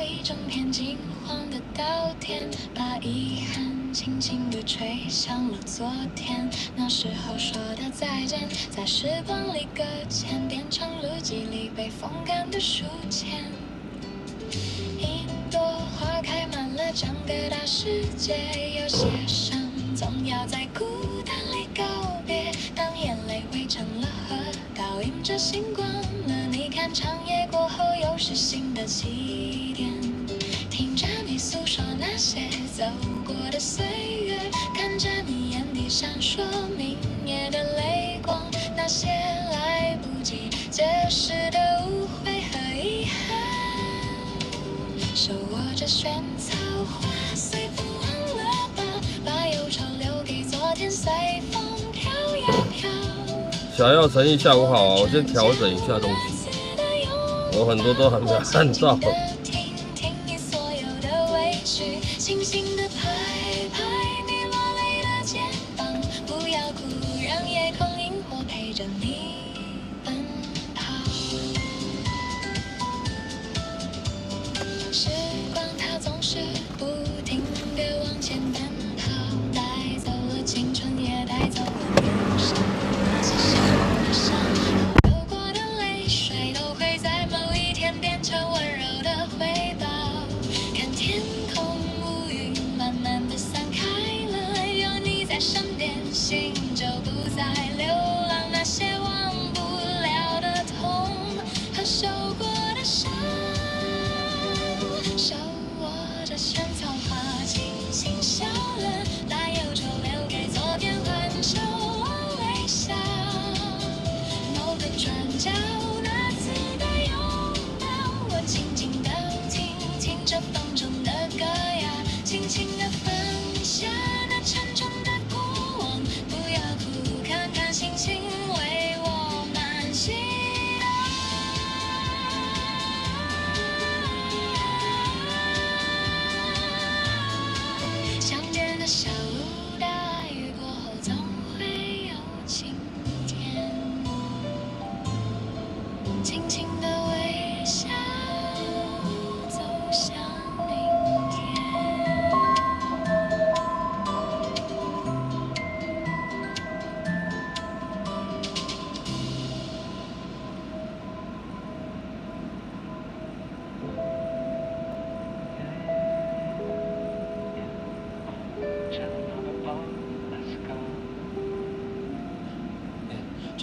一整片金黄的稻田，把遗憾轻轻地吹向了昨天。那时候说的再见，在时光里搁浅，变成日记里被风干的书签。一朵花开满了整个大世界，有些伤总要在孤单里告别。当眼泪汇成了河，倒映着星光了。你看长夜过后又是新的起点，听着你诉说那些走过的岁月，看着你眼底闪烁明夜的泪光，那些来不及解释的误会和遗憾，手握着萱草花，随风忘了吧，把忧愁留给昨天，随风飘呀飘。小耀诚意下午好，我先调整一下东西，我很多都还没有看到。听听你所有的委屈，轻轻地拍拍你落泪的肩膀，不要哭，让夜空萤火陪着你奔跑。时光它总是不停地往前奔跑，带走了青春，也带走了年少。那些受过的伤，流过的泪水，都会在某一天变成温柔的回报。看天空乌云慢慢地散开了，有你在身边，心就不再流浪。那些忘不了的痛和受过的伤，手握着萱草花，轻轻笑了，把忧愁留给昨天，换手我微笑。某个转角，那次的拥抱，我静静地听，听着风中的歌谣，轻轻地放下那沉重的过往，不要哭，看看星星为我们祈祷。想念的小路，大雨过后总会有晴天。轻轻的微笑，走向明天。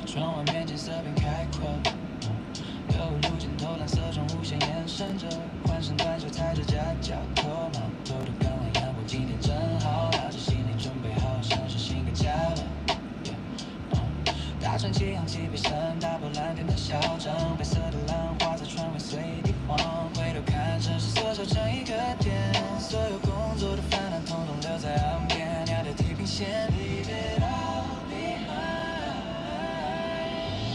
窗外面景色变开阔，有路尽头蓝色中无限延伸着，换身短袖踩着夹脚拖，毛头的刚好阳光今天正好，拿着行李准备好，像是新个家了。大船起航起飞声，打破蓝天的嚣张，白色的浪花在船尾随地晃，回头看城市缩小成一个点，所有工作的烦恼统统留在岸边，鸟的地平线 Leave it all behind，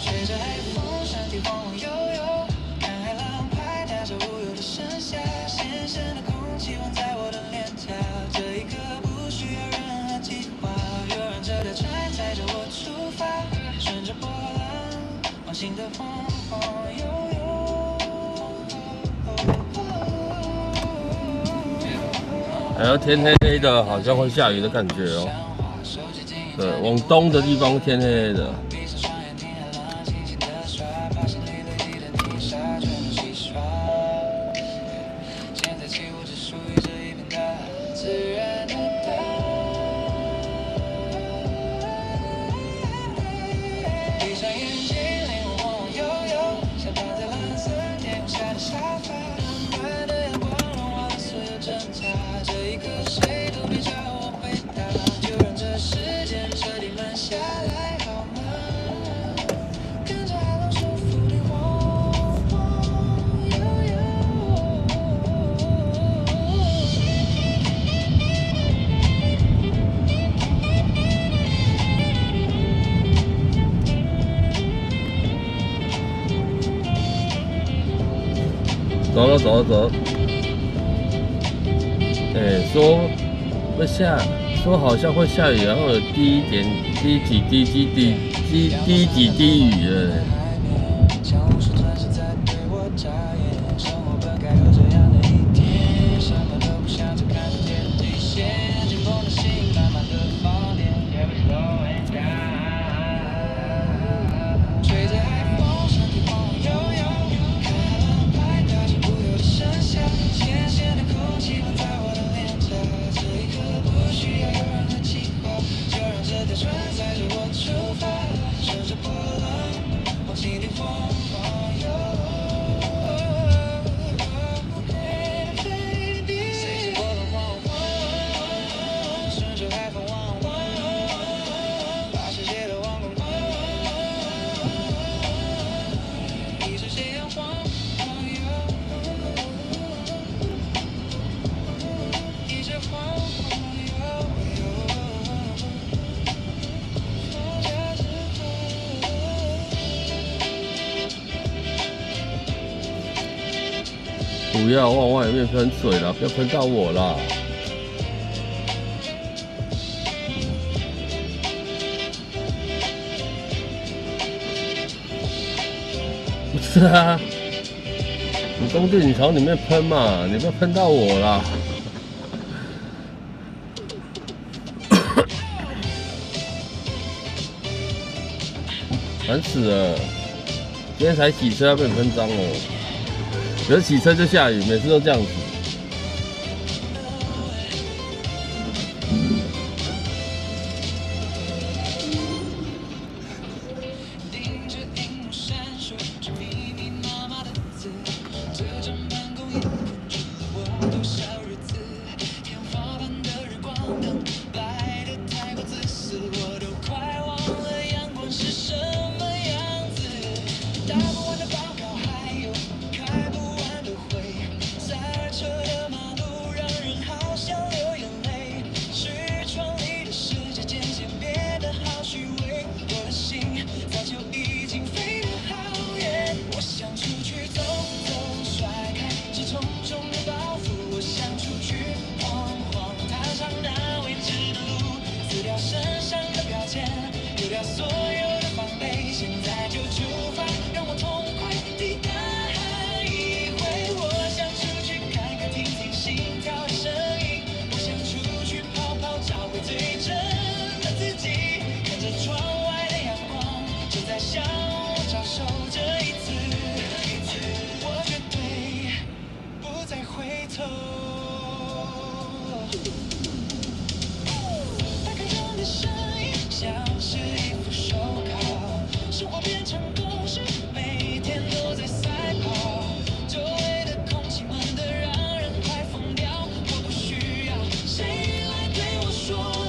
吹着海风，山体晃晃悠悠，看海浪拍打着无忧的盛夏，咸咸的空气忘在我的脸颊，这一刻不需要任何计划，就让这条船载着我出发，顺着波浪，往新的风晃悠悠。还有天黑黑的，好像会下雨的感觉哦。对，往东的地方天黑黑的。走了走了走了，说会下，说好像会下雨，然后有滴几滴雨了。像无数钻石在对我眨眼，生活本该有这样的一天。不要往外面喷水啦，不要喷到我啦！不是啊，你工地你朝里面喷嘛，你不要喷到我啦！烦死了！今天才洗车要被你喷脏了，可是洗车就下雨，每次都这样子。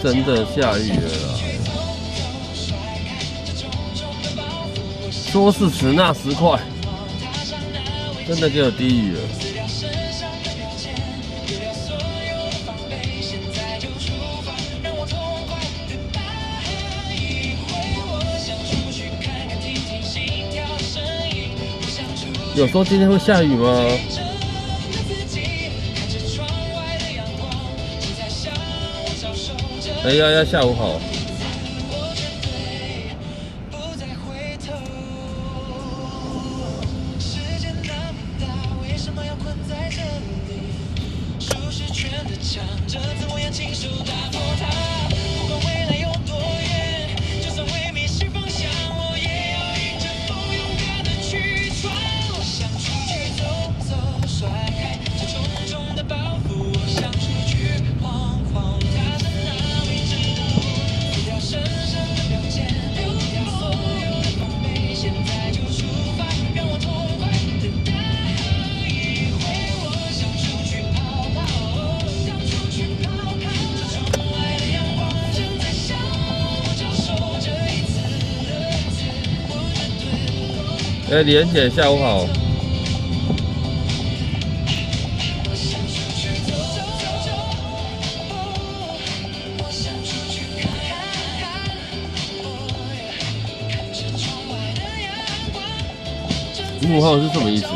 真的下雨了啦！说时迟那时快，真的给我滴雨了。有说今天会下雨吗？哎呀呀，下午好。哎，李恩姐，下午好。幕后是什么意思？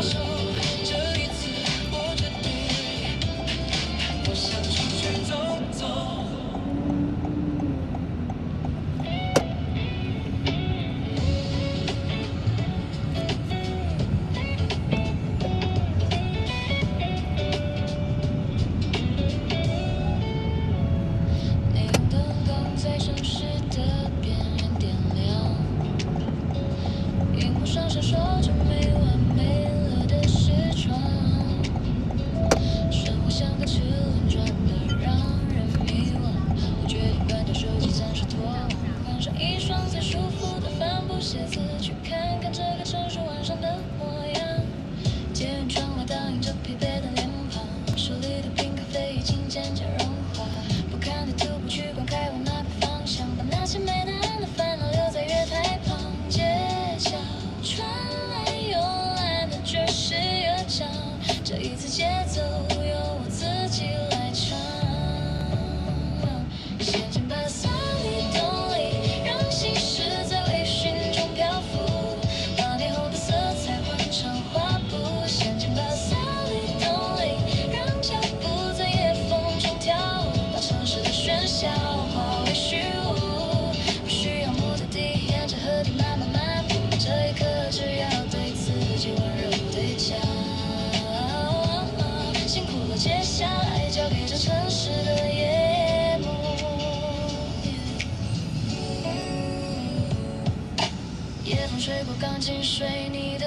把年后的色彩换成画布，陷进把洒里冬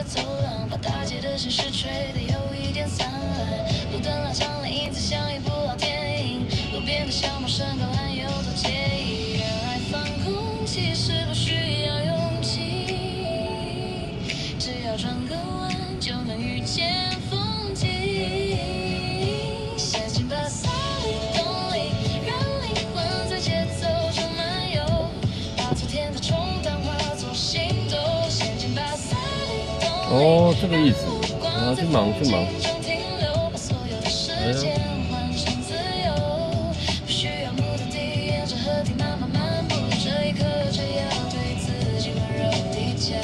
走廊，把大街的心事吹得有一点散乱。路灯拉长了影子，像一部老电影。路边的小陌生高栏有多介意？原来放空其实不需要勇气，只要转个弯就能遇见风景。陷进巴萨里动力，让灵魂在节奏中漫游，把昨天的冲淡化作行动。陷进巴萨里动力，哦，这个意思。然后去忙去忙。把所有的时间换成自由，不需要目的地，沿着河堤慢慢漫步，这一刻只要对自己温柔地讲，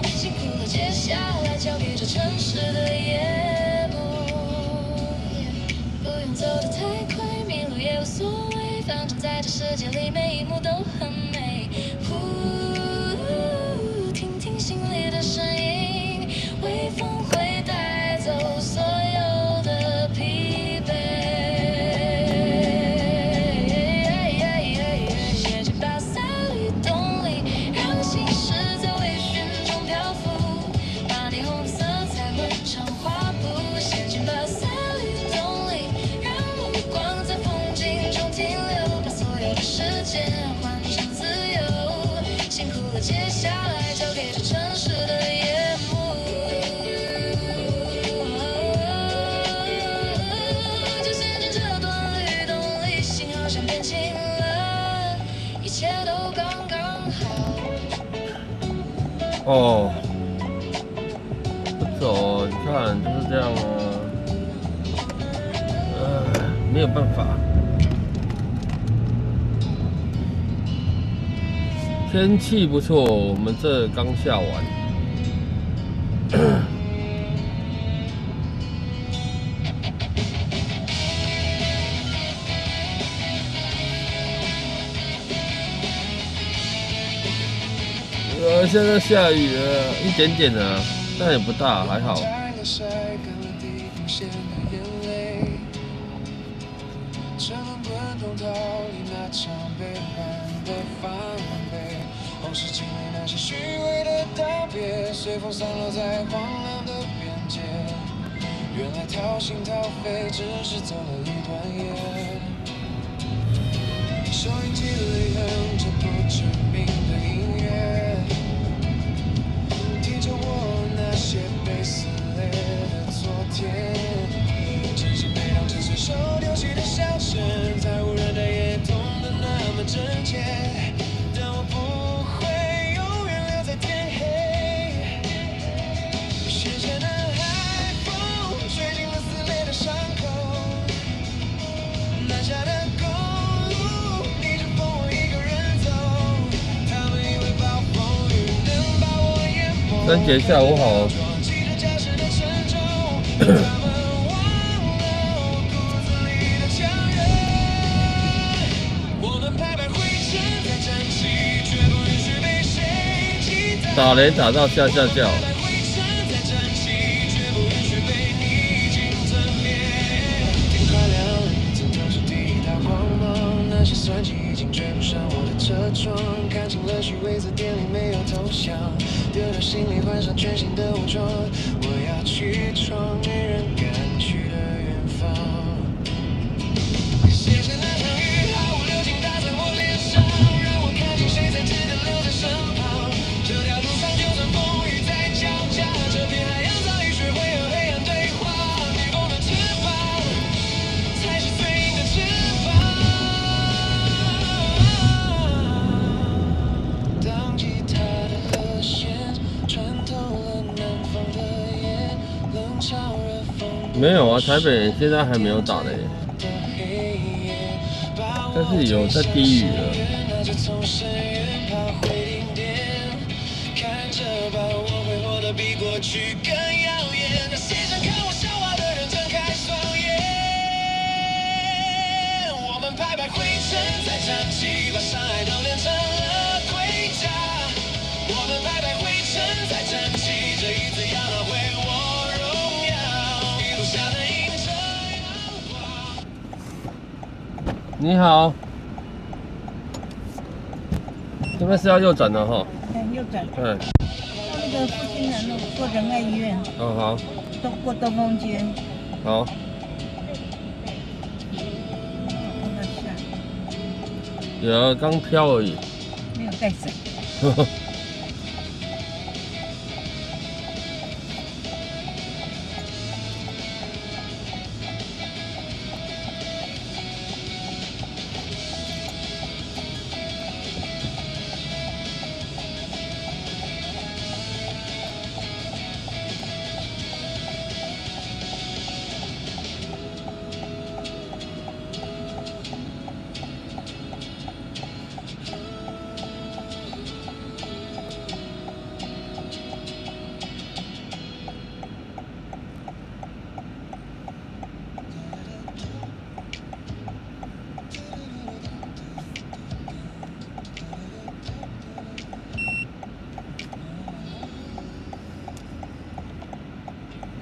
辛苦了，接下来交给这城市的夜幕。不用走得太快，迷路也无所谓，反正在这世界里每一幕都很美。听听心里的声音，微风会带走所有的疲惫。陷进巴萨里动力，让心事在微醺中漂浮，把霓虹的色彩混成画布。陷进巴萨里动力，让目光在风景中停留，把所有的时间换成自由。辛苦了，接下来交给这城市的夜幕。就陷进这段律动里，心好像变轻了，一切都刚刚好。哦，不走，你看就是这样啊，没有办法。天气不错，我们这刚下完。现在下雨了，一点点啊，但也不大，还好。车轮滚动逃离那场背叛的防备，往事经历那些虚伪的道别，随风散落在荒凉的边界。原来掏心掏肺只是走了一段夜，收音机里哼着不知名的音乐，提着我那些被撕裂的昨天，真心被当成随手丢弃的小声，在无人的夜痛得那么真切，但我不会永远留在天黑。斜斜的海风吹进了撕裂的伤口，南下的公路逆着风我一个人走，他们以为暴风雨能把我淹没，三姐下午好。撞击着驾驶的沉重，他们忘了我骨子里的强韧，我们拍拍灰尘再站起，绝不允许被谁击倒。打雷打到下下叫。拍灰尘再站起，绝不允许被逆境吞灭。天快亮了，曾同时抵达光芒，那些算计已经追不上我的车窗，看清了虚伪，字典里没有头像，丢掉心里换上全新的武装，我要去闯没人敢去的远方。谢谢那场雨，毫无留情打在我脸上，让我看清谁才值得留在身旁。这条路上就算风雨在交加，这片海洋早已学会和黑暗对话。逆风的翅膀才是最硬的翅膀。当吉他的和弦穿透了南方的夜，冷嘲热讽。没有啊，台北现在还没有打雷，但是有在低语了。那就从深渊爬回顶点，看着吧，我会活得比过去更耀眼。那些想看我笑话的人睁开双眼，我们拍拍灰尘再站起，把伤害都练成了盔甲。我们拍拍灰尘再站起，这一次要拿回我荣耀。一路下的迎着阳光。你好，这边是要右转的哈。右转，嗯，那个附近的那个仁爱医院，哦好，过东风街。好，看到下雨，有啊刚飘而已。没有带伞。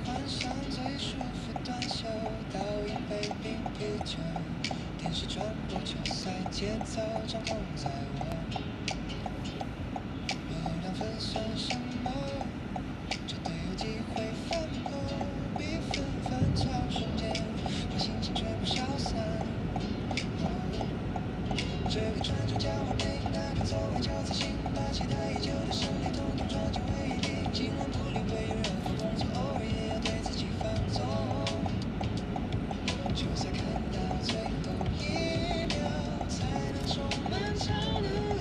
换上最舒服短袖，倒一杯冰啤酒，电视转播球赛节奏，掌控在我。有2分算什么？绝对有机会翻破，比分反超瞬间，把心情全部消散。这个传球交换给那个座位，就在心把期待已久的胜利统统装进回忆里，今晚不理会任何工作，偶尔也要对自己放纵。球赛看到最后1秒，才能充满超能。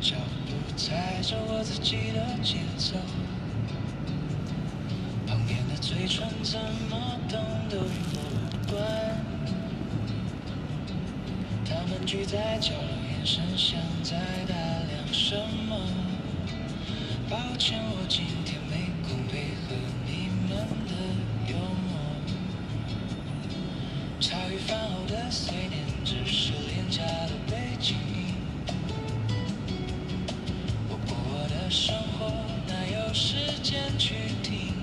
脚步，踩着我自己的节奏。旁边的嘴唇怎么动都与我无关。他们聚在角落，眼神像在打量什么。抱歉，我今天没空配合你们的幽默。茶余饭后的碎念，只是廉价的背景音。我过我的生活，哪有时间去听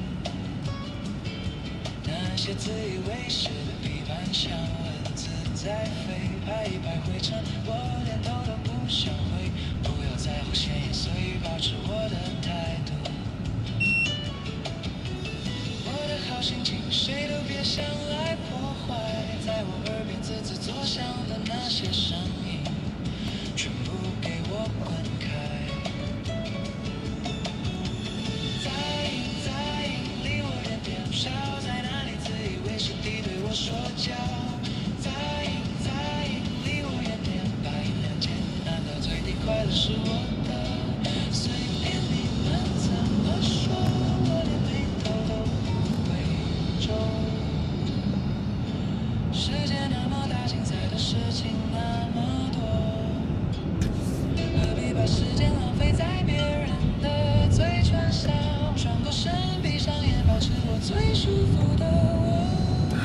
那些自以为是的批判，像蚊子在飞，拍一拍灰尘，我连头都不想回。不要在乎闲言碎语，保持我的态度。我的好心情，谁都别想来破坏。在我耳边滋滋作响的那些声音，全部给我滚开。在意，离我远点，少在那里自以为是地对我说教。在意，离我远点，把音量减，难道最低快乐是我的？随便你们怎么说，我连眉头都不会皱。世界那么大，精彩的事情那么多，何必把时间浪费在别人的嘴唇上？转过身，闭上眼，保持我最舒服的温度。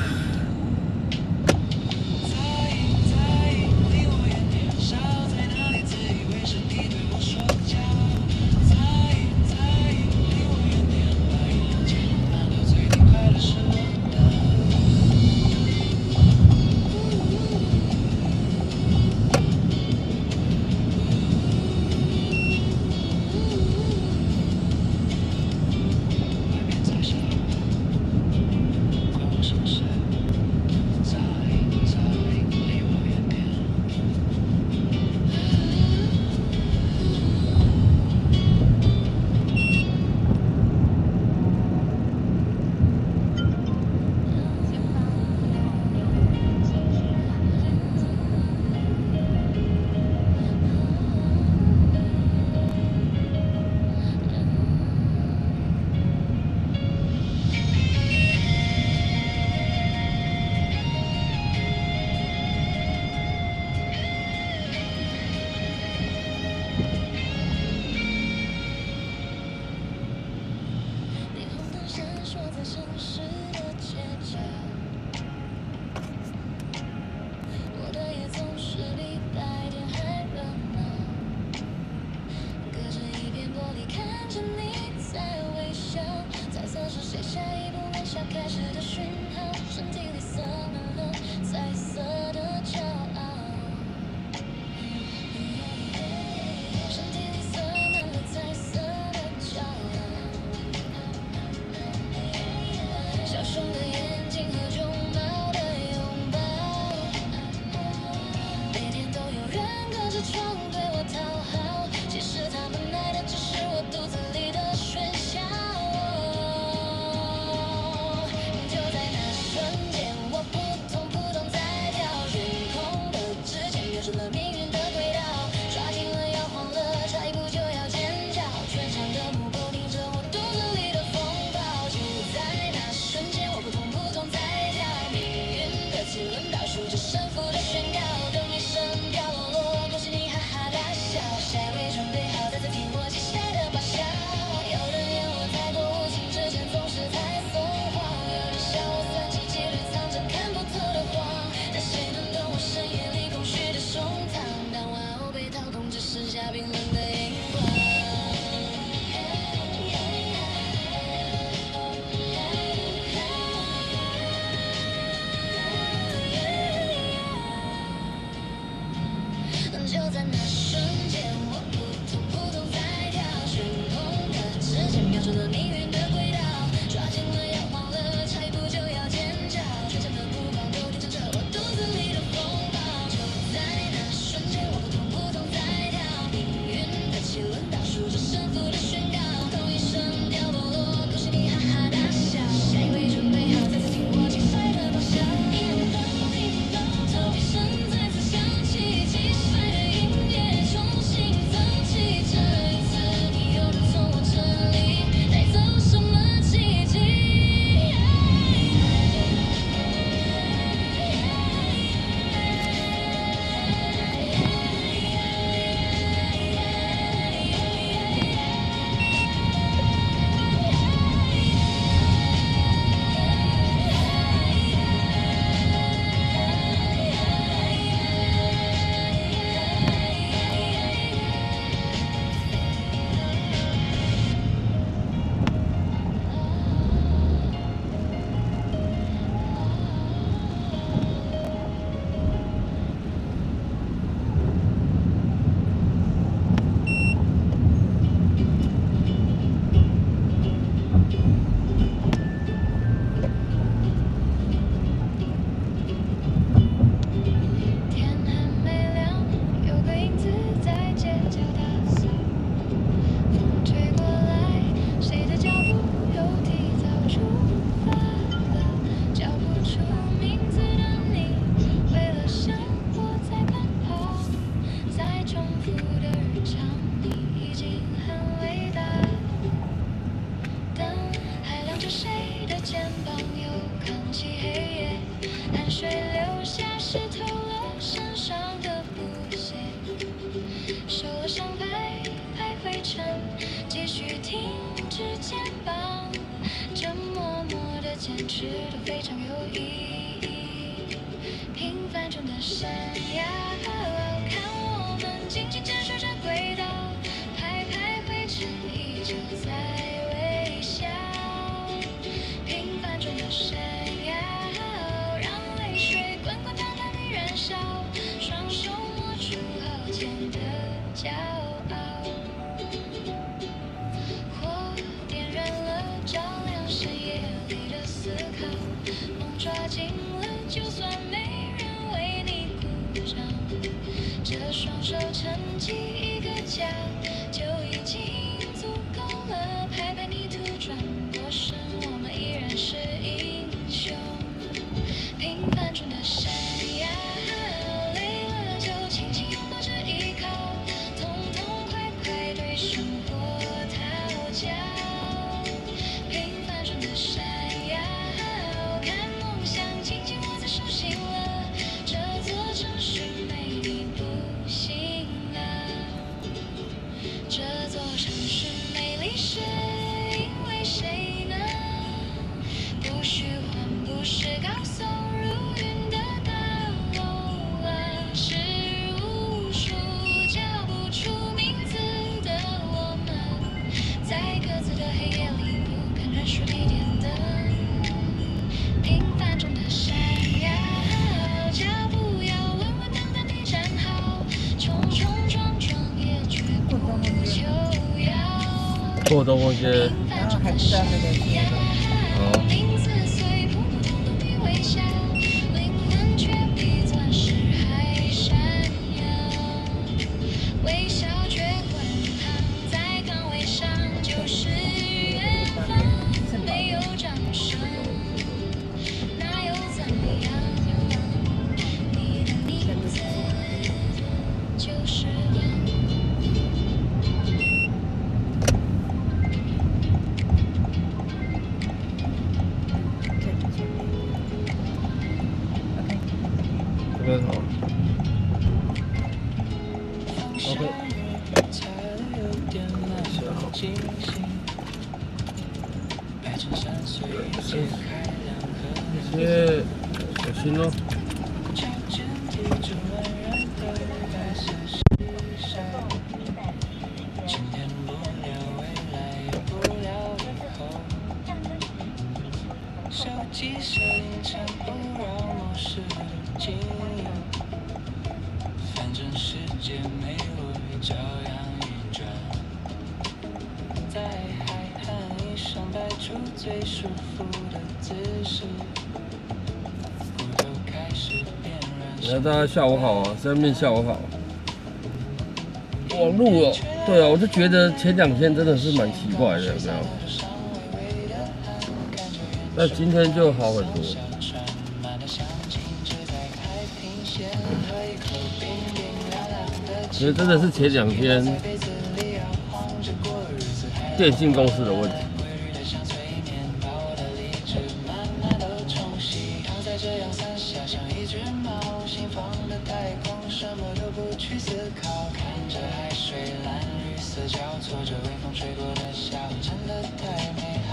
在意，离我远点，少在那里自以为是地对我说一直都非常有意义。平凡中的闪耀，看我们紧紧站守着轨道，拍拍灰尘依旧在微笑。平凡中的闪耀，让泪水滚滚烫烫地燃烧，双手握住傲肩的骄傲。火点燃了照亮深夜里的思考，梦抓紧了，就算没人为你鼓掌，这双手撑起一个家，就已经足够了。拍拍泥土转过身，我们依然是英雄。平凡中的闪耀，累了就轻轻拥抱着依靠，痛痛快快对生活讨教。平凡中的闪耀，看梦想紧紧握在手心了，这座城市没你不行啊。这座城市美丽是因为谁呢？不虚幻，不是高耸入云的大楼啊，是无数叫不出名字的我们，在各自的黑夜里不肯认输一点灯。平凡中的闪耀，脚步要稳稳当当地站好，冲冲撞撞也绝不求饶。过东风街，然后还知道那个街的。好，林子碎，普普通通地微笑，灵魂却比钻石还闪耀。微笑却滚烫在岗位上，就是远方。没有掌声，那又怎样？你的名字就是光。这边好。OK，这些小心哦。手机设定成不扰模式静音，反正世界没我也照样运转，在海滩椅上摆出最舒服的姿势，骨头开始变软。来，大家下午好啊，三面下午好。网路哦，对啊，我就觉得前两天真的是蛮奇怪的，有没有？那今天就好很多。其实真的是前两天电信公司的问题。交错着微风吹过的笑，真的太美好。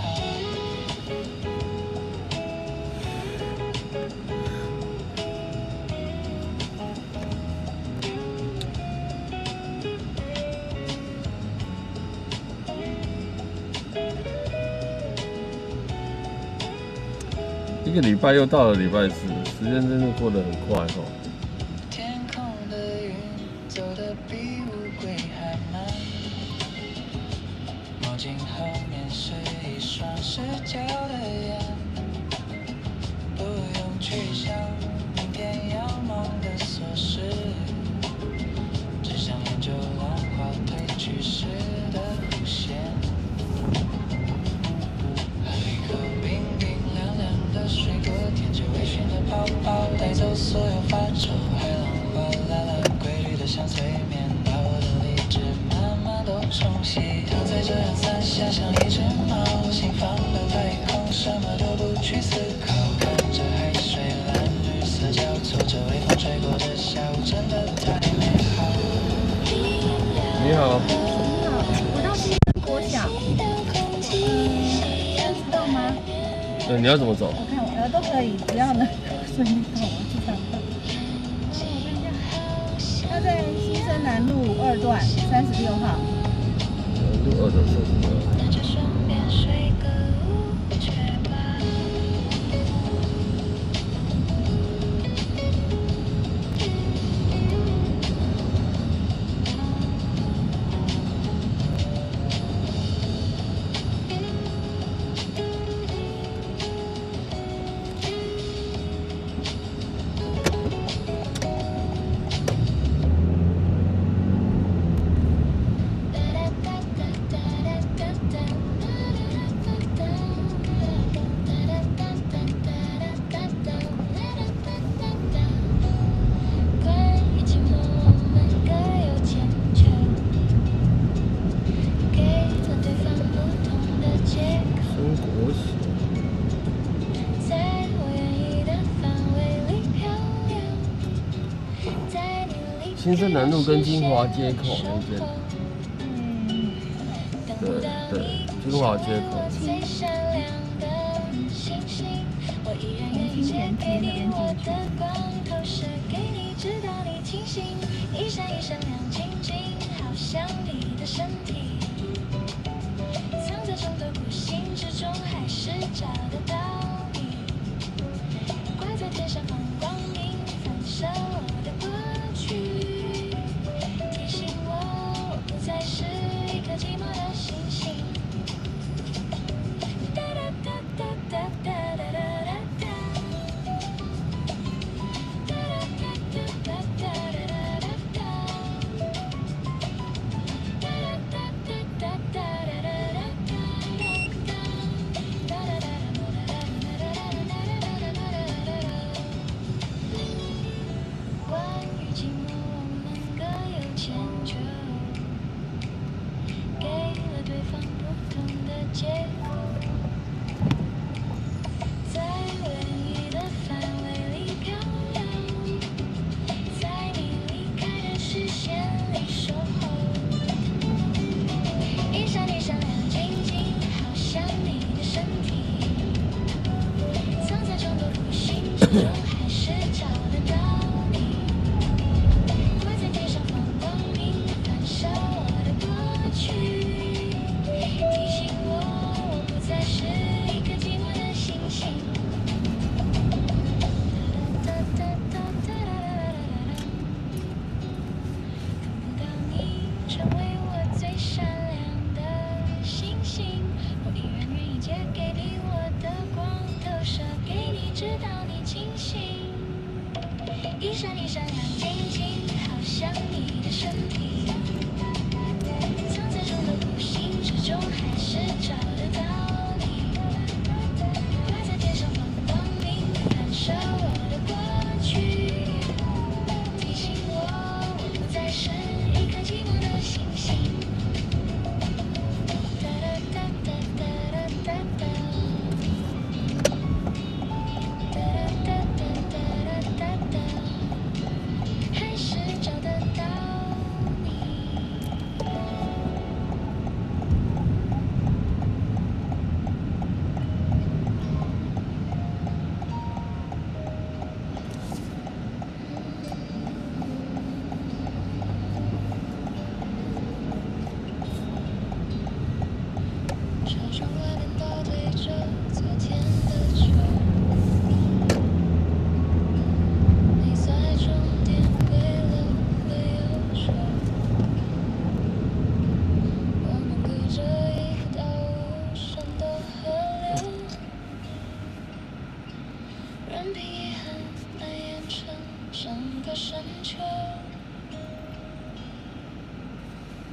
一个礼拜又到了礼拜四，时间真的过得很快哦。天空的云走得比乌龟还慢，墨镜后面是一双失焦的眼，不用去想明天要忙的琐事，只想研究浪花褪去时的弧线。喝一口冰冰凉凉的水果，舔着微醺的泡泡，带走所有发皱，海浪哗啦啦，规律的像催眠，把我的理智慢慢都冲洗。躺在这样伞下，像一只猫，心放的太空，什么都不去思考，看着海水蓝绿色交错着微风吹过的下午，真的太美好。你好，我到新国小，知道吗？对，你要怎么走？我看都可以，只要能顺利到我去上课。我看一下，他在新生南路2段36号。路2段36号。那就顺便睡个午觉吧。新生南路跟金华街口那边，对，金华街口。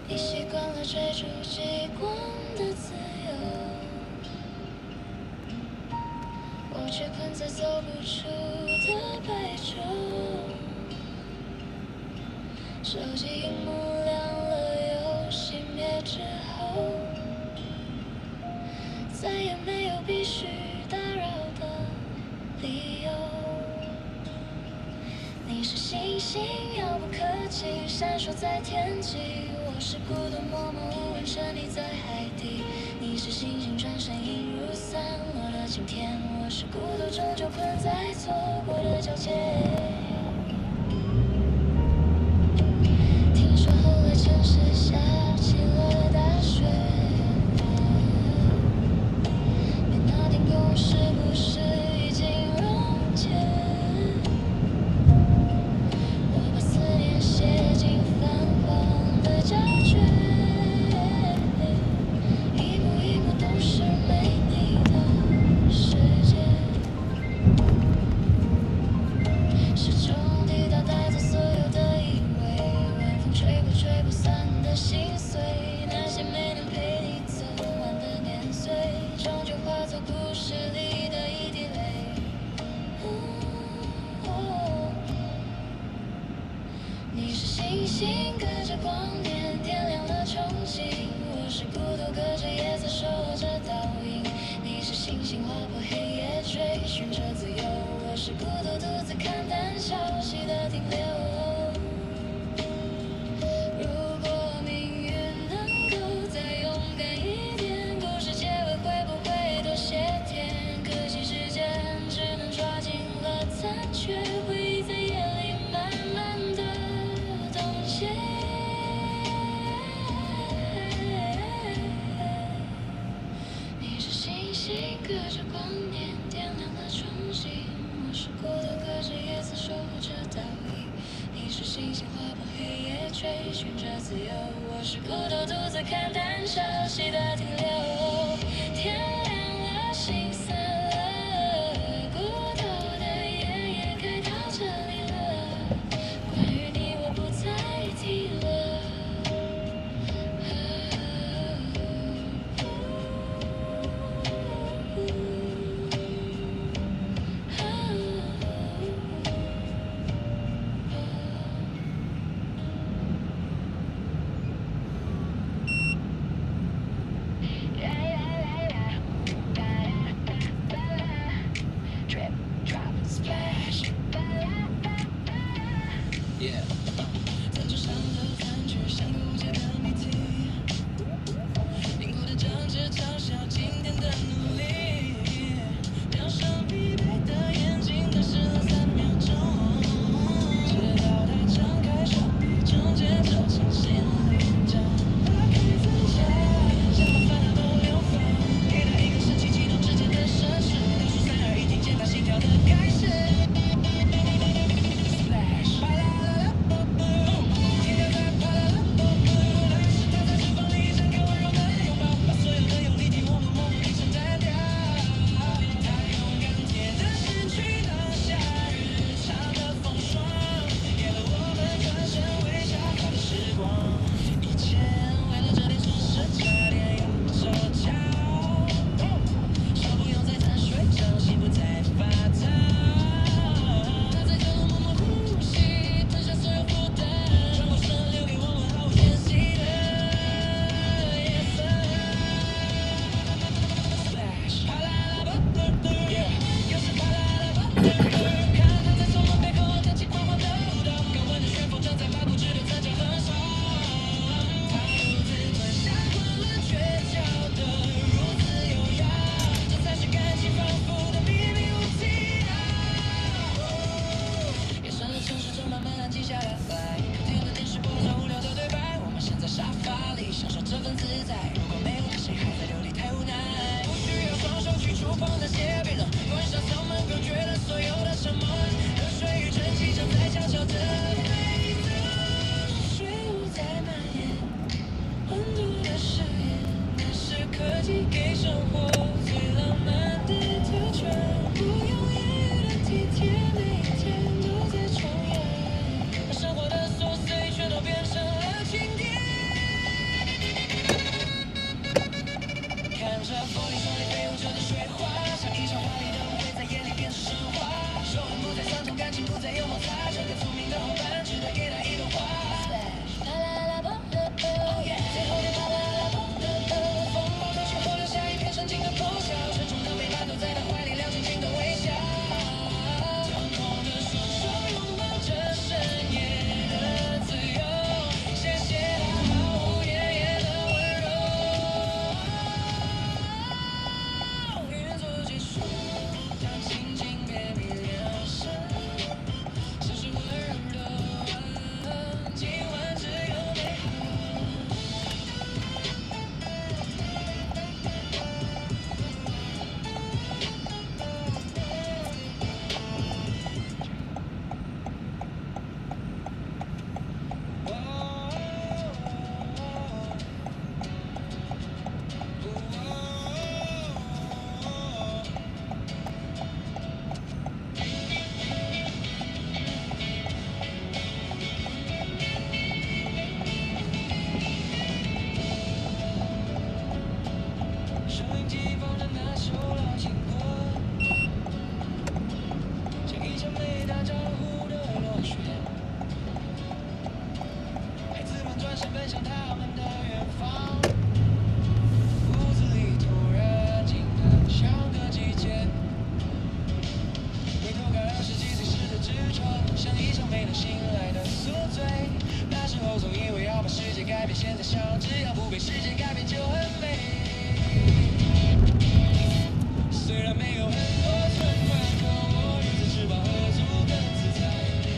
你习惯了追逐极光的自由，我却困在走不出的白昼。手机荧幕亮了又熄灭之后，再也没有必须打扰的理由。你是星星，遥不可及，闪烁在天际。我是孤独默默无闻，沉溺在海底。你是星星转身映入散落的晴天。就困在错过的交界。听说后来城市下起了大雪，你那天跟我是不是已经溶解？我把思念写进泛黄的胶卷，一幕一幕都是没你的世界。时钟滴答带走所有的以为，晚风吹过吹不散的心碎，那些没能陪你走完的年岁，终究化作故事里的一滴泪。你是星星，隔着光点点亮了憧憬；我是骨头，隔着夜色守候着倒影。你是星星划破黑夜，追寻着自由；我是骨头，独自看淡消息的停留。如果命运能够再勇敢一点，故事结尾会不会多些甜？可惜时间只能抓紧了残缺，回忆在夜里慢慢的冻结。你是星星，隔着光点点亮了憧憬；我是骨头，隔着夜色守护着倒影。你是星星划破黑夜，追寻着自由；我是骨头，独自看淡消息的停留。天亮了，心散了，骨头的夜也该到这里了。关于你，我不再提了。Drip, drop, splash. Yeah. 餐桌上的饭局像个无解的谜题，凝固的争执嘲笑今天的努力，秒上疲惫的眼睛呆视了3秒钟，直到它张开双臂，终结走进心里，张打开自家，想把烦恼都流放，给它一个神奇启动之间的绅士，倒数3、2、1，听见它心跳的开始。Splash， 啪啦啦啦，天跳在啪啦啦，那于是它在脂肪里展开温柔的拥抱，把所有的用力替我们默默地承担掉。它勇敢铁的失去当下日常的风霜，给了我们转身微笑后的时光。以前为了这点小事差点要手脚，手不用再沾水，掌心不再发烫。他在角落默默呼吸，吞下所有负担，转过身留给我们毫无间隙的夜色。Splash， 啪啦啦，yeah， 又是啪啦啦，看他在从门背后跳起狂欢的舞蹈，高温的旋风正在把不知的残角横扫。他独自吞下混乱倔强的如此优雅，这才是感情丰富的秘密武器啊！夜深了，城市正慢慢安静下来，客厅的电视播着无聊的对白，我们陷在沙发里享受这份自在。如果没有他，谁还在流离太无奈？不需要双手去触碰那些冰冷，关上舱门，隔绝了所有的沉默。热水与蒸汽正在悄悄地飞走，水雾在蔓延，温度的誓言，那是科技给生活最浪漫的特权。不用言语的体贴，每一天都在重演，把生活的琐碎全都变成了经典。看着玻璃窗里飞舞着的水花，像一场华丽的舞会在夜里变成神话。手痕不再伤痛，感情不再有摩擦，这个聪明的伙伴值得给他一朵花。啪啦啦啦，哦耶，最后的啪啦啦啦，风暴过去后留下一片深情的咆哮，沉重的背叛都在他怀里亮晶晶的微笑。腾空的双手拥抱着深夜的自由，谢谢他毫无言言的温柔。运作收音机放着那首老情歌，像一场没打招呼的落雪。孩子们转身奔向他们的远方，屋子里突然静得像个季节。回头看20几岁时的执着，像一场没能醒来的宿醉。那时候总以为要把世界改变，现在想只要不被时间改变就很美。虽然没有很多存款，可我有着翅膀和足跟自在。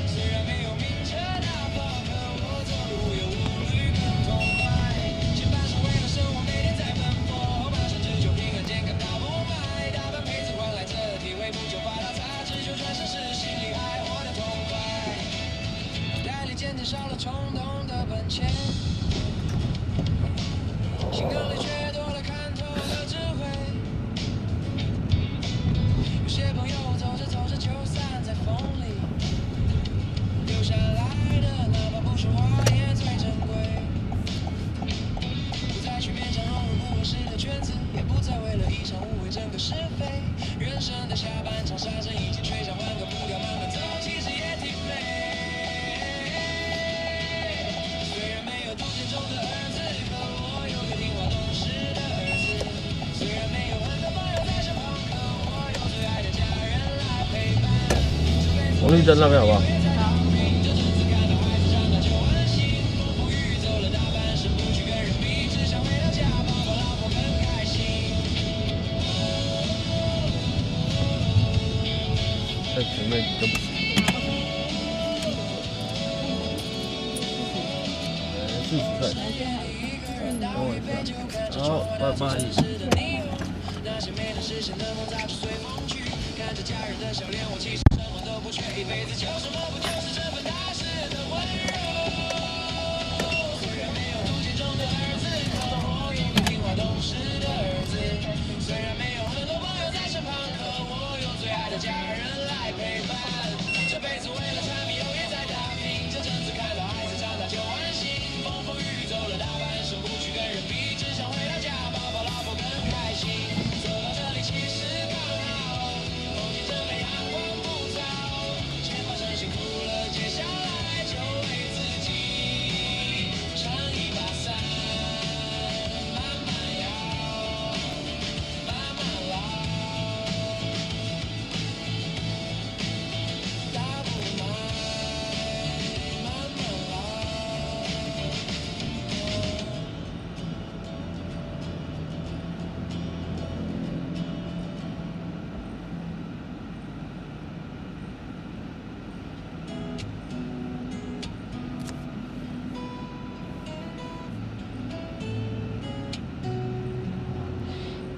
虽然没有名车大炮，可我走路无忧无虑更痛快。前半生为了生活每天在奔波，后半生只求平安健康大不买。大半辈子换来这体会，不求发达财，只求转世时心里还活得痛快。脑袋里渐渐少了冲动的本钱，心梗里却多了看透的智慧。有些朋友走着走着就散在风里，留下来的哪怕不说话也最珍贵。不再去勉强融入不合适的圈子，也不再为了一场误会争个是非。人生的下半场，沙尘已经吹上，换个步调慢慢走，其实也挺美。虽然没有图鉴中的儿子，可我有个听话懂事的儿子。虽然没有很多朋友在身旁，可我有最爱的家人来陪伴。红绿灯那边好不好？这阵子看到孩子长大就安心，风风雨雨走了大半生，不去跟人比，只想回到家抱抱老婆更开心。在前面都不行。40岁。好，拜拜。那些没能实现的梦，早就随风去。看着家人的笑脸，我其实什么都不缺，一辈子求什么不就是这份踏实的温柔？虽然没有图鉴中的儿子，可我有个听话懂事的儿子。虽然没有很多朋友在身旁，可我有最爱的家人来陪伴。这辈子为了柴米油盐在打拼，这阵子看到孩子长大就安心，风风雨雨走了大半生，不去跟人比，只想回到家抱抱老婆更开心。走到这里其实刚好，风景真美，阳光不燥。前半生辛苦了，接下来就为自己撑一把伞，慢慢摇，慢慢老，大不买，慢慢老。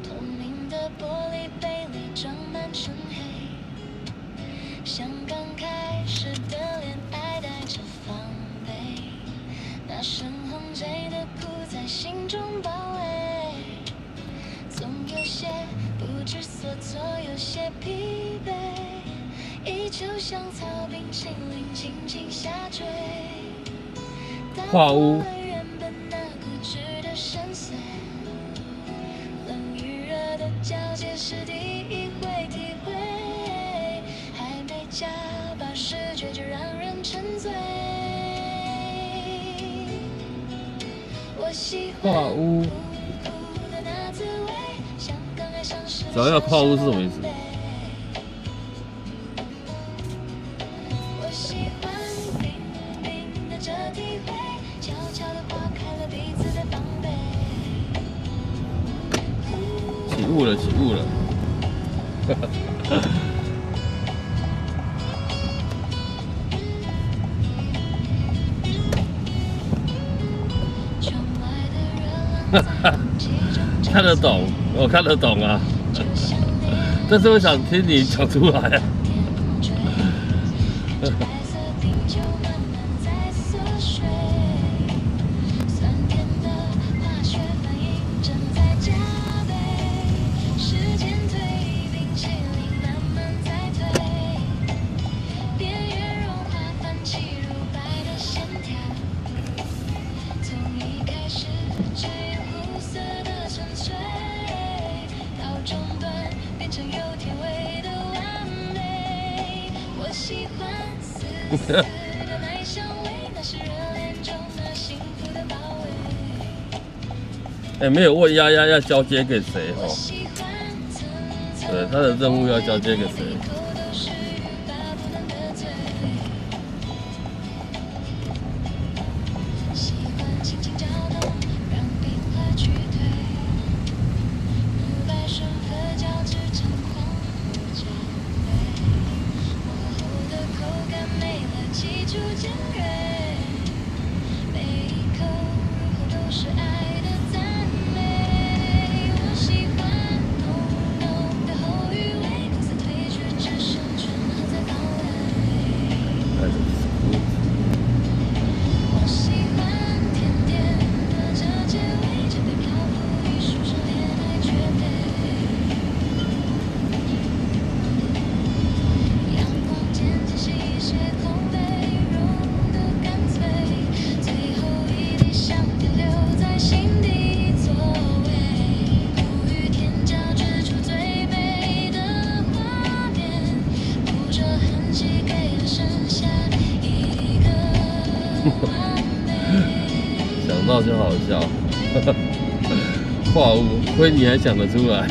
透明的玻璃杯里装满纯黑，像刚开始的恋爱带着防备，那深红 J 的苦在心中包围，总有些不知所措，有些疲惫，依旧像草冰淇淋轻轻下坠，画屋打破了原本那固执的深邃，冷与热的交界是第一回体会，还没加把视觉就让人沉醉。我喜欢画屋苦苦的那滋味，像刚爱上时只要要画屋是什么意思？我喜欢冰冰的这体会，悄悄地划开了彼此的防备。起雾了，起雾了。窗外的热浪在空气中看得懂，我看得懂啊，就像恋但是我想听你讲出来啊。这白色冰酒慢慢在缩水，酸甜的化学反应正在加倍，时间推移，冰淇淋慢慢在退，边缘融化泛起如白的线条，从一开始只有苦涩的沉睡，哎，没有问丫丫要交接给谁哦？对，他的任务要交接给谁？想到就好笑，话务亏你还想得出来。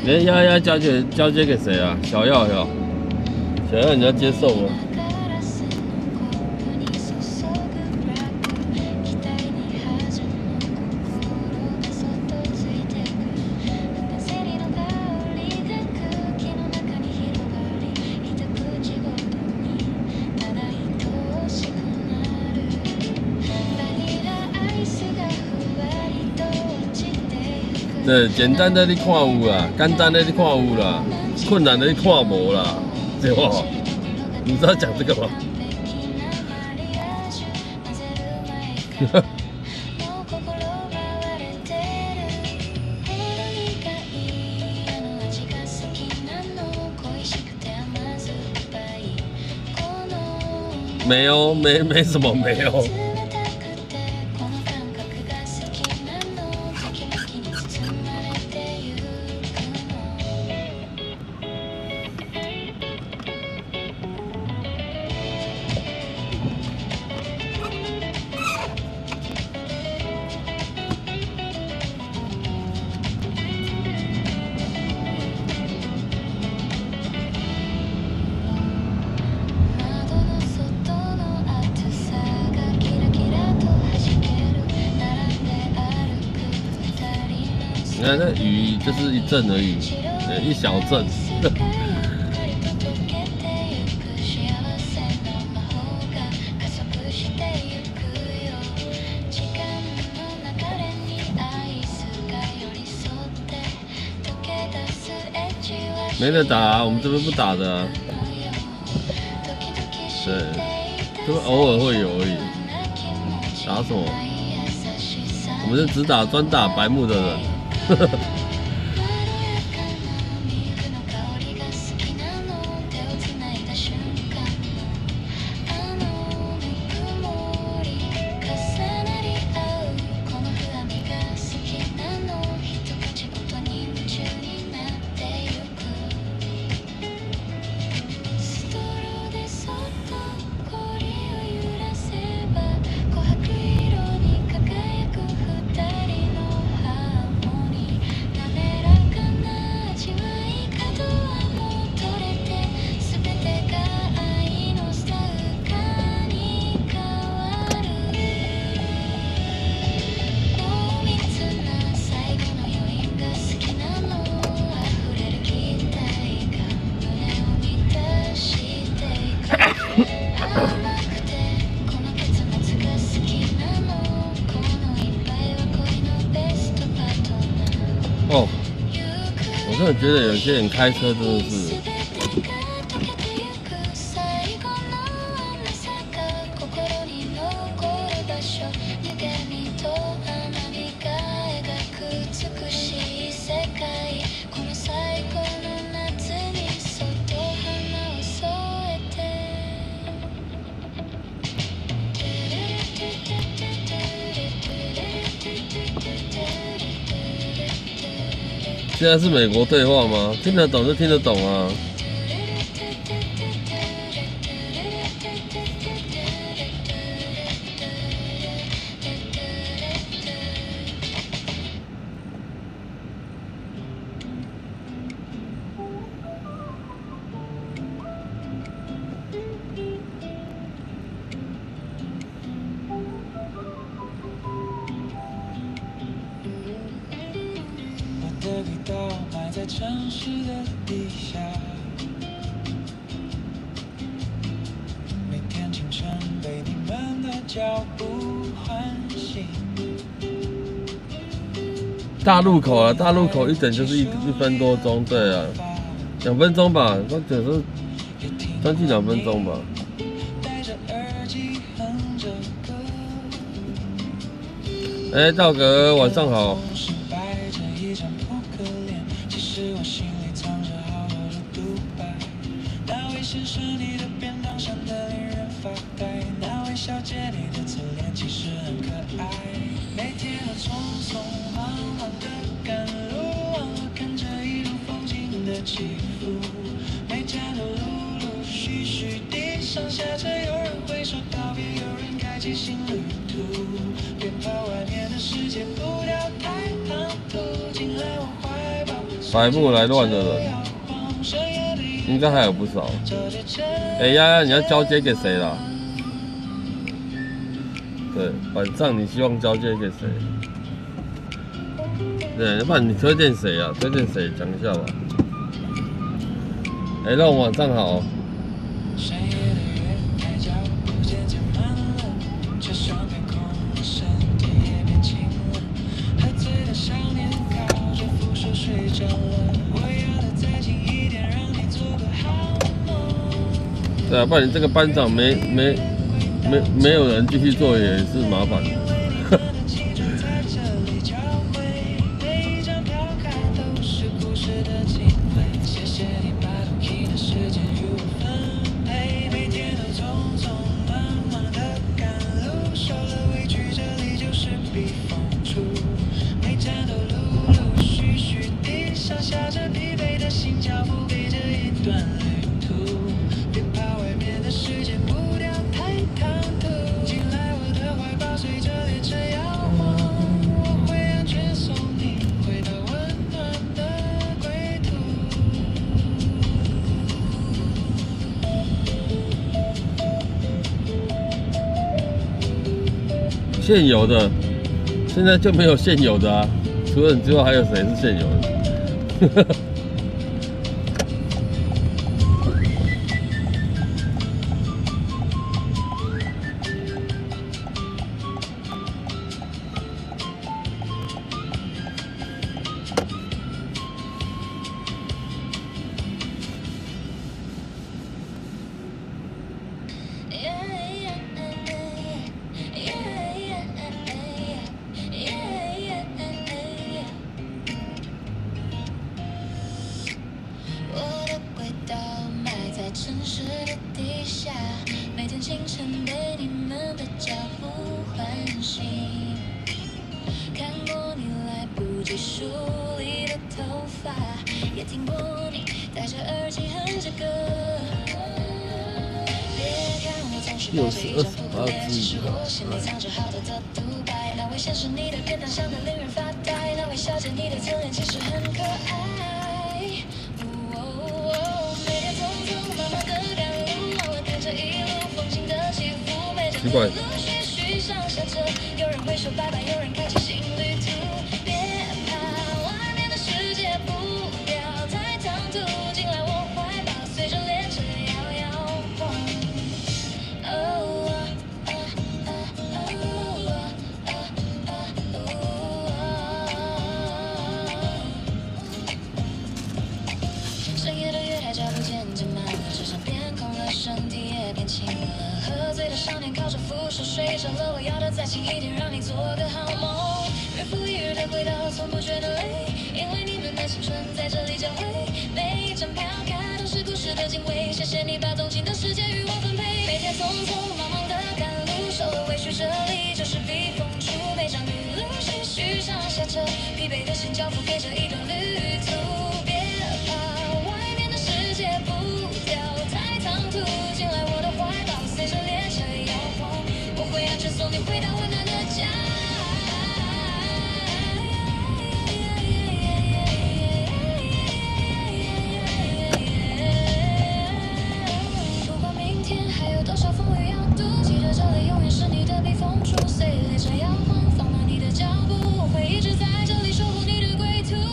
连丫丫交接给谁啊？小耀小耀，你要接受吗？对，简单的你看有啦，简单的你看有啦，困难的你看无啦，对吧？你知道讲这个吗？没有，没什么没有。你看那雨就是一阵而已，一小阵。没得打啊，我们这边不打的啊。对，这边偶尔会有而已。打什么？我们是只打专打白目的人。哦，我真的觉得有些人开车真的是，现在是美国对话吗？听得懂就听得懂啊。我的轨道埋在城市的地下，每天清晨被你们的脚步唤醒。大路口啊，大路口一整就是1分多钟，对啊，2分钟吧，那只是将近2分钟吧。戴着耳机哼着歌，哎，道哥晚上好。总是摆着一张扑克脸，其实我心里藏着好多的独白。那位先生，你的便当香得令人发呆，那位小姐，你的侧脸其实很可爱。每天都匆匆忙忙的赶路，忘了看这一路风景的起伏。每站都陆陆续续地上下着，有人挥手道别，有人开启新旅途。别怕外面的世界步调太唐突，进来我怀抱。百步来乱的人，应该还有不少。哎，丫丫，你要交接给谁啦？对，晚上你希望交接给谁？对，要不然你推荐谁啊？推荐谁？讲一下吧。哎，让我晚上好。深夜的月台脚步渐渐慢了，车厢变空了，身体也变轻了。喝醉的少年靠着扶手睡着了，我要的再近一点，让你做个好梦。对啊，不然你这个班长没有人继续做也是麻烦的。现有的，现在就没有现有的啊！除了你之外，还有谁是现有的？城市的地下，每天清晨被你们的脚步唤醒。看过你来不及梳理的头发，也听过你戴着耳机哼着歌。别看我总是抱着一张扑克脸，其实我心里藏着好多的独白。那位先生，你的便当香得令人发呆，那位小姐，你的侧脸其实很可爱。奇怪。有人挥手拜拜，有人开启新旅途。别怕，外面的世界步调太唐突，进来我怀抱，随着列车摇摇晃。深夜的月台脚步渐渐慢了，车厢变空了，身体也变轻了。喝醉的少年靠着扶手睡着了，我要的再轻一点，让你做个好梦。日复一日的轨道，从不觉得累，因为你们的青春在这里交汇。每一张票卡都是故事的精微，谢谢你把动情的世界与我分配。每天匆匆忙忙的赶路，受了委屈，这里就是避风处。每张旅路是续上下车，疲惫的心交付给这一段旅途。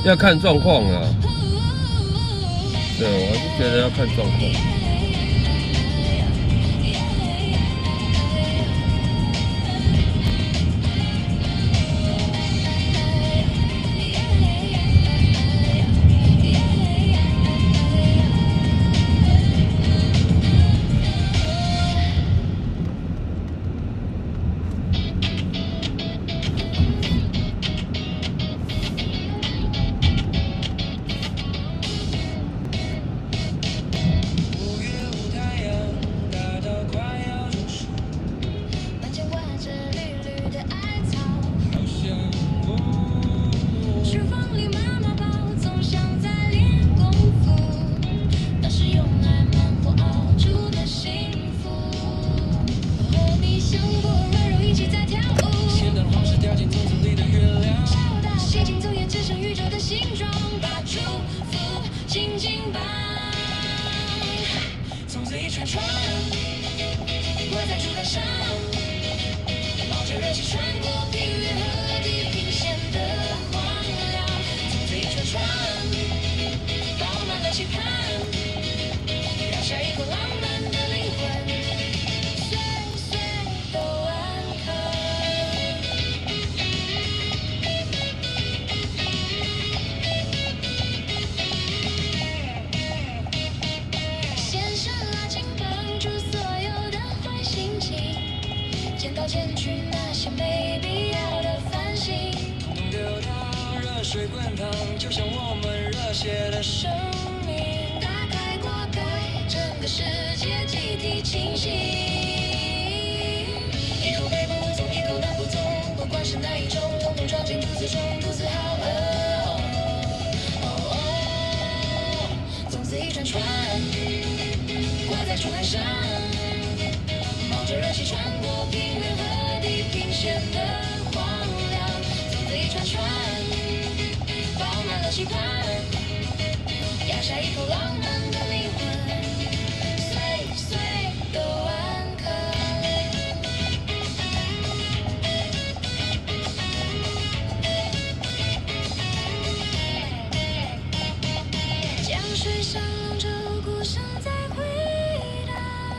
要看状况啊。对，我还是觉得要看状况。水滚烫，就像我们热血的生命，打开锅盖，整个世界集体清醒。一口北不从，一口南不从，不管是哪一种，统统装进肚子中，肚子好饿。从此一串串，挂在竹竿上，冒着热气穿过平原和地平线的荒凉。从此一串串。期盼，压下一口浪漫的灵魂，岁岁都安可。江水响着鼓声在回荡，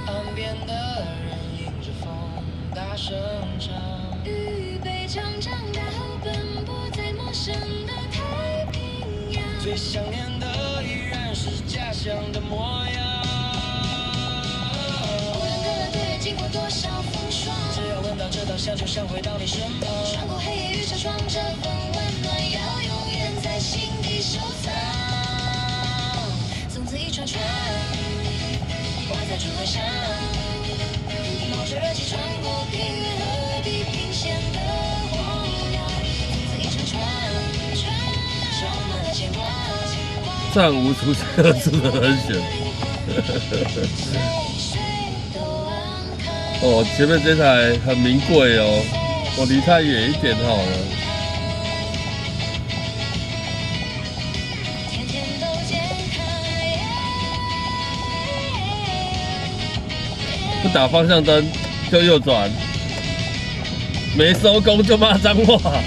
岸边的人迎着风大声唱，预备长长大后奔波在陌生的太平。最想念的依然是家乡的模样。无论隔了对月经过多少风霜，只要闻到这稻香，就想回到你身旁。穿过黑夜与车窗，这份温暖要永远在心底收藏。从此一串串，挂在竹竿上，冒着热气穿过平原和地平线的荒凉。从此一串串，充满了牵挂。暂无出现二次的人选。哦，前面这台很名贵哦，我离它远一点好了。不打方向灯就右转，没收工就骂脏话。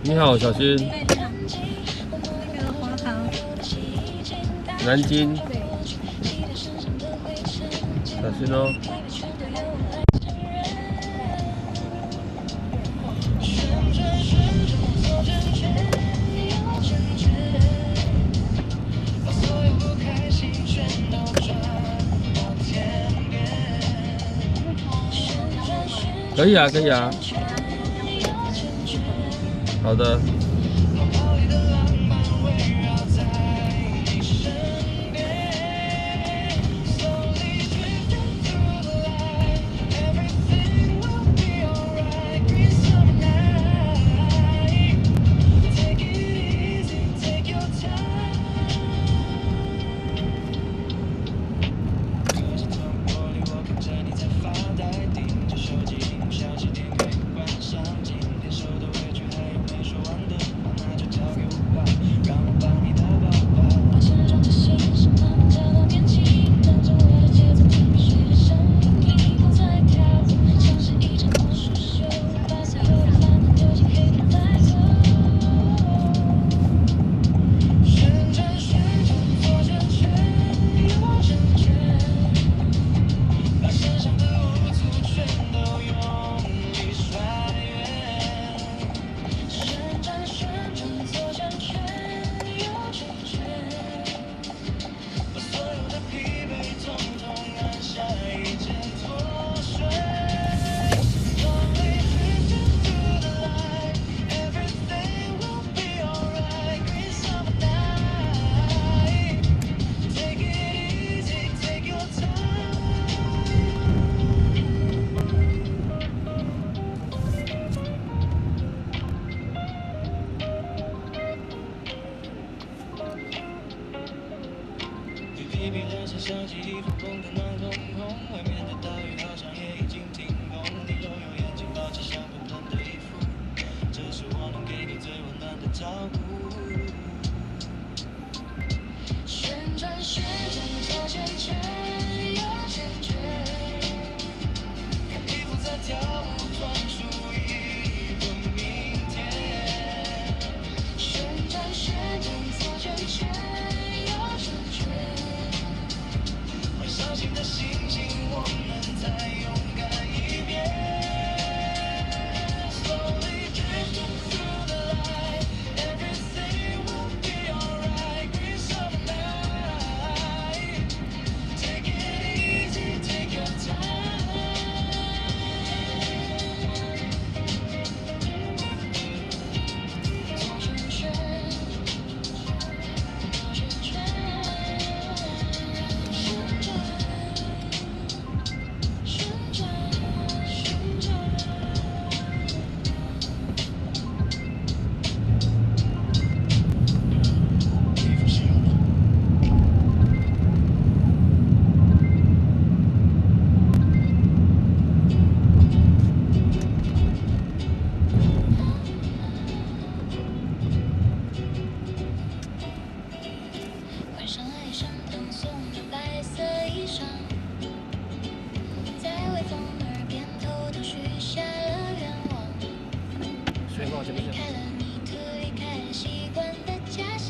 你好，小心。那个华航，南京。小心哦。可以啊，可以啊。好的。想起一封封的暖烘烘，外面的大雨好像也已经停工。你揉揉眼睛，抱着香喷喷的衣服，这是我能给你最温暖的照顾。旋转旋转，左圈圈，右圈圈，看衣服在跳舞，专属一个明天。旋转旋转，左圈圈，右圈圈，换上新的心情，我们再勇敢一遍。Slowly drifting through the light, everything will be alright. Breeze of the night, take it easy, take your time. 左圈圈，右圈圈，旋转，旋转，旋转。衣服洗好了。换上爱上蓬松的白色衣裳，在微风耳边偷偷许下了愿望。水果行不行？离开了泥土，离开了习惯的家乡，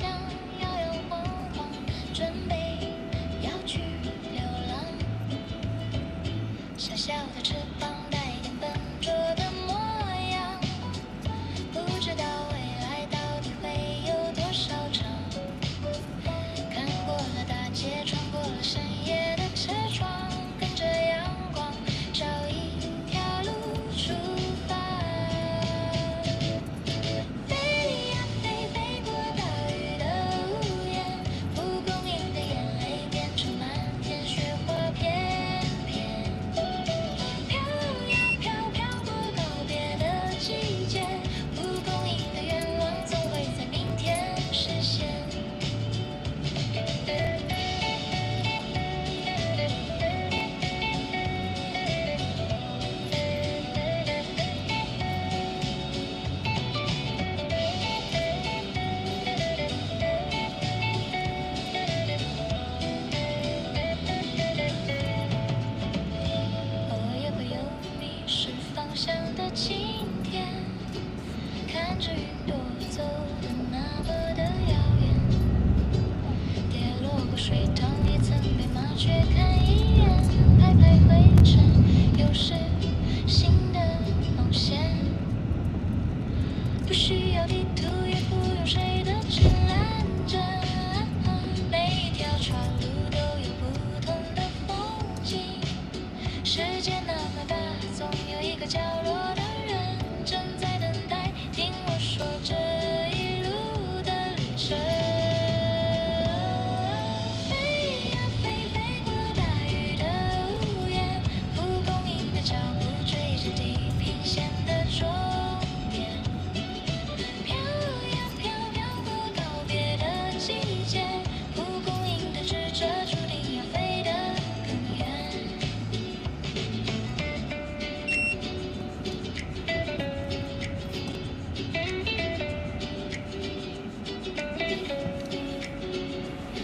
摇摇晃晃，准备要去流浪。小小的翅膀带点笨拙的模样，不知道未来到底会有多少场。看过了大街，穿过了深夜的车窗，跟着阳光找一条路出发。飞呀飞，飞过大雨的屋檐，蒲公英的眼泪变成满天雪花片片。飘呀飘，飘过告别的季节，蒲公英的愿望总会在明天实现。偶尔也会有迷失方向的晴天，看着云朵走得那么的遥远，跌落过水塘，也曾被麻雀看一眼，拍拍灰尘，又是新的冒险。不需要地图，也不用谁的指南针，每一条岔路都有不同的风景。世界那么大，总有一个角落的人正在等待，听我说这一路的旅程。飞呀飞，飞过大雨的屋檐，蒲公英的脚步追着地平线的终点。飘呀飘，飘过告别的季节，蒲公英的智者注定要飞得更远。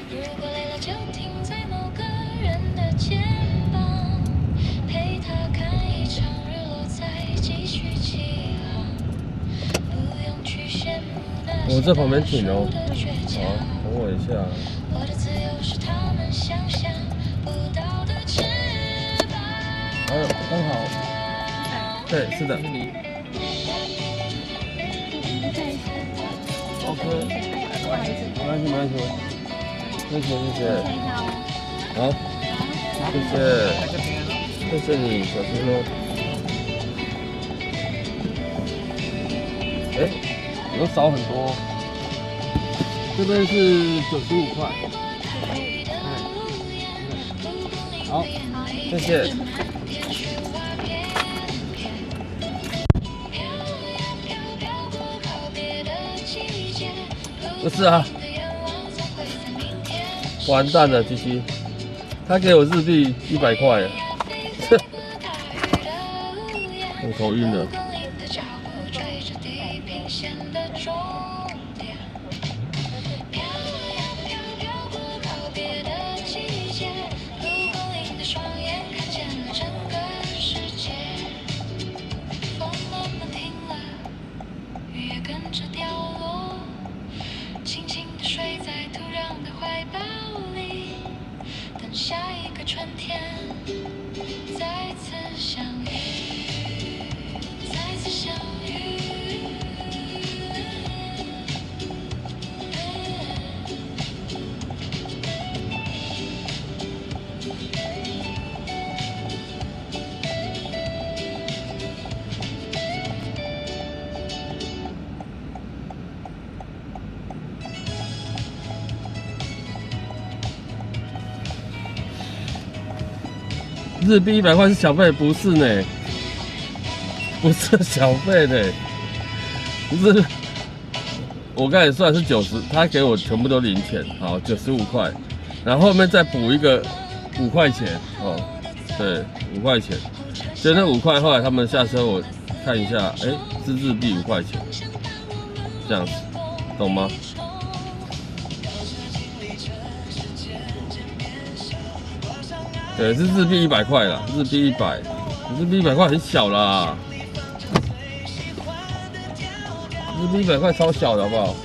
如果累了就停在某个人的肩膀，陪他看一场日落，再继续起航。不用去羡慕那些我这旁边停哦大树的倔强好，等我一下。我的自由是他们想象不到的翅膀。哎呦，刚好。对，是的。你。OK。不好意思，没关系，没关系。谢谢，谢谢。看一下哦。好，谢谢，谢谢你，小心哦。哎，有少很多。这边是95块。好，谢谢。不是啊，完蛋了，鸡鸡。他给我日币100块，我头晕了。下一个春天，再次相遇，再次相遇。日币100块是小费，不是呢，不是小费呢，是我刚才算是90，他给我全部都零钱，好95块，然后后面再补一个5块钱，哦，对，5块钱，所以那5块后来他们下车我看一下，哎，是日币5块钱，这样子，懂吗？对，是日币100块啦，日币100，日币100块很小啦，日币100块超小的好不好？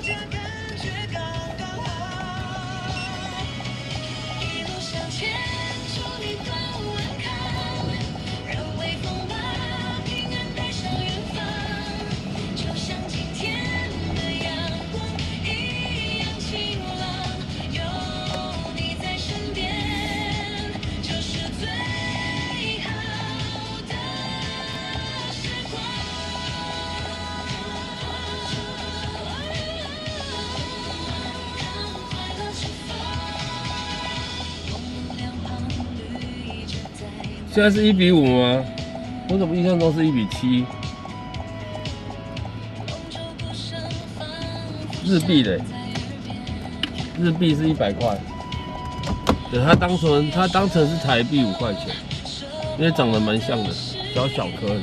现在是1:5吗？我怎么印象中是1:7？日币嘞，日币是100块。对，它当成是台币5块钱，因为长得蛮像的，小小颗的。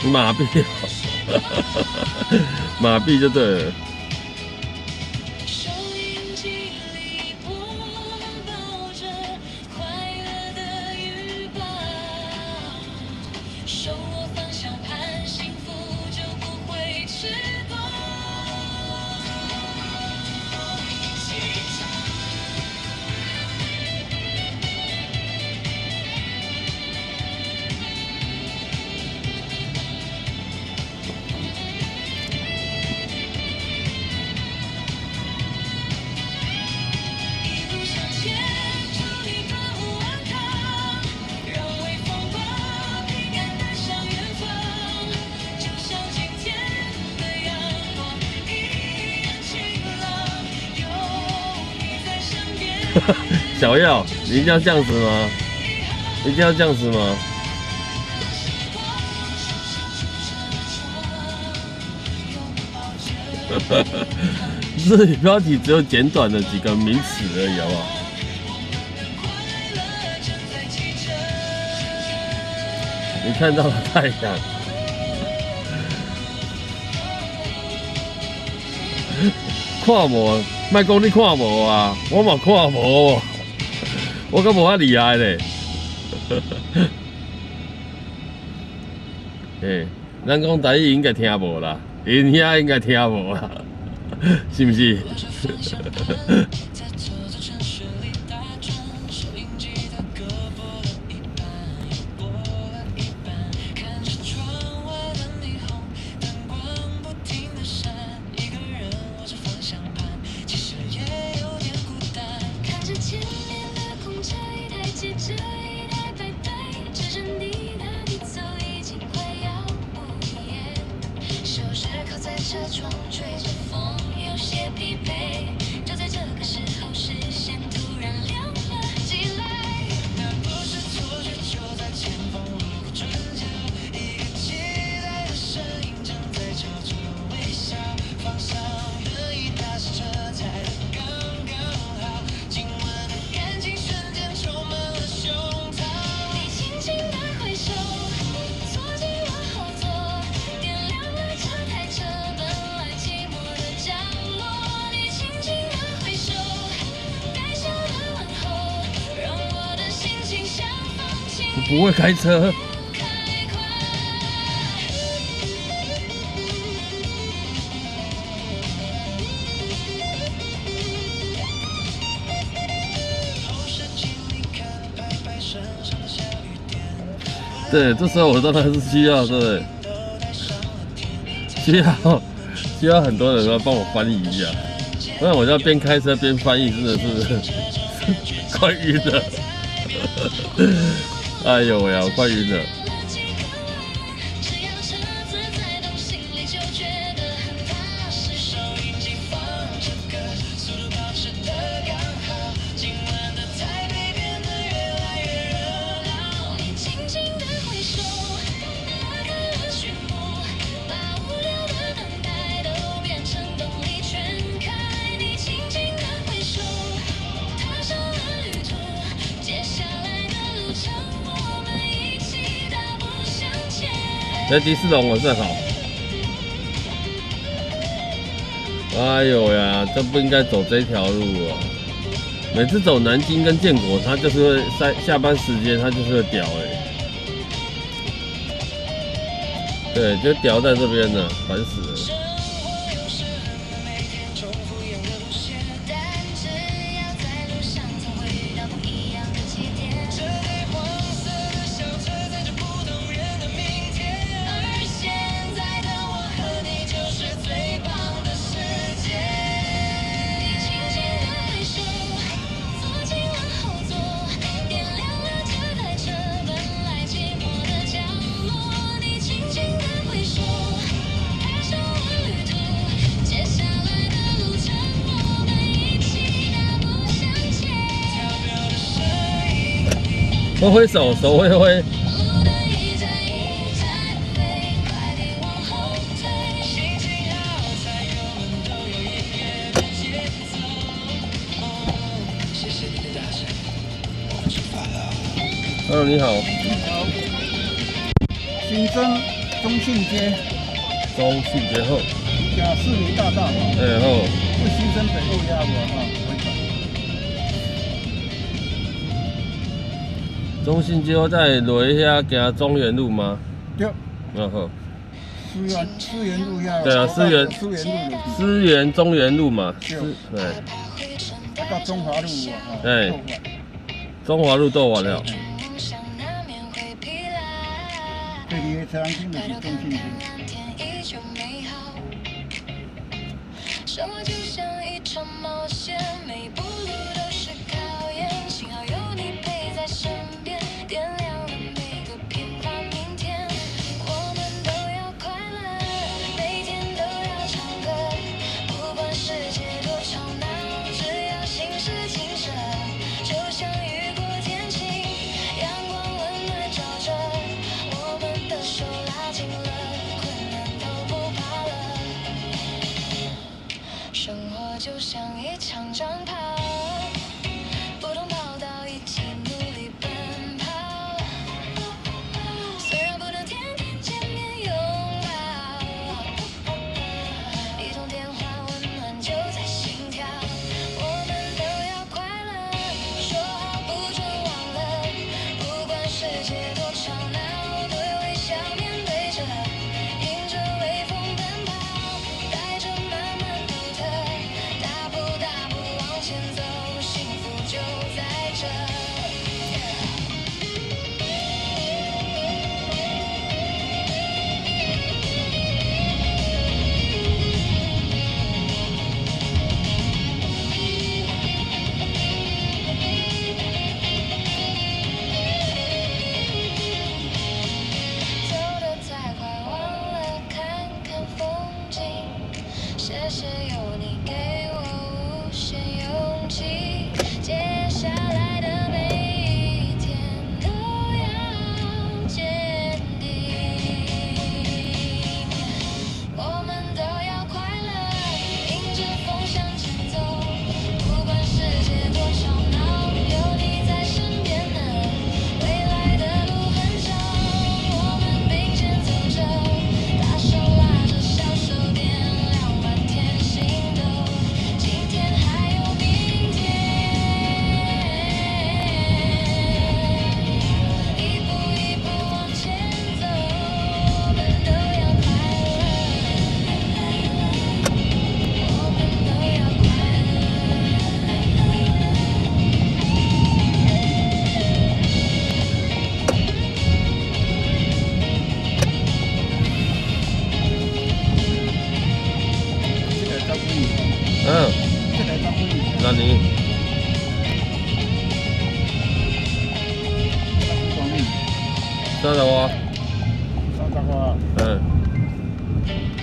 马币，马币就对了。小耀，你一定要这样子吗？一定要这样子吗？日语标题只有简短的几个名词而已，好不好？你看到了太阳。看无，莫讲你看无啊，我嘛看无，我敢无遐厉害咧。诶，咱讲台语应该听无啦，因遐应该听无啦，是不是？看着前面的空车。时靠在车窗吹着风，有些疲惫。就在这个时候，视线突然亮了起来。那不是错觉，就在前方路过转角，一个期待的身影正在朝着微笑，方向可以打刹车踩得刚刚好，今晚的感情瞬间充满了胸膛。你轻轻地挥手，坐进了后座，点亮了这台车本来寂寞的角落。你轻轻地挥手，带笑的问候，让我的心情像放晴我不会开车。开快。同时请你看，拍拍身上的小雨点，对，这时候我当然是需要，对不对？都带上了甜，需要很多人来帮我翻译一下，不然我就要边开车边翻译，真的是快晕了。哎呦喂呀，我快晕了。只要车子在动，心里就觉得很踏实。收音机放着歌，速度保持得刚好，今晚的台北变得越来越热闹。你轻轻地挥手，拉开了序幕，把无聊的等待都变成动力全开。你轻轻地挥手，踏上了旅途，接下来的路程我们一起大步向前。在迪士龙我是好。哎呦呀，这不应该走这条路啊！每次走南京跟建国，他就是会在下班时间，他就是会屌对，就屌在这边了，烦死了。生活有时很累，每天重复一样的路线，但只要在路上，总会遇到不一样的起点。这台黄色的小车载着不同人的明天，而现在的我和你就是最棒的世界。你轻轻地挥手，坐进了后座，点亮了这台车本来寂寞的角落。你轻轻地挥手，开上了旅途，接下来的路程我们一起大步向前。跳跃的声音，挥挥手，手挥挥。路灯一盏一盏飞，快点往后退。心情好，踩油门都有音乐的节奏。谢谢你的搭讪，我们出发了。Hello， 你好，新增中信街中信街后，甲士林大道，哎后，是新生北路鸭我哈，回转。中信街后在落遐行中原路吗？对，然后思源路鸭。对啊思源路就是思源中原路嘛，对对，到中华路啊，哈哎后面中华路斗完了。梦想难免会疲劳，对离车站近的是中信街。那天依旧美好。生活就像一场冒险，每一步路都是考验。幸好有你陪在身边，点亮了每个平凡明天。我们都要快乐，每天都要唱歌，不管世界多吵闹，只要心是晴色，就像雨过天晴，阳光温暖照着，我们的手拉近了，困难都不怕了。生活就像一场战跑，不同跑道一起努力奔跑。虽然不能天天见面拥抱，一通电话温暖就在心跳。我们都要快乐，说好不准忘了，不管世界多吵闹，对微笑面对着，迎着微风奔跑，带着满满独特，大步大步往前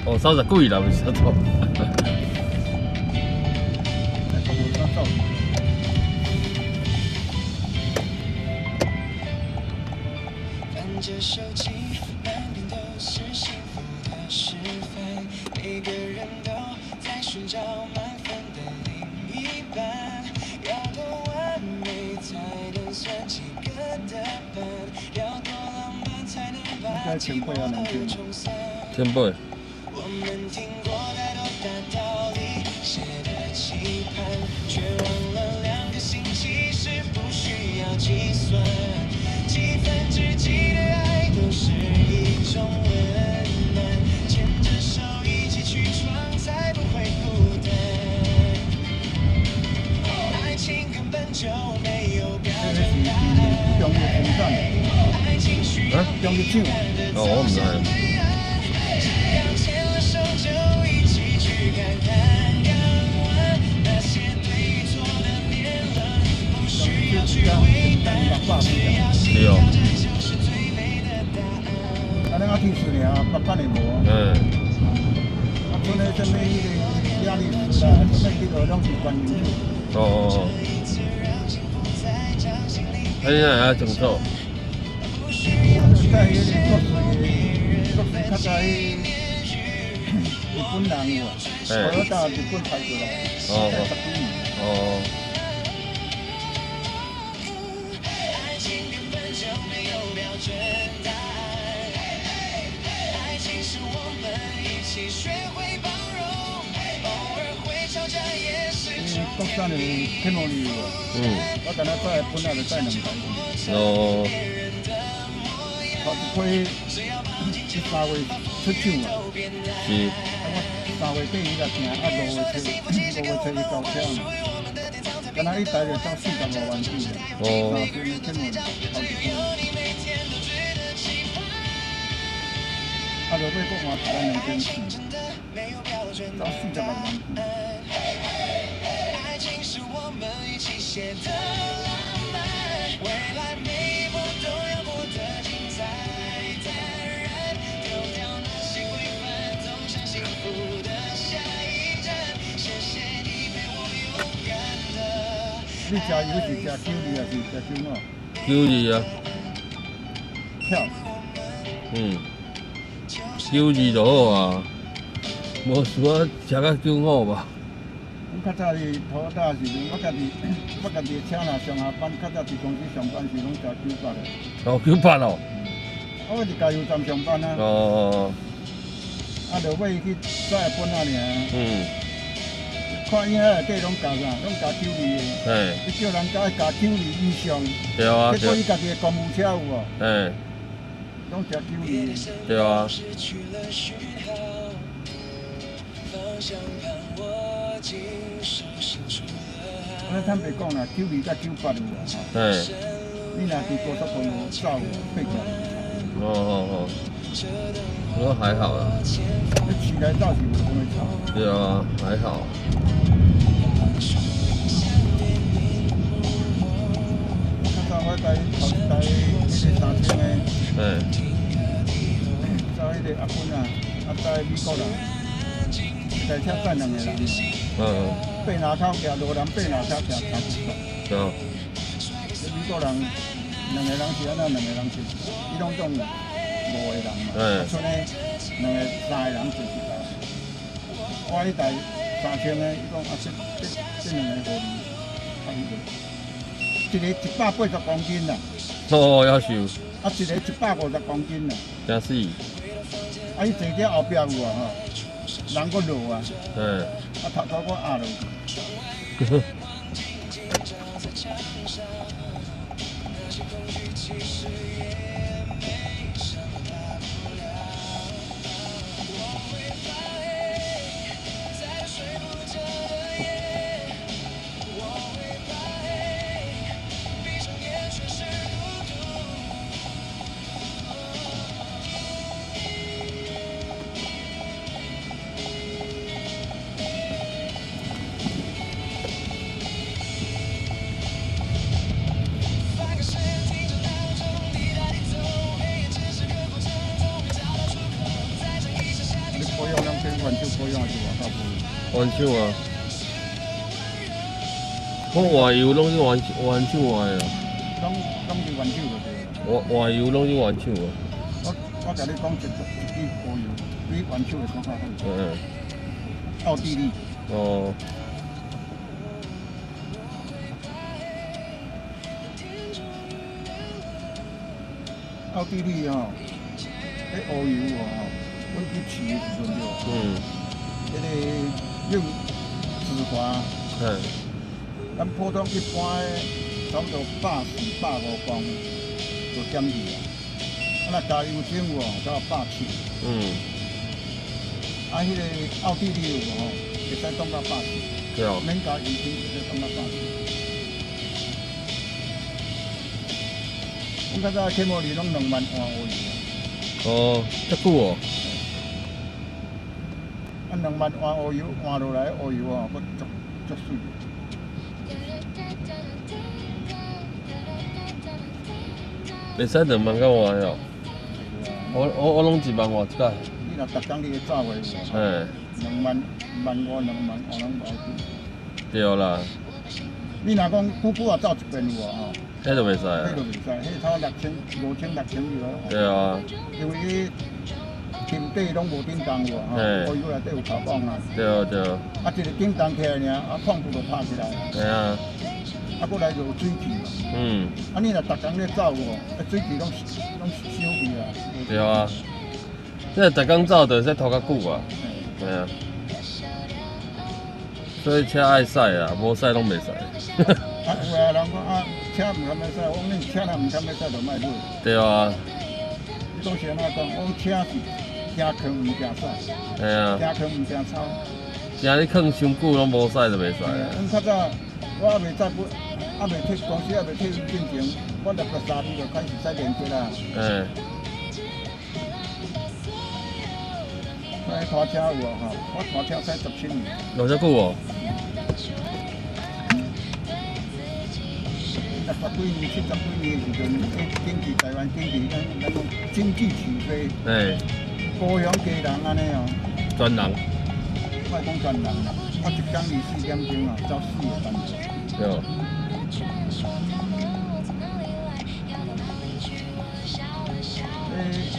哦，30几啦，不是小偷。看着手机，满屏都是幸福的示范，每个人都在寻找满分的另一半，要多完美才能算及格的分，要多浪漫才能把寂寞都冲散。前辈，我们听过太多大道理，写的期盼，却忘了2个星期是不需要计算，几分之几的爱都是一种温暖，牵着手一起去闯，才不会孤单。爱情根本就没有标准答案，中日风扇，爱情需要中日唱，哦，我唔知。牵了手就一起去看看港湾，那些对与错的辩论，不需要去回答，只要心跳这就是最美的答案。啊，咱啊天使尔，800年无。嗯，啊，剩的什么迄个亚历斯啦，什么迄个拢是观音手。哦，他现在还种臭。在迄个国税较早迄日本人有啊，我到日本派过来，哦10几年。哦，爱情根本就没有标准答案，爱情是我们一起学会包容，偶尔会吵架也是种国产的天魔旅有啊，我等下载本来就载2台。哦，头一批13月出厂啊，是，啊我3月底伊来订，啊5月初伊交车嘛，敢若一台就走45万几啊。哦，所以天魔头一批。啊，落尾搁换12400，走46万几。爱情是我们一起写的浪漫，未来每一步都要过得精彩坦然，丢掉那些规范，走向幸福的下一站。谢谢你陪我勇敢的。你食油是食9二还是食9五？ 92啊，跳。92就好啊，无需要食到95吧。较早是土大时阵，我家己的车若上下班，较早伫公司上班时拢食900的。哦，98哦。我伫加油站上班啊，哦，啊，落尾去载本仔尔。看影内底拢加啥，拢加92的。嘿，伊叫人加92以上，对啊，结果伊对，家己的公务车有无，嘿，拢食92的。对啊，失去了讯号，方向盘握紧，手心出了我坦白讲啦，92甲98有啊，嘿，你若伫高速公路走，8条。哦，不过还好啦，你起来走是无什么差。对啊，还好。较早我台头一台迄个3000的，嘿，载迄个阿芬啊，载美国人，一台车载2个人，八拿口徛路南，八拿口徛30块。对啊，美国人2个人是安怎2个人坐，伊拢总5个人嘛，剩的3个人坐一台。我迄台3000的，伊讲啊，这2个互你，啊伊就，一个180公斤啦，哦，要求，啊一个150公斤啦，真死，啊伊坐伫后壁有啊吼，人佫落啊，嘿，啊头拄我压落去。玩手保养是外口无。玩手啊！我换油拢是玩手换的啊，拢是玩手就对了。换油拢是玩手啊。我甲你讲一支保油，比玩手的更较好。嗯。奥地利。哦。奥地利吼，迄乌油吼，阮去试的时阵就，迄个用脂肪，咱普通一般的差不多140、150磅就减去啊。啊，若加油精有哦，才170。啊，迄个奥地利有吼，会使冻到140。对哦。免加油精，会使冻到140。阮较早起毛里拢2万换乌油啊。哦，遮久哦。啊，2万换乌油换落来乌油哦，佫足水。袂使2万到换哦。我拢1万换一届。你若逐工你去走话有无？2万、1万5、2万换拢无去。对啦。你若讲久啊走一遍有无吼？迄就袂使啊。迄就袂使，迄差6000、5000、6000就好。对啊。因为伊顶底拢无叮当有吼，乌油内底有卡棒啊。对。啊，一个叮当起来尔，啊，矿部就拍起来。对啊。啊，佫来就有水气嘛。啊，你若逐工咧走有无？啊，水气拢烧去啊。对啊。这逐工走就使拖较久啊。对啊。所以车爱驶啊，无驶拢袂使。啊，有啊，人讲啊，车唔堪要驶，我讲你车若唔堪要驶，就莫买。对啊。你讲是安怎讲？我车是惊坑唔惊驶。嘿啊。惊坑唔惊草。惊你坑伤久拢无驶就袂使啊。阮较早我还袂不，还袂退公司，还袂退休进前，我63年就开始驶连接啦。我拖车有哦吼，我拖车驶17年。有遮久哦。60几年、70几年的时阵，经济台湾经济咱讲经济起飞。高雄家人安尼哦。专人。莫讲专人啦，我一工24点钟哦，走4个班次。对。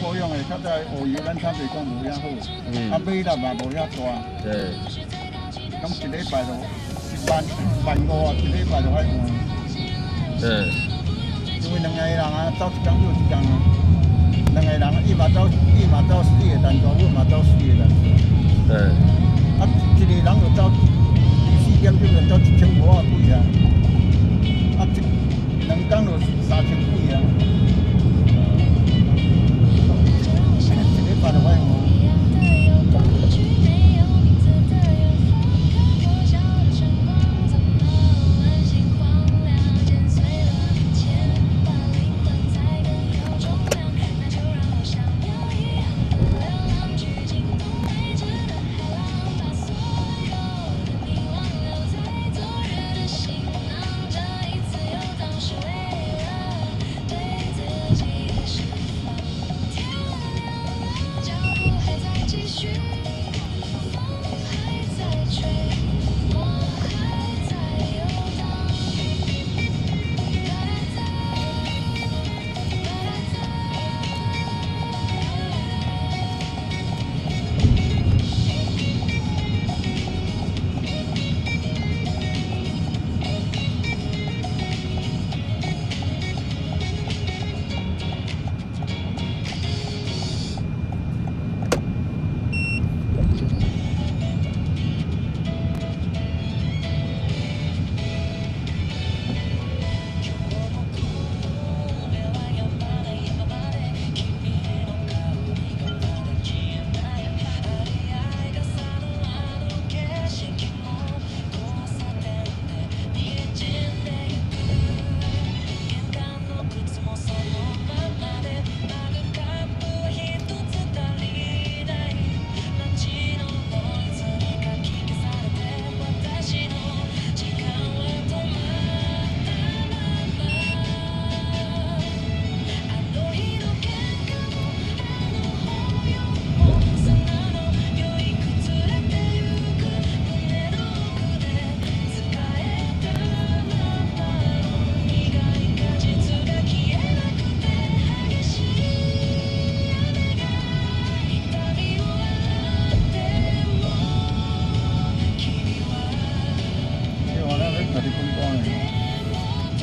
保养的较早乌油，咱差袂讲无遐好，啊买力嘛无遐大。对。拢一礼拜就1万5啊，一礼拜就爱换。对。因为2个人啊，走一工又一工啊。2个人，伊嘛走4个单车，我嘛走4个单车。对。啊，一个人就走24点钟就走1500啊几啊。啊2工就3000几啊。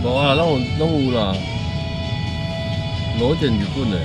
无啊，拢有啦，无见日本的。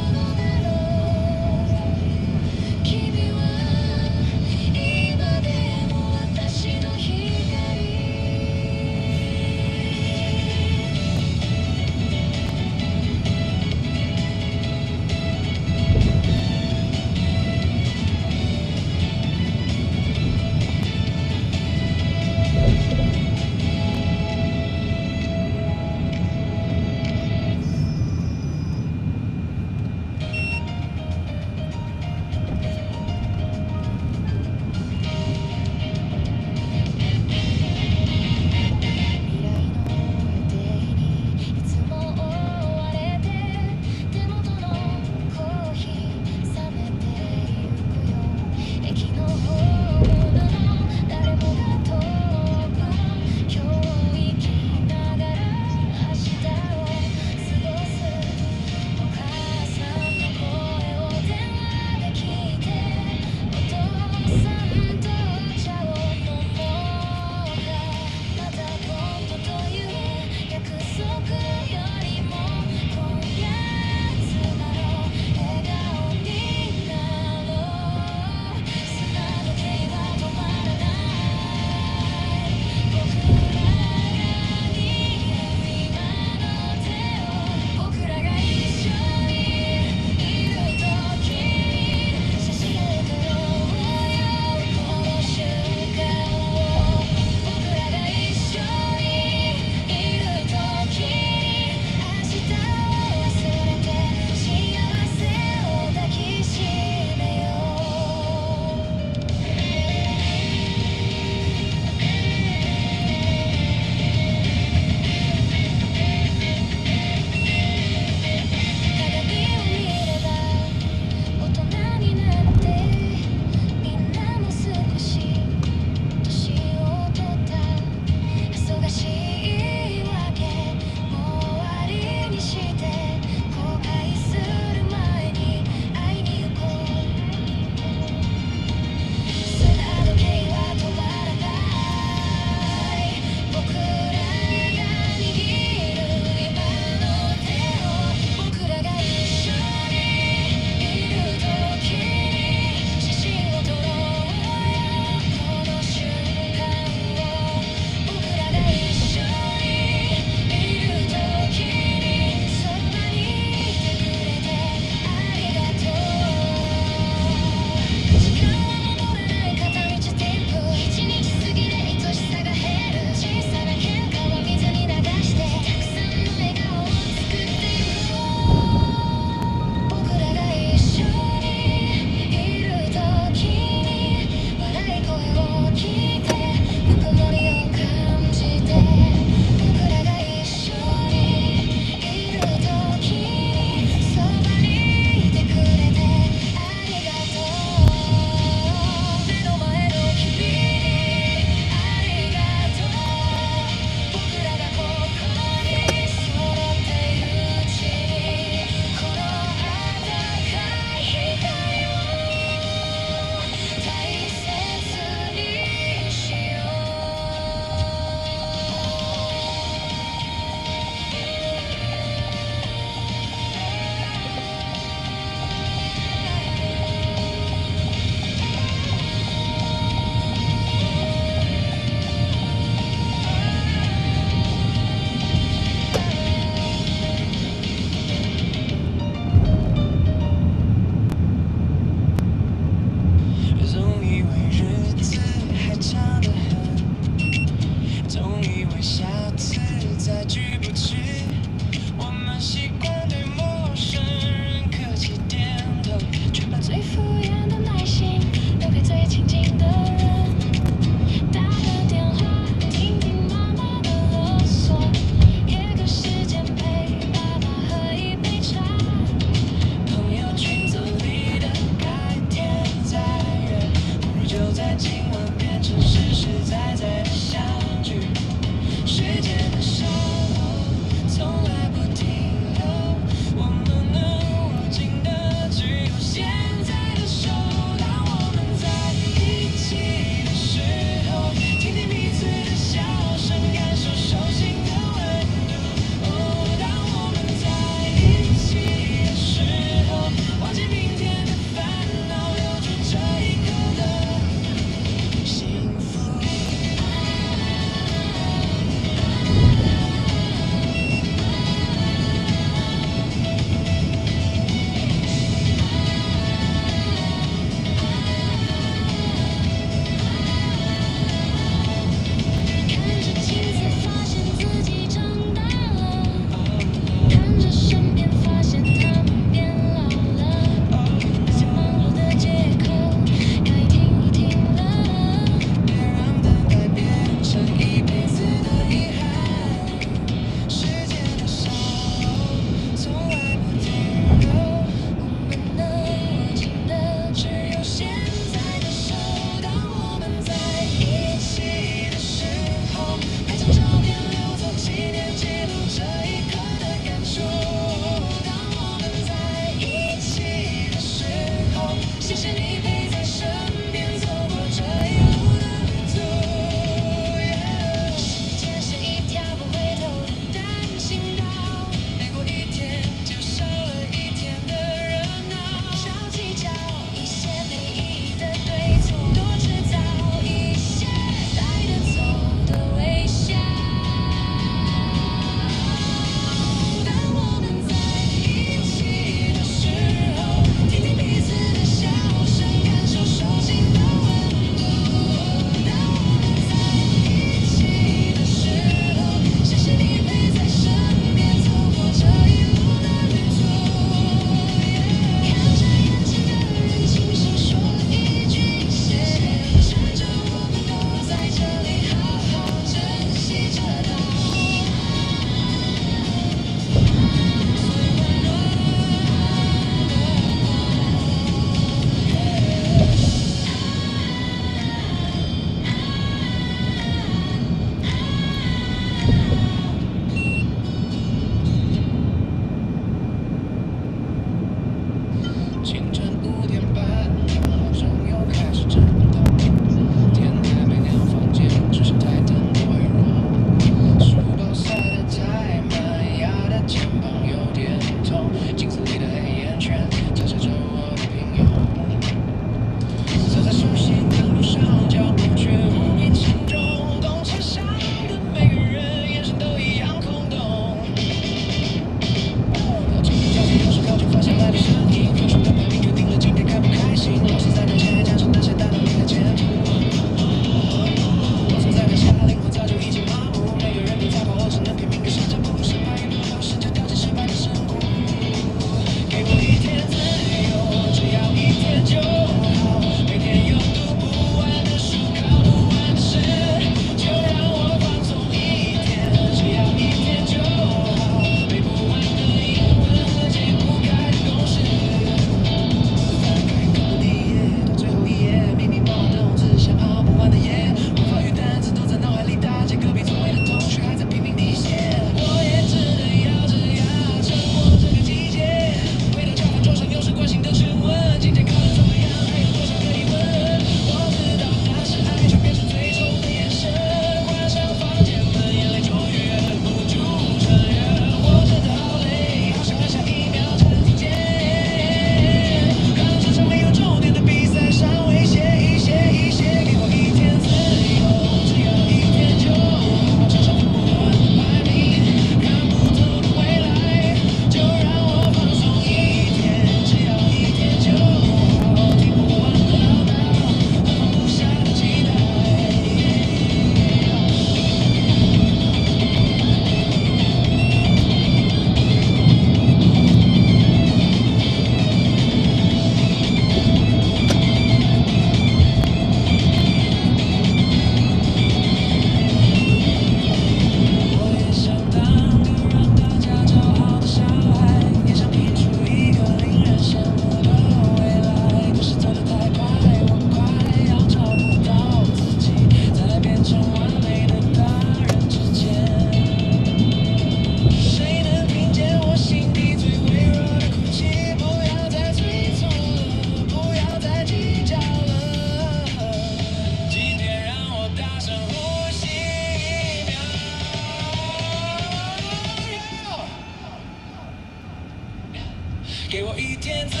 给我一天自由，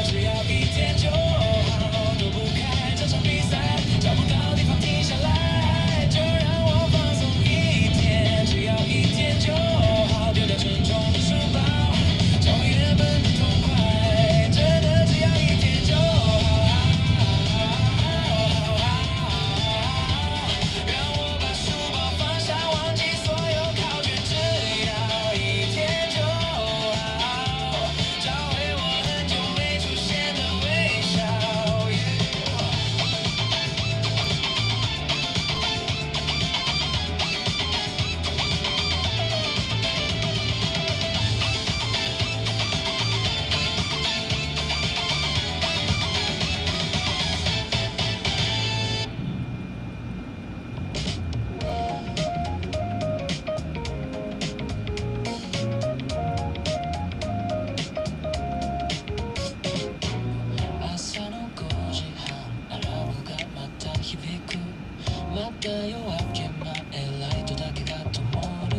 只要一天就好，躲不开这场比赛，找不到地方停下来，就让我放松一天，只要一天就好，丢掉沉重的书包，找回原本的痛快，真的只要一天就好，让我把书包放下，忘记所有考卷，只要一天就好，找回我很久没出现的微笑。朝の5時半アラームがまた響くまた夜明け前ライトだけが灯る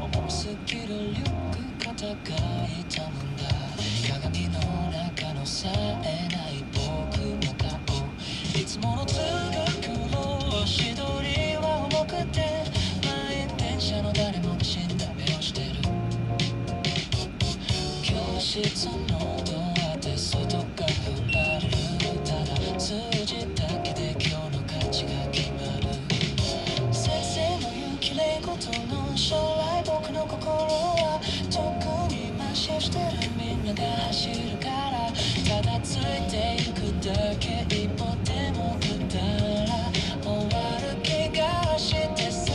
重すぎるリュック肩が痛むんだ鏡の中の冴えない僕の顔いつもの通学路足取りは重くて満員電車の誰もが死んだ目をしてる教室のドアで外が振られるただ数字だけで今日の価値が決まる先生の言うきれい事の将来僕の心は特に満車してるみんなが走るからただついていくだけ一歩でも出たら終わる気がしてさ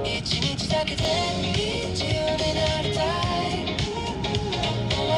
一日だけで自由になりたい終わ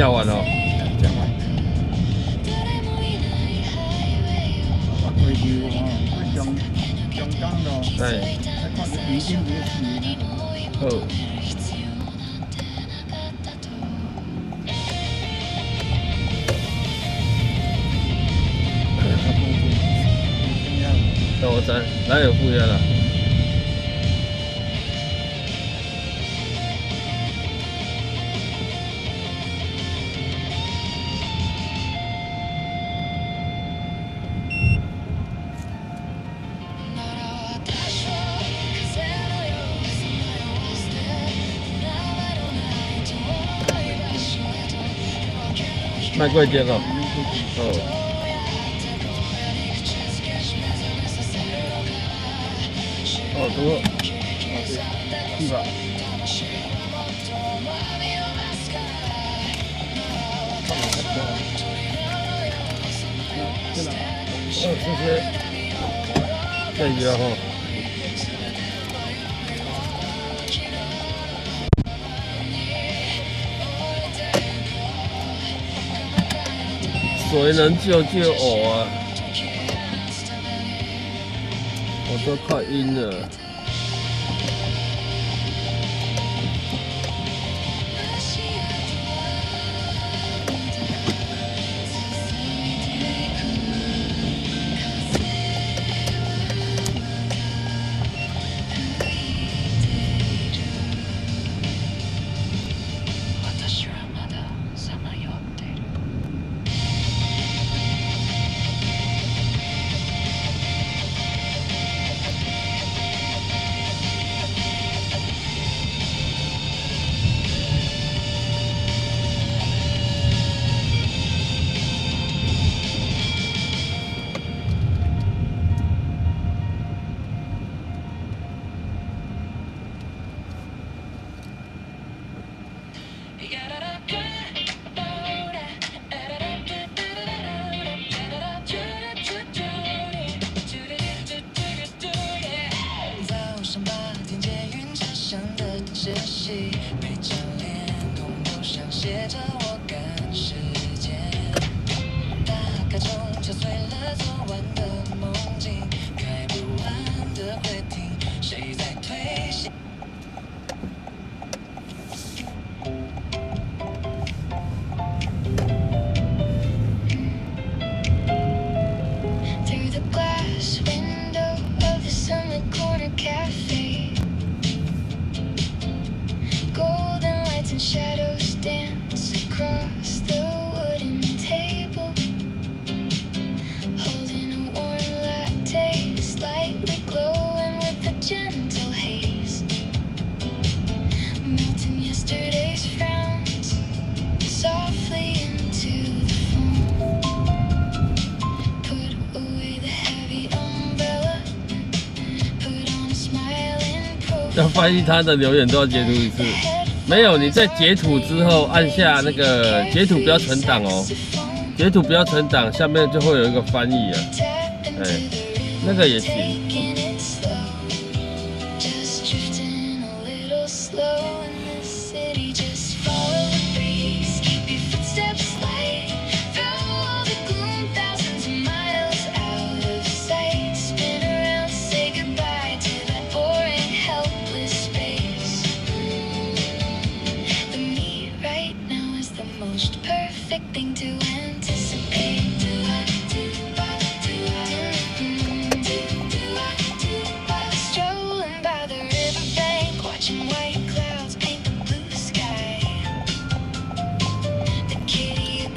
叫完了。讲完。我回去哦，我上港咯，哎，看着已经没事了。好。那我知，哪有负压了？卖贵点哦。哦。哦，多。是吧？谢谢。再一个哈。谁能救救我啊？我都快晕了。要翻译他的留言都要截图一次，没有，你在截图之后按下那个截图不要存档哦，截图不要存档，下面就会有一个翻译啊，哎，那个也行。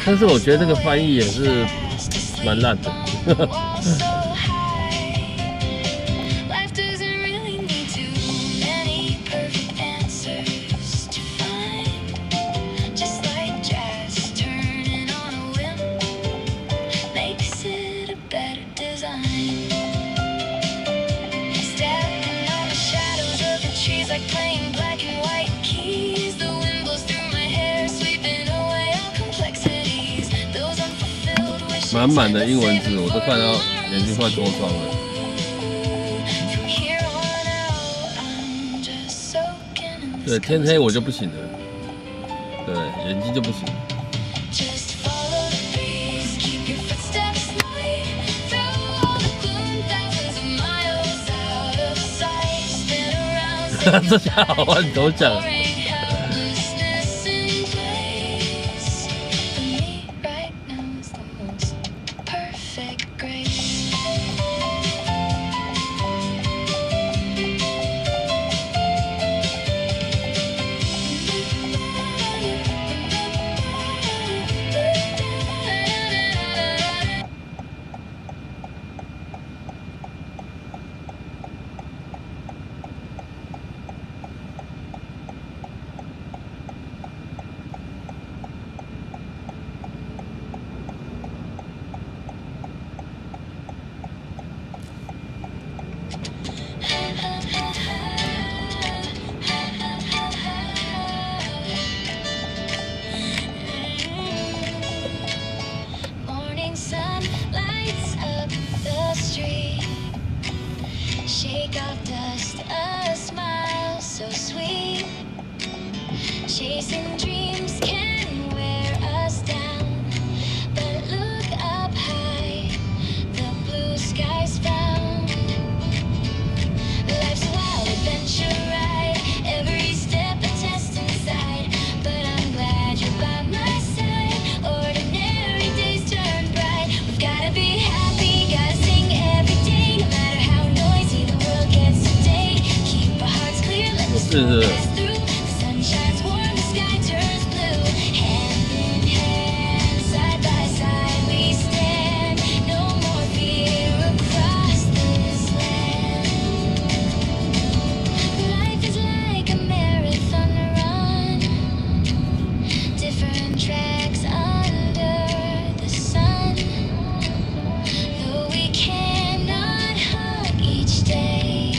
但是我觉得这个翻译也是蛮烂的。满满的英文字，我都看到眼睛快脱窗了。对，天黑我就不行了，对，眼睛就不行了。这下好换头奖。 helplessness in place. For me right now is the most perfect grace. Morning sun lights up the street. Shake off dust, a smile so sweet. Chasing dreams can wear us down, but look up high, the blue sky's found. Life's a wild adventure ride, every step a test inside, but I'm glad you're by my side. Ordinary days turn bright. We've gotta be happy, gotta sing every day, no matter how noisy the world gets today. Keep our hearts clear, let the storm pass through. The sun shines warm, the sky turns blue. Hand in hand, side by side we stand. No more fear across this land. Life is like a marathon run, different tracks under the sun. Though we cannot hug each day,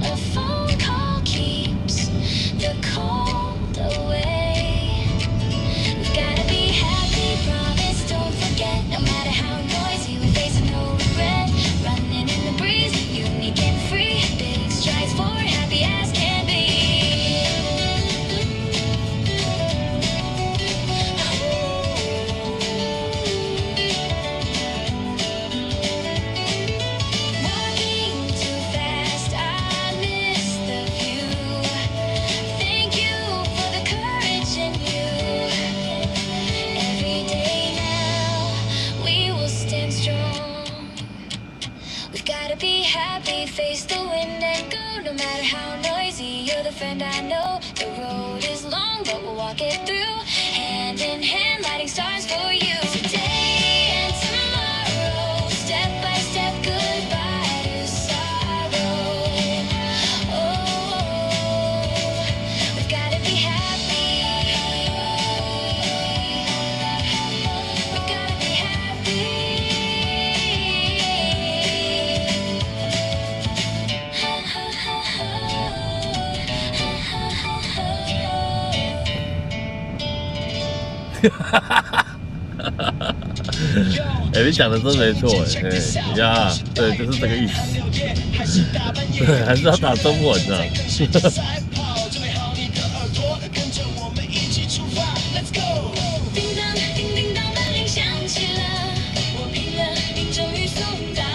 a phone call keeps the cold away. We've gotta be happy, promise, don't forget. No matter how noisy, we face no regret. Running in the breeze, unique and free. Big strides forward, happy as can be. Walking too fast, I miss the view. Thank you for the courage in you. Every day now, we will stand strong. We've gotta be happy, face the wind and go. No matter how noisy, you're the friend I know. The road is long, but we'll walk it through. Hand in hand, lighting stars for you. Today and tomorrow, step by step, goodbye to sorrow. Oh, we've gotta be happy. We've gotta be happy.哎，你讲的真没错哎，呀，对，就是这个意思。对，还是要打中文的。叮当叮叮当，门铃响起了，我拼了命，终于送到了。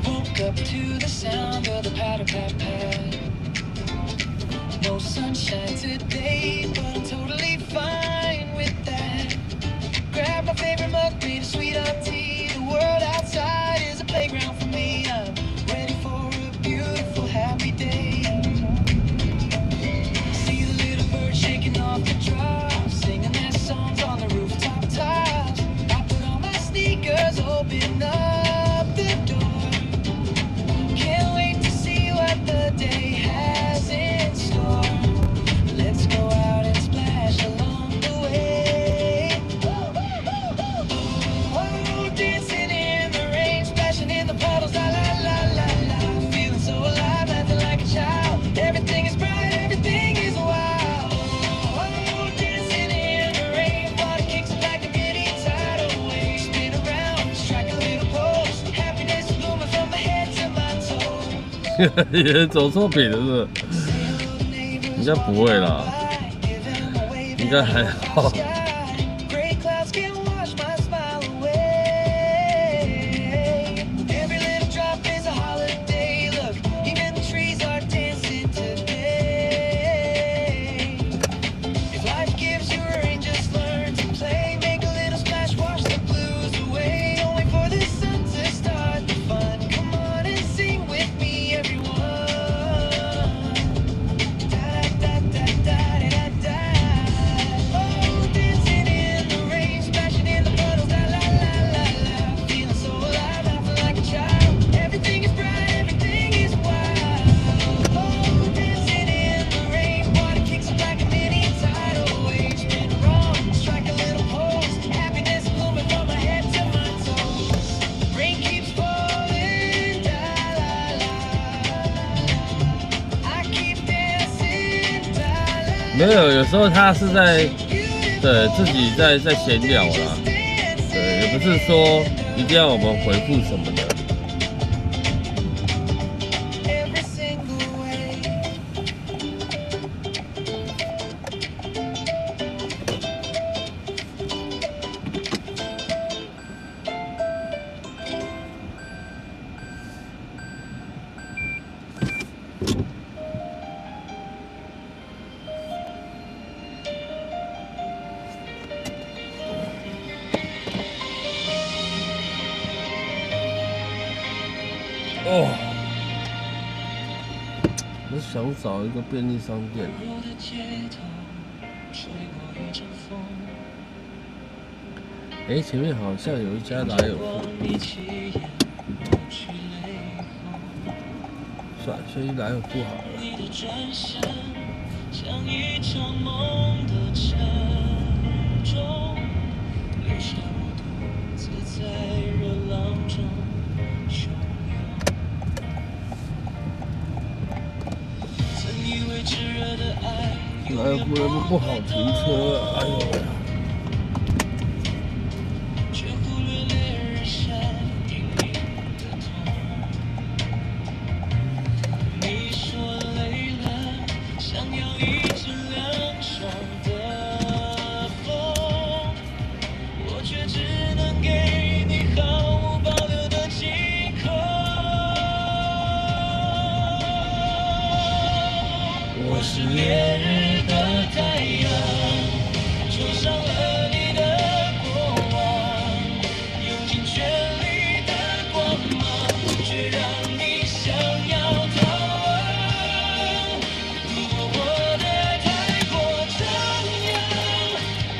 Woke up to the sound of the patter, patter, patter. No sunshine today, but I'm totally fine with that. Grab my favorite mug, made a sweet hot tea. The world outside is a playground for me. I'm ready for a beautiful, happy day. See the little bird shaking off the drop, singing their songs on the rooftop tops. I put on my sneakers, open up the door. Can't wait to see what the day has in store. Let's go out and splash a 也走错品了是不是？应该不会啦，应该还好。没有，有时候他是在对自己在闲聊啦，对，也不是说一定要我们回复什么的。哦，我想找一个便利商店。哎，前面好像有一家莱尔富。算了，先去莱尔富好了。莱尔富那边不好停车，哎呦！我是烈日的太阳，灼伤了你的过往，用尽全力的光芒，却让你想要逃亡。如果我的爱太过张扬，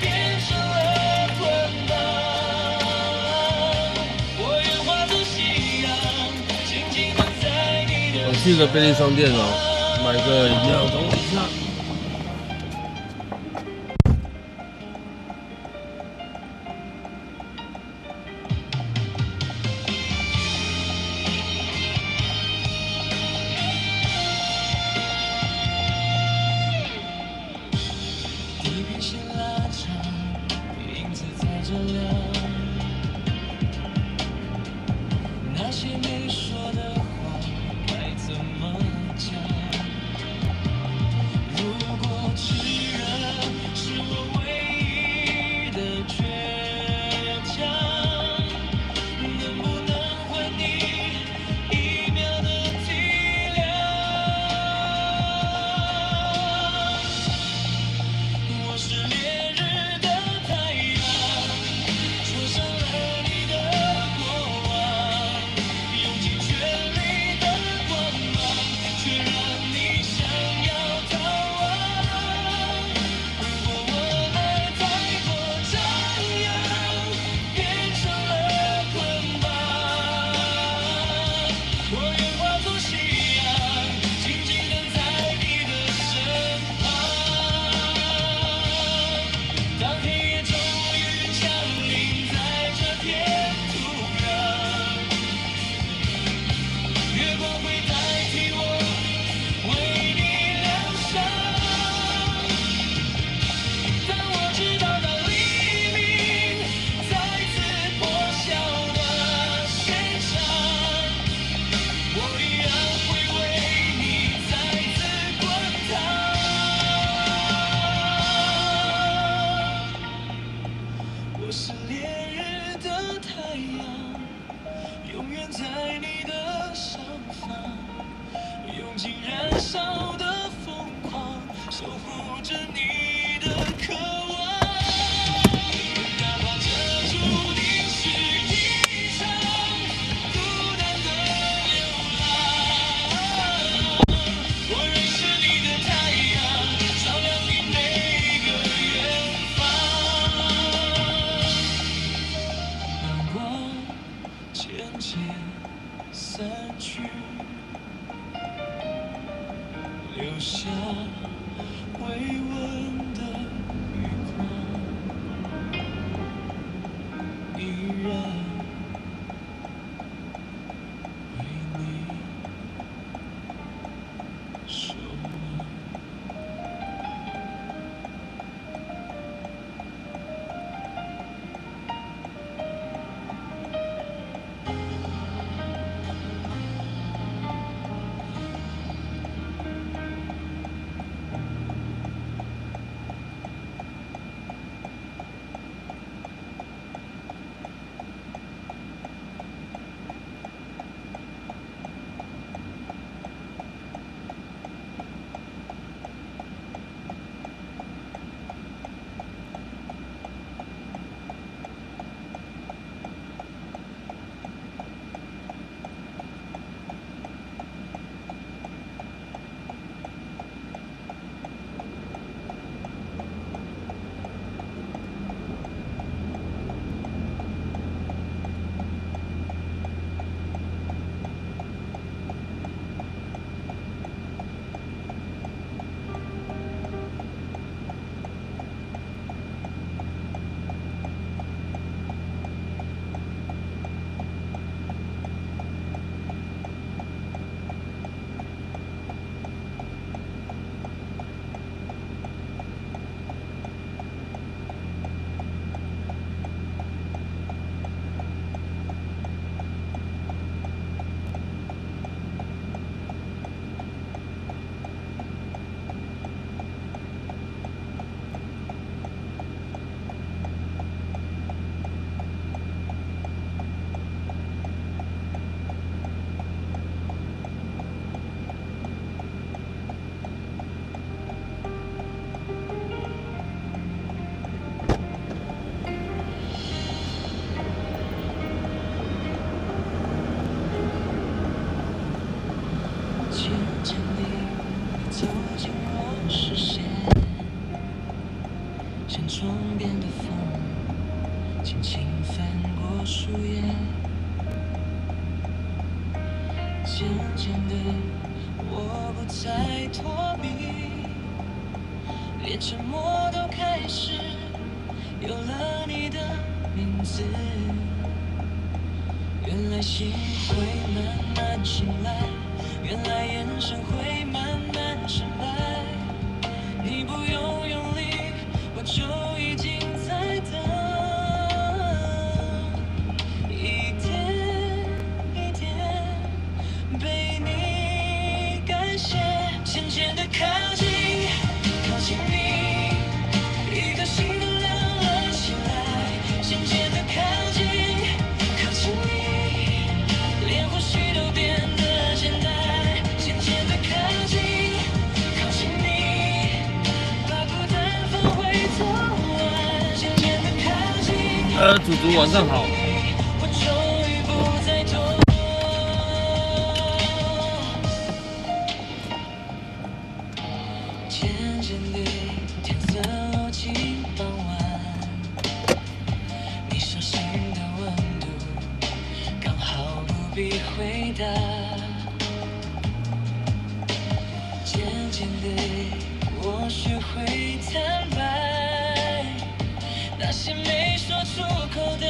变成了捆绑，我愿化作夕阳，静静地在你的。我去个便利商店哦。买个饮料，等我一下。地平线拉长，影子在这亮。那些没说的话，该怎么讲？如经燃烧的疯狂，守护着你的渴望。哪怕这注定是一场孤单的流浪，我仍是你的太阳，照亮你每个远方。阳光渐渐散去，留下微温的余光，依然为你守望。渐渐地走进我视线，像窗边的风，轻轻翻过树叶。渐渐的，我不再躲避，连沉默都开始有了你的名字。原来心会慢慢醒来，原来眼神会慢慢深来，你不用用力，我就已经在等，一点一点被你感谢，渐渐地靠近，靠近你，一颗心都亮了起来，渐渐地靠近，靠近你，连呼吸都变得简单。祖祖晚上好。渐渐地，天色落进傍晚，你手心的温度刚好不必回答。渐渐地，我学会坦白，那些没说出口的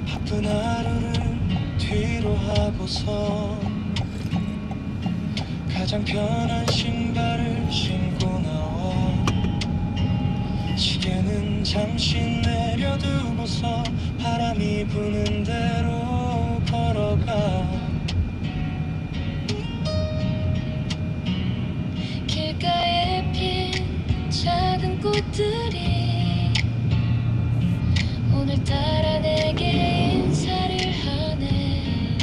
바쁜 하루를 뒤로 하고서 가장 편한 신발을 신고 나와 시계는 잠시 내려두고서 바람이 부는 대로 걸어가 길가에 핀 작은 꽃들이 오늘따라 내게 인사를 하네.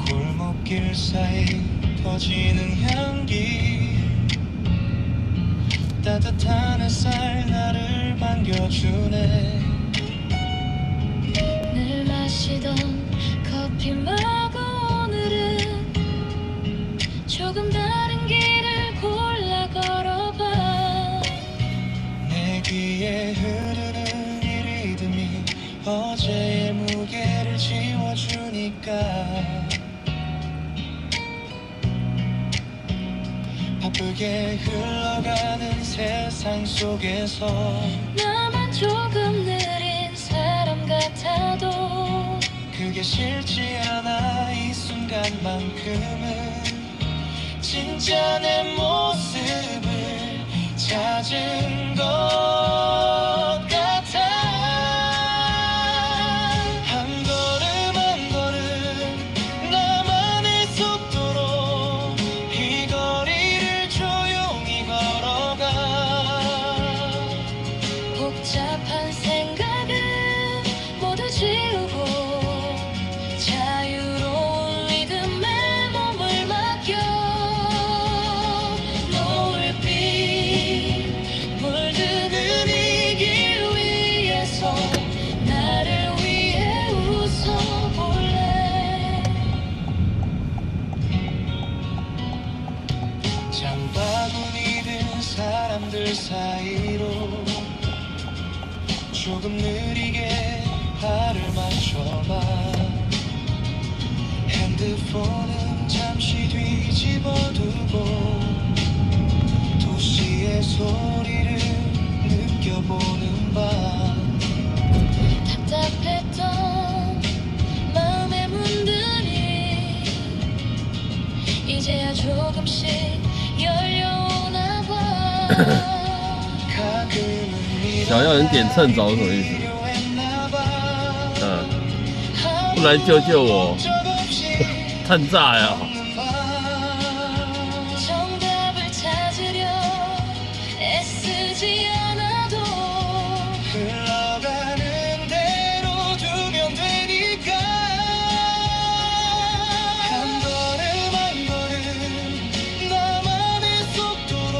골목길 사이 퍼지는 향기 따뜻한 햇살 나를 반겨주네 늘 마시던 커피 말고 오늘은 조금 다른 길을 골라 걸어봐. 내 귀에 흐르는 이 리듬이 어제의 무게를 지워주니까 바쁘게 흘러가는 세상 속에서 나만 조금 느린 사람 같아도 그게 싫지 않아 이 순간만큼은 진짜 내 모습을 찾은 것 같아 한 걸음 한 걸음 나만의 속도로 이 거리를 조용히 걸어가 복잡한 생각은 모두 지우고 자유로운 리듬에 몸을 맡겨. 노을빛 물드는 이 길 위에서 나를 위해 웃어볼래. 장바구니 든 사람들 사이로 조금 느리게 발을 맞춰봐 핸드폰은 잠시 뒤집어두고 도시의 소리를 느껴보는 밤 답답했던 마음의 문들이 이제야 조금씩 열려오나 봐. 想要人点蹭找是什么意思？不来救救我，探炸呀！ 정답을 찾으려 애쓰지 않아도 흘러가는 대로 두면 되니까 한 걸음 한 걸음 나만의 속도로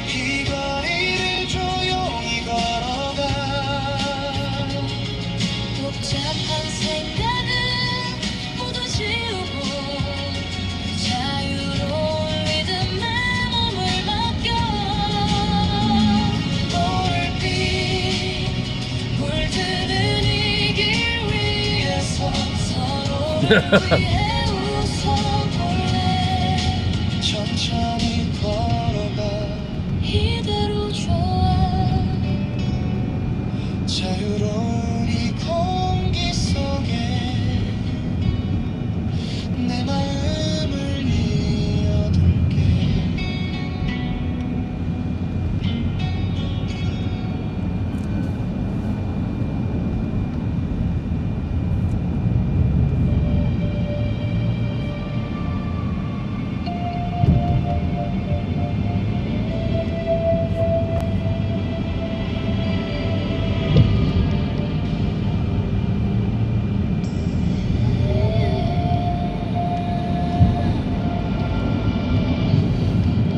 이 거리를 조용히 걸어가 복잡한 생각은 모두 지우고 자유로운 리듬에 몸을 맡겨. 노을빛 물드는 이 길 위에서 서로를 위해 웃어볼래. 천천히 걸어가 이대로 좋아. 자유로운 이 공기 속에 내 마음을 이어둘게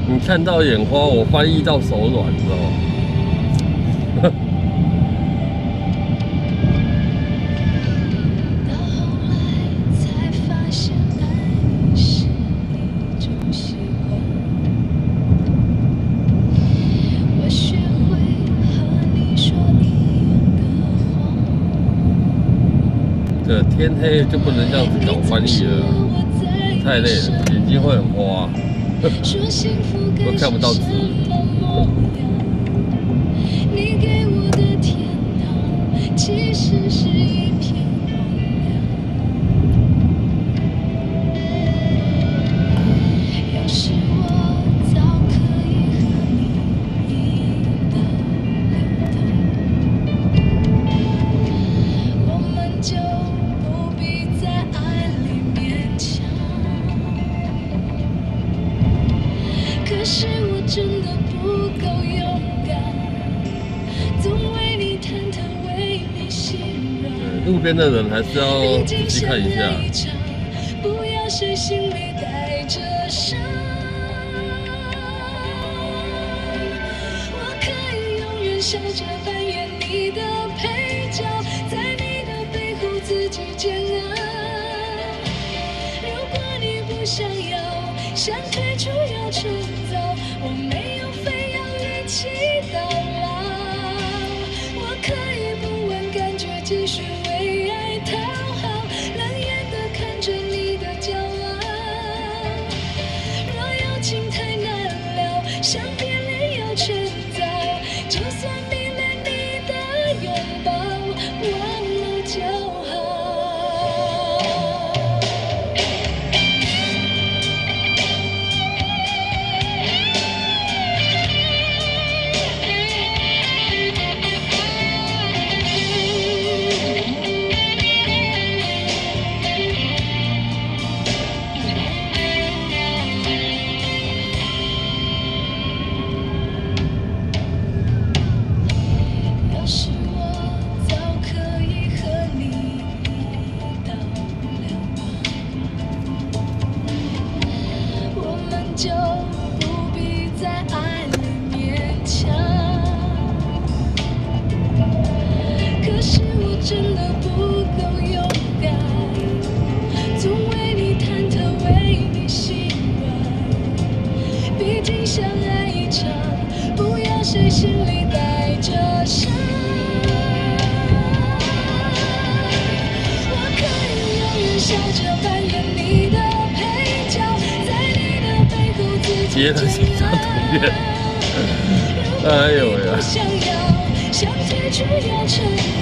你看到眼花，我翻译到手软，你知道吗？到后来才发现爱是一种天黑就不能这样子搞翻译了，太累了，眼睛会很花，都看不到字。你给我的天堂，其实是一片荒凉。要是我早可以和你一刀两断，我们就不必在爱里勉强。可是我真的不够勇敢，总为你忐忑，为你心软。路边的人还是要仔细看一下。不要谁心里带着伤。我可以永远笑着扮演你的配角，在你的背后自己煎熬。如果你不想要，想退出要趁早，我没有非要一起到老。我可以不问感觉，继续为爱讨好，冷眼地看着你的骄傲。若有情太难了，想别离要趁早，就算迷恋你的拥抱，忘了就好。要是我早可以和你一刀两断，我们就不必在爱里勉强。可是我真的不够勇敢，总为你忐忑，为你心软。毕竟相爱一场，不要谁心里带着伤。我可以永远笑着扮演你的配角，在你的背后自己接着欣赏图片，哎呦呀！想退出要趁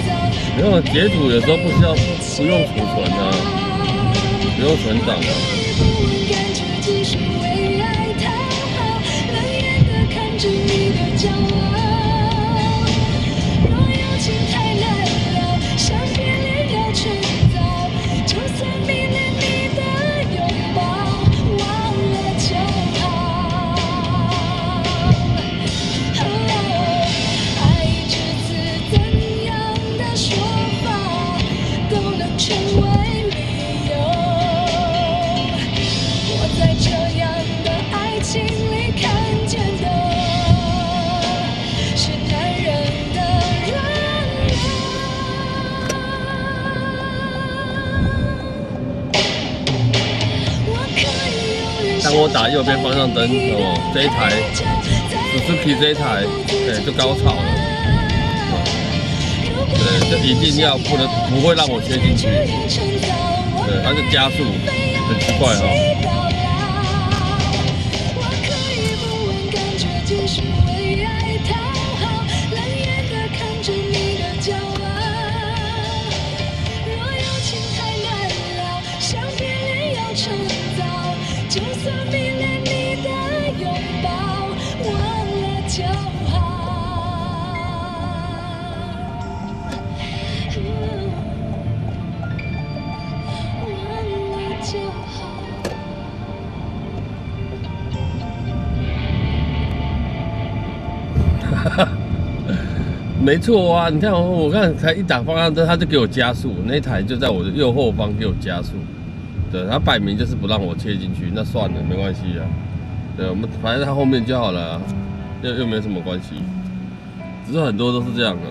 早。没有截图，有时候不用储存啊，不用存档啊。不问感觉，继续为爱讨好，冷眼地看着你的骄傲。若有情太难了，想别离要趁早，就算迷恋你的拥抱，忘了就好。爱一只字怎样的说法，都能成为理由。我在这样的爱情里看见的，是男人的软弱。我可以永远当我打右边方向灯哦，这一台Suzuki这一台，对，就高潮了。对，就一定要不会让我切进去。对，它就加速，很奇怪哦。我可以不问感觉，继续为爱讨好，冷眼地看着你的骄傲。若有情太难了，想别离要趁早，就算迷恋你的拥抱，忘了就好。忘了就好。没错啊，你看我看才一打方向灯，它就给我加速，那一台就在我的右后方给我加速。对，它摆明就是不让我切进去，那算了，没关系啊。对，我们反正它后面就好了啊，又没什么关系。只是很多都是这样的。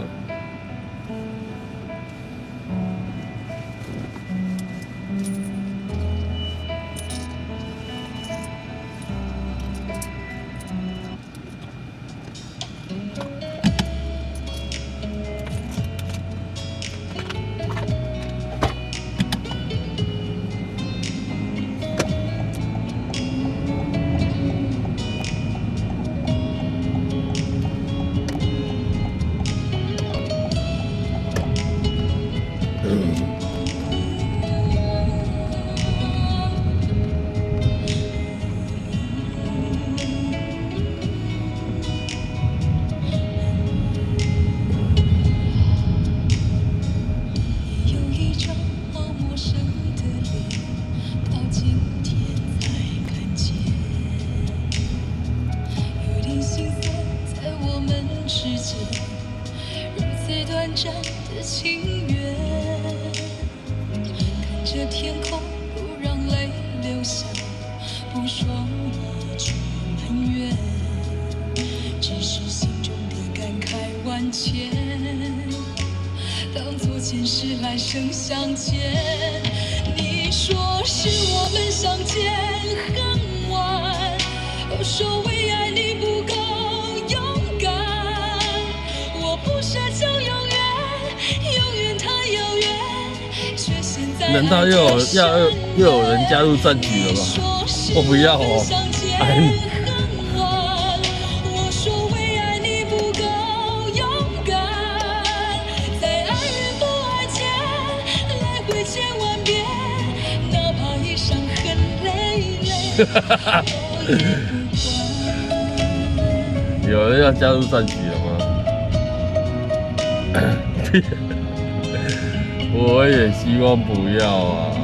短暂的情缘，看着天空，不让泪流下，不说一句埋怨，只是心中的感慨万千，当作前世来生相见。你说是我们相见很晚，我说为爱你不够勇敢，我不奢求永远，永远太遥远，却陷在难道又有人加入战局了吧？我不要哦，爱你。我说为爱你不够勇敢，在爱与不爱间来回千万遍，哪怕已伤痕累累，我也不管。有人要加入战局了吗？我也希望不要啊。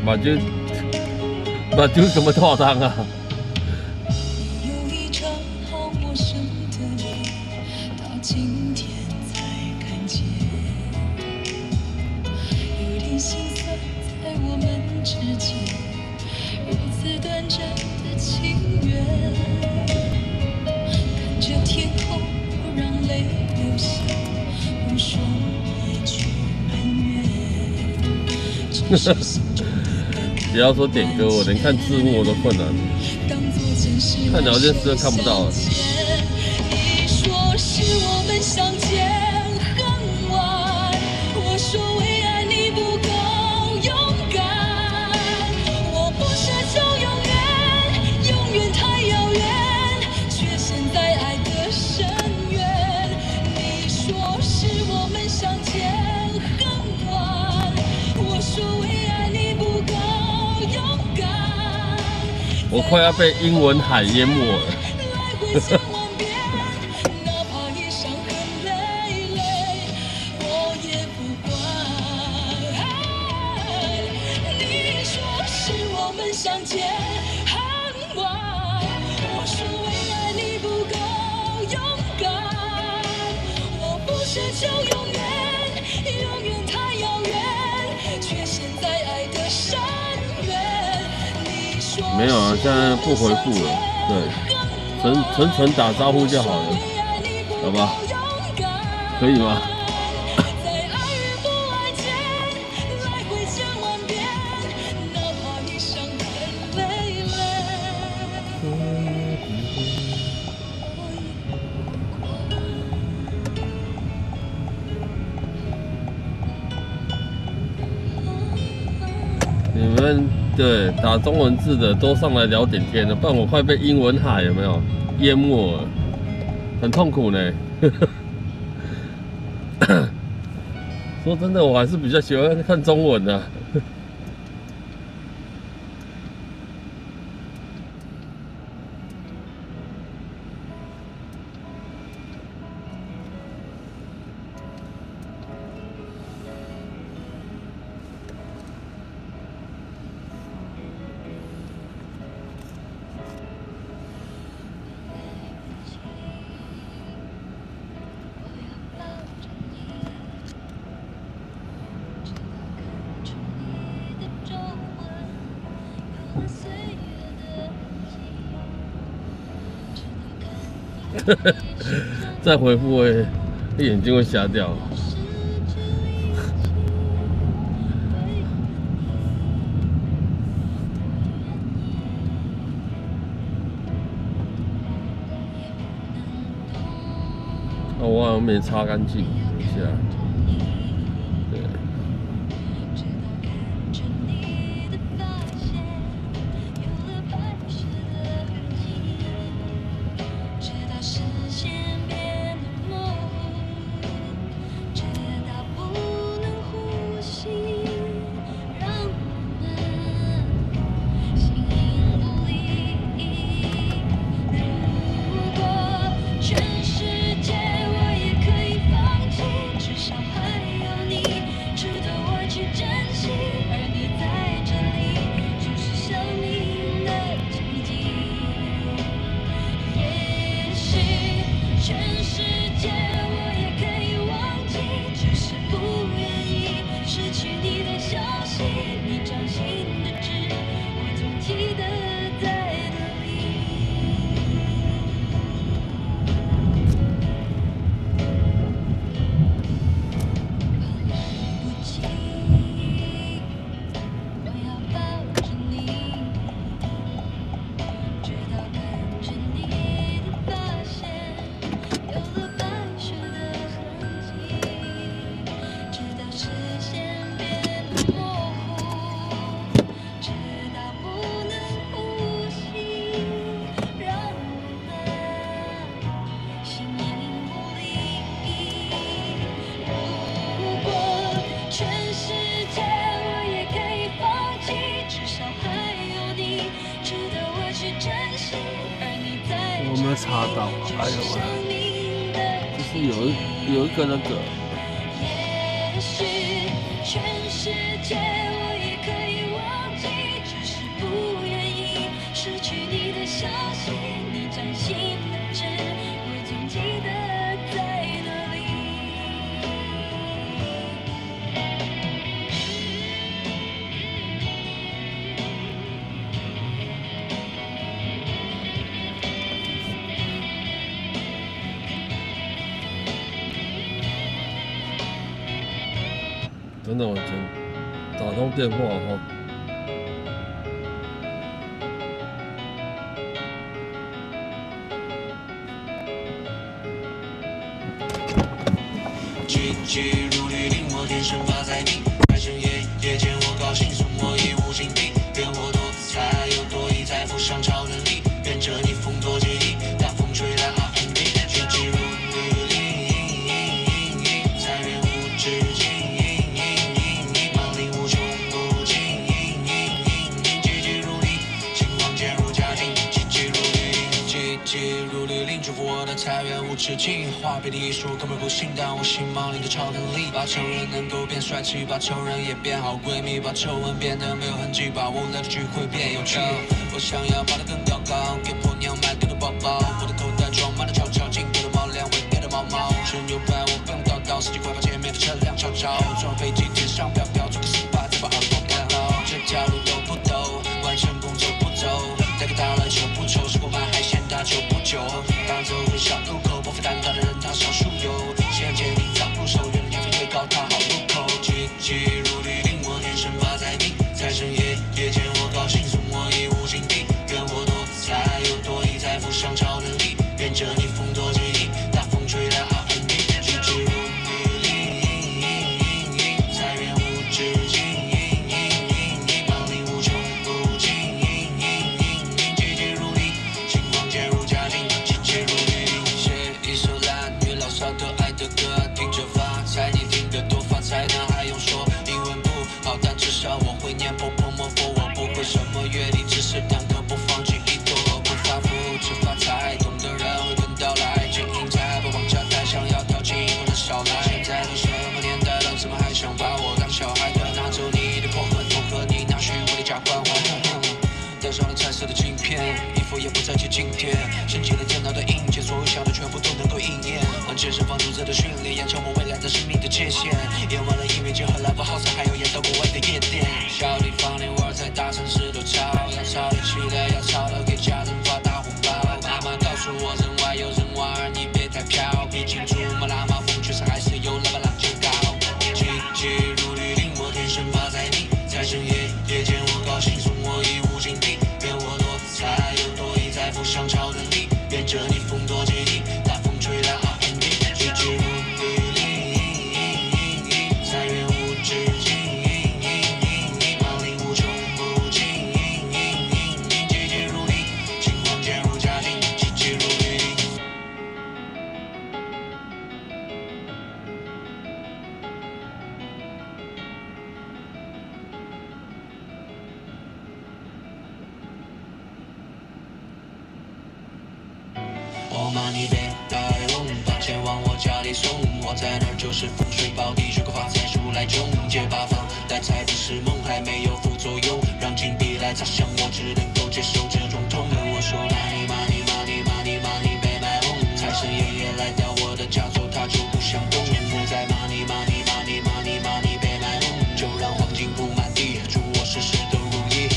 马就什么套汤啊？有一张好陌生的脸，到今天才看见，有点心酸在我们之间，如此短暂的情缘，看着天空，不让泪流下，不说一句埋怨，只是心中不要说点歌，我连看字幕我都困难。看聊天室都看不到了。你说是我们相见很晚，我说为爱你不够勇敢，我不奢求永远，永远太遥远，却陷在爱的深渊。你说是我们相见很晚，我说为爱你不够。我快要被英文海淹没了。哪怕已伤痕累累，我也不管。你说是我们相见很晚，我说为爱你不够勇敢，我不奢求永远，永远太遥远，却陷在爱的深渊。没有啊，现在不回复了。对，纯打招呼就好了，好吧？可以吗？你们对打中文字的都上来聊点天了，不然我快被英文海有没有淹没了，很痛苦呢。说真的，我还是比较喜欢看中文的。再回复我眼睛会瞎掉。我好像没擦干净，等一下。对。全世界我也可以放弃，至少我没有查到，哎呦我的，就是有一个那个。也许全世界我也可以忘记，只是不愿意失去你的消息，你掌心的痣，我总记得在哪里。真的，我先打通电话哈。急急如律令，我天生发财命，财神爷夜见我高兴，送我一无金币，愿我多财有多亿，财富上超能力，愿这逆风多结义，大风吹来 R&B， 急急如律令，财源无止境，万里无穷无尽，急急如律，兴旺渐入佳境，急急如律，急急如律令，祝福我的财源无止境，画笔的艺术根本不信，但我信亡灵的超能力，把仇人能够变帅气，把仇人也变好闺蜜，把丑闻变得没有痕迹，把无聊的聚会变有趣。我想要爬得更高高，给婆娘买更多包包，我的口袋装满了钞钞，进口的猫粮，尾给的毛毛，吃牛排我不用叨叨，司机快把前面的车辆吵吵，撞飞机天上飘飘，做个 SPA 再把耳朵看好，这条路都不陡，完成工作不走，带给他了求不愁，吃过买海鲜他求不久，刚走回小路口，不负担当的人他少数有，现建议早入手，原来年费越高他好入口，急急如律令，我天生发财命，财神爷夜见我高兴，送我一无金币，愿我多财有多亿，财富上超能力，愿这逆风多结义，大风吹来 R&B， 急急如律令，财源无止境，万里无穷无尽，急急如律，兴旺渐入佳境，急急如律，写一首男女老少都爱的歌，听着发财，你听得多发财呢，还用说英文不好，但至少我会念婆婆摩佛，我不会什么乐理知识，但可不放弃一朵，不发福只发财，懂的人会跟到来，金银财宝往家带，想要淘金不能少来，现在都什么年代了，怎么还想把我当小孩的，拿走你的破痕，我和你拿去我的假关怀，戴上了彩色的镜片，衣服也不再接镜贴，升级了电脑的硬件，所有想的全部都能够应验，按健身房主责的训练，延长我未来的生命的界限，演完了音乐节和 live house， 还有演到国外的夜店，小地方连玩在大城市都吵，要吵得起来，要吵到给家人发大红包，妈妈告诉我人外有人玩，你别太飘，毕竟珠穆朗玛峰确实还是有那么浪尖高，急急如律令，我天生发财命，财神爷夜见我高兴，送我一无金币，愿我多财有多亿，财富上超能力，愿这逆风多结义，大风吹来 R&B， 急急如律令，财源无止境，万里无穷无尽，急急如律，兴旺渐入佳境，急急如律。我骂你别来弄，把钱往我家里送，我在那儿就是风水宝地，学个发财树来种，借八方带财不是梦，还没有副作用，让金币来砸向我，只能够接受这种痛。跟我说 money money money money money 别买梦，财神爷爷来到我的家做他就不想动，不再 money money money money money 别买梦，就让黄金铺满地，祝我事事都如意。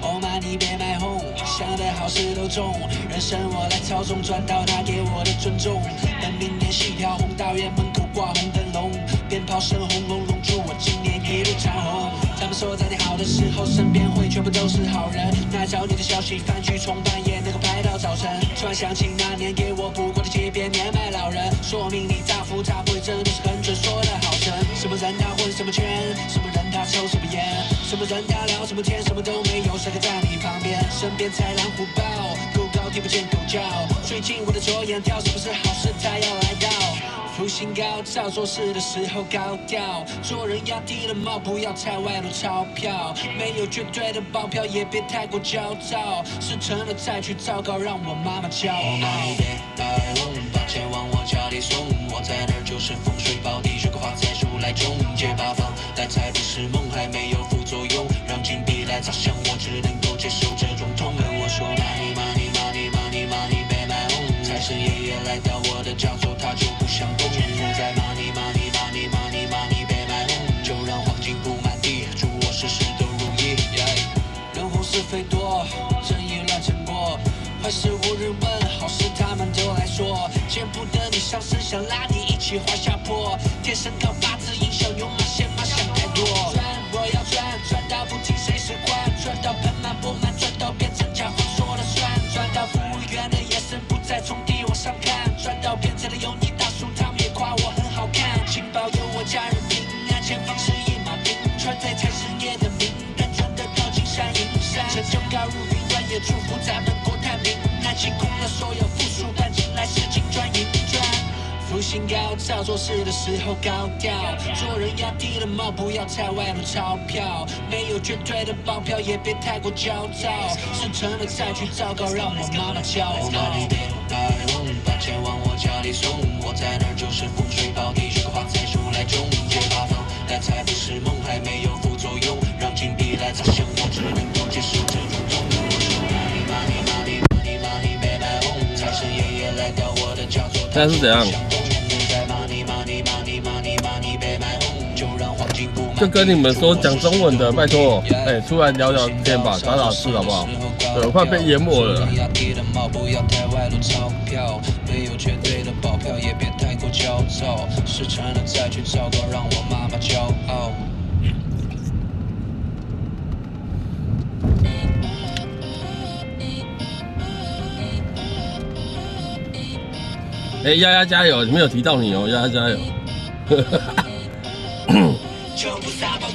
Oh money 别买红，想的好事都中，人生我来操纵，赚到他给我的尊重。等明年戏票红，大院门口挂红灯笼，鞭炮声轰隆隆，祝我今年一路长虹。他们说在你好的时候，身边会全部都是好人，那找你的消息饭局从半夜能够排到早晨。突然想起那年给我补过的街边年迈老人，说明你大富大贵，这都是很准说的好成。什么人他混什么圈，什么人他抽什么烟，什么人他聊什么天，什么都没有，谁在你旁边，身边豺狼虎豹，够高听不见狗叫。最近我的左眼跳，是不是好事它要来到？福星高照，做事的时候高调，做人要低了帽，不要太外露钞票。没有绝对的保镖，也别太过焦躁。事成了再去糟糕，让我妈妈骄傲。把钱往我家里送，我在那儿就是风水宝地，学个发财树来种，借八方来财不是梦，还没有副作用，让金币来砸向我，只能够接受这种痛。跟我说 money money money money money be my own， 财神爷爷来到我的家族，他就不想动。在 money money money money money be my own， 就让黄金铺满地，祝我事事都如意。人红是非多，正义乱成波，坏事无人问，好事他们都来说。见不得你上身，想拉你一起滑下坡。天生靠八字影响，有马先马想太多。赚我要赚，赚到不听谁是官，赚到盆满钵满，赚到变成甲方说了算，赚到服务员的眼神不再从低往上看，赚到变成了油腻大叔，他们也夸我很好看。请保佑我家人平安，前方是一马平川，在财神爷的名单赚得到金山银山，成就高入云端，也祝福咱们国泰民安，清空了所有负数，搬进来是金砖银砖。福星高照，做事的时候高调，做人要低了帽，不要太外露钞票。没有绝对的保镖，也别太过焦躁，事成了再去糟糕，让我妈妈骄傲。把钱往我家里送，我在那儿就是风水宝地，学个发财树来种，借八方来财不是梦，还没有副作用，让金币来砸向我，只能够接受这种痛。我说 money money money money money be my own， 财神爷爷来到我的家族，现在是怎样？就跟你们说讲中文的，拜托，出来聊聊天吧，打打字好不好？对，我快被淹没了。没有绝对的保镖，也别太过焦躁，事成了再去糟糕，让我妈妈骄傲。丫丫加油！没有提到你哦，丫丫加油！求不撒泡，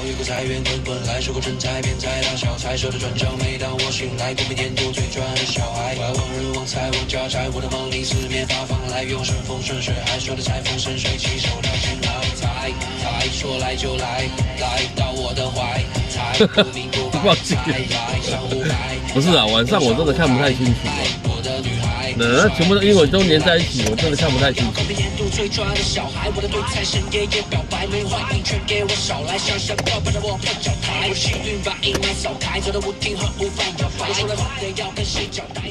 有个财源滚滚来，收购成财变财大小财，手的转账，每当我醒来，过每年度最赚的小孩，旺人旺财旺家财，我的梦里四面八方来，用顺风顺水，还说的财风生水起，手到擒来，财说来就来，来到我的怀，财不明不白，财上不白。不是啊，晚上我真的看不太清楚。那全部的英文都连在一起，我真的看不太清楚。最赚的小孩，我的对财神爷爷表白，没话一拳给我少来，想想要不然我破脚台，我幸运把阴霾扫开，走到舞厅和午饭摇摆，我说了话的要跟谁交代，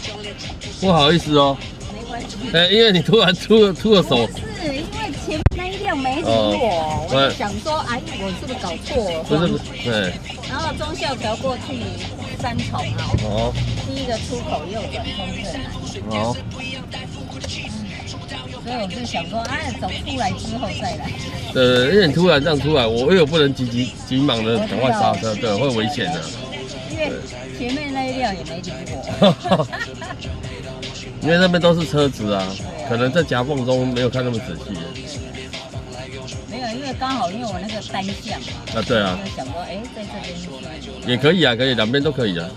不好意思哦，没关系。因为你突然出了手。是因为前面那一辆没理我，我就想说，哎，我是不是搞错了？不是，对。然后忠孝桥过去3重啊，哦。第一个出口右转中正南。哦。所以我就想说，哎，走出来之后再来。因为你突然这样出来，我又不能急忙的赶快刹车，对，会危险的。因为前面那一辆也没理我。因为那边都是车子啊，可能在夹缝中没有看那么仔细。没有，因为刚好因为我那个单向嘛。啊，对啊。就想说，哎，在这边也可以啊，可以，两边都可以啊。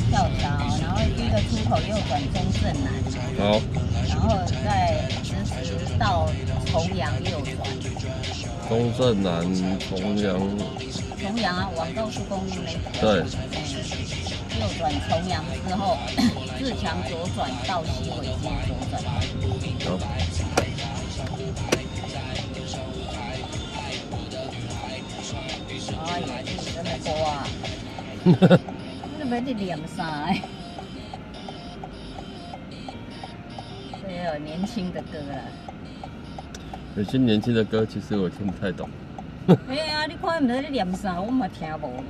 跳桥，然后第一个出口右转中正南。好。然后再直到重阳右转。中正南、重阳啊，往高速公路那边。对。右转重阳之后，自强左转到西尾街左转。好。哎呀，你真的多啊！你都没得练啥？这也有年轻的歌了。有些年轻的歌，其实我听不太懂。哎呀，你看唔知你念啥，我嘛听无了。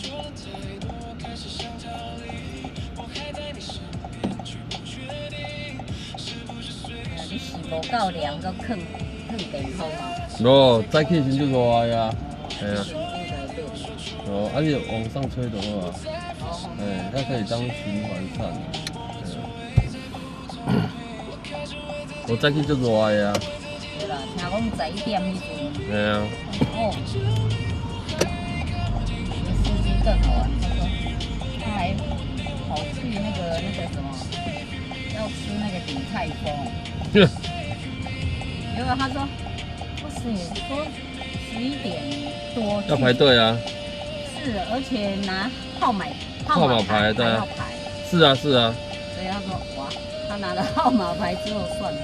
说了太多，开始想逃离。无够凉，都放电风嘛。哦，早起时就热呀，系啊。循环的变。哦，而且往上吹的话，哎，它可以当循环扇。我早起就热的啊。对啦，听讲11点迄阵。对啊。哦。司机更好玩，他还跑去那个什么，要吃那个鼎泰丰。结果他说，不是，说11点多要排队啊。是，而且拿号码牌对啊。要排。是啊是啊。所以他说，哇，他拿了号码牌之后算了。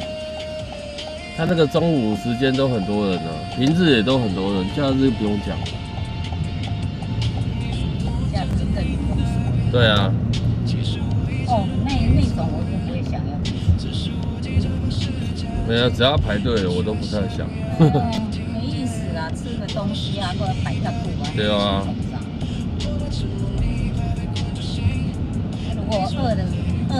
他那个中午时间都很多人啊，平日也都很多人，假日不用讲。假日更不用说。对啊。哦，那种我就不会想要。没有，只要排队了，我都不太想。没意思啦，吃个东西啊，都要摆下肚啊。对啊。如果饿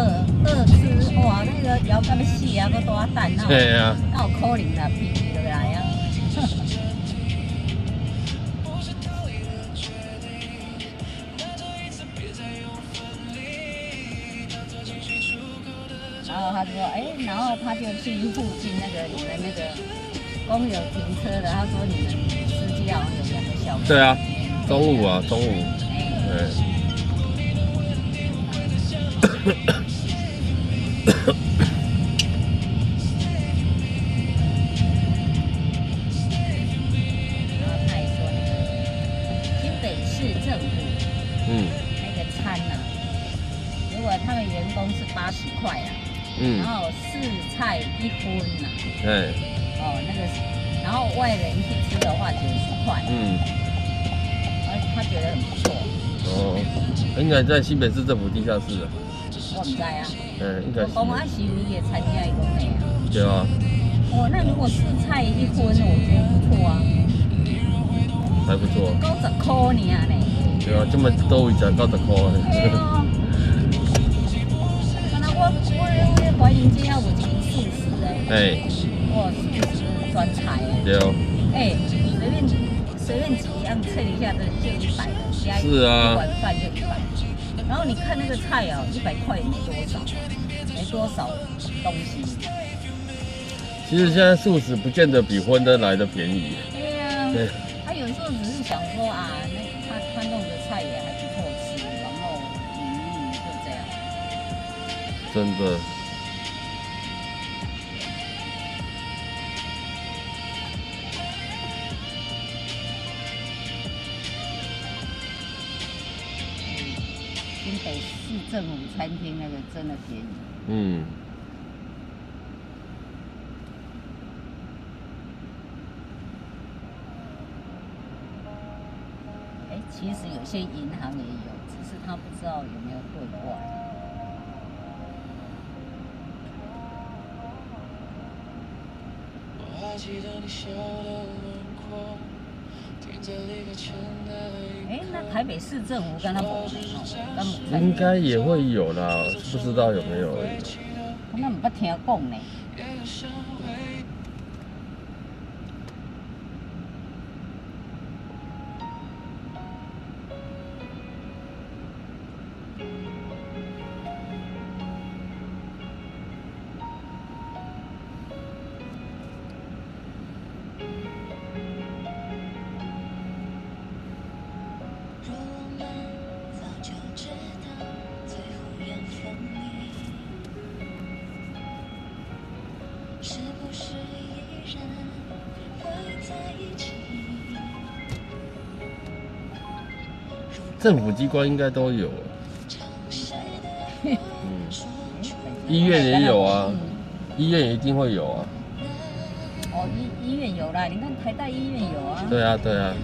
吃，哇，那个腰干要死啊，搁大蛋啊。对啊。哪有可能啦，脾气就来啊。然后他说，然后他就去附近那个你们那个公有停车的，他说你们司机好像有2个小时。对啊，中午啊，中午。然后他还说那个新北市政府，那个餐呐，如果他们员工是80块啊。然后4菜1荤呐，那个，然后外人去吃的话90块，他觉得很不错。哦，应该在新北市政府地下室啊。我唔知啊。应该是。讲啊是你的参加一个没啊？对啊。哦，那如果4菜1荤，我觉得不错啊。还不错。90块呢。对啊，这么多位才90块。对啊。我怀疑今天有一个素食的，哇，素食专才哎，对哦，随便几样称一下，就100了，加一碗饭就100。然后你看那个菜哦，100块也没多少东西。其实现在素食不见得比荤的来的便宜。对啊，他有时候只是想说啊，他弄的菜也还不错吃，然后就这样。真的。新北市政府餐厅那个真的便宜。其实有些银行也有，只是他不知道有没有对外。那台北市政府跟他无联应该也会有啦，不知道有没有而已。我唔捌听讲呢。政府机关应该都有，医院也有啊，医院一定会有啊。哦，医院有啦，你看台大医院有啊。对啊，对啊。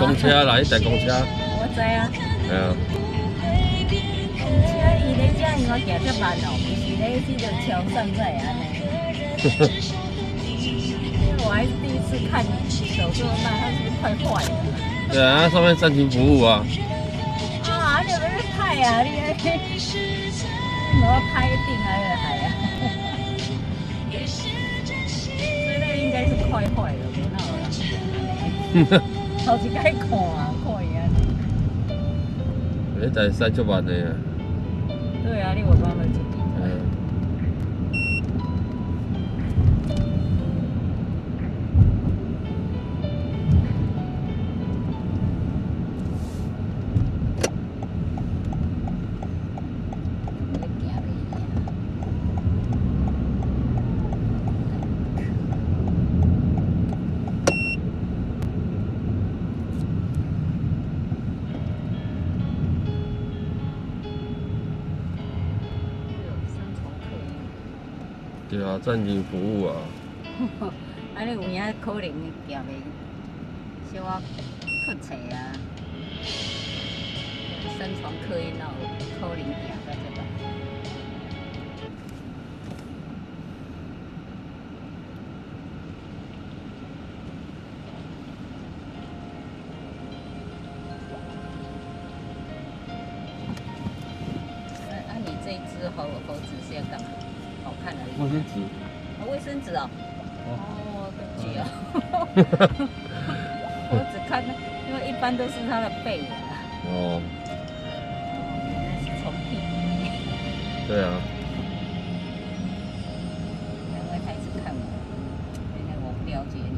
公车啦，迄台公车。我知啊。系啊。公车伊咧遮因为行遮慢哦，不是咧去个桥上才会安尼。我还是第一次看走这么慢，它是不是快坏了？对啊，上面暂停服务啊。啊，你不是拍啊？你我要拍定还是海啊？所以那个应该是快坏了，无闹了。头一摆看啊，看伊安。迄台驶足慢的啊。对啊，你有帮他注意。对啊，暂停服务啊。安尼有影可能行袂小可靠册啊，三重客运哪有可能行到这个？你这一只猴子是要干嘛？好看而已。卫生纸。卫生纸哦。对不起哦。我只看到，因为一般都是它的背的啦。哦。原来是从屁股。对啊。难怪他一直看我，原来我不了解你。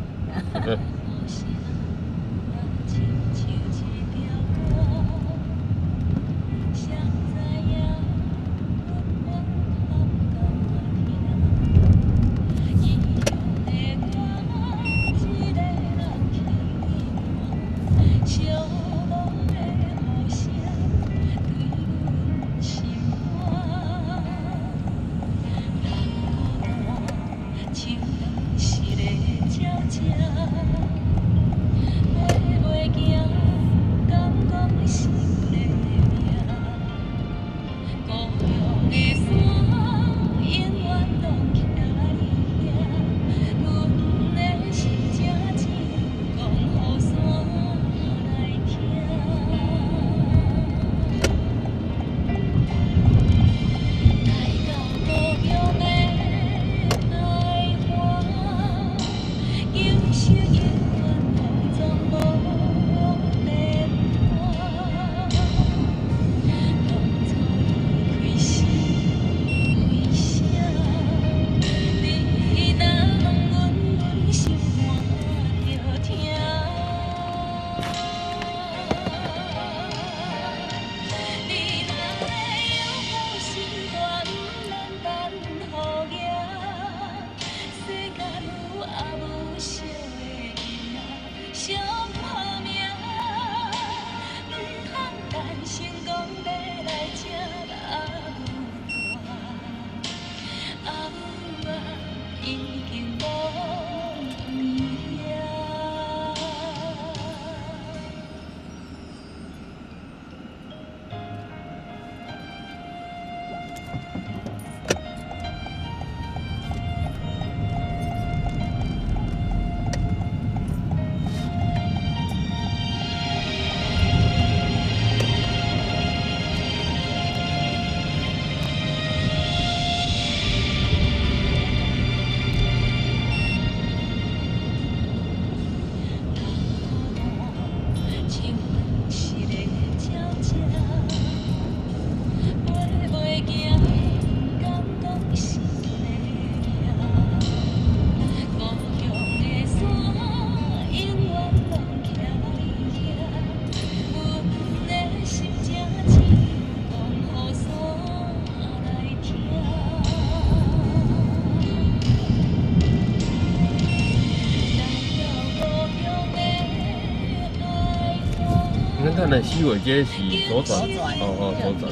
咱的西尾街是左转，左转，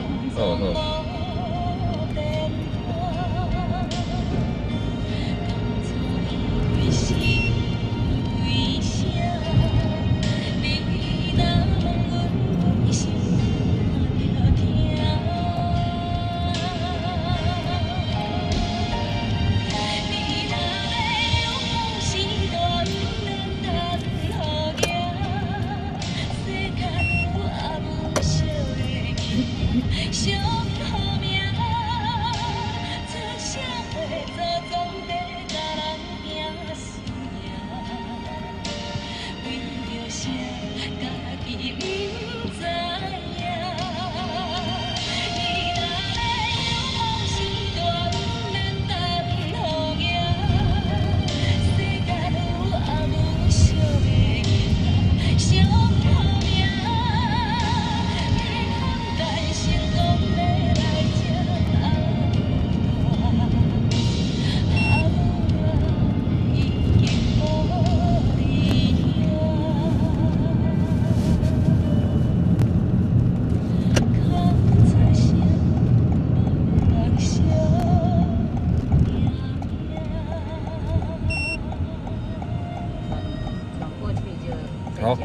好，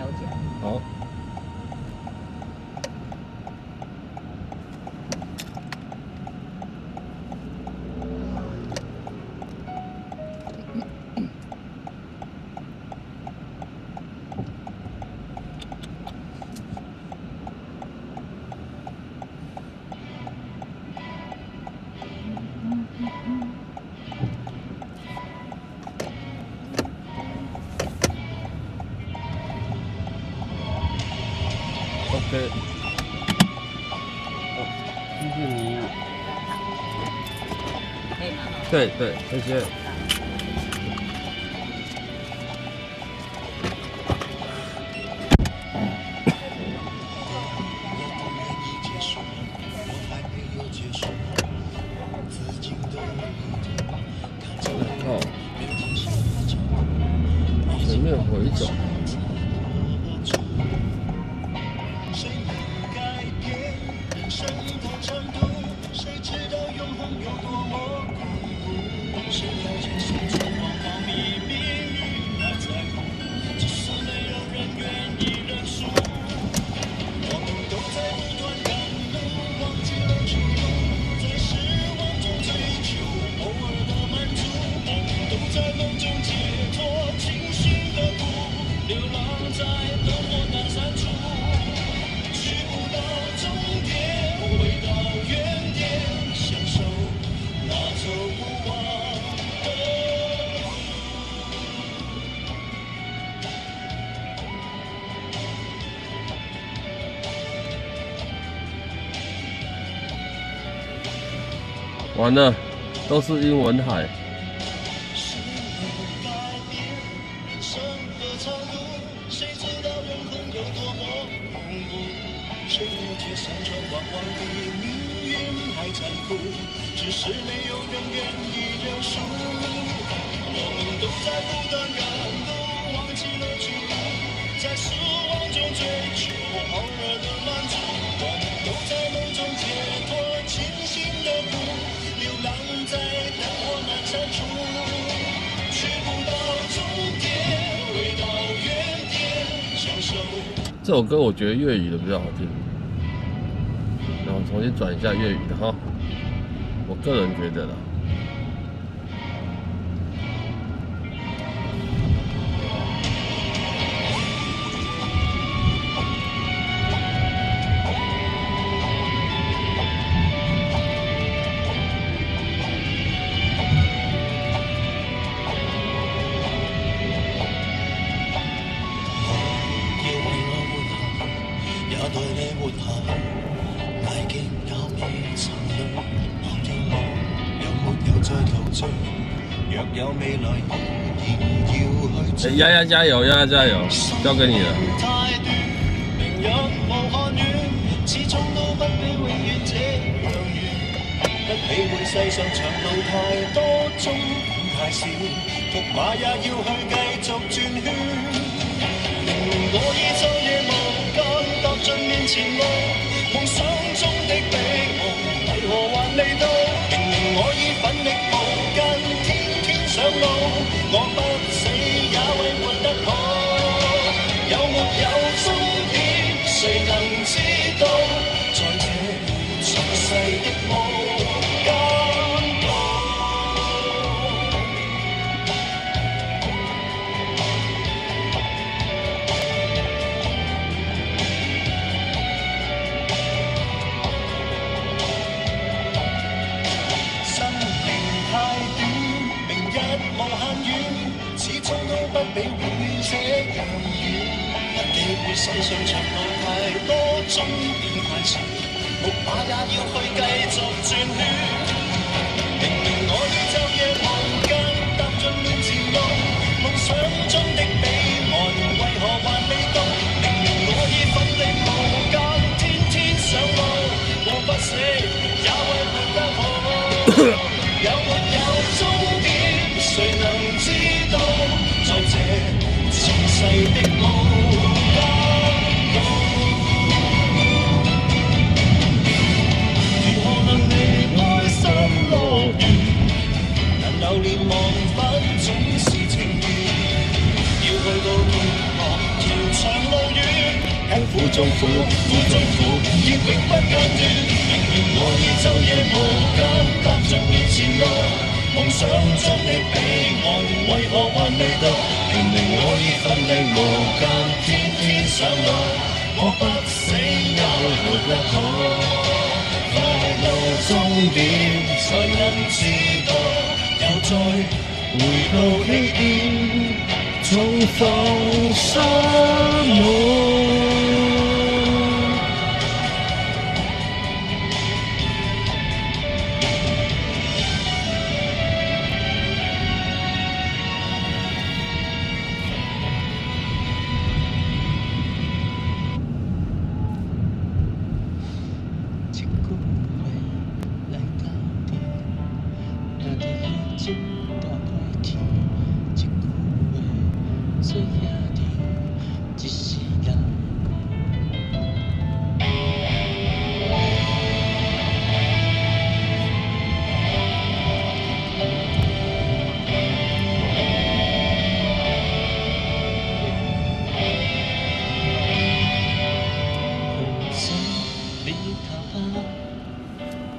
好。OK， 好，谢谢你。对对，谢谢。哦，前面回走。完了，都是英文海。这首歌我觉得粤语的比较好听，然后重新转一下粤语的哈，我个人觉得啦。丫丫加油，丫丫加油，交给你了。不比會這樣遠。一記會世上長路太多，終點太長，木馬也要去繼續轉圈。明明我已晝夜無間踏進亂前路，夢想中的彼岸為何還未到？明明我已奮力無間，天天上路，我不死也為活得好。有沒有終點，誰能知道？在這前世的路間路，如何能離開新樂園？能留連忘返總是情緣，要去到天國，條長路遠，艱苦中苦，苦中苦，亦永不間斷。明明我已晝夜無間踏進面前路，夢想中的彼岸為何還未到？明明我已奮力無間，天天上路，我不死也活得好。快到終點才能知道，又再回到起點，重逢山路。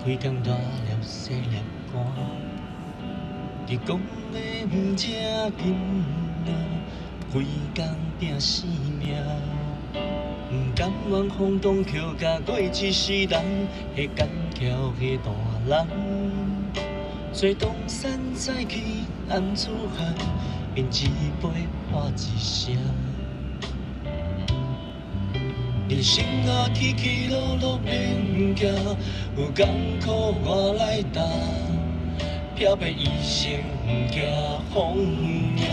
开工大了细粒歌，你讲的不正经啊，开工拼死命，不甘愿风动扣甲过一世人，迄干桥迄大人，做东山再起男子汉，因一杯话一声。人生啊，起起落落免行，有艰苦我来担，漂泊一生不惊风影，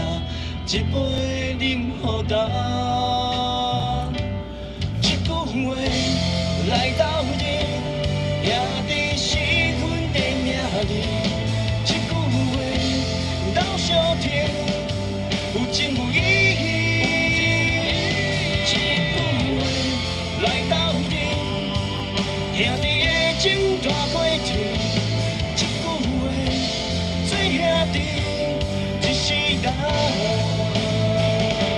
一杯饮好干。一句话来斗阵，兄弟是阮的命哩。一句话斗相挺，有情有义。来斗阵，兄弟的情大过天。一句话，做兄弟一世人。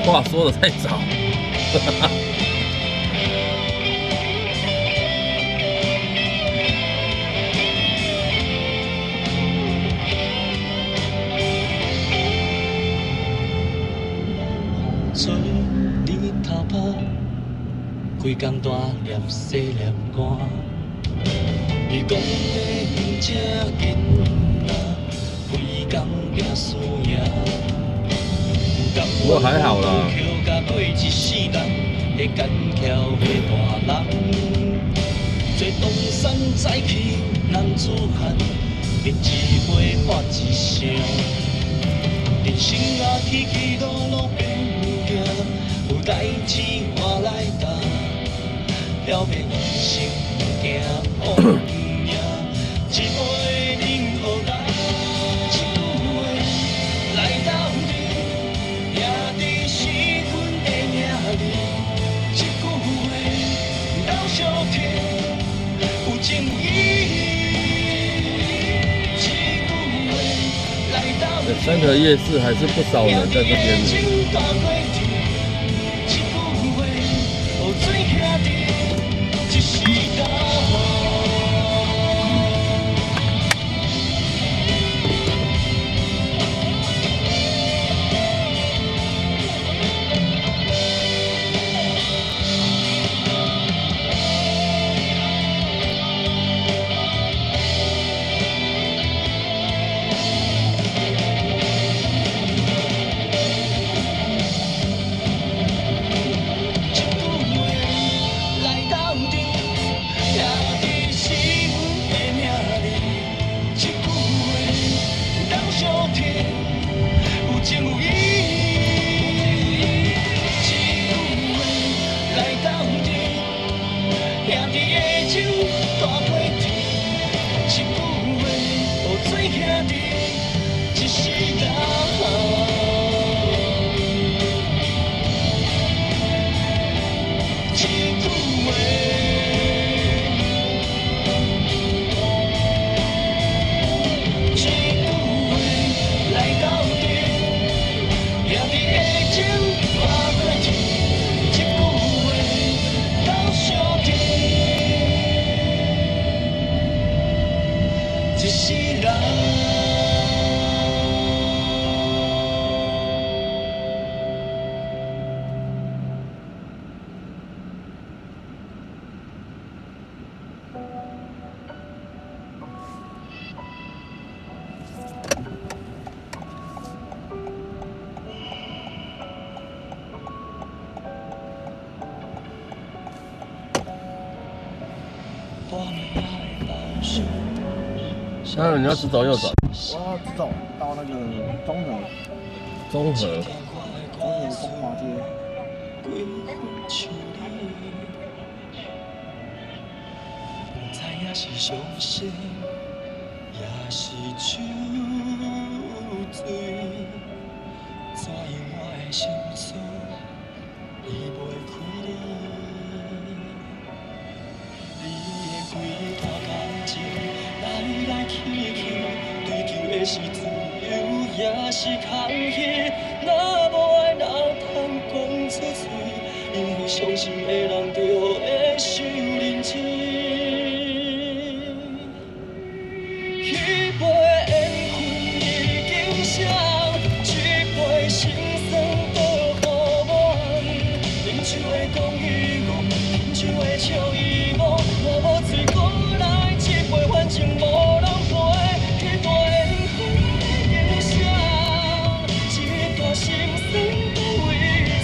话说得太早，做日头拍。规工大粒细粒汗，你讲的不正经啊，规工拼输赢。不过还好啦。过一世人，迄干桥迄大人，做东山再起男子汉，饮一杯喝一声。人生啊，起起落落变行，有代志我来担。了别一生惊风影，一杯饮好干，一句话来斗阵，兄弟是阮的命哩。一句话斗相挺，有情有义。一句话来斗阵，三和夜市还是不少人在这边的。一世人。当然你要直走右转。我要走到那个中和中和。中华街。知影是伤心，也是酒醉，怎样我的心锁离袂开你？你的规段感情来来去去，追求的是自由也是空虚？若无爱哪通讲出嘴？因为伤心的人就会受认真。彼杯缘分已经写，这杯心酸倒予我。饮酒的讲遗忘，饮酒的笑遗忘。若无醉过来，这杯反正无人陪。彼段缘分已经写，这段心酸搁为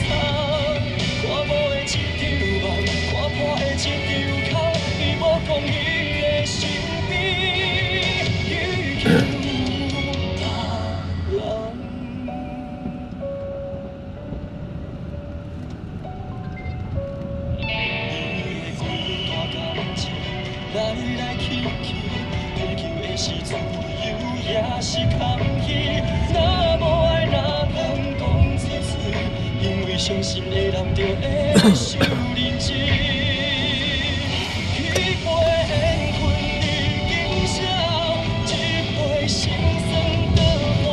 藏。看无的一场梦，看破的一场空，伊无讲伊的身边。来来去去，追求的是自由，也是空虚。若无爱，哪通讲出嘴？因为伤心的人就会受认真。彼杯缘分已经写，这杯心酸倒予我。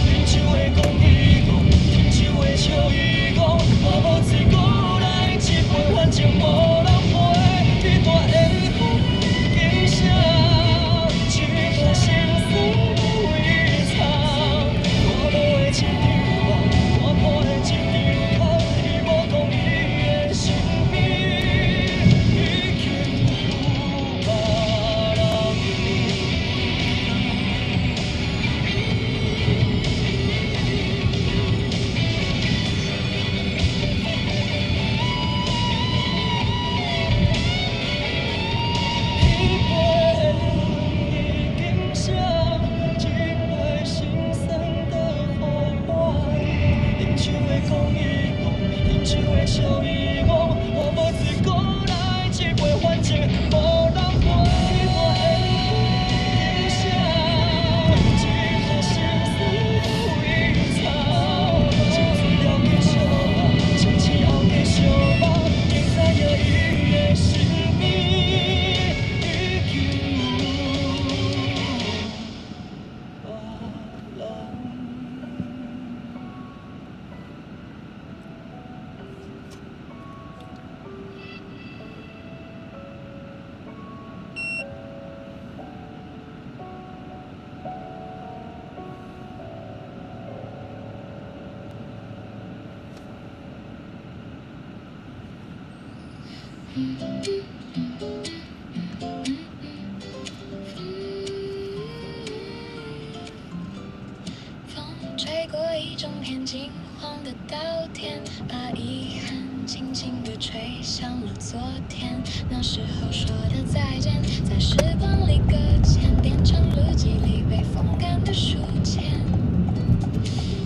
饮酒的讲遗忘，饮酒的笑遗忘。若无醉过来，这杯反正无人陪。这段缘分已经写，这段心酸搁为藏。看无的一场梦，看破的一场空，伊无讲伊的身边已经有别人。彼杯缘分已经写，这杯心酸倒予我。饮酒的讲遗忘，饮酒的笑遗忘。若无醉过来，这杯反正无人陪。彼段缘分已经写，这段心酸搁为藏。情醉了继续梦，情醒后继续梦，竟知影伊的身边已经有别人。风吹过一整片金黄的稻田，把遗憾轻轻地吹向了昨天。那时候说的再见，在时光里搁浅，变成日记里被风干的书签。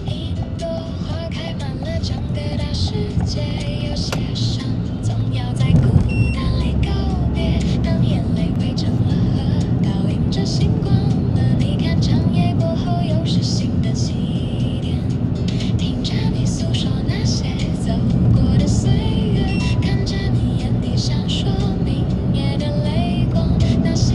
一朵花开满了整个大世界，有些伤总要在孤单里告别。当眼泪汇成了河，倒映着星光了。你看长夜过后，又是新的起点。听着你诉说那些走过的岁月，看着你眼底闪烁明夜的泪光，那些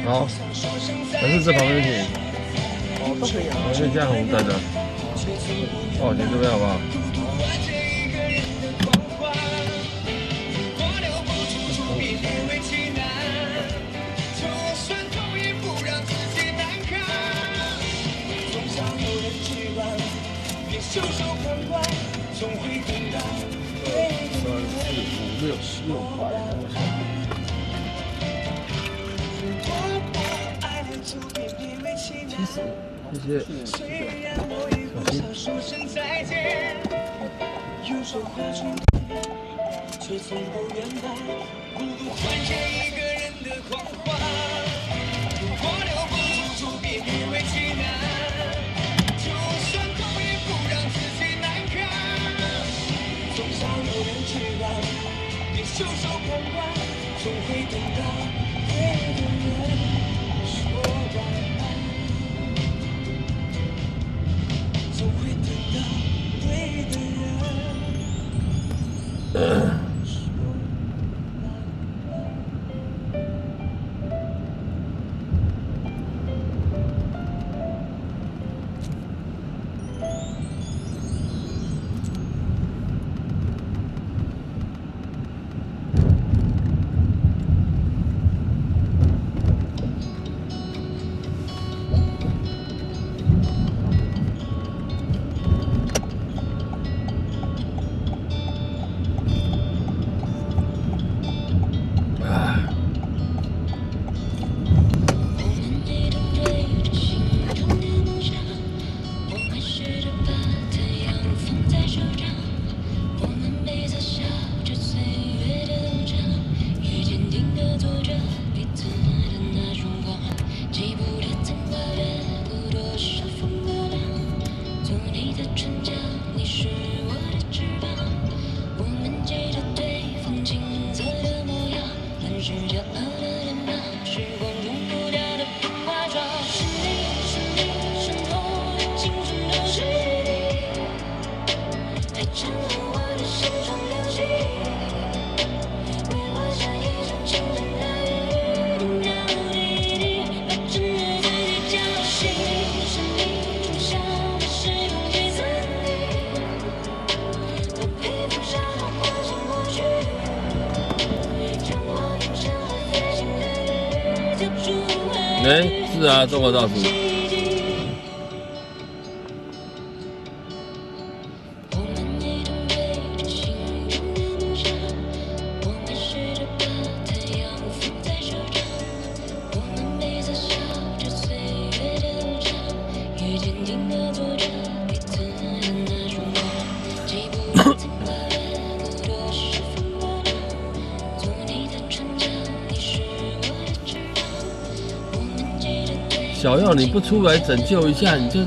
好，还是这旁边停。哦，都可以啊。我先加红灯的。哦，你这边好不好？袖手旁观，总会等到对的人。2、4、5、6、6块。我不爱恋就别勉为其难。谢谢。虽然我也不想说声再见，有时候话冲突，却从不圆满，不如换成一个人的狂欢。如果留不住，就别勉为其难。就算痛也不让自己难堪。总想有人去让，别袖手旁观，总会等到对的人说晚安。总会等到对的人。是啊，中国大叔。小耀，你不出来拯救一下，你就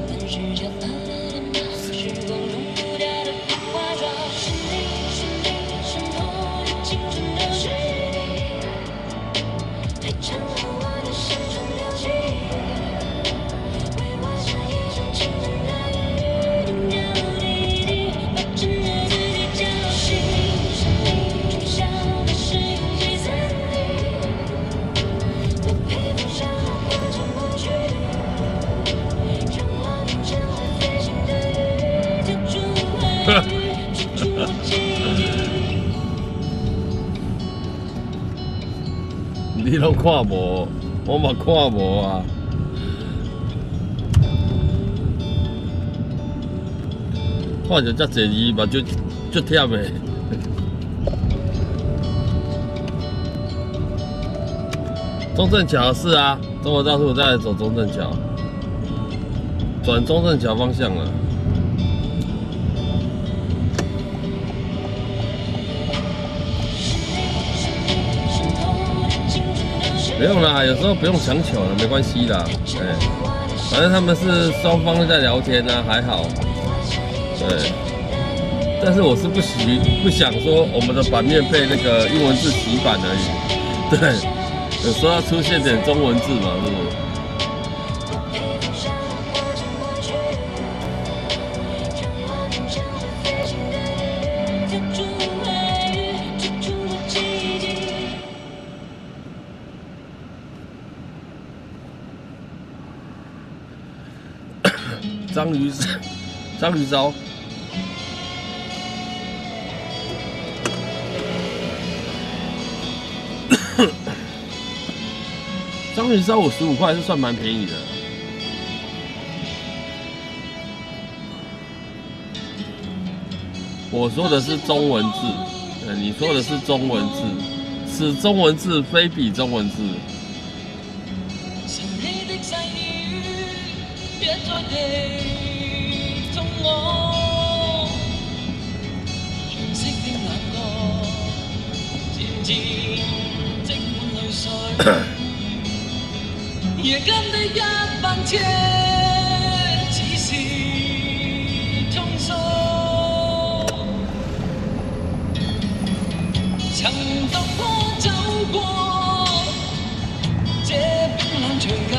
你拢看无，我嘛看无啊。看着遮侪字嘛，就忝的。中正桥是啊，中国大叔在走中正桥，转中正桥方向了。不用啦，有时候不用强求了，没关系啦。哎，反正他们是双方在聊天啊，还好。对，但是我是不想说我们的版面被那个英文字洗版而已。对，有时候要出现点中文字嘛，是不是？章鱼烧，章鱼烧55块是算蛮便宜的。我说的是中文字，你说的是中文字，此中文字非彼中文字。夜間的一班車，只是通疏。曾獨歌走過這冰冷長街，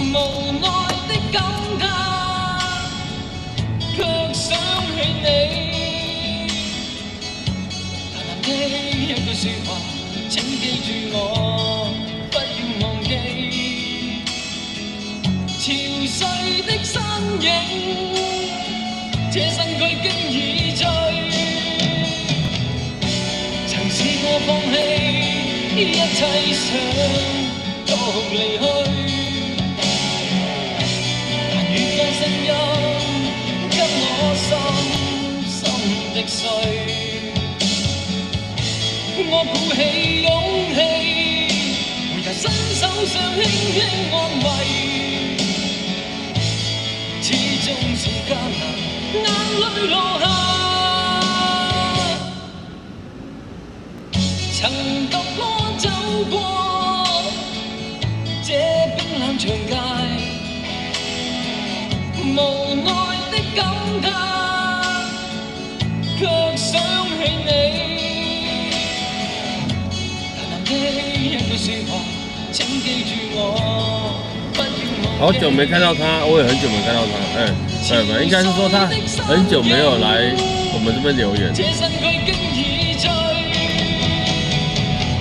無奈的感嘆，卻想起你。淡淡的一句説話，請記住我。潮水的身影，這身軀經已醉。曾試過放棄一切，想獨離去，但遇見聲音，給我深的碎。我鼓起勇氣，回頭伸手想輕輕安慰。始終是艱難，眼淚落下。曾獨歌走過這冰冷長街，無奈的感嘆，卻想起你。淡淡的一句説話，請記住我。好久没看到他，我也很久没看到他。应该是说他很久没有来我们这边留言。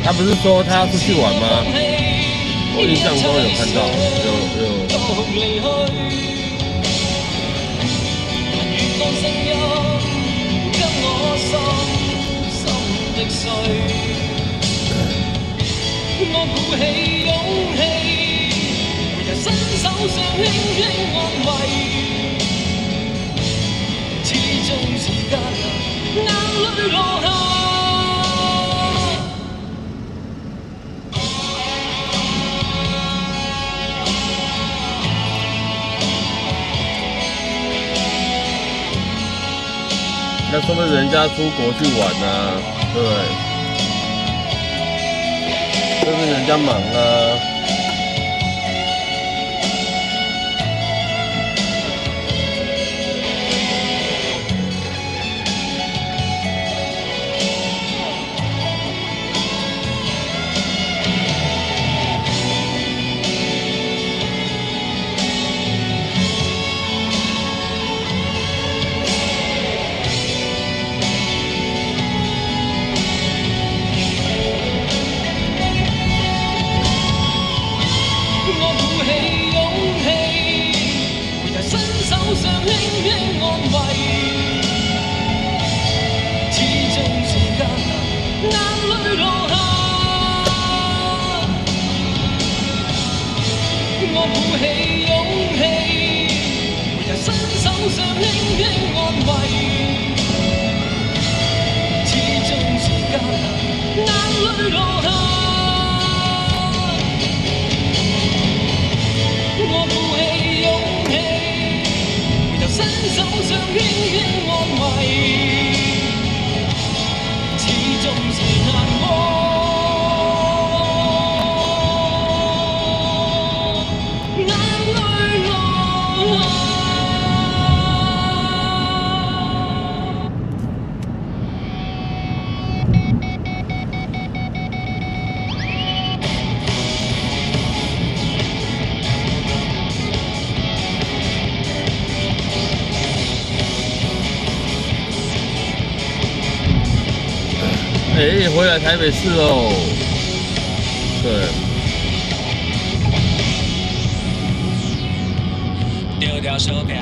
他不是说他要出去玩吗？我印象中有看到，伸手想輕輕安慰，始終是艱難，眼淚落下。那说明人家出國去玩啊，對不對？說明人家忙啊。回来台北市喽。对。丢掉手表，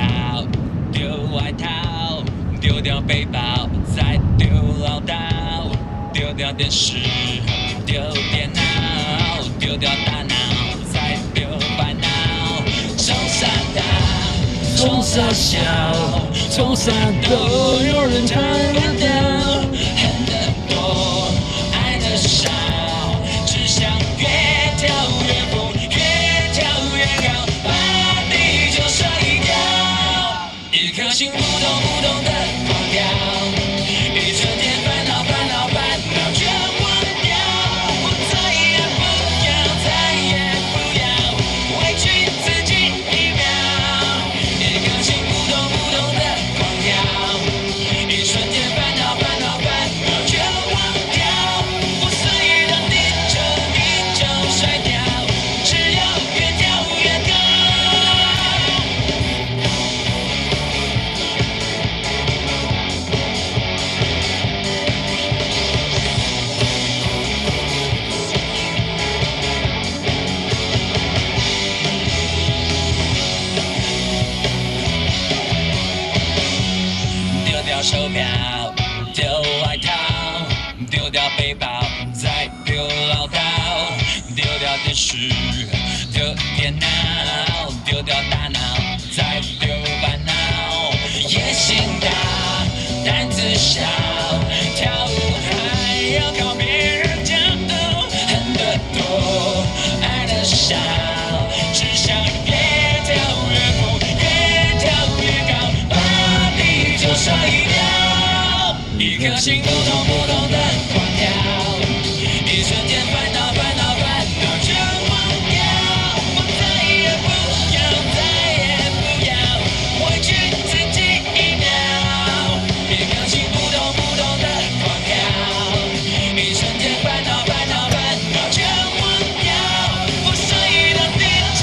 丢外套，丢掉背包，再丢唠叨，丢掉电视，丢电脑，丢掉大脑，再丢烦恼。手上的，从傻笑，从傻都有人看得到，恨得多，爱得少，只想越跳越疯，越跳越高，把地球甩掉，一颗心扑通扑通的狂跳，一瞬间烦恼烦恼烦恼全忘掉，我再也不要再也不要委屈自己一秒，一颗心扑通扑通的狂跳，一瞬间烦恼烦恼烦恼全忘掉，我随着地球甩掉，只有越跳越高。丢掉手表，丢外套，丢掉背包，再丢唠叨，丢掉电视，丢电脑，丢掉大脑，再丢烦恼。野心大，胆子小，跳舞还要靠别人教导，恨得多，爱得少，只想越跳越疯，越跳越高，把地球甩掉，一颗心扑通扑通的狂跳，一瞬间烦恼烦恼烦恼全忘掉，我再也不要再也不要委屈自己一秒，一颗心扑通扑通的狂跳，一瞬间烦恼烦恼烦恼全忘掉，我随着地球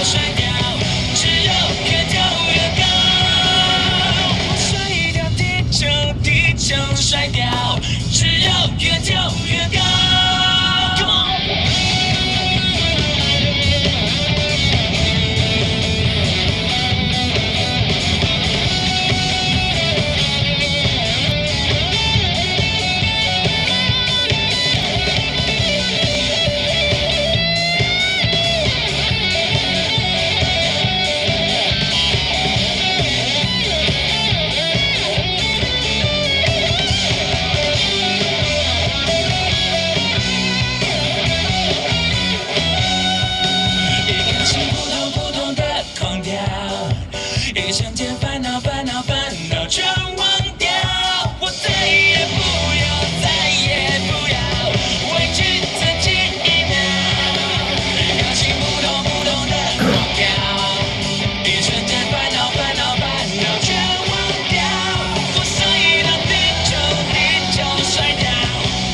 甩掉，只有越跳越高，我随着地球甩掉，只有越跳越高。Come on！一颗心扑通扑通的狂跳，一瞬间烦恼烦恼烦恼全忘掉，我再也不要再也不要委屈自己一秒，一颗心扑通扑通的狂跳，一瞬间烦恼烦恼烦恼全忘掉，我随着地球甩掉，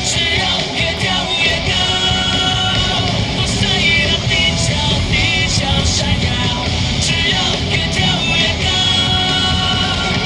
只有越跳越高，我随着地球甩掉，只有越跳越高。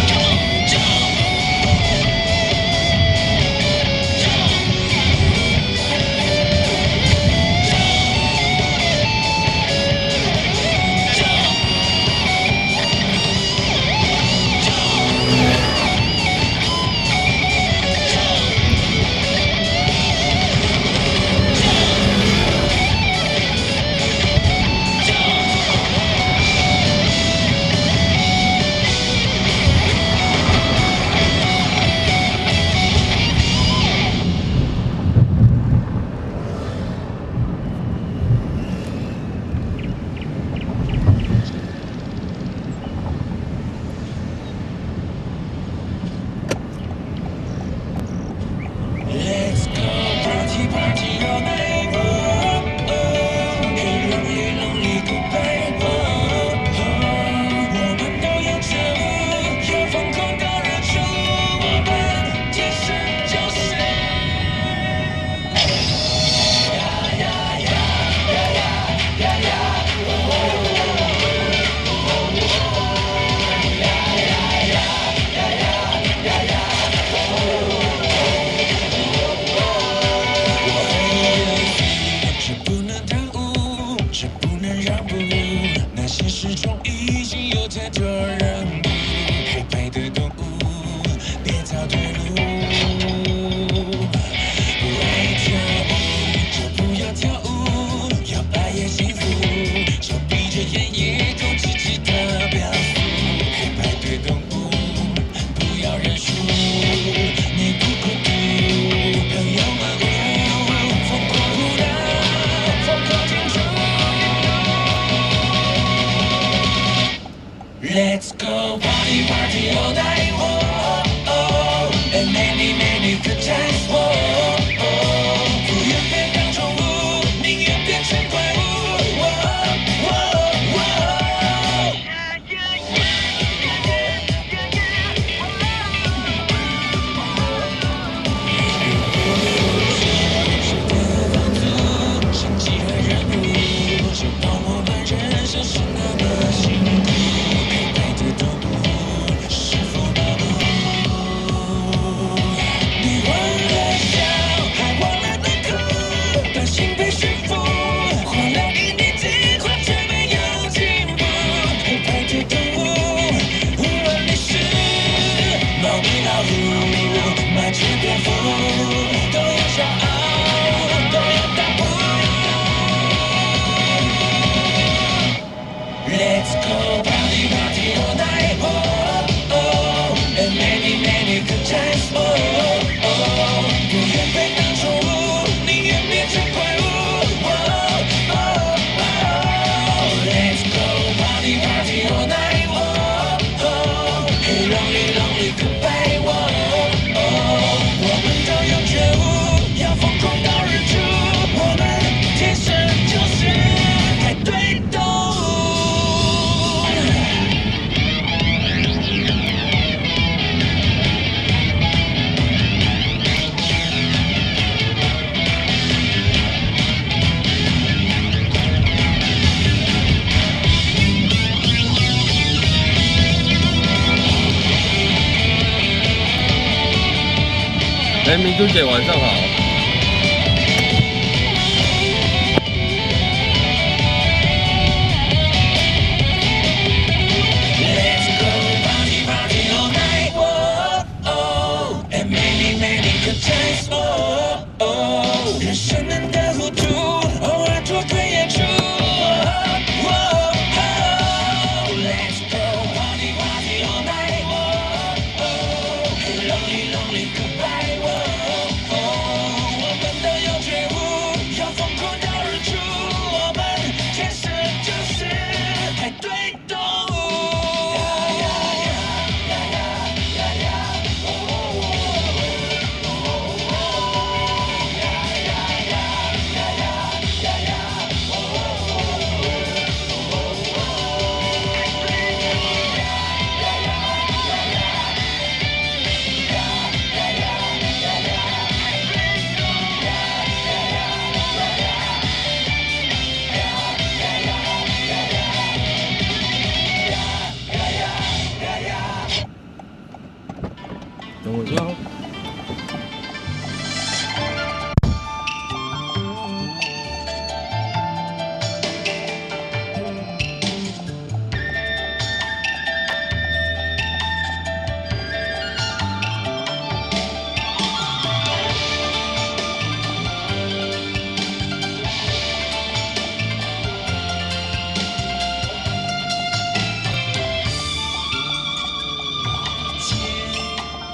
Come on， jump！Let's go party party all night，可以让夜让你独白，我们都要跳舞，要疯狂到日出，我们天生就是这不能耽误，这不能让步，那现实中已经有太多人不配的动物，别找退路。不爱跳舞就不要跳舞，要爱也幸福，手闭着眼也控制吉他表 go party party all night. Oh, oh, and many good times. Oh, oh, 不愿变当宠物，宁愿变成怪物。Let's go party party all night. Oh, oh, and many good times. Oh, oh, 不愿被当宠物，宁愿变成怪物。Oh, oh, oh, let's go party party all night. Oh, oh, hey lonely goodbye. Oh, oh, 我们都有觉悟，要疯狂到日出。我们天生就是派对动物。哎，明珠姐晚上好。Let's go party party all night. Oh, oh, and many good times. Oh, oh, 人生难得糊涂，偶尔脱队演出。Oh, oh, let's go party party all night. Oh, oh, hey lonely goodbye. Oh, oh, 我们都有觉悟，要疯狂到日出。我们天生就是派对动物。等我一下哦。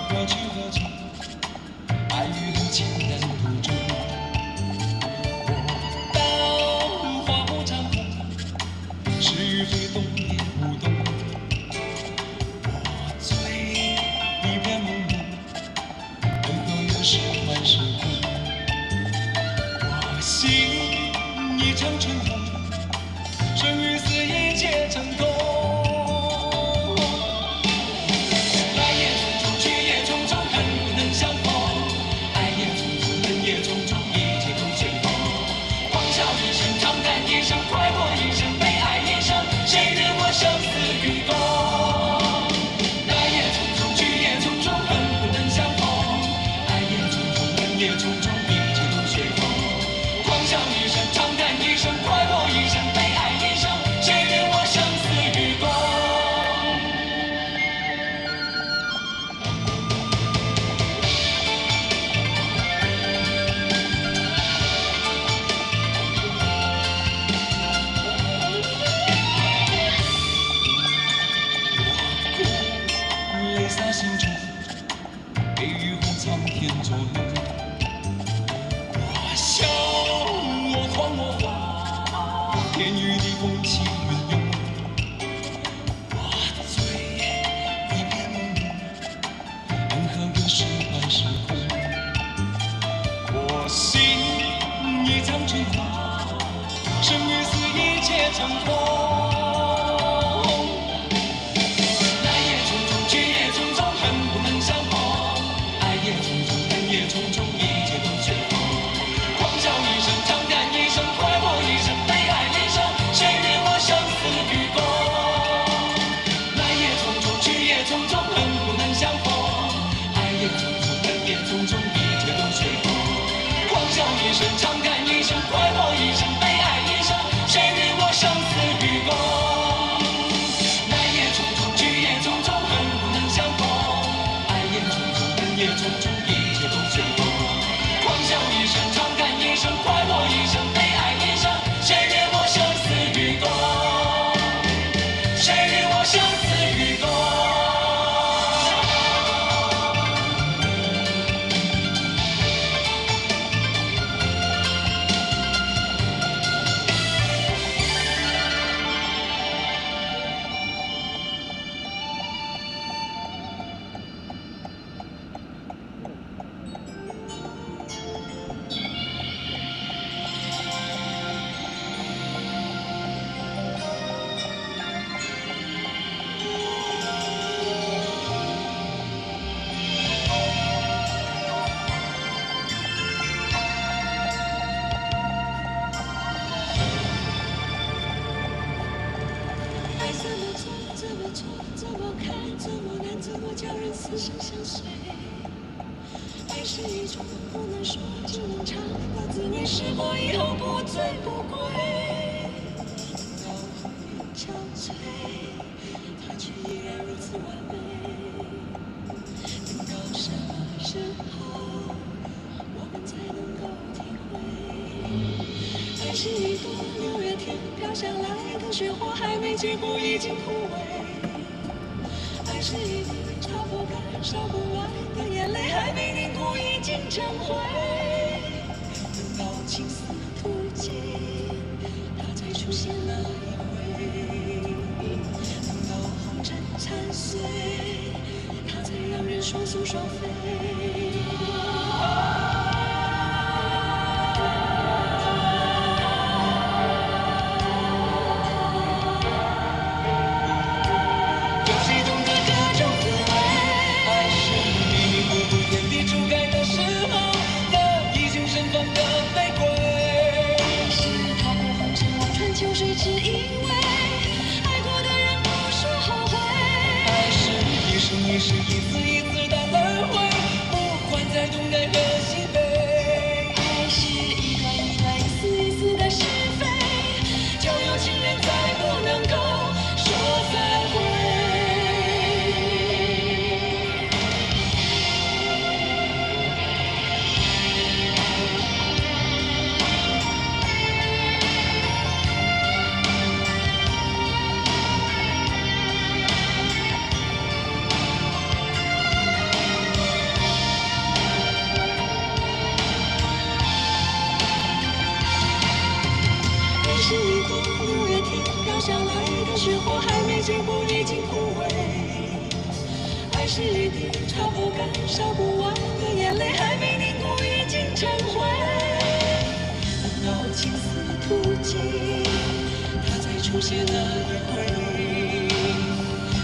何去何从？爱与恨情难途中。我当花木长空，是与非动也无动。我醉一片朦胧，人都有时幻时空。我心一场春风，生与死一切成空。天与地风起云涌，我醉成空。来也匆匆，去也匆匆，恨不能相逢。爱也匆匆，恨也匆匆，一切都随风。狂笑一声，长叹一声，快活一生，悲哀一生，谁与我生死与共？来也匆匆，去也匆匆，恨不能相逢。爱也匆匆，恨也匆匆，一切都随风。狂笑一声，长叹一声，快活一生，悲哀一生，谁与我生死与共？来也匆匆，去也匆匆，恨不能相逢。爱也匆匆，恨也匆匆，一切都随风。狂笑一声，长叹一声，快活一生，悲哀一生，谁与我生死与共？谁与我生死与共？爱怎么做，怎么错，怎么看，怎么难，怎么叫人死生相随？爱是一种不能说，只能尝的滋味，试过以后不醉不归。到红颜憔悴，它却依然如此完美。等到什么时候，我们才能够体会？爱是一朵六月天飘下来的雪花，还没结果已经枯萎。爱是一滴擦不干、烧不完的眼泪，还没凝固已经成灰。等到青丝吐尽，它才出现那一回。等到红尘残碎，它才让人双宿双飞。秋水只因为爱过的人不说后悔。爱是一生一世一次一次的轮回，不管在东南和西北。爱是一段一段一丝一丝的是非，就有情人再不能够说再会。是一朵六月天飘下来的雪花，还没结果已经枯萎。爱是一滴擦不干、烧不完的眼泪，还没凝固已经成灰。等到青丝吐尽，它才出现那一回。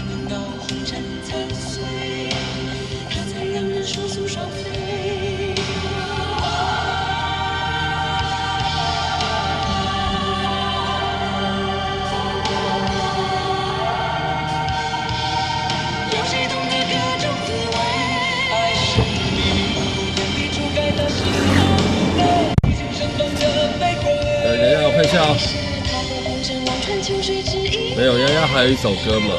等到红尘残碎，它才让人双宿双飞。等一下，我看一下哦。没有，丫丫还有一首歌嘛。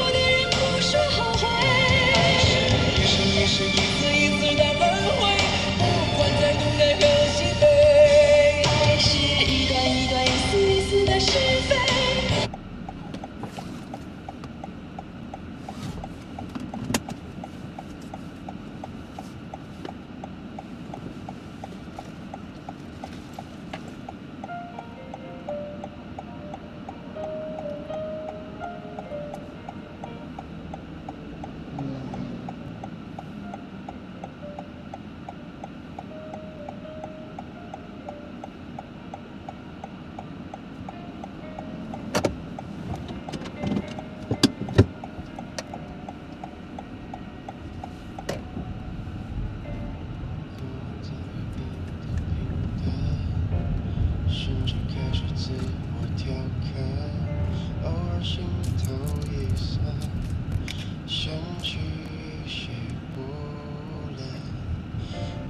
想起也写不了，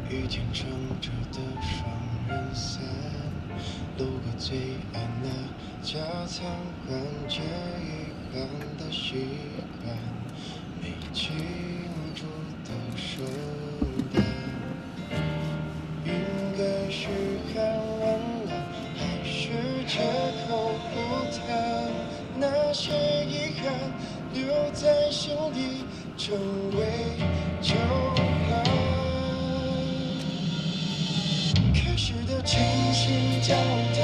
雨天撑着的双人伞，路过最暗的夹层，缓解遗憾的习惯，没庆祝的圣诞，应该是很温暖，还是借口不谈那些遗憾，留在心底成为旧憾。开始的倾心交谈，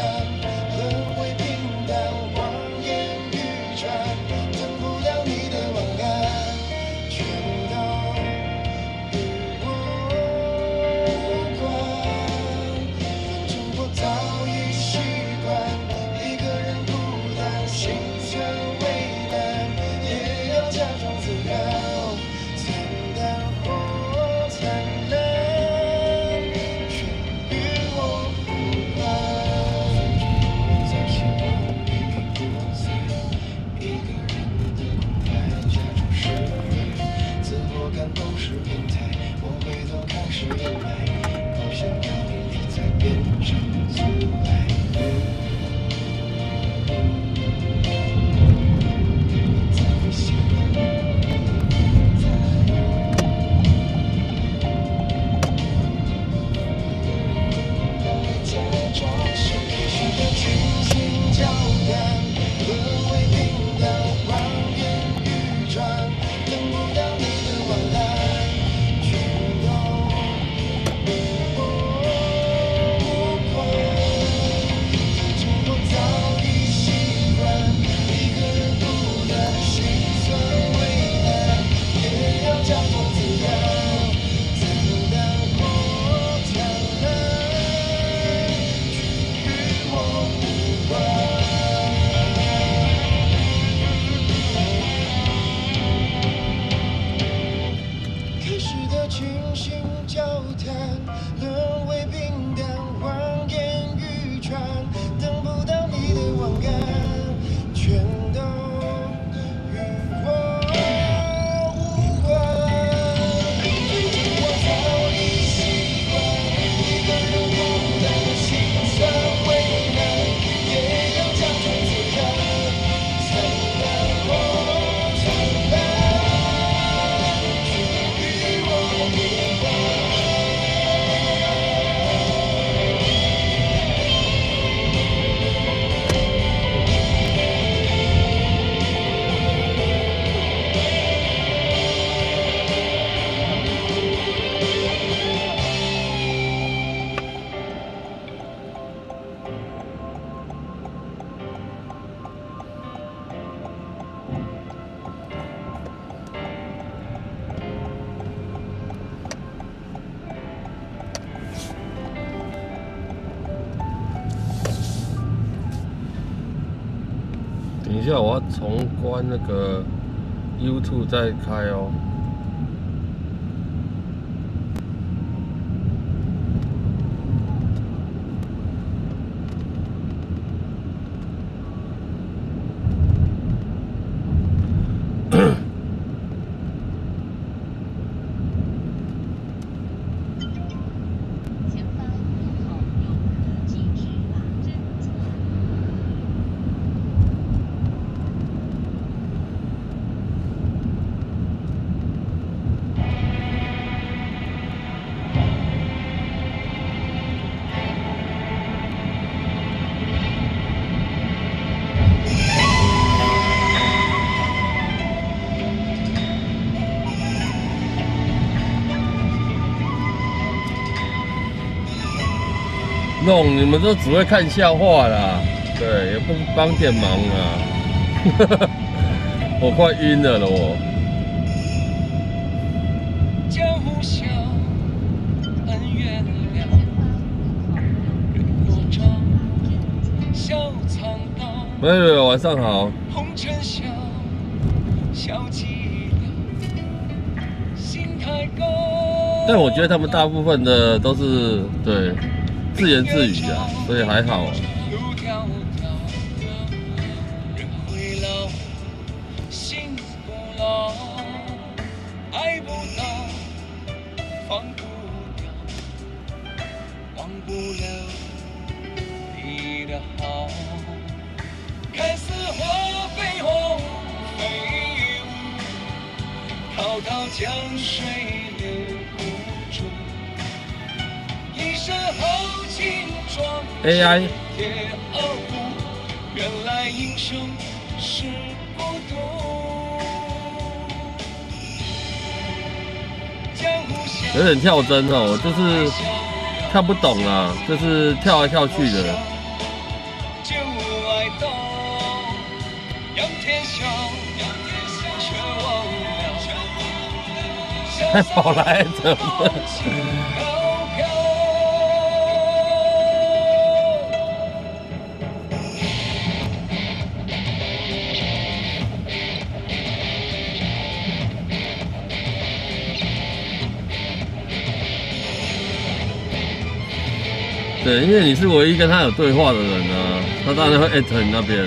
沦为平淡，望眼欲穿，等不到你的晚安，全都与我无关。反正我早已习惯一个人孤单，心酸为难，也要假装自然，惨淡或灿烂，全与我无关。反正我再希望你不在，一个人的空白，假装释怀，自我感动是变态，我回头看是阴霾，不想要你再变成阻碍。在你心里假装是开始的倾心交谈，沦为平淡，望眼欲穿，等不到你的晚安，全都与我无关。反正我早已习惯一个人孤单，心酸为难，也要假装自然，惨淡或灿烂，全与我无关。开始的倾心交谈，沦为平淡，望眼欲穿，等不到你的晚安，全都与我无关。反正我早已习惯一个人孤单，心酸为难，也要假装自然，惨淡或灿烂，全与我无关。等一下，我要重关那个 YouTube 再开哦。前方路口有可禁止真错。弄你们都只会看笑话啦，对，也不帮点忙啊。我快晕了我。叫小恩怨了，人过招，笑苍道。没有，晚上好。红尘笑，笑寂寥，心太高。但我觉得他们大部分的都是对自言自语啊，所以还好。路迢迢，人会老，心不老。放不掉，忘不了你的好。看似花飞红飞舞，滔滔江水流不住。一身豪情壮志铁傲骨，原来英雄是孤独。有点跳针哦，就是看不懂啊，就是跳来跳去的。就爱到仰天笑，却忘了还跑来怎么？对，因为你是唯一跟他有对话的人啊，他当然会艾特你那边。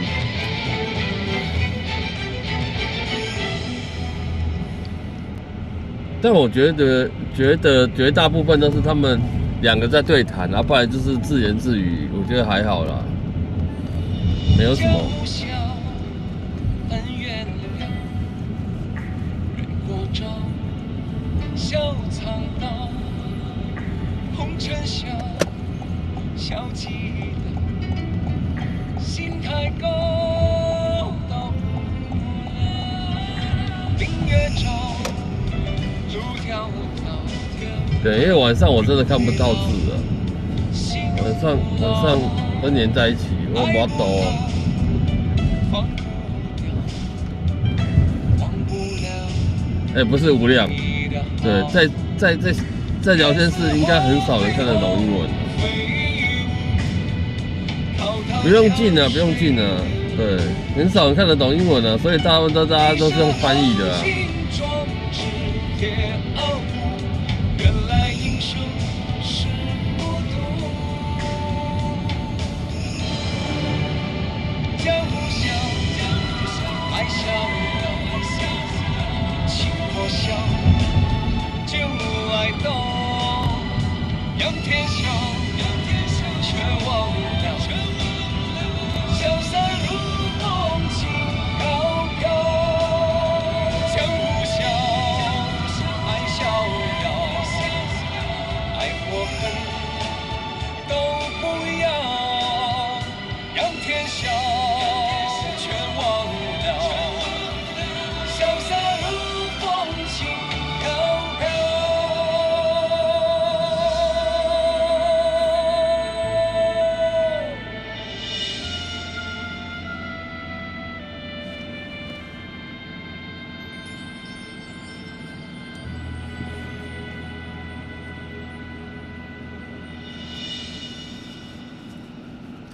但我觉得绝大部分都是他们两个在对谈，然后不然就是自言自语，我觉得还好啦，没有什么。笑起来，心太高，到不了明月照，路迢迢。对，因为晚上我真的看不到字了，晚上都黏在一起，我没抖。哎，不是无量，对，在聊天室应该很少人看得懂英文。不用进啊，不用进啊，对，很少人看得懂英文啊，所以大家都是用翻译的啊。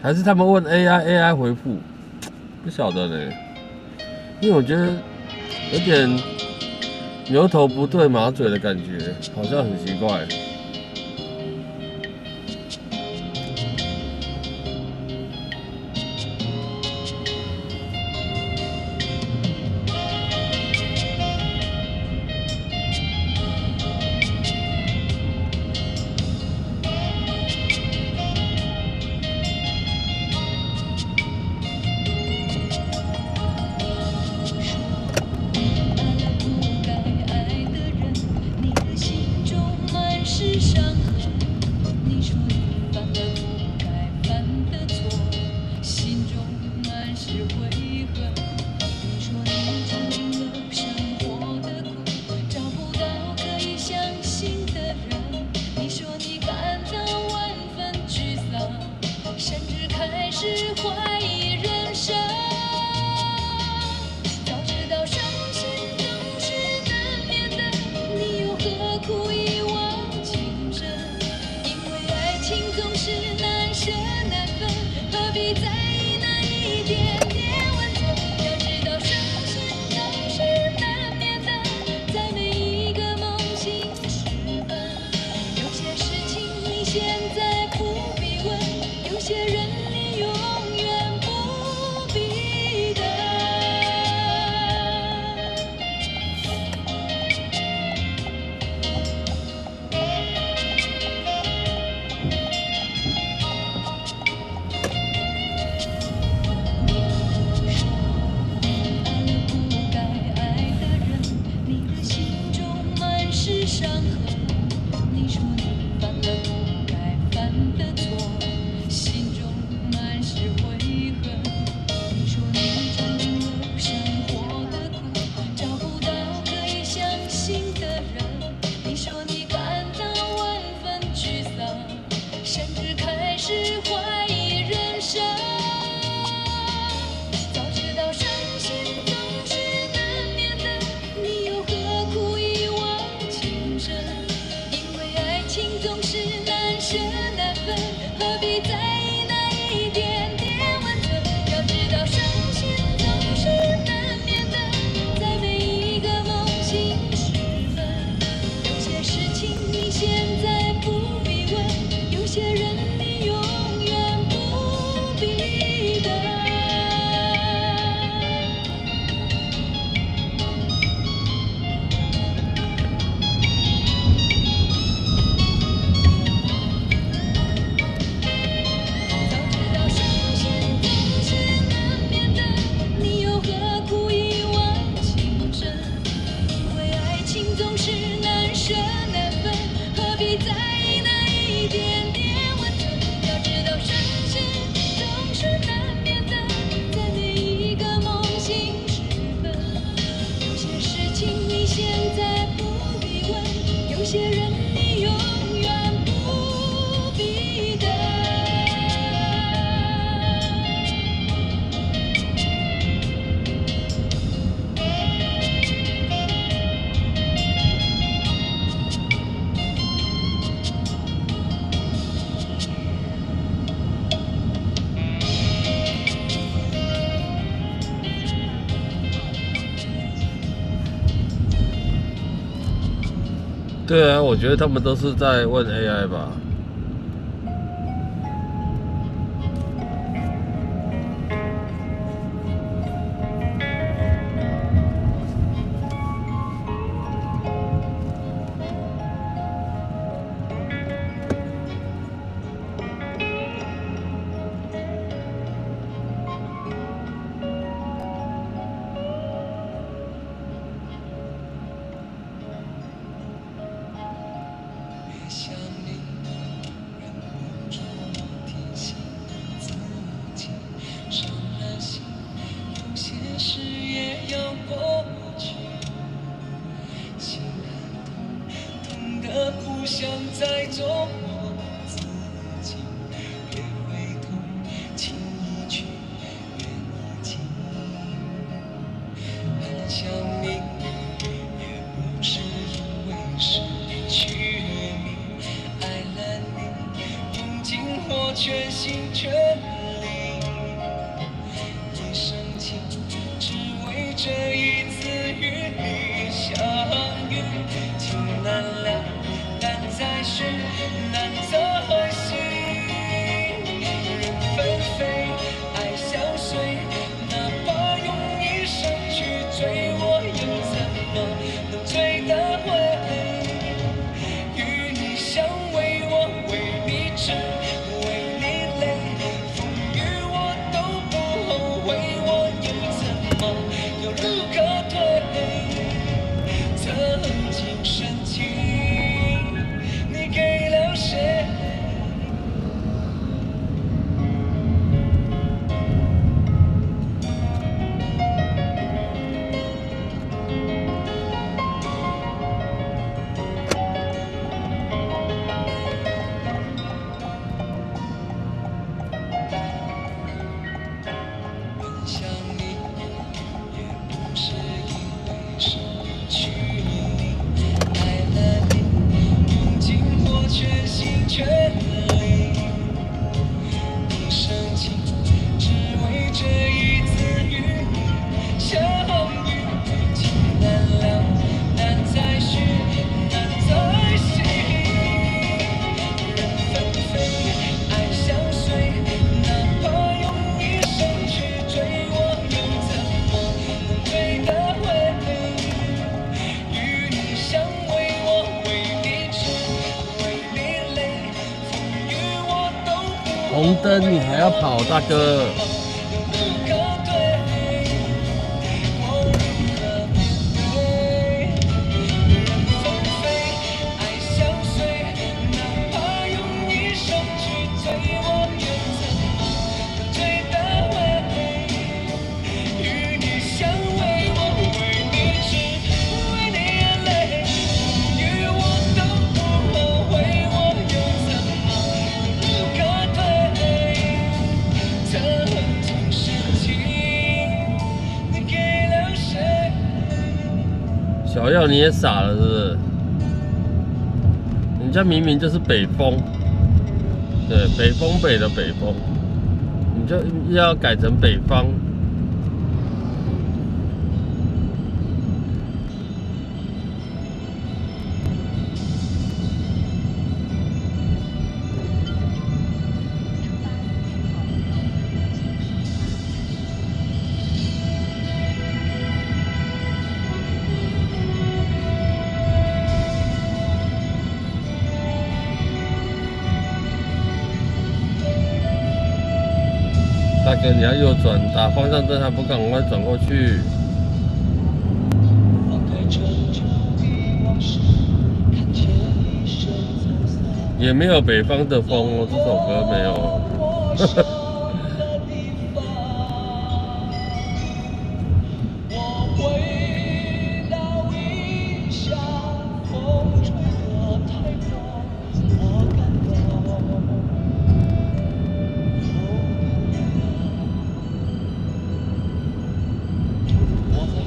还是他们问 AI 回复，不晓得呢，因为我觉得有点牛头不对马嘴的感觉，好像很奇怪。是对啊，我觉得他们都是在问 AI 吧。不想再做我自己，别回头，轻易去远离近。很想你，也不是因为失去你，爱了你，用尽我全心全力。一生情，只为这一次与你相遇，情难了。再续，难再续。人纷飞，爱相随，哪怕用一生去追，我又怎么能追得回？与你相偎，我为你痴，为你累，风雨我都不后悔，我又怎么有路可退？曾经深情。给了谁？很想你，也不是因为失去你，爱了你。全心全力，一生情，只为这一次与你相遇。情难了，难再续，难再续。人纷飞，爱相随，哪怕用一生去追，我又怎么能追得回？与你相偎，我为你痴。红灯你还要跑，大哥。小耀，你也傻了是不是？人家明明就是北风，对，北风北的北风，你就要改成北方。大哥，你要右转，打方向灯还不赶快转过去。也没有北方的风哦，这首歌没有。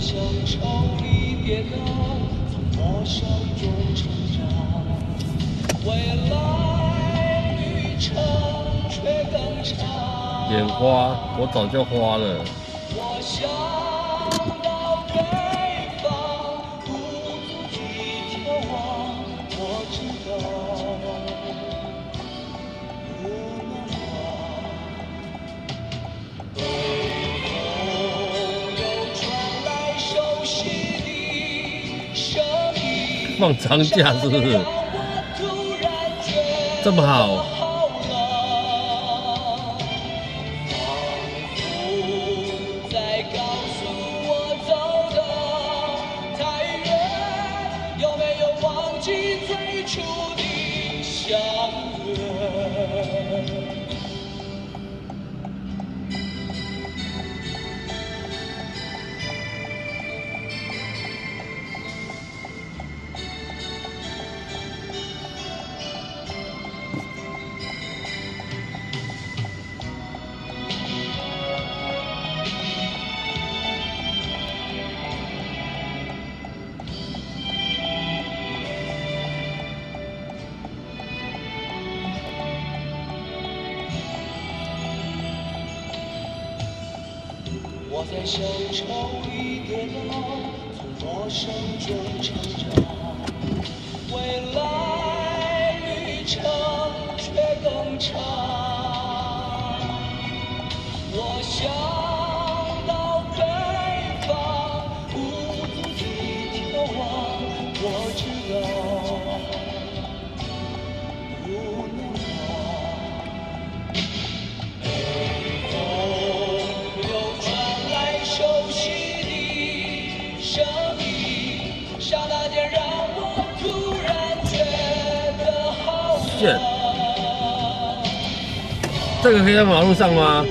乡愁离别的，从陌生中成长，未来旅程却更长。眼花，我早就花了。我想到北方，独自去眺望，放长假是不是？这么好？我在乡愁里跌倒，从陌生中成长，未来旅程却更长。我想到北方，无足去眺望，我知道不能忘。北风又传来熟悉的声音，刹那间让我突然觉得好冷。这个可以在马路上吗？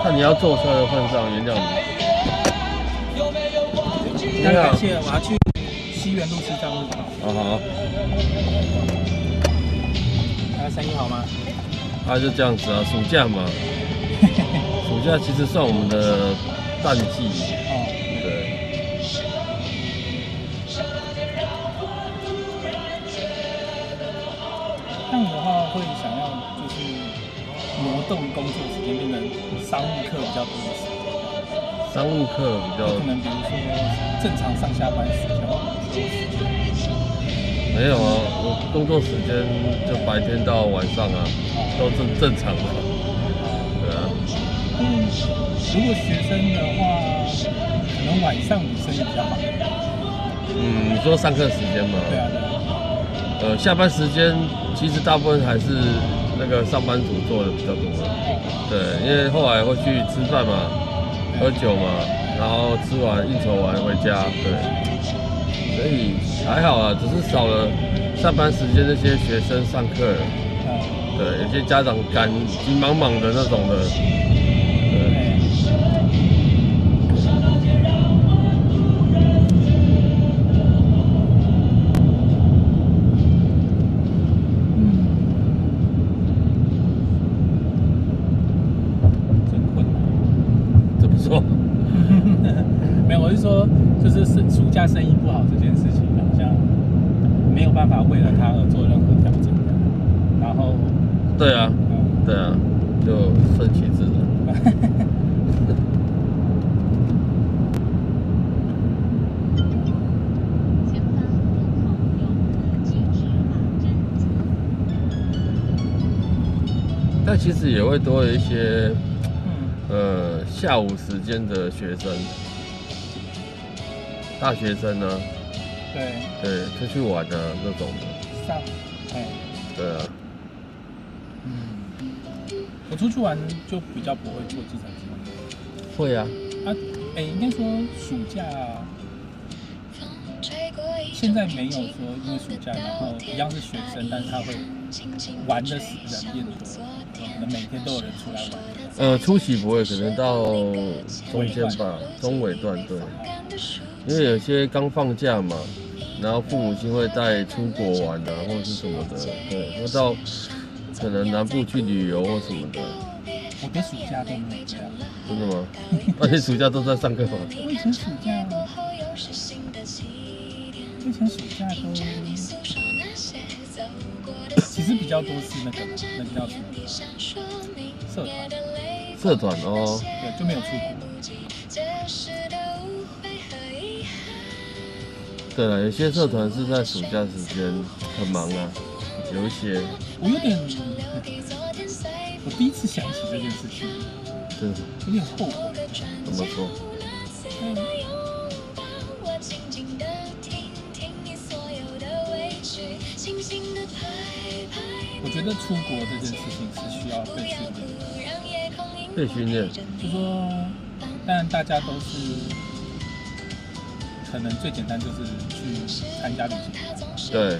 看你要坐车的份上，原谅你。那感谢，我要去西园路西藏路跑。好。大家生意好吗？就这样子啊，暑假嘛。暑假其实算我们的淡季。对。像我的话，会想要就是挪动工作时间，变成商务课比较多的时间。商务课比较可能比如说正常上下班时间。没有啊，我工作时间就白天到晚上啊，都正常的。对啊。如果学生的话，可能晚上你生意比较好。你说上课时间吗？对啊。下班时间其实大部分还是那个上班族做的比较多。对，因为后来会去吃饭嘛，喝酒嘛，然后吃完应酬完回家，对，所以还好啊，只是少了上班时间那些学生上课了。对，有些家长赶急忙忙的那种的，对。没有，我是说，就是暑假生意不好这件事情，好像没有办法为了他而做任何调整。然后，对啊，对啊，就顺其自然。但其实也会多了一些。下午时间的学生，大学生呢？对，出去玩啊那种的。对啊。我出去玩就比较不会坐计程车。会啊。应该说暑假现在没有说因为暑假，然后一样是学生，但是他会玩的人变多，可能每天都有人出来玩。初期不会，可能到中间吧，中尾段对，因为有些刚放假嘛，然后父母亲会带出国玩啊，或者是什么的，对，会到可能南部去旅游或什么的。我的暑假都没有这样。真的吗？而且暑假都在上课吗？我以前暑假都，其实比较多是那个叫什么社团哦，对，就没有出国。对了，有些社团是在暑假时间很忙啊，有一些。我有点，我第一次想起这件事情，有点后悔。怎么说？我觉得出国这件事情是需要被训练的。被训练，就说，当然大家都是，可能最简单就是去参加旅行团。对。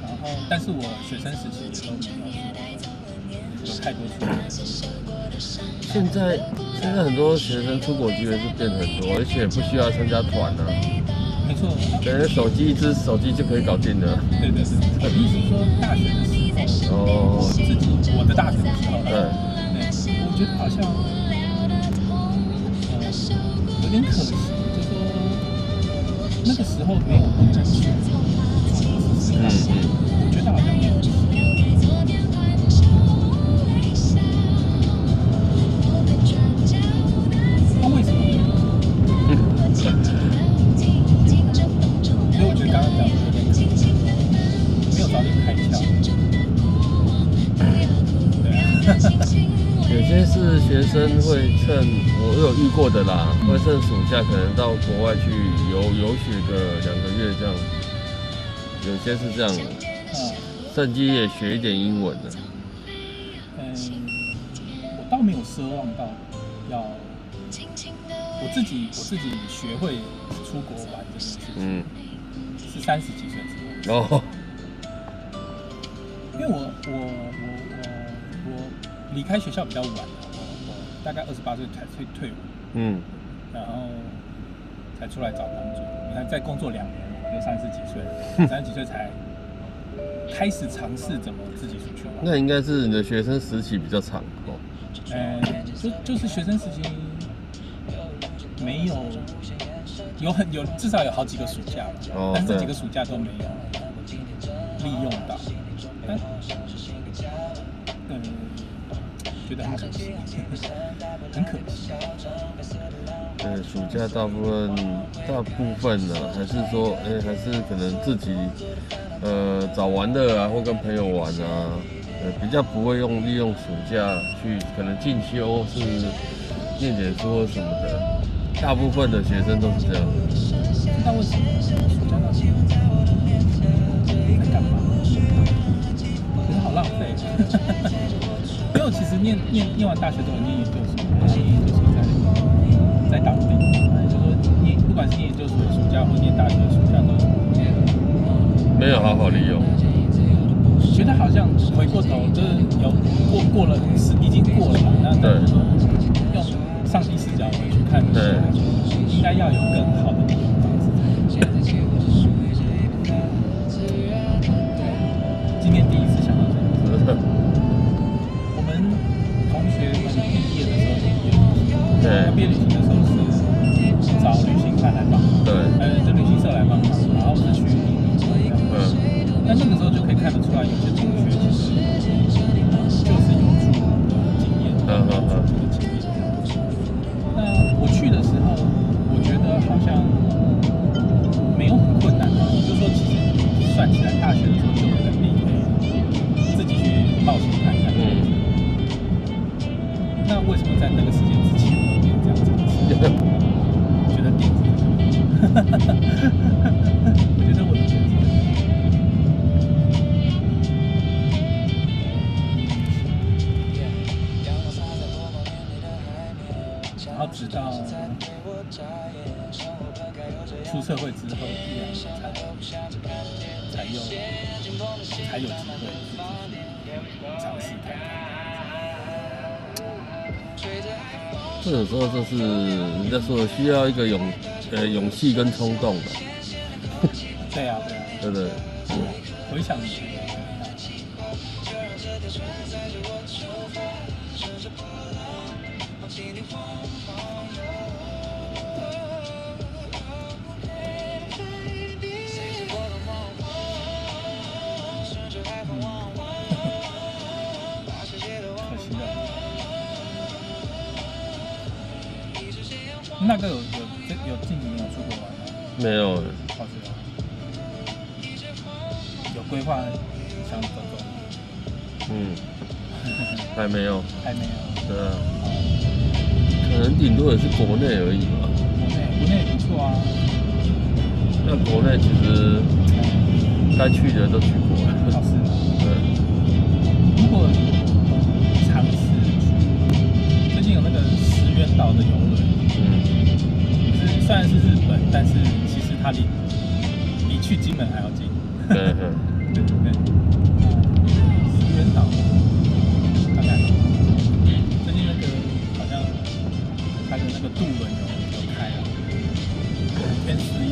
然后，但是我学生时期也都没有太多出国。现在很多学生出国机会是变很多，而且不需要参加团啊。没错。感觉一只手机就可以搞定了。对。我意思是说，大学的时候，我的大学的时候，对，我觉得好像有点可惜，就是说那个时候没有不能去试试看，我觉得好像没有。那为什么？所以我觉得刚刚讲的有点可惜，没有早点开窍。有些是学生会趁，我有遇过的啦，会趁暑假可能到国外去游学个2个月这样。有些是这样，趁机也学一点英文的。我倒没有奢望到要我自己学会出国玩这件事情，是30几岁之后。哦。因为我离开学校比较晚了，我大概28岁才退伍，然后才出来找工作。你看，再工作2年，就30几岁，30几岁才开始尝试怎么自己出去玩。那应该是你的学生时期比较长哦。就是学生时期没有至少有好几个暑假吧，但是这几个暑假都没有利用到。觉得很可惜，很可惜。暑假大部分呢，还是说，还是可能自己找玩乐啊，或跟朋友玩啊，比较不会利用暑假去可能进修或是念点书或什么的。大部分的学生都是这样。那为什么暑假到现在在干嘛？觉得好浪费。因为我其实念完大学都有念研究所，念研究所在当地，就是说不管是念研究所的暑假或念大学的暑假都没有好好利用。觉得好像回过头就是有过了已经过了嘛，那用上帝视角回去看，应该要有更好的利用方式。今天第一次想到这个。毕业旅行的时候是找旅行团来帮忙，就旅行社来帮忙，然后是去印尼这样。但那个时候就可以看得出来，有些同学其实就是有出国的经验，那我去的时候，我觉得好像没有很困难，就是说其实算起来，大学的时候就有能力可以自己去冒险看看。那为什么在那个时间之前？我觉得点子，我觉得我的点子，然后直到出社会之后，才有机会尝试看看。这种时候就是人家说的需要一个勇气跟冲动的。对啊，对不对？回想那个有近几年有出国玩吗？没有。有规划想走走？还没有。还没有。对啊。可能顶多也是国内而已吧。国内也不错啊。那国内其实该去的都去过了。尝试去。最近有那个石原岛的游轮，虽然是日本，但是其实它离去金门还要近。对。石原岛大概最近那个好像它的那个渡轮有开了，5天4夜。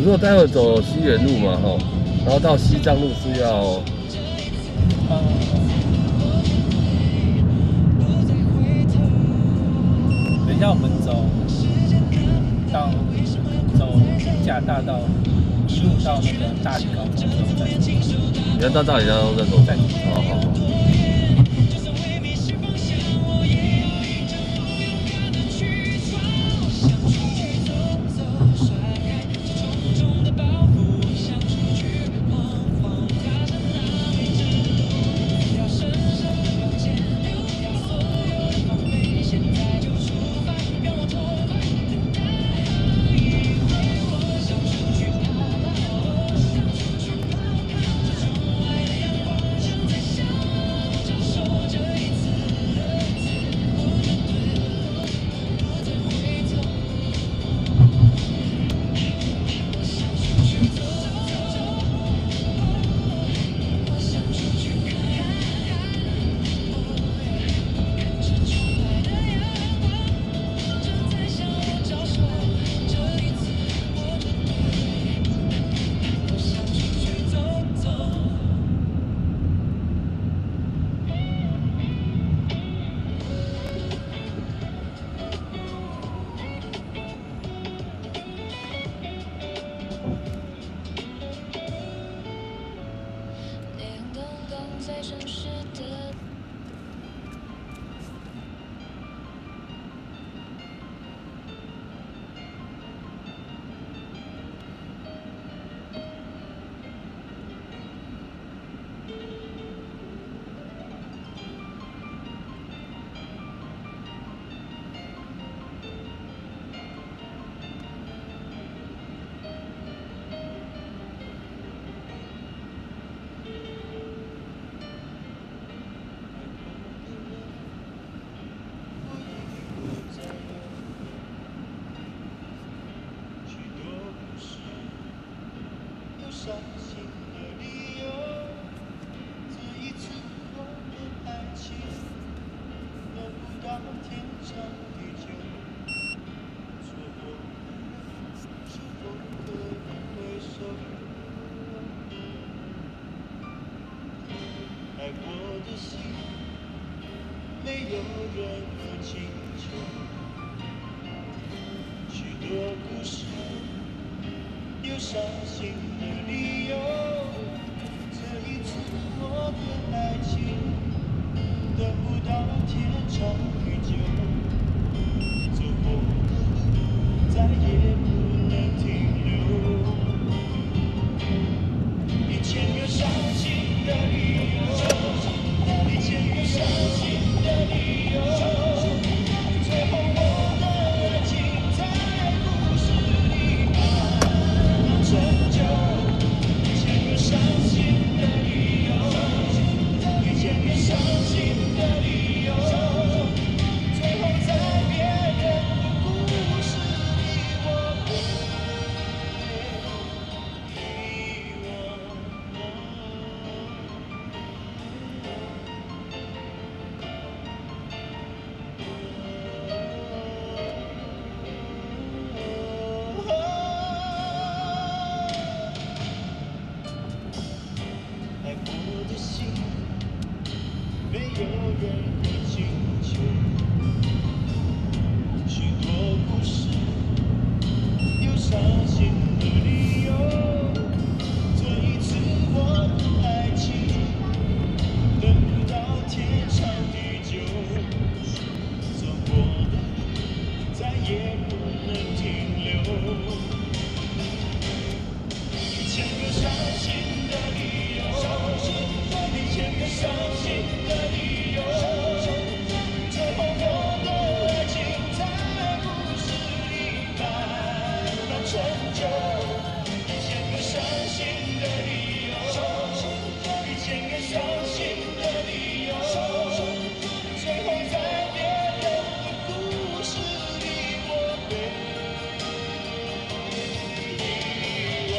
如果待会走西园路嘛，然后到西藏路是要，等一下我们走甲大道，一路到那个大理高中之后再走。你要到大理高中再走？再走。好。爱过的心。有任何请求。许多故事有伤心的理由，这一次我的爱情得不到天长地久，走过的路再也不能停留。1000个伤心的理由，1000个伤心的理由，最后我的爱情在故事里慢慢成就。1000个伤心的理由，1000个伤心的理由，最后在别人的故事里我被遗忘。爱过的心没有任何请求，许多故事有伤心的理由，这一次我的爱情得不到天长地久，走过的路再也不能停留。1000个伤心的理由，1000个伤心的理由，最后我的爱情在故事里慢慢成就。1000个伤心的理由，1000个伤心的理由，最后在别人的故事里我被遗忘。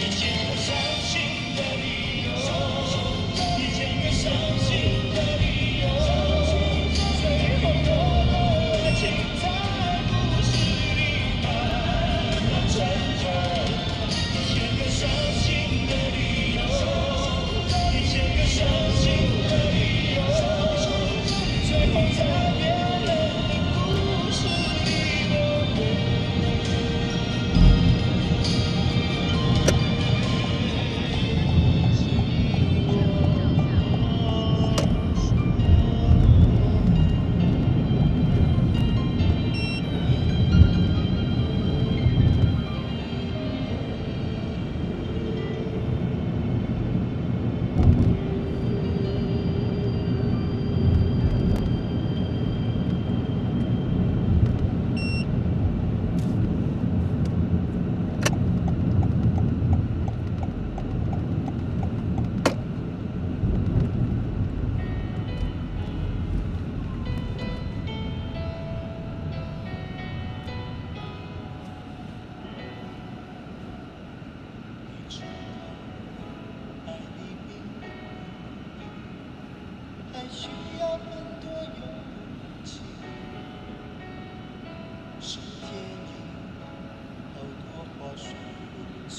1000个伤心的理由，1000个伤心的理由，最后我的爱情在故事里慢慢成就。1000个伤心的理由，1000个伤心的理由，最后在别人的故事里我被爱你并不容易，还需要很多勇气。是天意，好多话说不出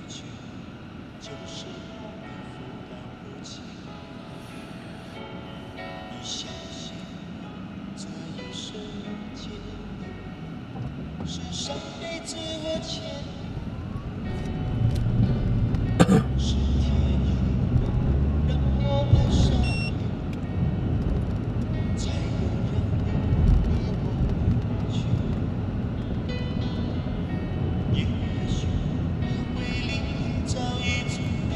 去，就是怕你负担不起。你相信这一生见你，是上辈子我欠你。是天意，让我爱上你，才有让你离我远去。也许你会离早已注定，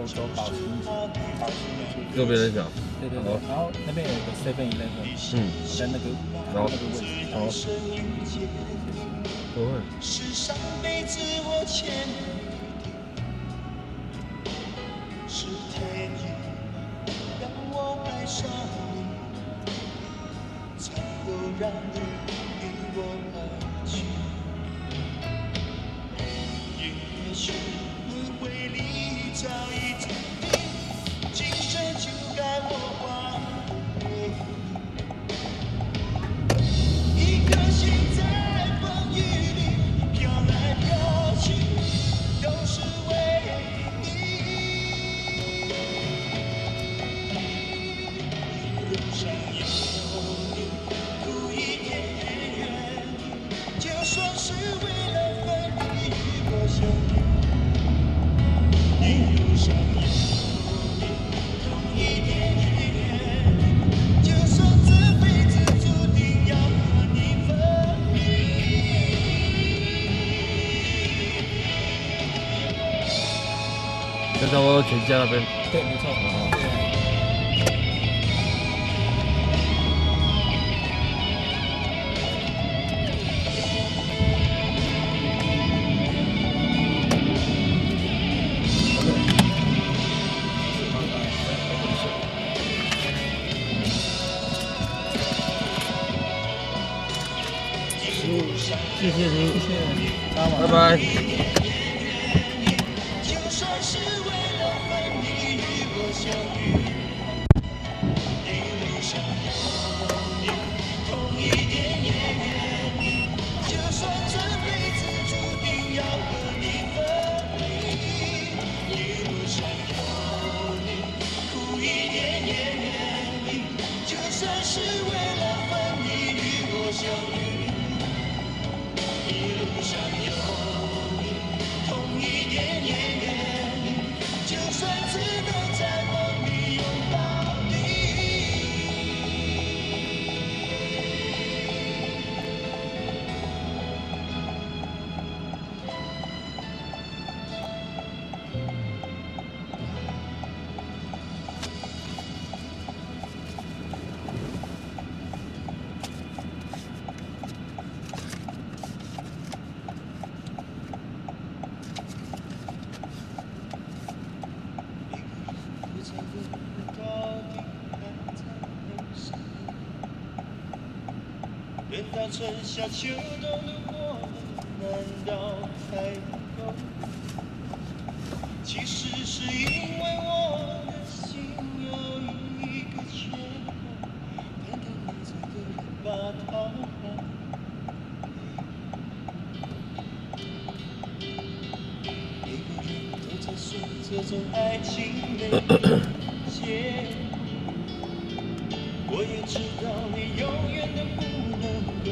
走宝兴那些。右边那条。对对对，然后那边有一个 7-Eleven， 在那个那个位置。好。不会。是上辈子我欠你，是天意让我爱上你，才有让你离我而去。也许轮回里早已注定，今生就该我还给你。一颗心在风雨里飘来飘去，都是为你。路上有你，苦一点也愿意，就算是为了分离与我相遇。一路上有你，痛一点也愿意，就算这辈子注定要和你分离。就在我全家那边。对，没错。谢谢您，谢谢，拜拜。就算是为了分离与我相遇，一路上有你，痛一点也愿意，就算这辈子注定要和你分离。一路上有你，苦一点也愿意，就算是为了分离与我相遇。一路上有你，痛一点也愿意，就算只能在梦里拥抱你。不曾问到底还在等谁？等到春夏秋冬的我们，难道还不够？其实是因为我的心有一个缺口，等待你这个人把它还。每个人都在说这种爱情没有结果，我也知道你永远都不能够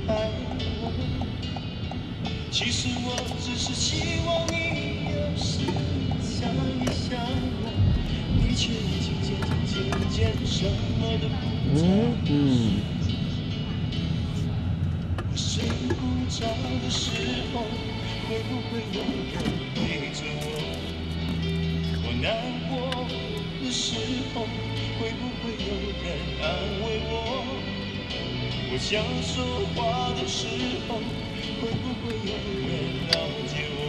爱我。其实我只是希望你有时想一想我，你却已经渐渐什么都不再是。我睡不着的时候，会不会有人陪着我？我难过的时候，会不会有人安慰我？我想说话的时候，会不会有人了解我？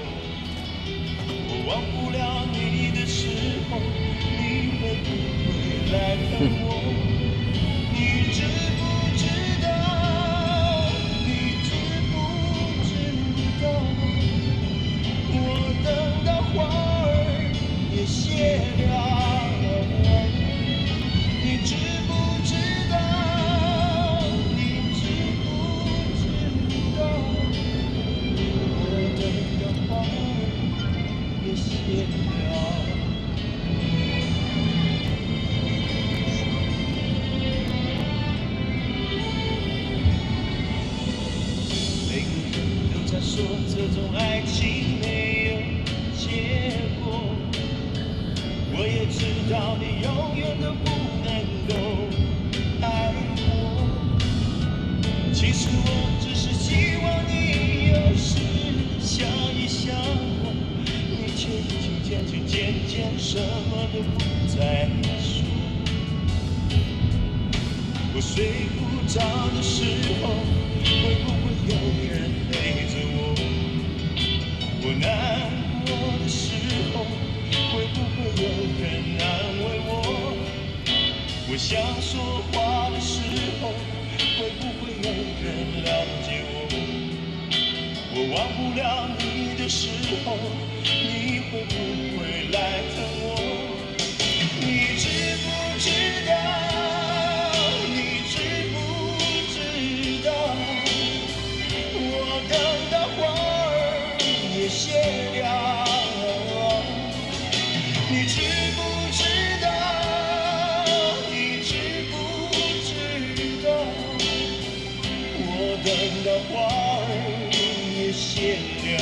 我忘不了你的时候，你会不会来看我？你知不知道？你知不知道？我等到花儿也谢了，你知不知道？你知不知道？我等到花儿也谢了。每个人都在说这种爱情没有结果，我也知道你永远都不能够爱我。其实我只是希望你有时想一想我，你却已经间却渐渐什么都不再说。我睡不着的时候，会不会有人陪着我？我难过的时候，会不会有人安慰我？我想说话的时候，会不会有人了解我？我忘不了你的时候，你会不会来疼我？你知不知道？你知不知道？我等到花儿也谢了。你知不知道？你知不知道？我等到花儿也谢了。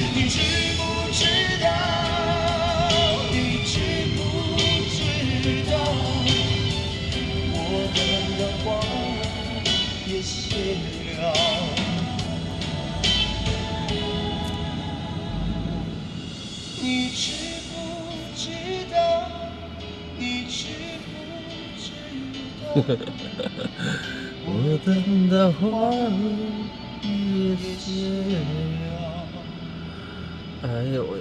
你知不知道？你知不知道？我等到花儿也谢了。哎呦呀！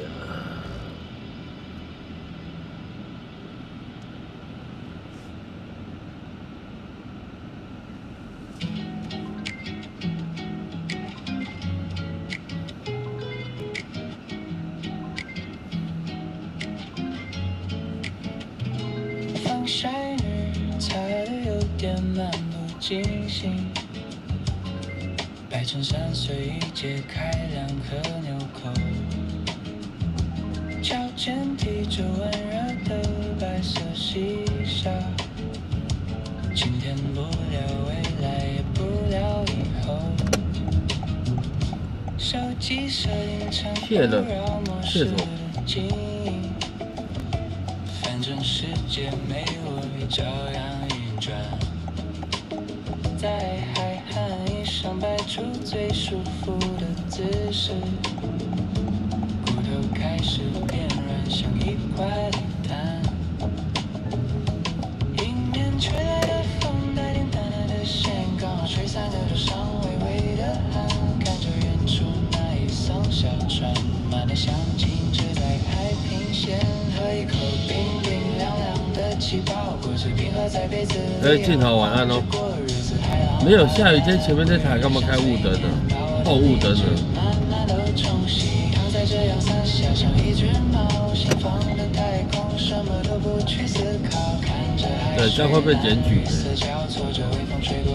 防晒日擦得有点漫不经心，白衬衫随意解开2颗纽扣，脚尖提着温热的白色细沙，今天不了未来，也不了以后。手机设定成不扰模式的静音，反正世界没我也照样运转。在海滩椅上摆出最舒服的姿势，骨头开始变软，像一块泥炭。迎面吹来的风带点淡淡的咸，刚好吹散了头上微微的汗。看着远处那一艘小船，慢得像静止在海平线，喝一口冰冰凉凉的气泡，果汁冰河在杯子里。镜头晚安哦。没有下雨天，前面这台干嘛开雾灯呢？后雾灯呢？对，这样会被检举的。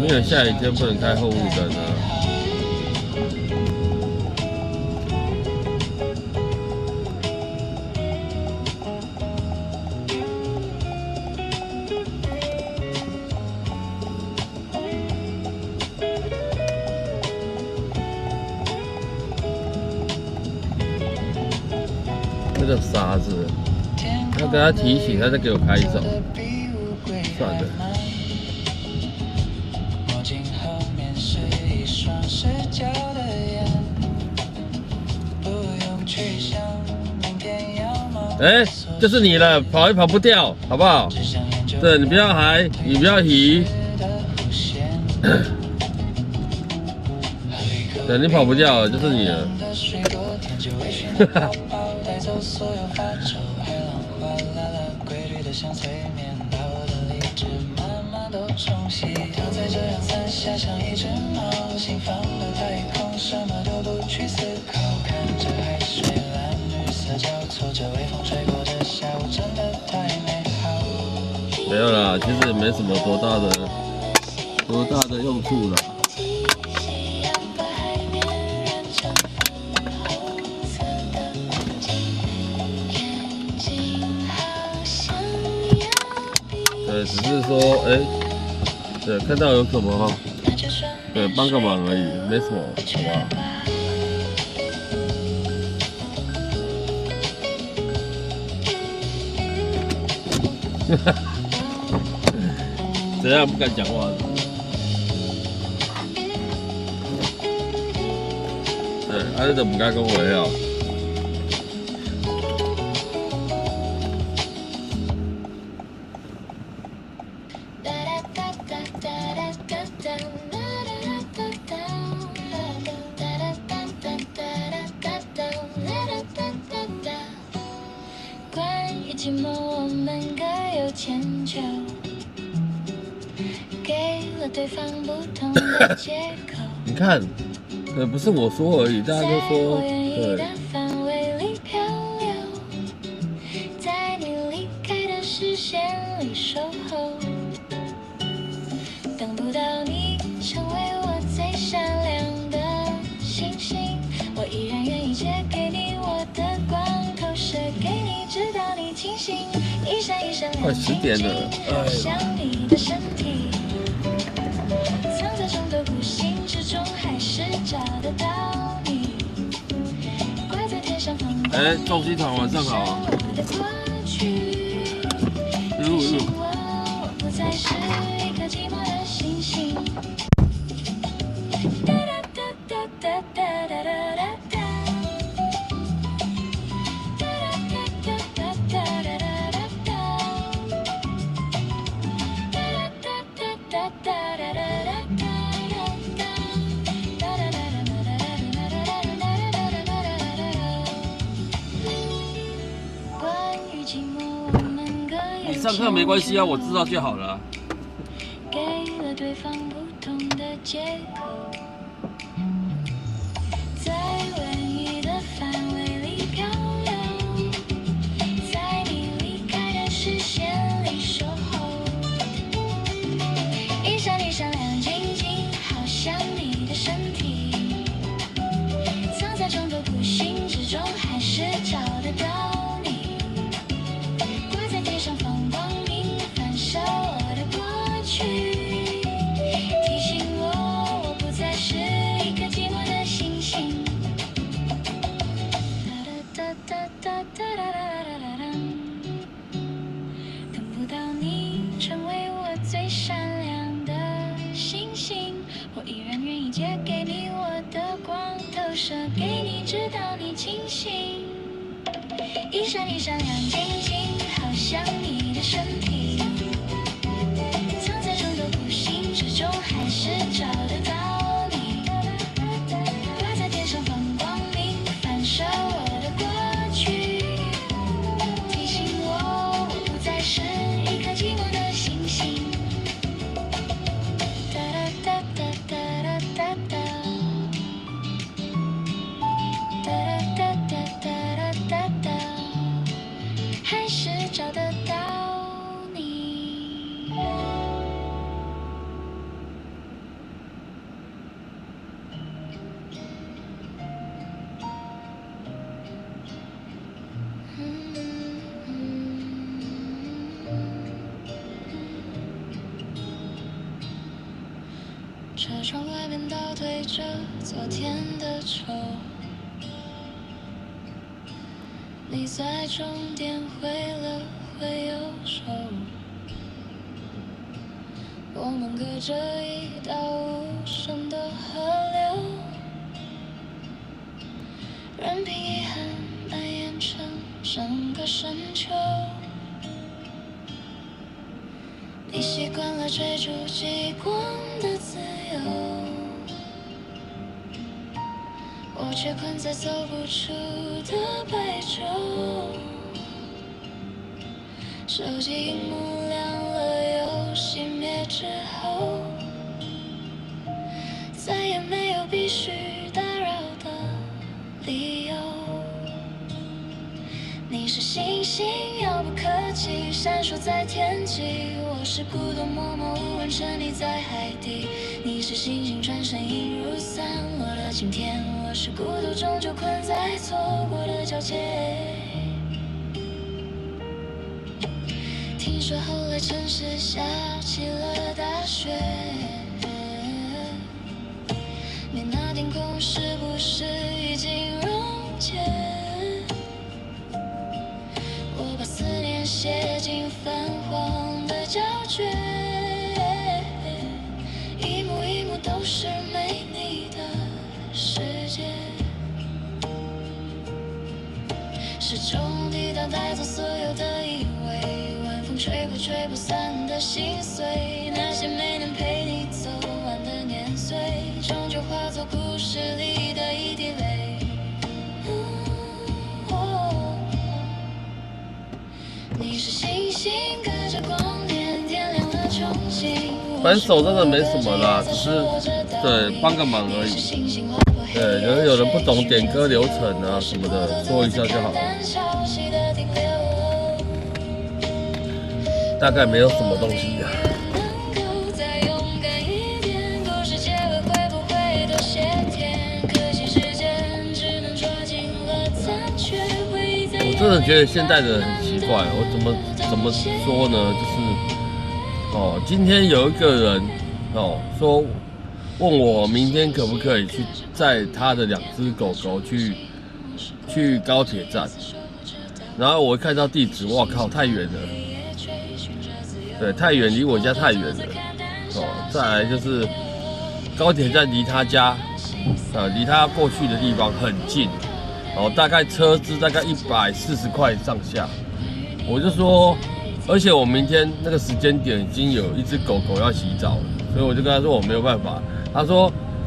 没有下雨天不能开后雾灯啊。那个傻子，要跟他提醒，他再给我开走，算了。哎，就是你了，跑也跑不掉，好不好？对，你不要嗨，你不要移。对，你跑不掉了，就是你了。哈哈。交错着，微风吹过的下午真的太美好。没有啦，其实也没什么多大的用处啦。对，只是说，对，看到有什么哈，对，帮个忙而已，没什么，好不好？怎样不敢讲话？对，你就唔敢讲话了。关于寂寞，我们各有千秋，给了对方不同的借口。你看，不是我说而已，大家都说对。范围里漂流，在你离开的视线里守候，等不到你成为我最闪亮的星星，我依然愿意借给你我的光，投射给你，直到你清醒，一闪一闪亮晶晶，好像你的身体，藏在众多孤星之中，还是找得到你，挂在天上放光。重机团晚上好。我不再是一颗寂寞的星星。你上课没关系啊，我知道就好了。给了对方不同的借口，在唯一的范围里漂流，在你离开的视线里守候，一闪一闪亮晶晶，好像你的身体，藏在众多孤星之中，还是找得到你，挂在天上放光明，反射我的过去，提醒我不再是一颗寂寞的星星。等不到你成为我最闪亮的星星，我依然愿意借给你我的光，投射给你，直到你清醒，一闪一闪亮晶晶，好像你的身体，藏在众多孤星之中，还是找得到你，挂在天上放光明，反射我的过去，提醒我不再是一颗寂寞的星星。哒哒哒哒哒哒哒，哒哒哒哒哒哒，还是找得到你。车窗外面倒退着昨天的愁，你在终点挥了挥右手，我们隔着一道无声的河流，任凭遗憾蔓延成整个深秋。你习惯了追逐极光的自由，我却困在走不出的白昼。手机荧幕亮了又熄灭之后，再也没有必须打扰的理由。你是星星，遥不可及。闪烁在天际。我是孤独默默无闻沉溺在海底，你是星星转身映入散落的晴天。我是孤独终究困在错过的交界。听说后来城市下起了大雪，你那天空是不是已经溶解？我把思念写进泛黄的胶卷，一幕一幕都是没你的世界。时钟抵达，带走所有的以为，晚风吹过吹不散的心碎，那些没能陪你走完的年岁，终究化作故事里的一滴泪。你是星星，隔着光年点亮了憧憬。分手真的没什么啦，只是对帮个忙而已。对，有人不懂点歌流程啊什么的，说一下就好了。大概没有什么东西啊。我真的觉得现在的人很奇怪，我怎么说呢？就是今天有一个人说问我明天可不可以去载他的2只狗狗去高铁站，然后我一看到地址，哇靠，太远了，对，太远，离我家太远了。再来就是高铁站离他家离他过去的地方很近。大概车资大概140块上下，我就说，而且我明天那个时间点已经有一只狗狗要洗澡了，所以我就跟他说我没有办法。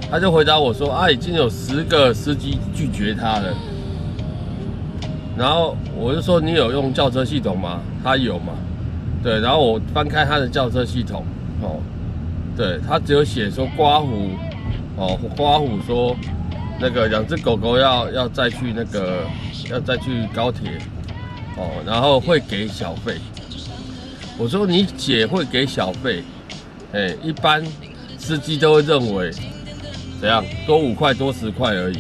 他就回答我说已经有10个司机拒绝他了。然后我就说你有用轿车系统吗？他有嘛？对，然后我翻开他的轿车系统，对，他只有写说刮胡，刮胡说。那个2只狗狗要再去高铁，然后会给小费。我说你姐会给小费，一般司机都会认为怎样多5块多10块而已，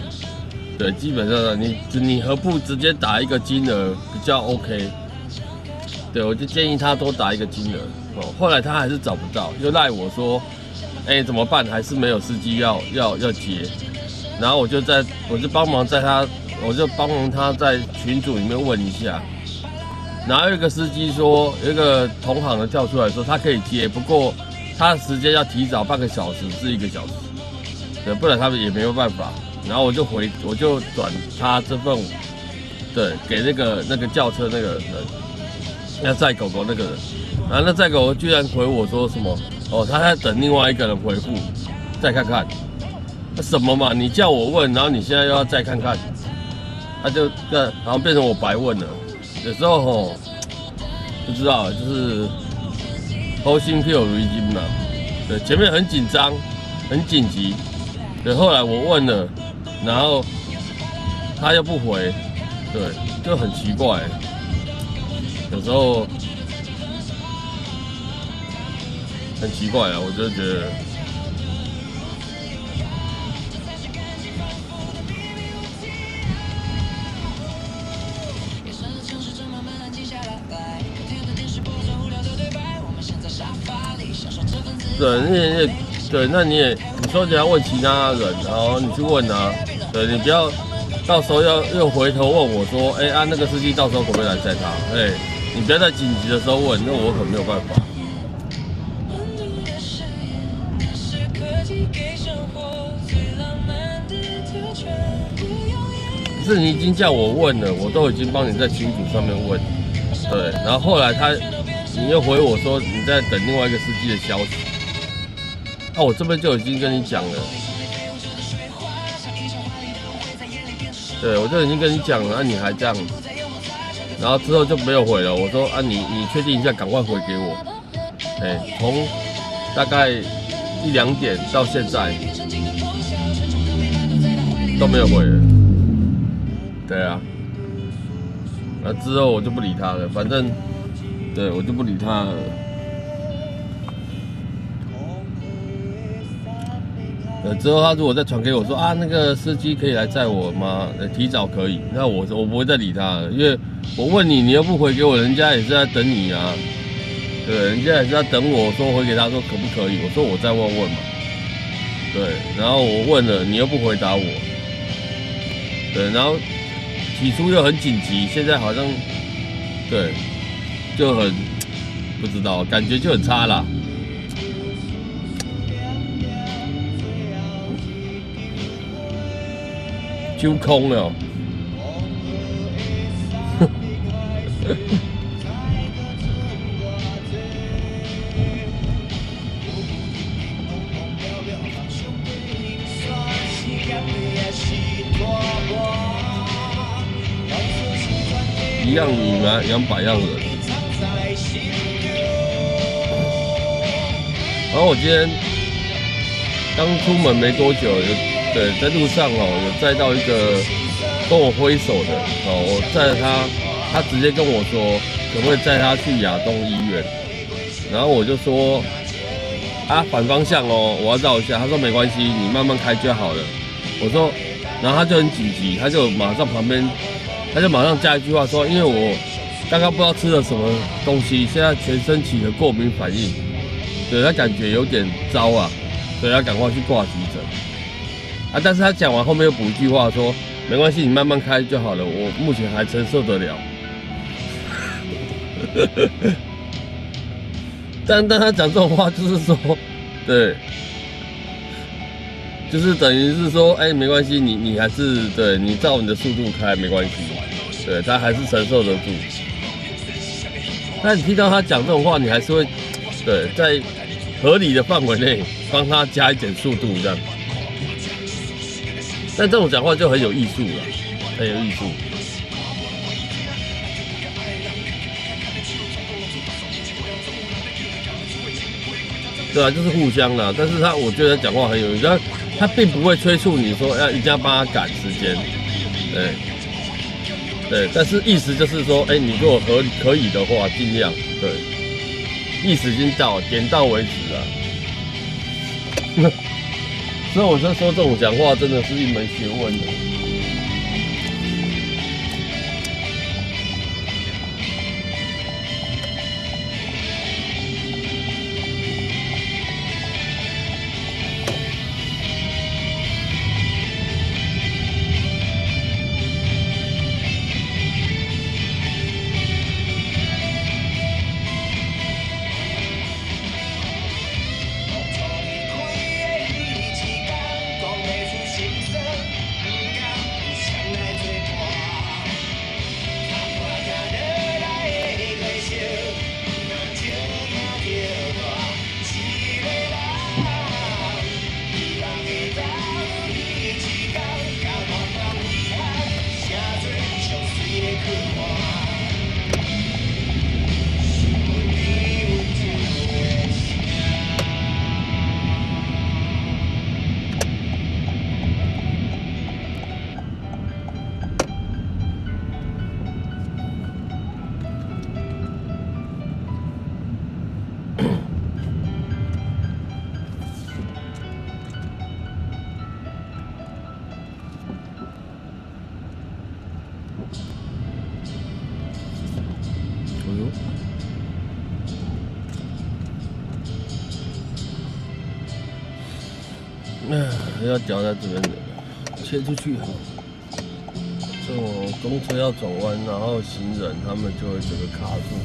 对，基本上你何不直接打一个金额比较 OK？ 对，我就建议他多打一个金额。后来他还是找不到，又赖我说，怎么办？还是没有司机要接。然后我就帮忙他在群组里面问一下，然后有一个司机说，有一个同行的跳出来说他可以接，不过他的时间要提早半个小时至1个小时，对，不然他们也没有办法。然后我就转他这份，对，给那个轿车那个人，要载狗狗那个人，然后那载狗狗居然回我说什么他在等另外一个人回复，再看看。什么嘛？你叫我问，然后你现在又要再看看，然后变成我白问了。有时候不知道，就是偷心屁有如金嘛。对，前面很紧张，很紧急，对，后来我问了，然后他又不回，对，就很奇怪。有时候很奇怪啊，我就觉得。对，那你说你要问其他人，然后你去问啊，对，你不要到时候又回头问我说，那个司机到时候可不可以来载他？你不要在紧急的时候问，那我可没有办法。可是你已经叫我问了，我都已经帮你在群组上面问，对，然后后来你又回我说你在等另外一个司机的消息，我这边就已经跟你讲了，对，我就已经跟你讲了，你还这样，然后之后就没有回了。我说你确定一下，赶快回给我。从大概1、2点到现在都没有回了。对啊，之后我就不理他了，反正。对我就不理他了。之后他如果再传给我说啊，那个司机可以来载我吗？提早可以，那我不会再理他了，因为我问你，你又不回给我，人家也是在等你啊。对，人家也是在等我说回给他说可不可以，我说我再问问嘛。对，然后我问了，你又不回答我。对，然后起初又很紧急，现在好像对就很不知道，感觉就很差啦。揪空了。一样米吗？200样人。然后我今天刚出门没多久，对，在路上有载到一个跟我挥手的我载了他，他直接跟我说可不可以载他去亚东医院，然后我就说啊反方向我要绕一下，他说没关系，你慢慢开就好了。我说，然后他就很紧急，他就马上加一句话说，因为我刚刚不知道吃了什么东西，现在全身起了过敏反应，对他感觉有点糟啊，所以要赶快去挂急诊。但是他讲完后面又补一句话说，没关系，你慢慢开就好了，我目前还承受得了。但他讲这种话就是说，对，就是等于是说，没关系，你还是对你照你的速度开没关系，对他还是承受得住。但你听到他讲这种话，你还是会对在合理的范围内帮他加一点速度这样。但这种讲话就很有艺术了，很有艺术。对啊，就是互相啦。但是我觉得他讲话很有意思，他并不会催促你说要一定要帮他赶时间，对。但是意思就是说，你如果可以的话，尽量对。意思已经到，点到为止了。所以我就说，这种讲话真的是一门学问的。要脚在这边的，切出去。这种公车要转弯，然后行人他们就会整个卡住。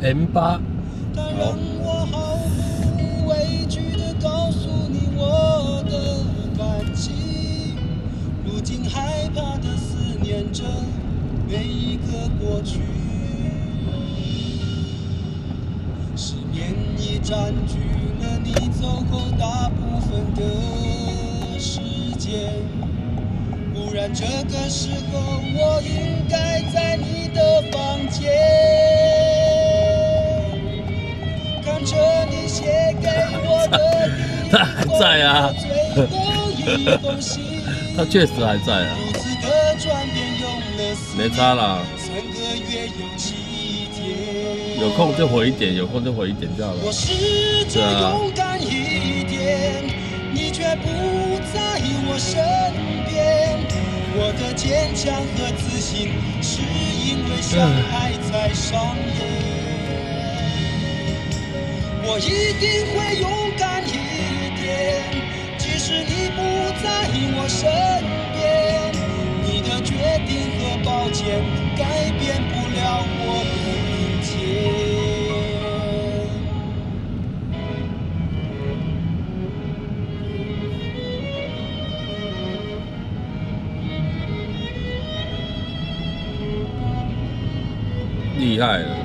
M8，好。我毫不畏惧地告诉你我的感情，如今害怕地思念着每一个过去，失眠已占据了你走后大部分的时间，不然这个时候我应该在你的房间，看着你写给我的他还在啊，他确实还在啊，没差啦。有空就回一点，有空就回一点就好了。对啊。你却不在我身边，我的坚强和自信是因为相爱才上演。我一定会勇敢一点，即使你不在我身边，你的决定和抱歉改变不了我的明天。厉害了。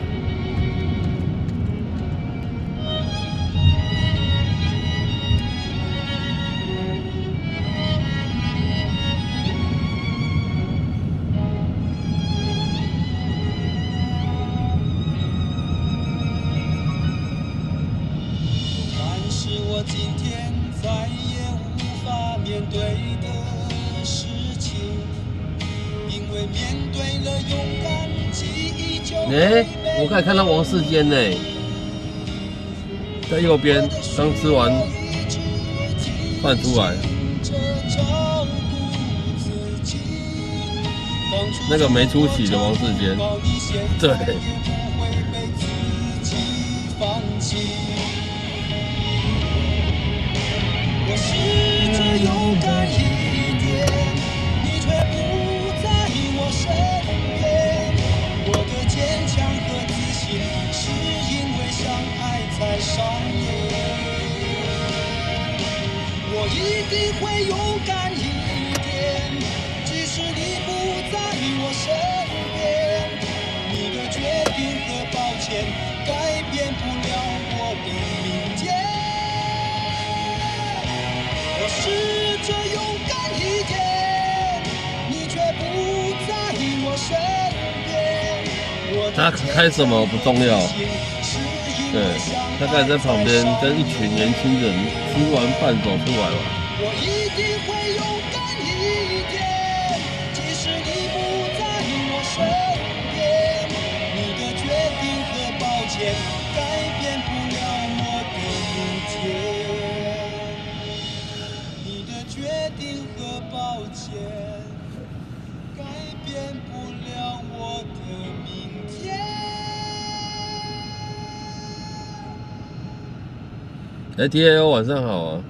但是我今天再也无法面对的事情，因为面对了勇敢记忆就我刚才看到王世坚呢，在右边刚吃完饭出来，那个没出息的王世坚，对。我试着勇敢一点，你却不在我身边。我的坚强和自信是因为相爱才上演。我一定会勇敢一点，即使你不在我身边。你的决定和抱歉改变不了我的明天。我试着勇敢一点，你却不在我身边。他开什么不重要，对，他刚才在旁边跟一群年轻人吃完饭走出来了。我一定会勇敢一点，即使你不在我身边。你的决定和抱歉改变不了我的明天。决定和抱歉改变不了我的明天。TAO 晚上好啊。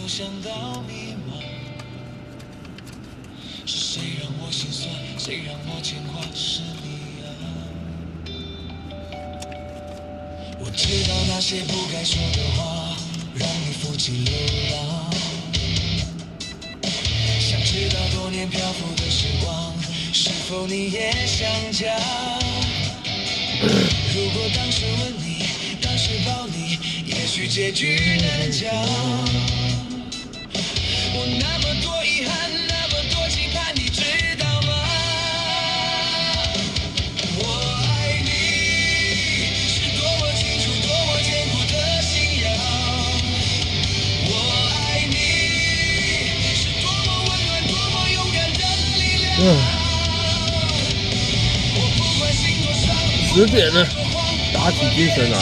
想到迷茫，是谁让我心酸，谁让我牵挂，是你啊。我知道那些不该说的话，让你负起流浪。想知道多年漂浮的时光，是否你也想家？如果当时吻你，当时抱你，也许结局难讲。我那么多遗憾，那么多期盼，你知道吗？我爱你，是多么清楚，多么坚固的信仰。我爱你，是多么温暖，多么勇敢的力量。我不管心多伤10点了，打起精神来。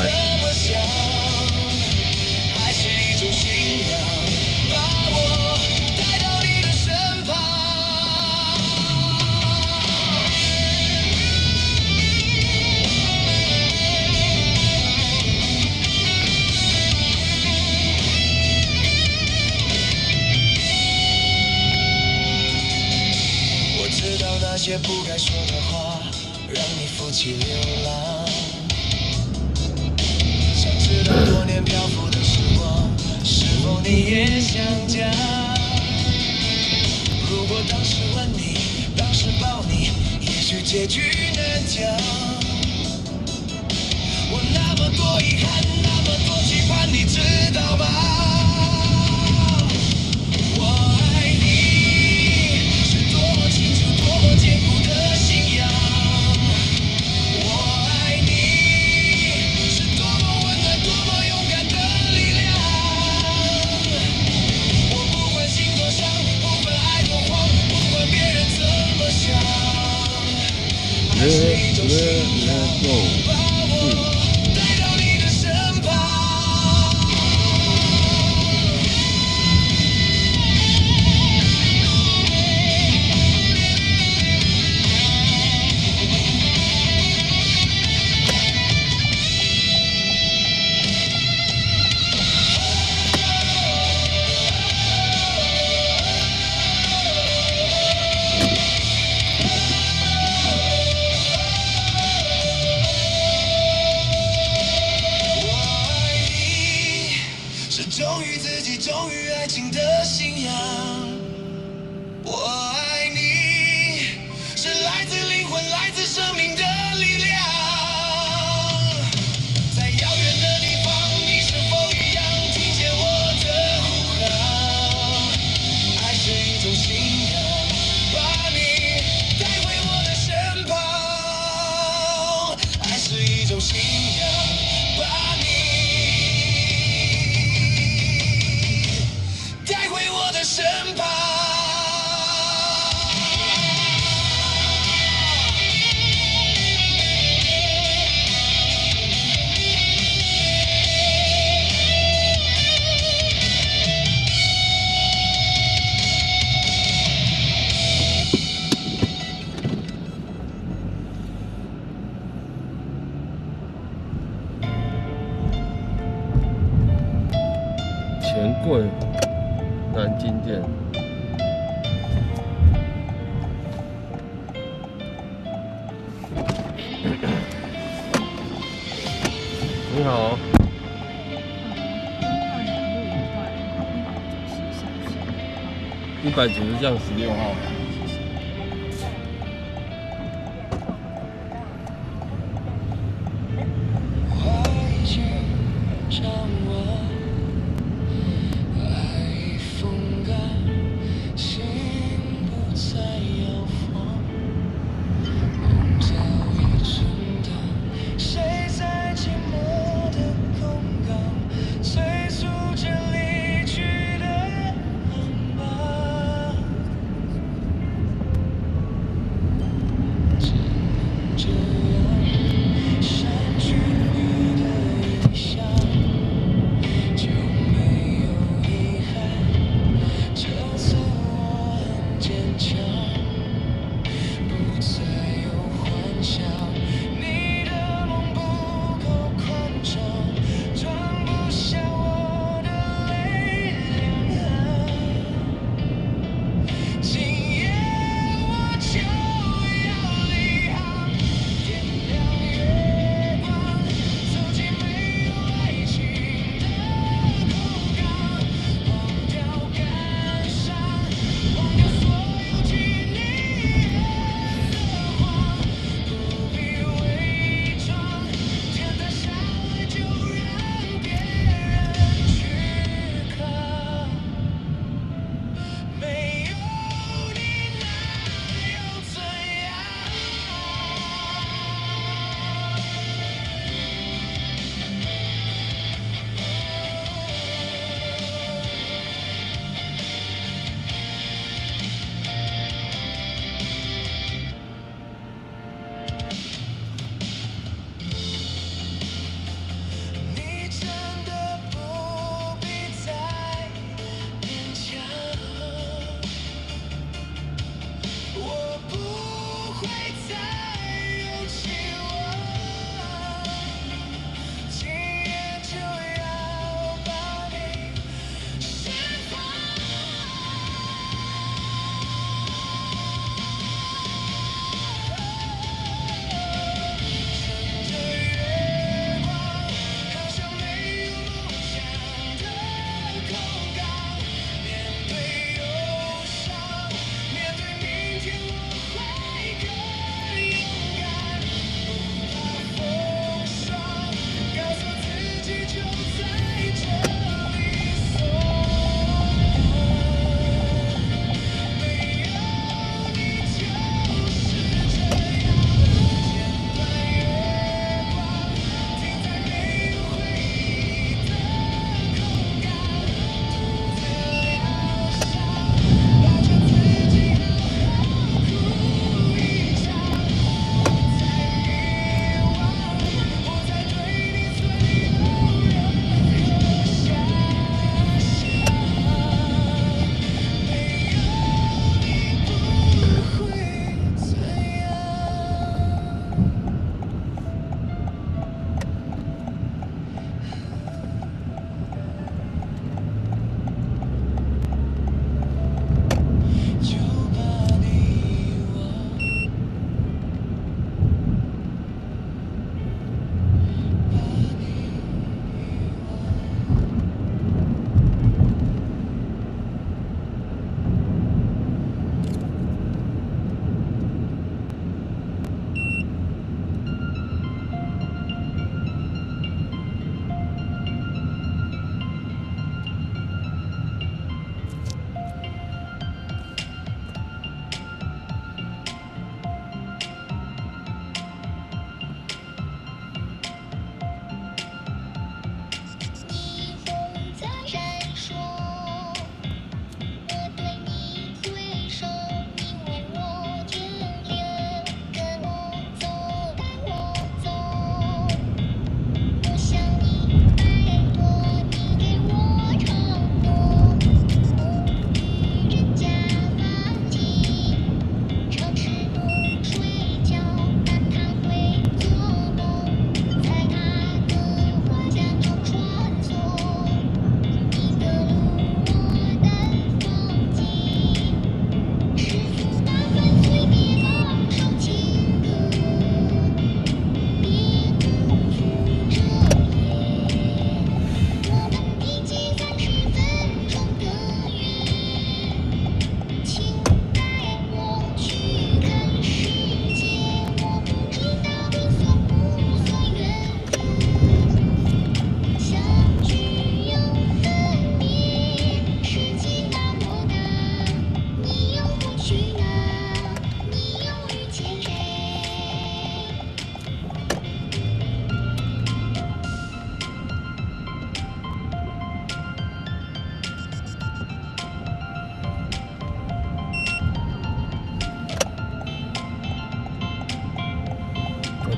那些不该说的话，让你负起流浪。想知道多年漂浮的时光，是否你也想家？如果当时吻你，当时抱你，也许结局难讲。我那么多遗憾，那么多期盼，你知道吗？坚固的信仰，我爱你，是多么温暖，多么勇敢的力量。我不管心多伤，不管爱多慌，不管别人怎么想，爱是一种信仰，把我带到你的身旁。忠于自己，忠于爱情的信仰。我爱你，是来自灵魂，来自生命的力量。在遥远的地方，你是否一样听见我的呼喊？爱是一种信仰，把你带回我的身旁。爱是一种信仰，把你带回我的身旁。钱柜南京店。你好。190巷16号。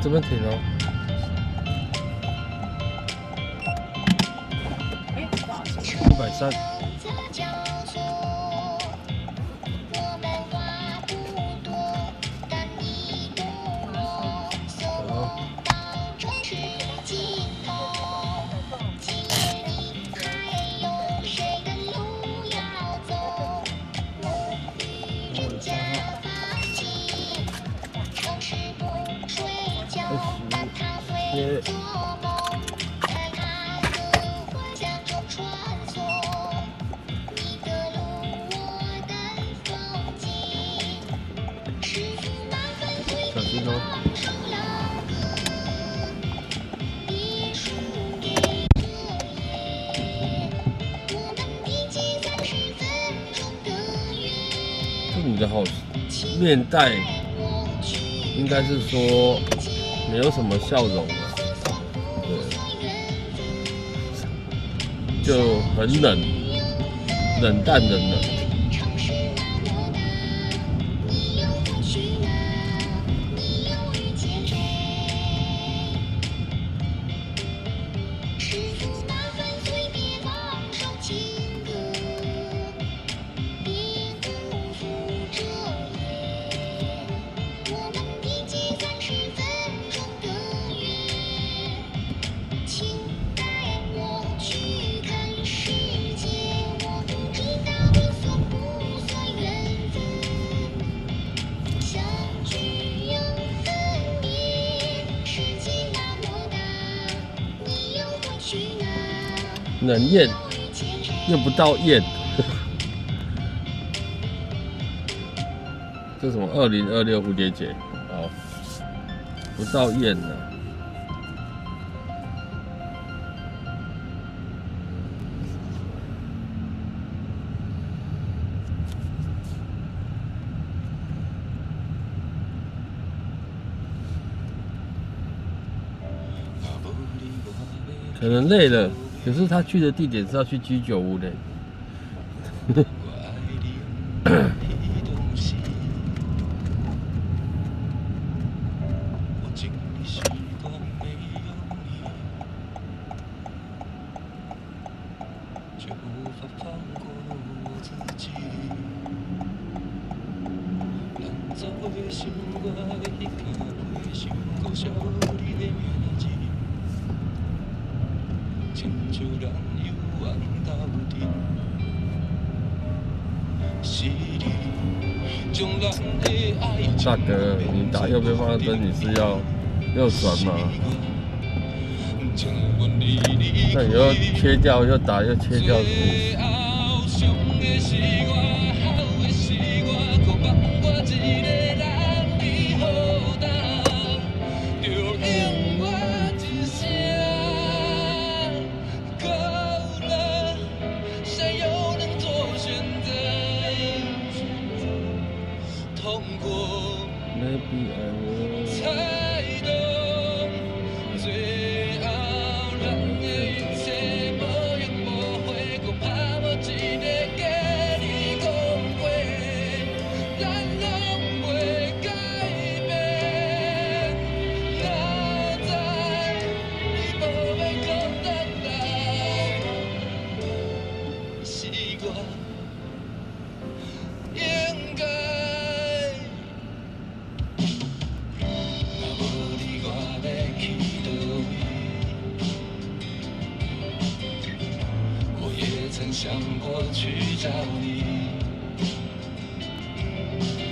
这边停哦。130。小心哦。这你的好面带，应该是说没有什么笑容了，对，就很冷，冷淡的冷。能验又不到验，这什么2026蝴蝶结，好，不到验呢。可能累了。可是他去的地点是要去居酒屋的。大哥，你打右边方向灯，你是要右转吗？那你又切掉，又打，又切掉，什么意思？想过去找你，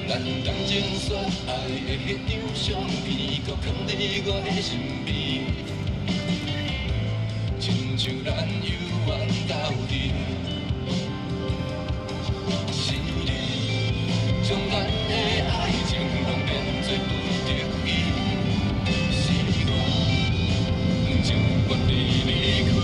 咱同情说爱的迄张相片，搁藏伫我的身边，亲像咱犹原斗阵。是你将咱的爱情拢变做不得已，是我将我你离开。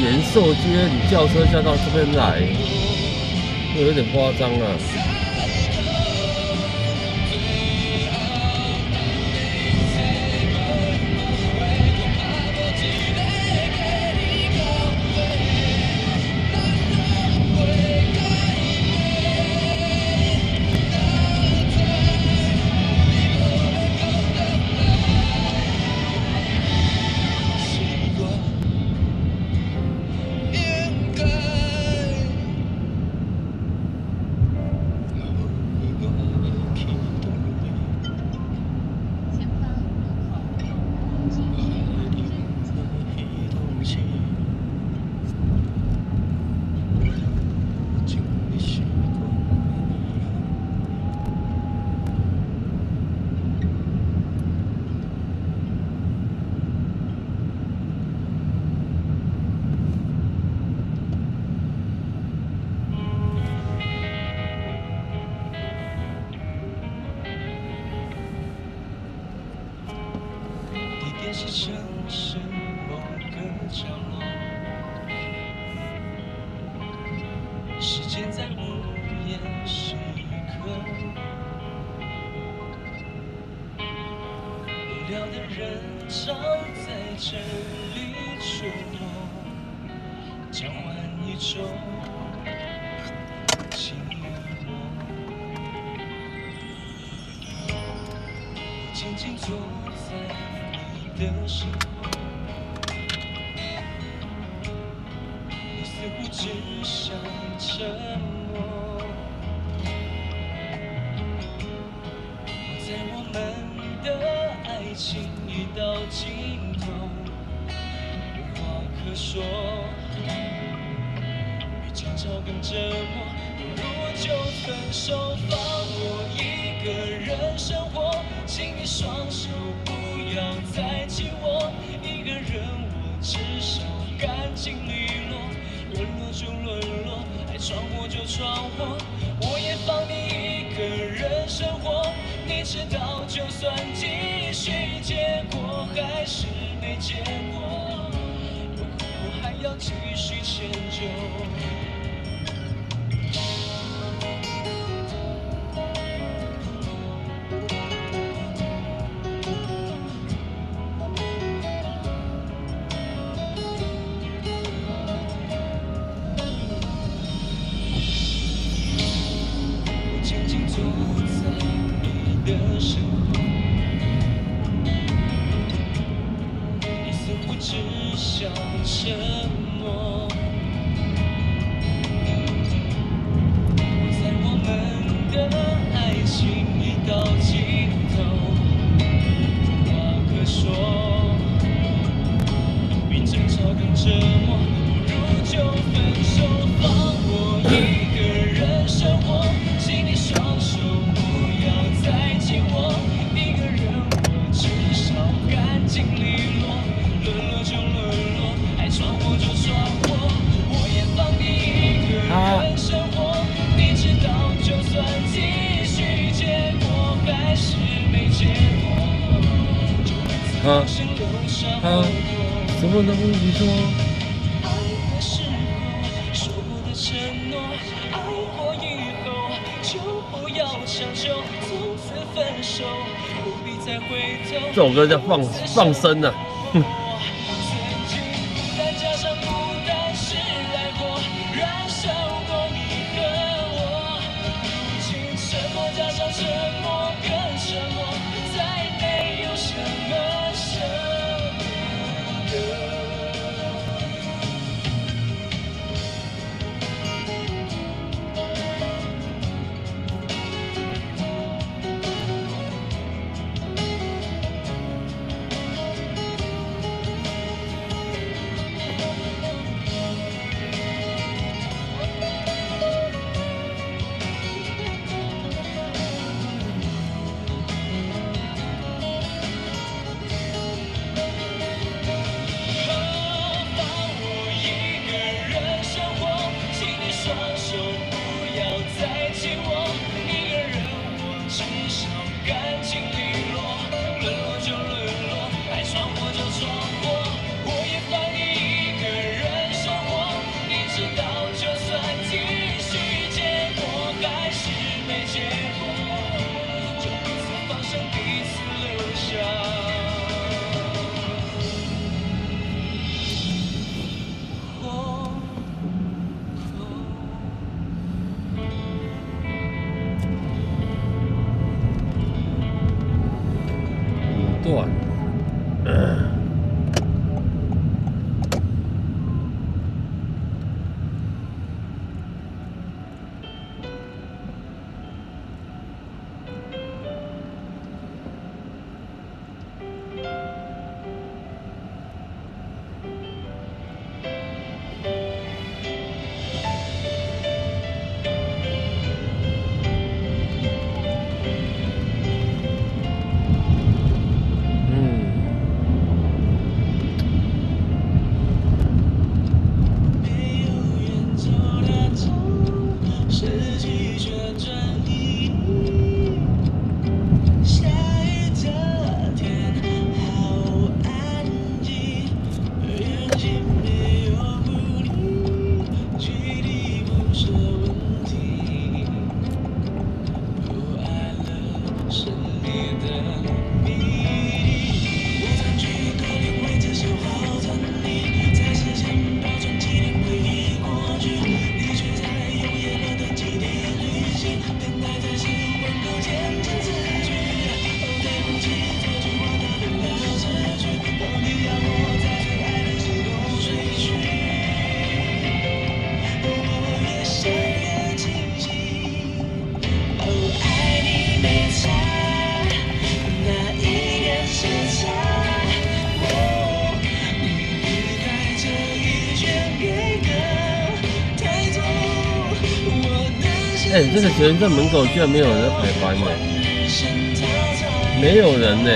延寿街，你叫车叫到这边来，有点夸张啊！间在无言时刻，无聊的人常在这里出没，交换一种寂寞。我静静坐在你的身后，你似乎只想沉默。我在我们的爱情已到尽头，无话可说，比争吵更折磨。不如就分手，放我一个人生活。请你双手不要再紧握，一个人我至少干净利落。沦落就沦落，爱闯祸就闯祸，我也放你一个人生活。你知道，就算继续，结果还是没结果，为何我还要继续迁就？什么都不说。这首歌叫放生啊。哎，这个捷运站门口居然没有人在排班呢，没有人呢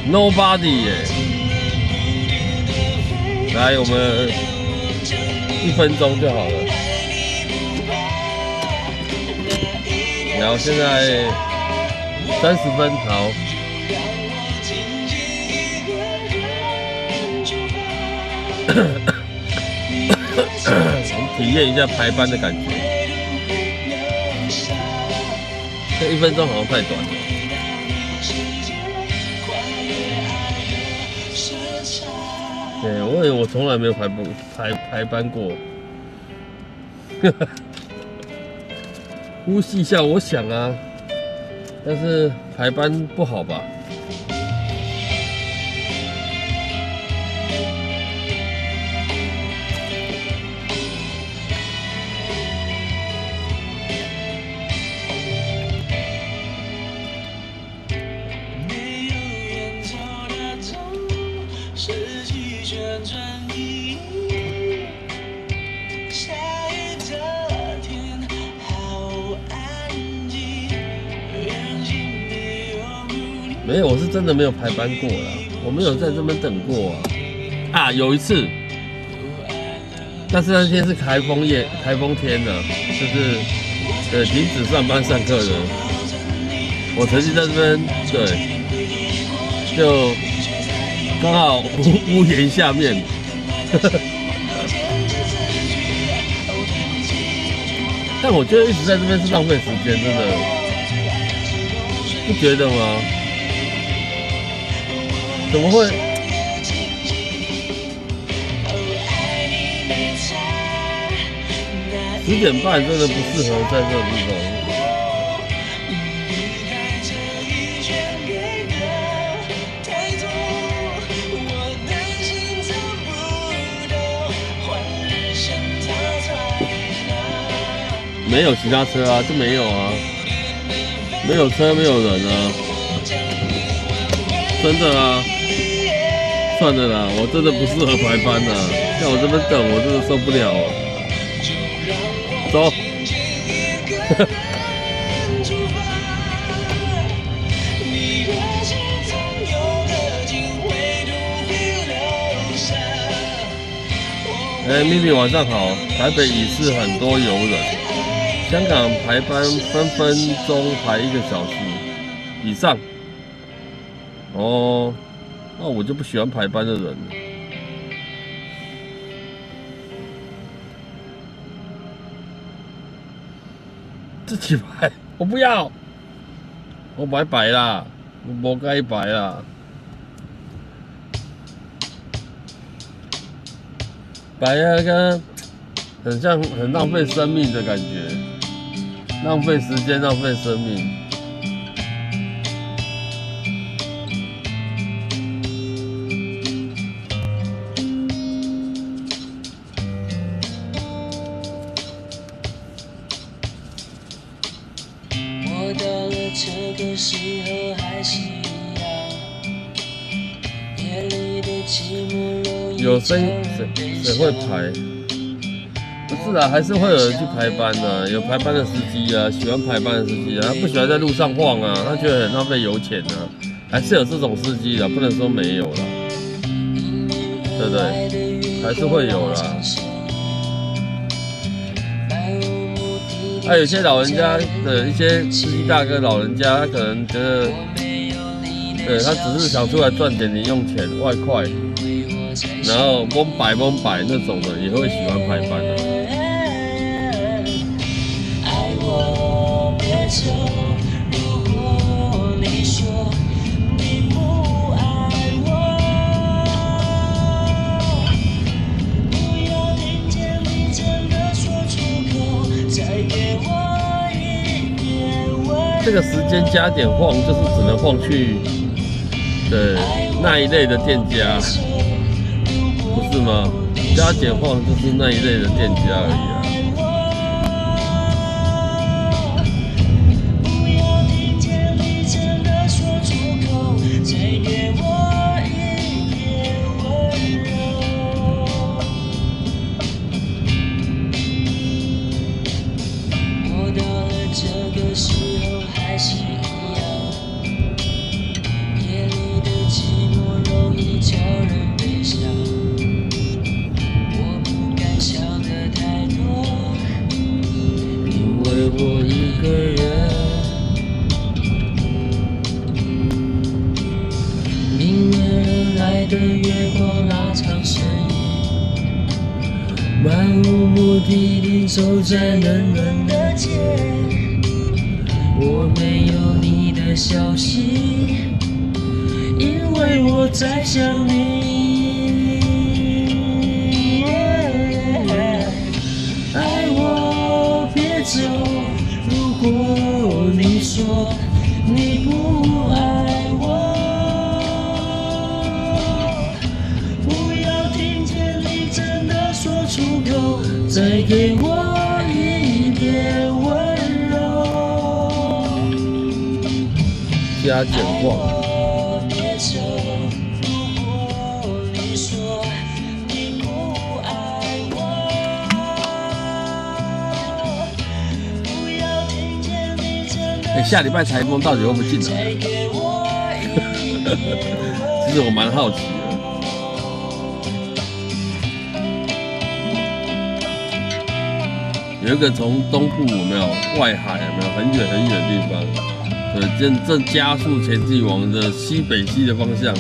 ，nobody 耶。来，我们1分钟就好了。然后现在30分，好。我们体验一下排班的感觉。这1分钟好像太短了。对，我从来没有排班过。呼吸一下，我想啊，但是排班不好吧？没有，我是真的没有排班过啦，我没有在这边等过啊。有一次，但是那天是台风天呢，就是停止上班上课的。我曾经在这边就刚好屋檐下面。但我觉得一直在这边是浪费时间，真的，不觉得吗？怎么会？10点半真的不适合在这个地方。没有其他车啊，就没有啊，没有车，没有人啊，真的啊。算了啦，我真的不适合排班啦，在我这边等，我真的受不了。走。咪咪晚上好，台北已是很多游人，香港排班分分钟排1个小时以上。哦。那我就不喜欢排班的人了。自己排，我不要，我排啦，我不该排啦。排那个很浪费生命的感觉，浪费时间，浪费生命。有谁会排？不是啊，还是会有人去排班的、有排班的司机啊，喜欢排班的司机啊，他不喜欢在路上晃啊，他觉得很浪费油钱啊，还是有这种司机的，不能说没有啦，对不对？还是会有啦。有些老人家的一些司机大哥、老人家，他可能觉得，他只是想出来赚点零用钱、外快。然后蒙摆那种的也会喜欢排班的。这个时间加点晃，就是只能晃去那一类的店家。不是吗？加减晃就是那一类的店家而已啊。漫无目的地走在冷冷的街，我没有你的消息，因为我在想你。爱我别走，如果你说你不爱我。出口，再给我一点温柔。加减化。下礼拜台风到底会不会进来？其实我蛮好奇的。有一个从东部有没有外海有没有很远很远的地方，对，正加速前进往着西北西的方向，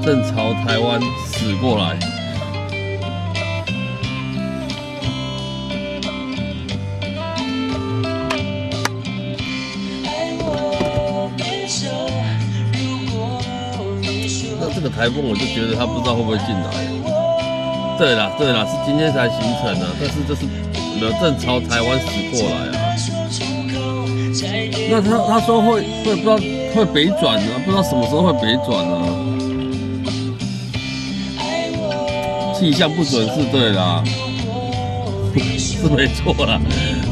正朝台湾驶过来。那这个台风我就觉得它不知道会不会进来。对啦，是今天才形成的，但是这是。没有正朝台湾驶过来啊！那他说会不知道会北转啊，不知道什么时候会北转啊。气象不准是对啦，是没错啦，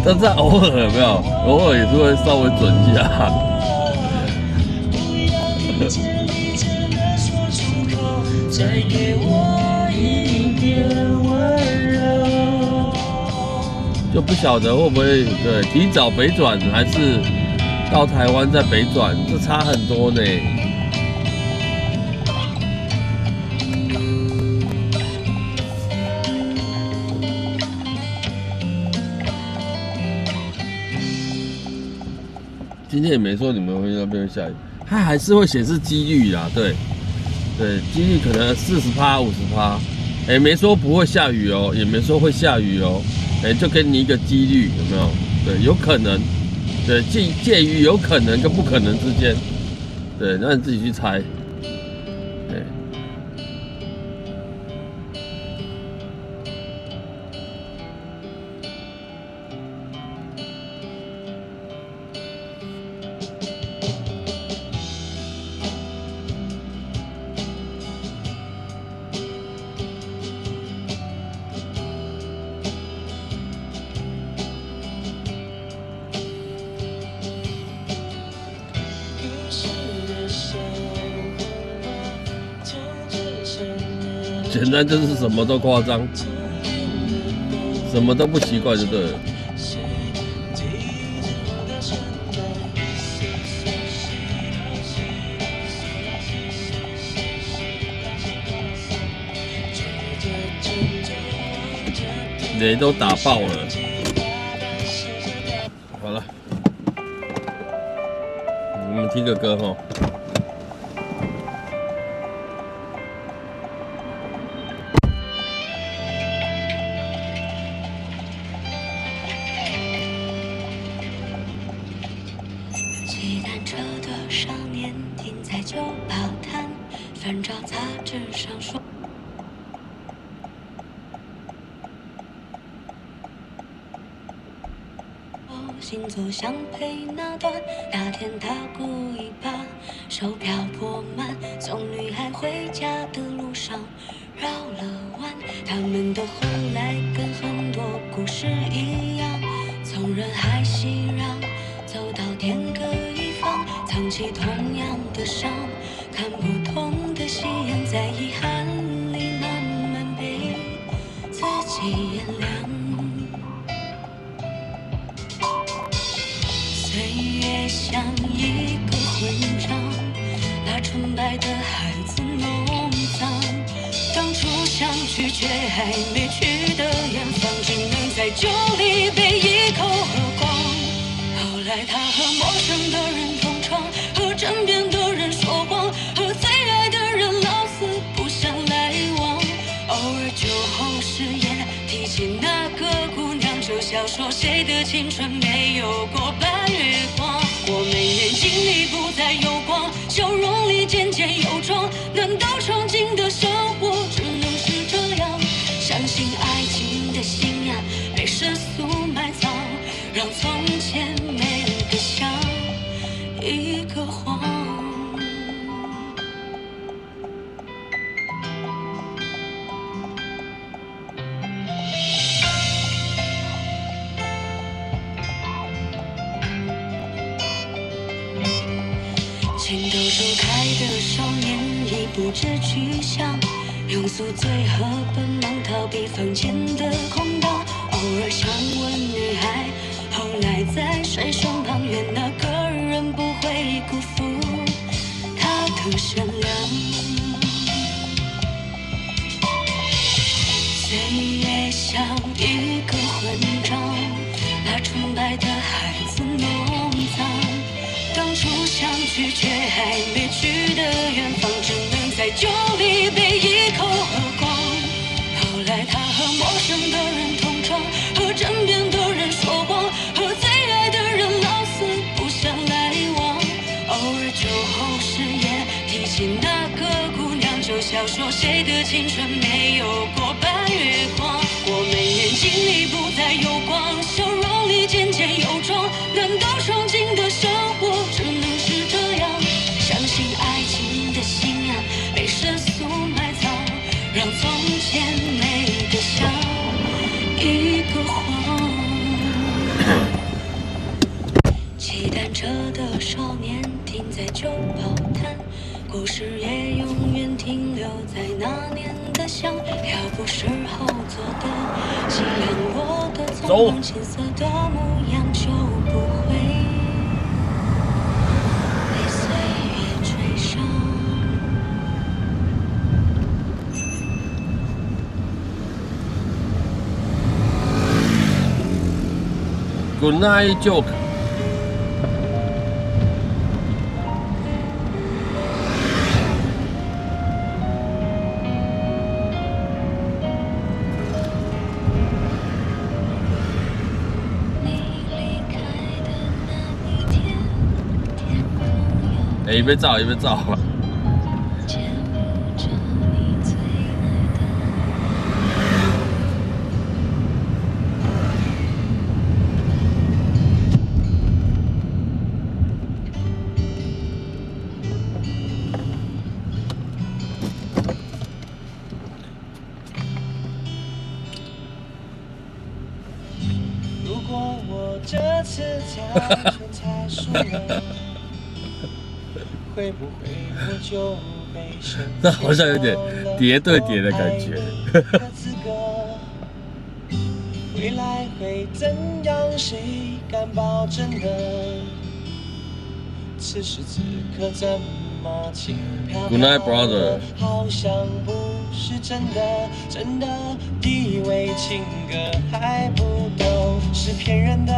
但是偶尔有没有？偶尔也是会稍微准一下。再给我一点温柔。就不晓得会不会对提早北转，还是到台湾再北转，这差很多呢。今天也没说你们会那边下雨，它还是会显示几率啦，对，几率可能40%、50%，没说不会下雨哦，也没说会下雨哦。就给你一个几率，有没有？对，有可能，对，介于有可能跟不可能之间，对，让你自己去猜，对。简单就是什么都夸张，什么都不习惯就对了。雷都打爆了，好了，我们听个歌哈。骑单车的少年停在旧报摊，翻找杂志上说。行走相陪那段，那天他故意把手漂泊慢，从女孩回家的路上绕了弯。他们的后来跟很多故事一样，从人海熙攘走到天各一方，藏起同样的伤，看不同的夕阳，在遗憾里慢慢被自己原谅。岁月像一个混账，把纯白的孩子弄脏。当初想去却还没去的远方，只能在酒里被一口喝光。后来他和陌生的人同床，和枕边的人说谎，和最爱的人老死不相来往。偶尔酒后失言，提起那个姑娘，就笑说谁的青春没有过半月光。我们眼睛里不再有光，笑容里渐渐有妆。难道憧憬的生活只能是这样？相信爱情的信仰被世俗埋藏，让从前美得像一个谎。情窦初开的少年已不知去向，庸俗最和本能逃避房间的空荡，偶尔想问女孩，后来在谁身旁，愿那个人不会辜负她的善良。岁月像一个混账，把纯白的孩子弄脏。当初相聚却还没去的远方，只能在酒里被一口喝光。后来他和陌生的人同床，和枕边的人说谎，和最爱的人老死不相来往。偶尔酒后失言，提起那个姑娘，就笑说谁的青春没有过半月光。我们眼睛里不再有光，笑容里渐渐有妆。难道憧憬的生活只能是这样？相信爱情的信仰被世俗埋藏，让从前美得像一个谎。骑单车的少年停在旧报摊，故事也永远停留在那年的乡。要不是后座的夕阳落得匆忙，青涩的模样就不会被岁月追上。Good night joke。哎，一边照一边照。如果我这次挑选才输了，会不会我就被生这好像有点叠对叠的感觉。未来会怎样？谁敢保证呢？此时此刻怎么轻飘飘 Good night, brother。好像不是真的，真的以为情歌还不都是骗人的，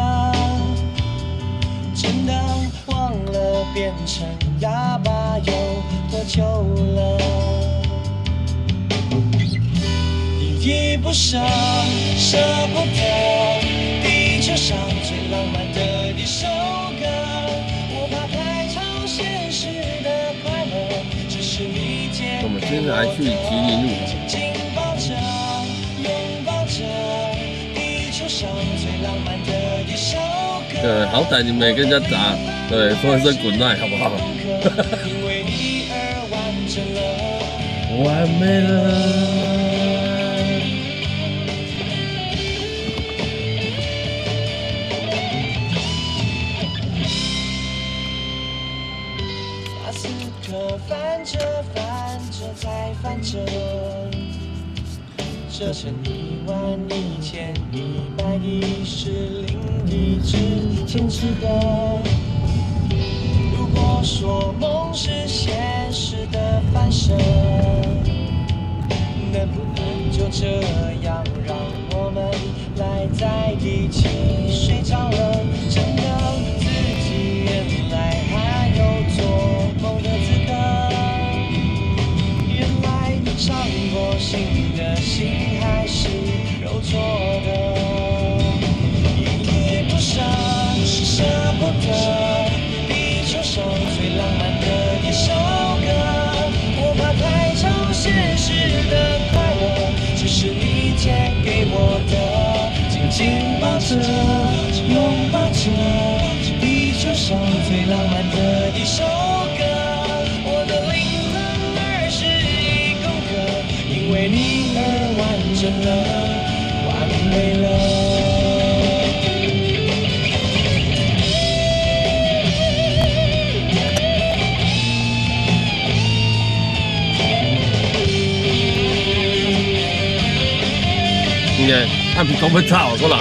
真的忘了变成哑巴有多久了。依依不舍，舍不得，地球上最浪漫的一首歌。我怕太超现实的快乐，只是理解我们现在还去吉林路。紧紧抱着，拥抱着，地球上最浪漫的一首歌。对，好歹你没跟人家打，对，说一声 good night 好不好？因为你而完整了，完美了。马斯克翻着翻着再翻着，折成11110一支坚持的。如果说梦是现实的反射，能不能就这样让我们赖在一起睡着了？真的自己原来还有做梦的资格，原来伤过心的心还是揉搓上最浪漫的一首歌。我的灵魂21公克，因为你而完整了，完美了。嘅，啱唔講乜抄過嚟？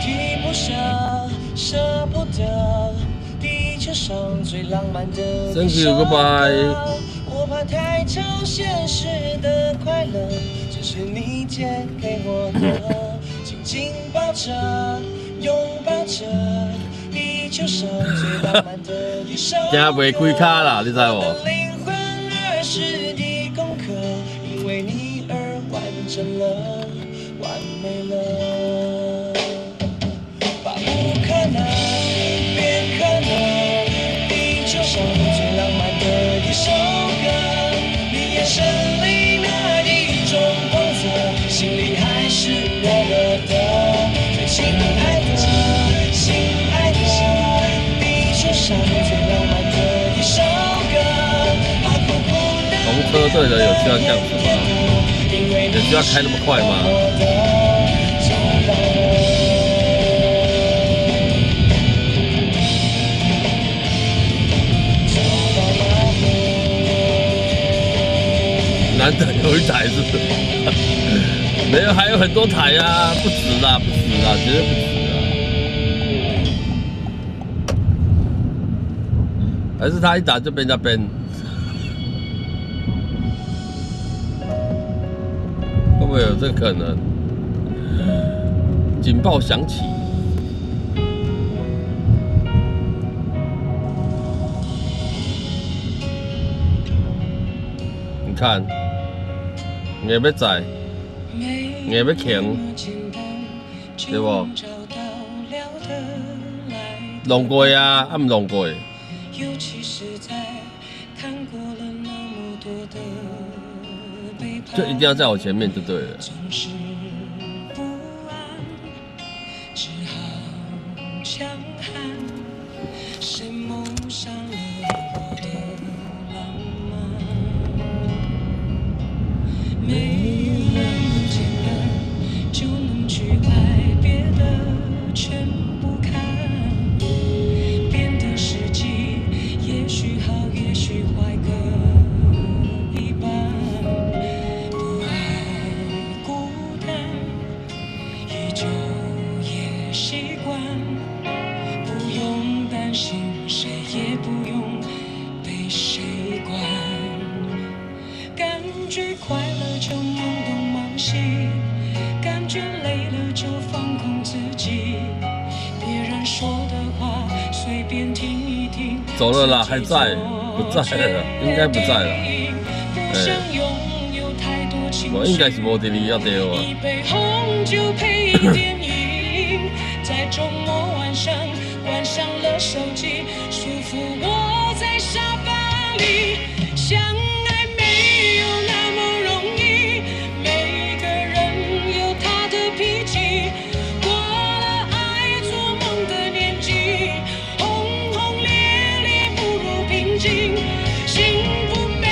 地不舍，舍不得，地球上最浪漫的。 Thank you, goodbye。 我怕太超现实的快乐，只是你借给我的。 紧紧抱着，拥抱着，地球上最浪漫的一首歌。今袂开卡啦，你知无？灵魂21公克，因为你而完整了，完美了。把不可能变可能，地球上最浪漫的一首歌。你眼神里那一种光泽，心里还是热热的。 亲爱的，亲爱的，地球上最浪漫的一首歌。从车队的有需要这样子吗？有需要开那么快吗？难得有一台是不是？没有，还有很多台啊，不止啦，不止啦，绝对不止啦。还是他一打就被人家 ban， 会不会有这个可能？警报响起，你看，你要在。 硬要强，对不？弄过啊，啊唔弄过。就一定要在我前面就对了。走了啦，还在？不在了，应该不在了。我应该是无伫你要对啊。在周末晚上关上了手机，舒服窝在沙发里。相爱没有那么容易，每个人有他的脾气。过了爱做梦的年纪，轰轰烈烈不如平静。幸福没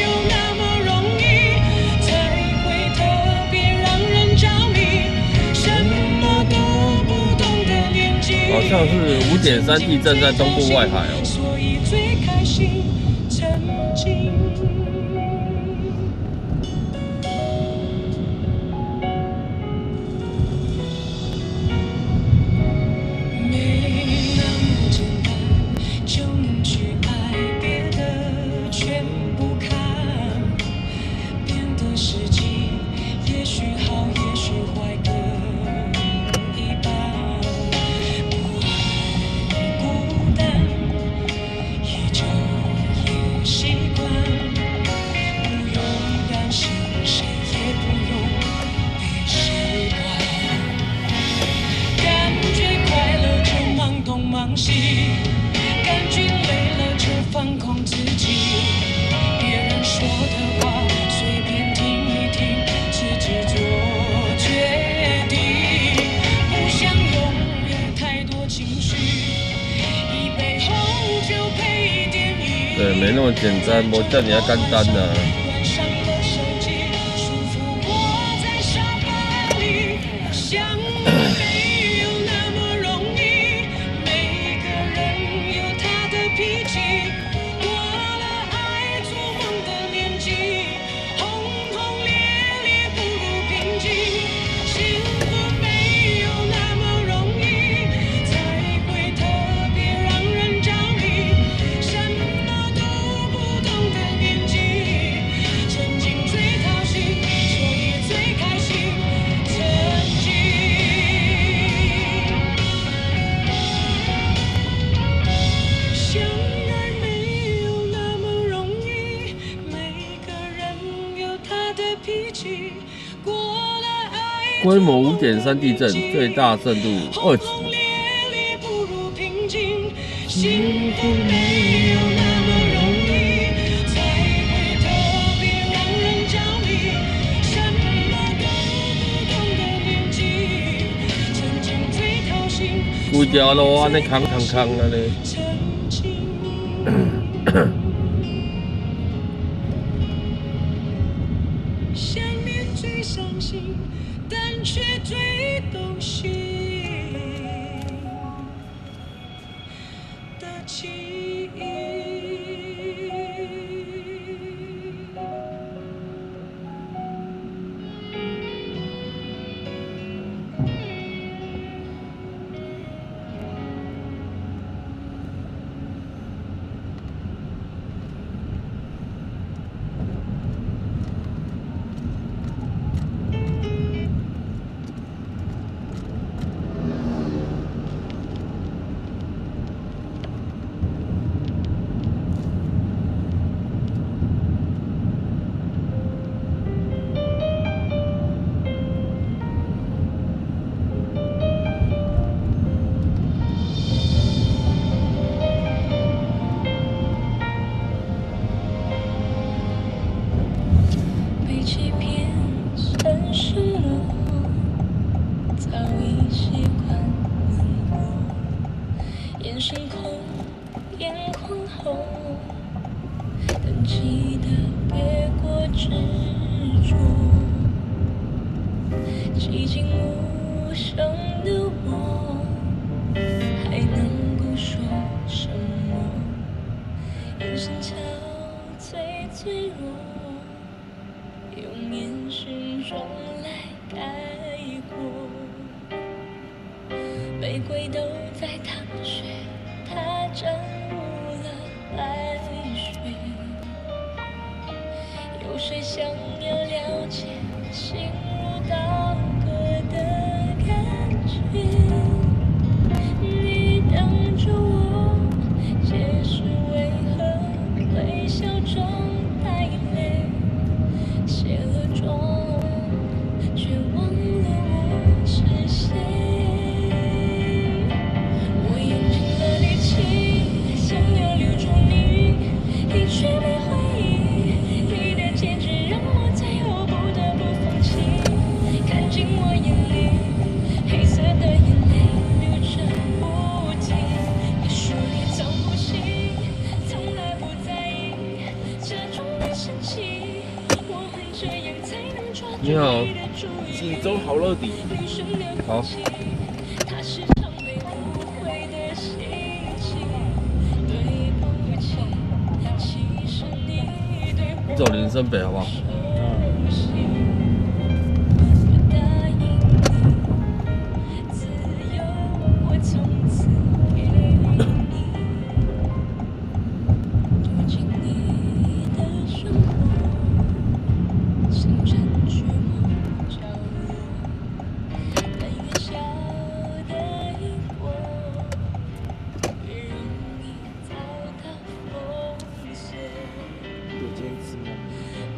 有那么容易，才会特别让人着迷。什么都不懂的年纪，好像是5.3地震在东部外海哦。所以最开心曾经。没那么简单，我叫你要干单呐。规模5.3地震，最大震度2级。规条路安尼空安尼。却最动心的记忆。寂静无声的我，还能够说什么？眼神憔悴脆弱，用眼神中来概括。玫瑰都在淌血，它沾污了白雪。有谁想要了解心如刀割的感觉？你等着我，解释为何微笑中带泪，卸了妆，却忘了我是谁。我用尽了力气，想要留住你，你却没回应。你的坚决让我最后不得不放弃。看进我眼里，黑色的眼泪流着不停。你说你从不信，从来不在意这种的神奇。我会这样才能抓住你的注意。心中好乐迪。好。它是常被误会的心情。对不起，其实你对我走林森北好不好？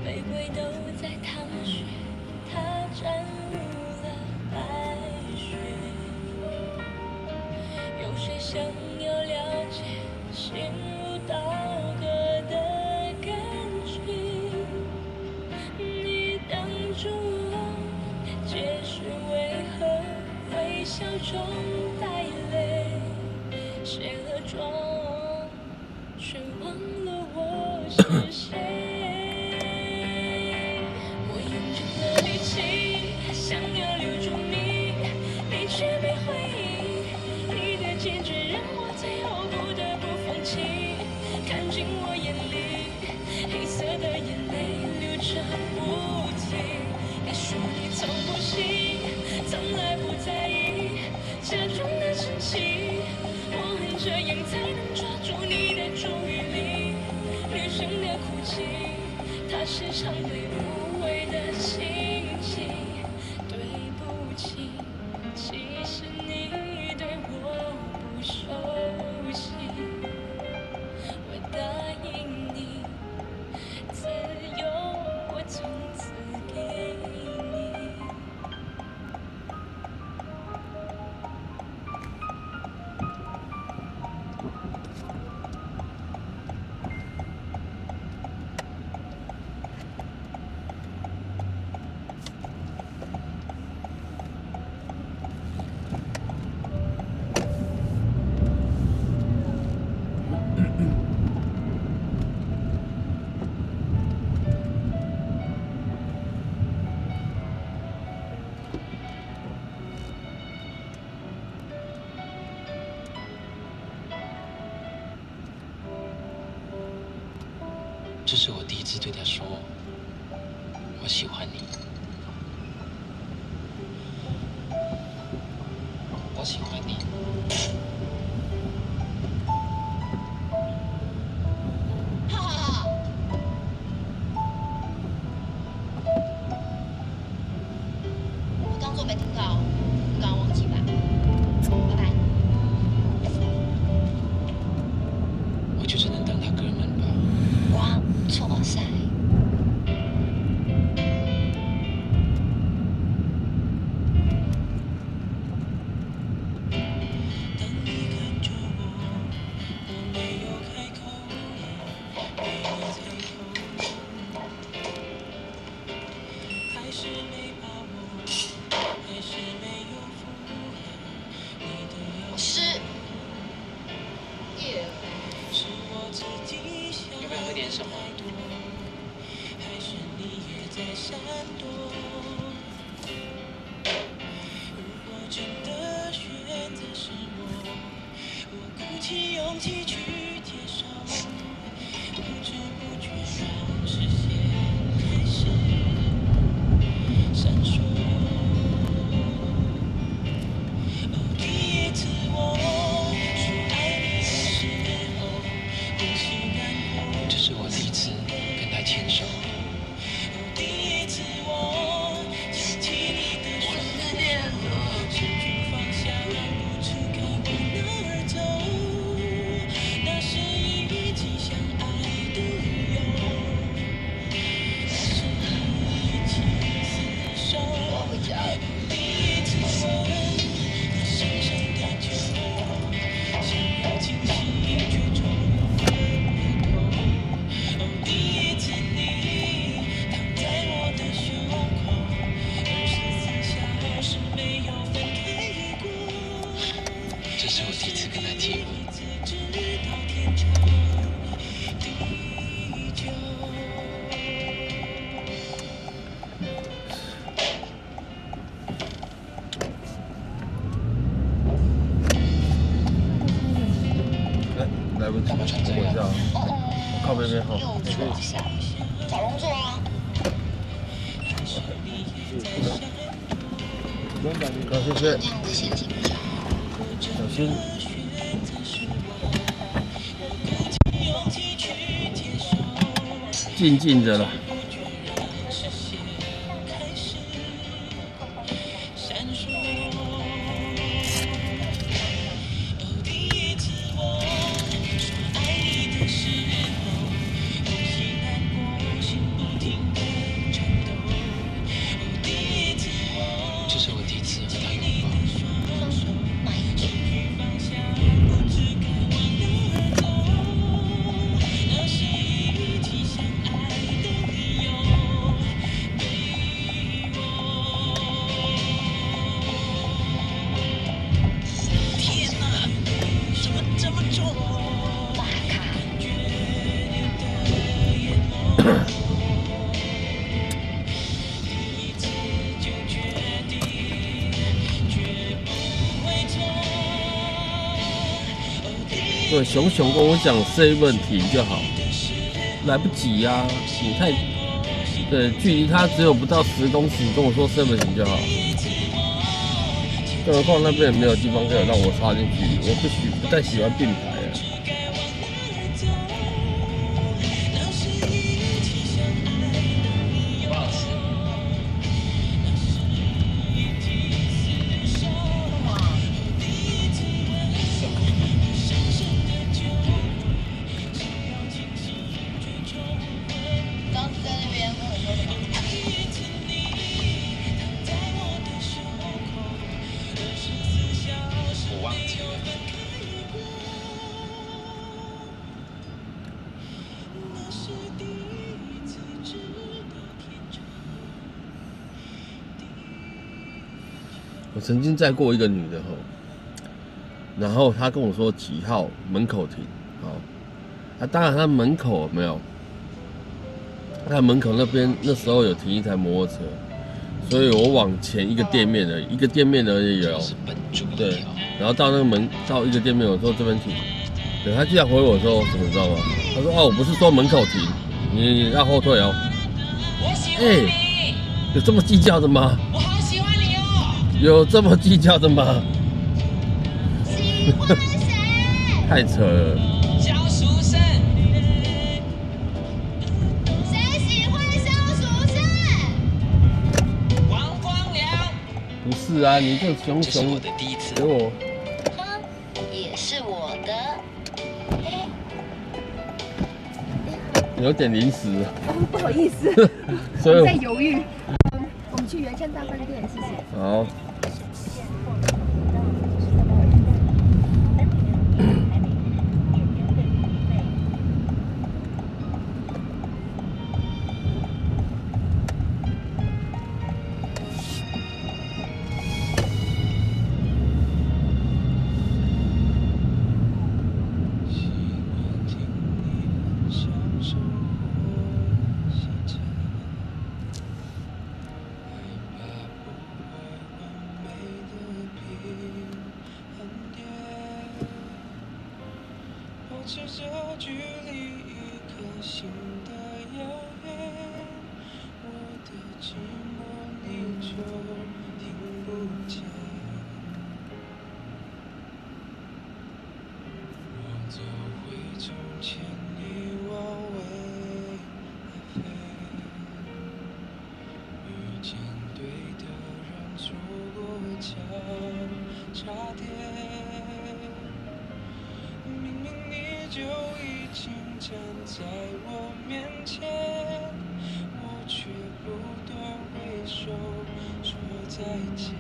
玫瑰都在淌血，它沾污了白雪。有谁想要了解心如刀割的感觉？你等着我，解释为何微笑中带泪，卸了妆，却忘了我。谁？我用尽了力气，想要留住你，你却没回应。你的坚决让我最后不得不放弃。看进我眼里，黑色的眼泪流着不停。别说你从不信，从来不在意，假装的生气。我很这样才能抓住你的注意力。女生的哭泣，它时常对无谓的心情。对不起，其实你对我不熟悉。我答应你，自由我从此给你。这是我第一次对他说我喜欢你。我喜欢你。哈哈哈！我当作没听到，你刚刚忘记吧？拜拜。我就只能当他哥们吧。哇，错塞！要不要喝点什么？这是我第一次跟他牵手。这是我第一次跟他接吻。来不及，干嘛穿这样等一下，靠边边哈。右坐下，找工作啊。好，谢谢。那样的心情比较好。小心。静静的了。这是我第一次和他拥抱。哪一句？对，熊熊跟我讲7停就好，来不及呀、啊，你太对，距离他只有不到10公尺，跟我说7停就好。更何况那边也没有地方可以让我插进去，我不太喜欢并排啊。我曾经载过一个女的吼，然后她跟我说几号门口停，好，当然她门口有没有，她门口那边那时候有停一台摩托车，所以我往前一个店面而已，有，对，然后到那个门到一个店面，我说这边停，对，她居然回我说什么你知道吗？她说哦，我不是说门口停，你要后退哦。有这么计较的吗？有这么计较的吗？喜欢谁？太扯了。小鼠生。谁喜欢小鼠生？王光良。不是啊，你这熊熊给我。也是我的。有点临时。不好意思，所以我在犹豫。我们去元山大饭店，谢谢。好。持着距离一颗心的遥远，我的寂寞你就听不见。我走回从前，你往未来飞，遇见对的人，错过交叉点。明明你就已经站在我面前，我却不断挥手说再见。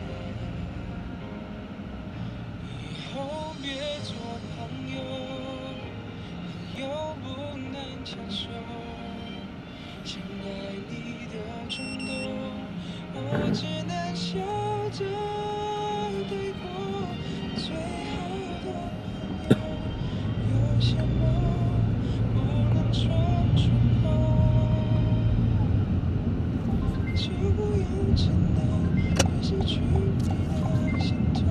以后别做朋友，朋友不能牵手，想爱你的冲动，我只能笑着对过最好的朋友。有些梦不能说出口，就不用承担会失去你的心痛。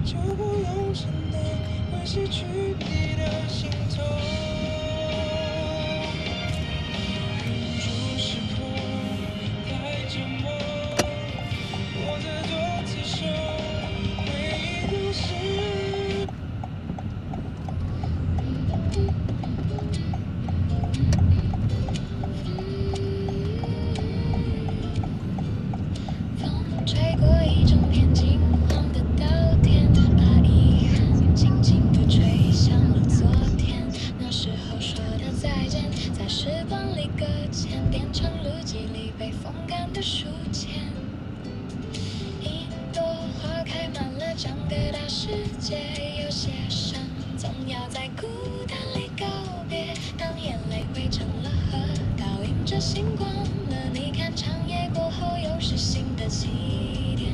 就不用承担会失去你的心痛。着星光了，你看长夜过后又是新的起点。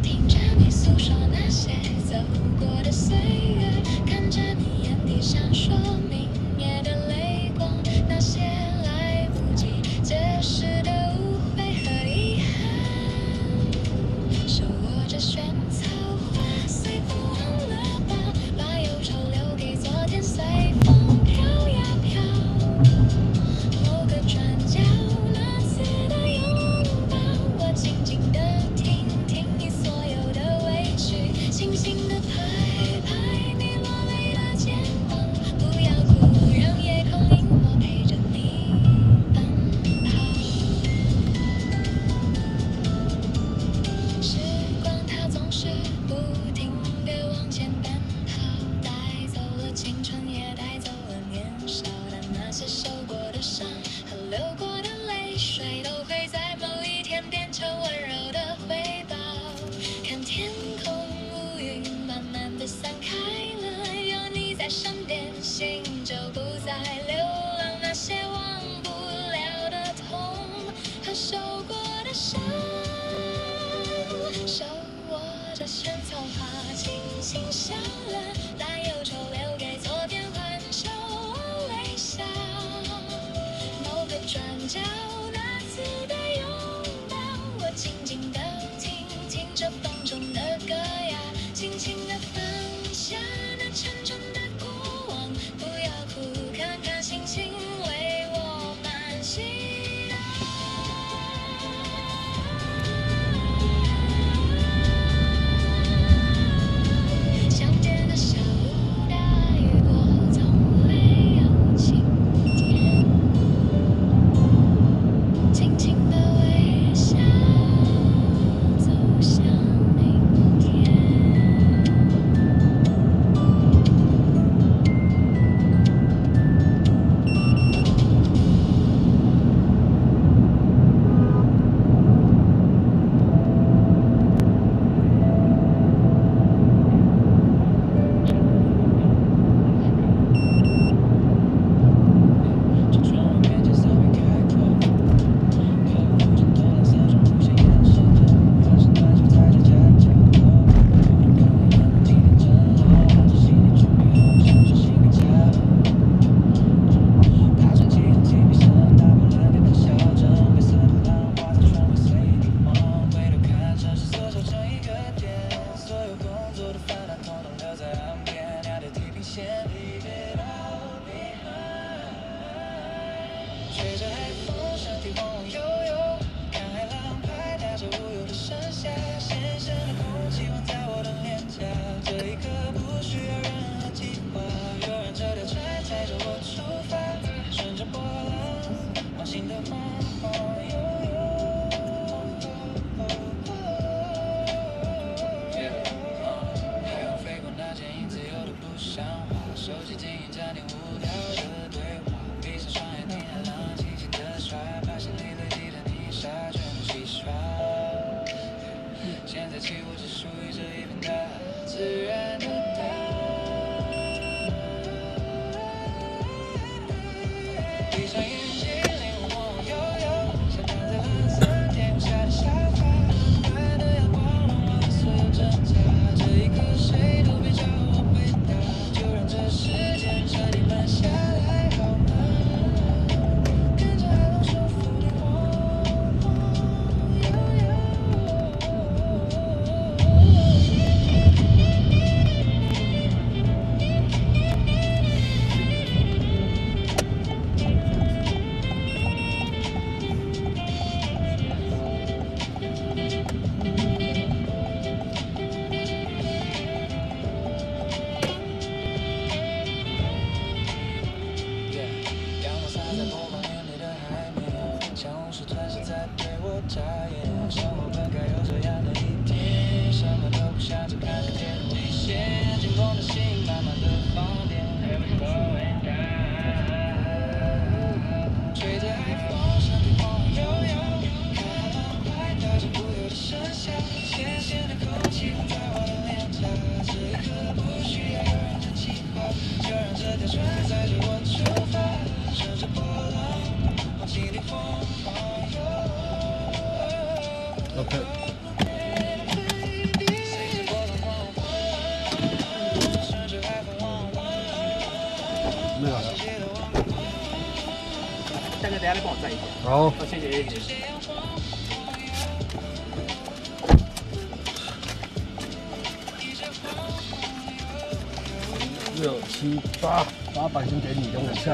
听着你诉说那些走过的岁月，看着你眼底闪烁明夜的泪光，那些来不及解释的误会和遗憾，手握着萱草花，随风忘了吧，把忧愁留给昨天，随风飘呀飘。某个转角，那次的拥抱，我静静地听听你所有的委屈，轻轻地拍拍你落泪的肩膀，不要哭，让夜空萤火陪着你奔跑。时光它总是不停地往前奔跑，带走了青春，也带走了年少，但那些受过的伤和流过的泪水，都会在某一天变成温柔的回报。看天空乌云慢慢地散开了，有你在身边，心就不再流浪。那些忘不了的痛和受过的伤，手握着萱草花，轻轻笑了，把忧愁留给昨天，换手我微笑。某个转角，那次的拥抱，我静静地听听着风中的歌谣，轻轻地放下那沉重的过往，不要哭，看看星星为我们祈祷。相见的小屋，大雨过后总会有晴天，轻轻地微笑，走向明天。这窗外面前草原开阔，有无尽多蓝色中无限延伸的满是暖手在这家角落，我的跟你阳光今天正好，看着心里准备好像是新的家了。爬上几层梯背上大波浪变得嚣张，白色的浪花在窗外随地晃，回头看城市缩小成一个点，所有工作的烦恼统统留在岸边，鸟的地平线 leave it all behind。吹着海风，身体晃晃悠悠，看海浪拍打着无忧的盛夏，咸咸的空气吻在我的脸颊，这一刻不需要任何计划，悠然这条船载着我出发，顺着波浪往新的晃晃悠悠。海鸥飞过那剪影自由的不像话，手机静音暂停无聊的对话，闭上双眼听海浪轻轻地刷，把心里累积的泥沙全部洗刷。现在起舞只属于这一片大自然的大。闭上眼睛，灵魂晃晃悠悠，像躺在蓝色天空下的沙发，暖暖的阳光融化了所有挣扎，这一刻谁都别找我回答，就让这时间彻底慢下来好吗？跟着海浪舒服地晃晃悠悠。没有了。大哥，等下再帮我载一下。好，谢谢。6、7、8，800先给你，等我一下。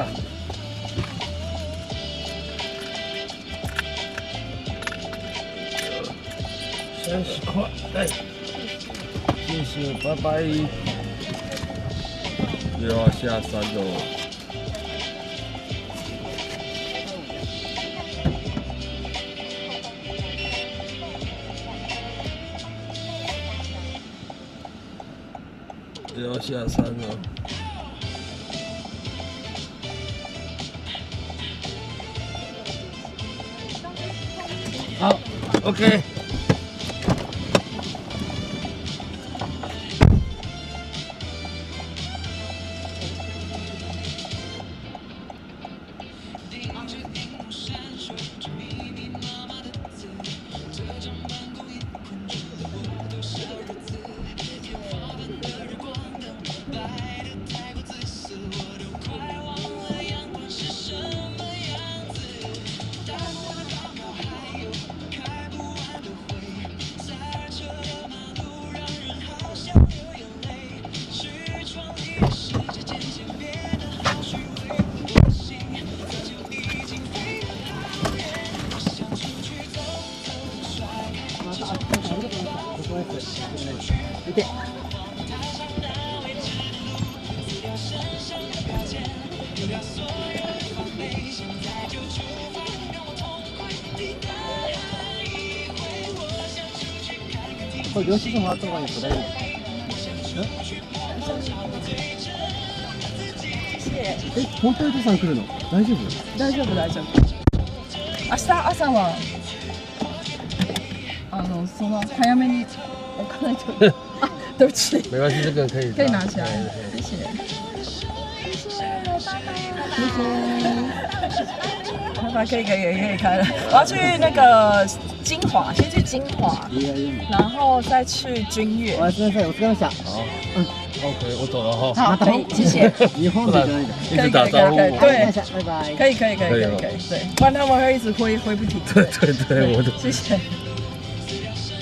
30块，哎，谢谢，拜拜。又要下山喽。又要下山了。好 ，OK。これ両親もあった方がいいですか？大丈夫？本当にお父さん来るの？大丈夫？大丈夫大丈夫。明日朝はその早めに置かないと。啊，对不起。没关系，这个可以。可以拿起来，谢谢。谢谢，拜拜，可以开了。我要去那个金华，先去金华，然后再去君悦。おやすみなさい、お疲れ様でした。好，OK，我走了哈。好，可以，谢谢。日本でじゃないんだ。一直打招呼。对，拜拜。可以，对，不然他们会一直挥不停。对，我的。谢谢。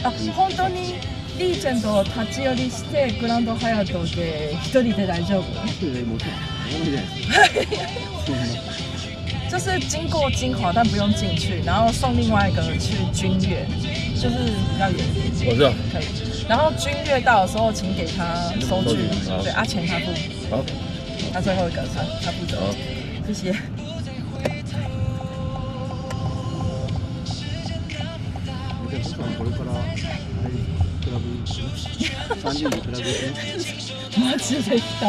あ、本当にリーちゃんと立ち寄りしてグランドハヤトで一人で大丈夫？就是经过金华，但不用进去，然后送另外一个去君悦，就是比较远一点。我知道。可以。然后君悦到的时候，请给他收据，对，钱他付。好。他最后一个他负责。谢谢。これからクラブ30人クラブマジですか？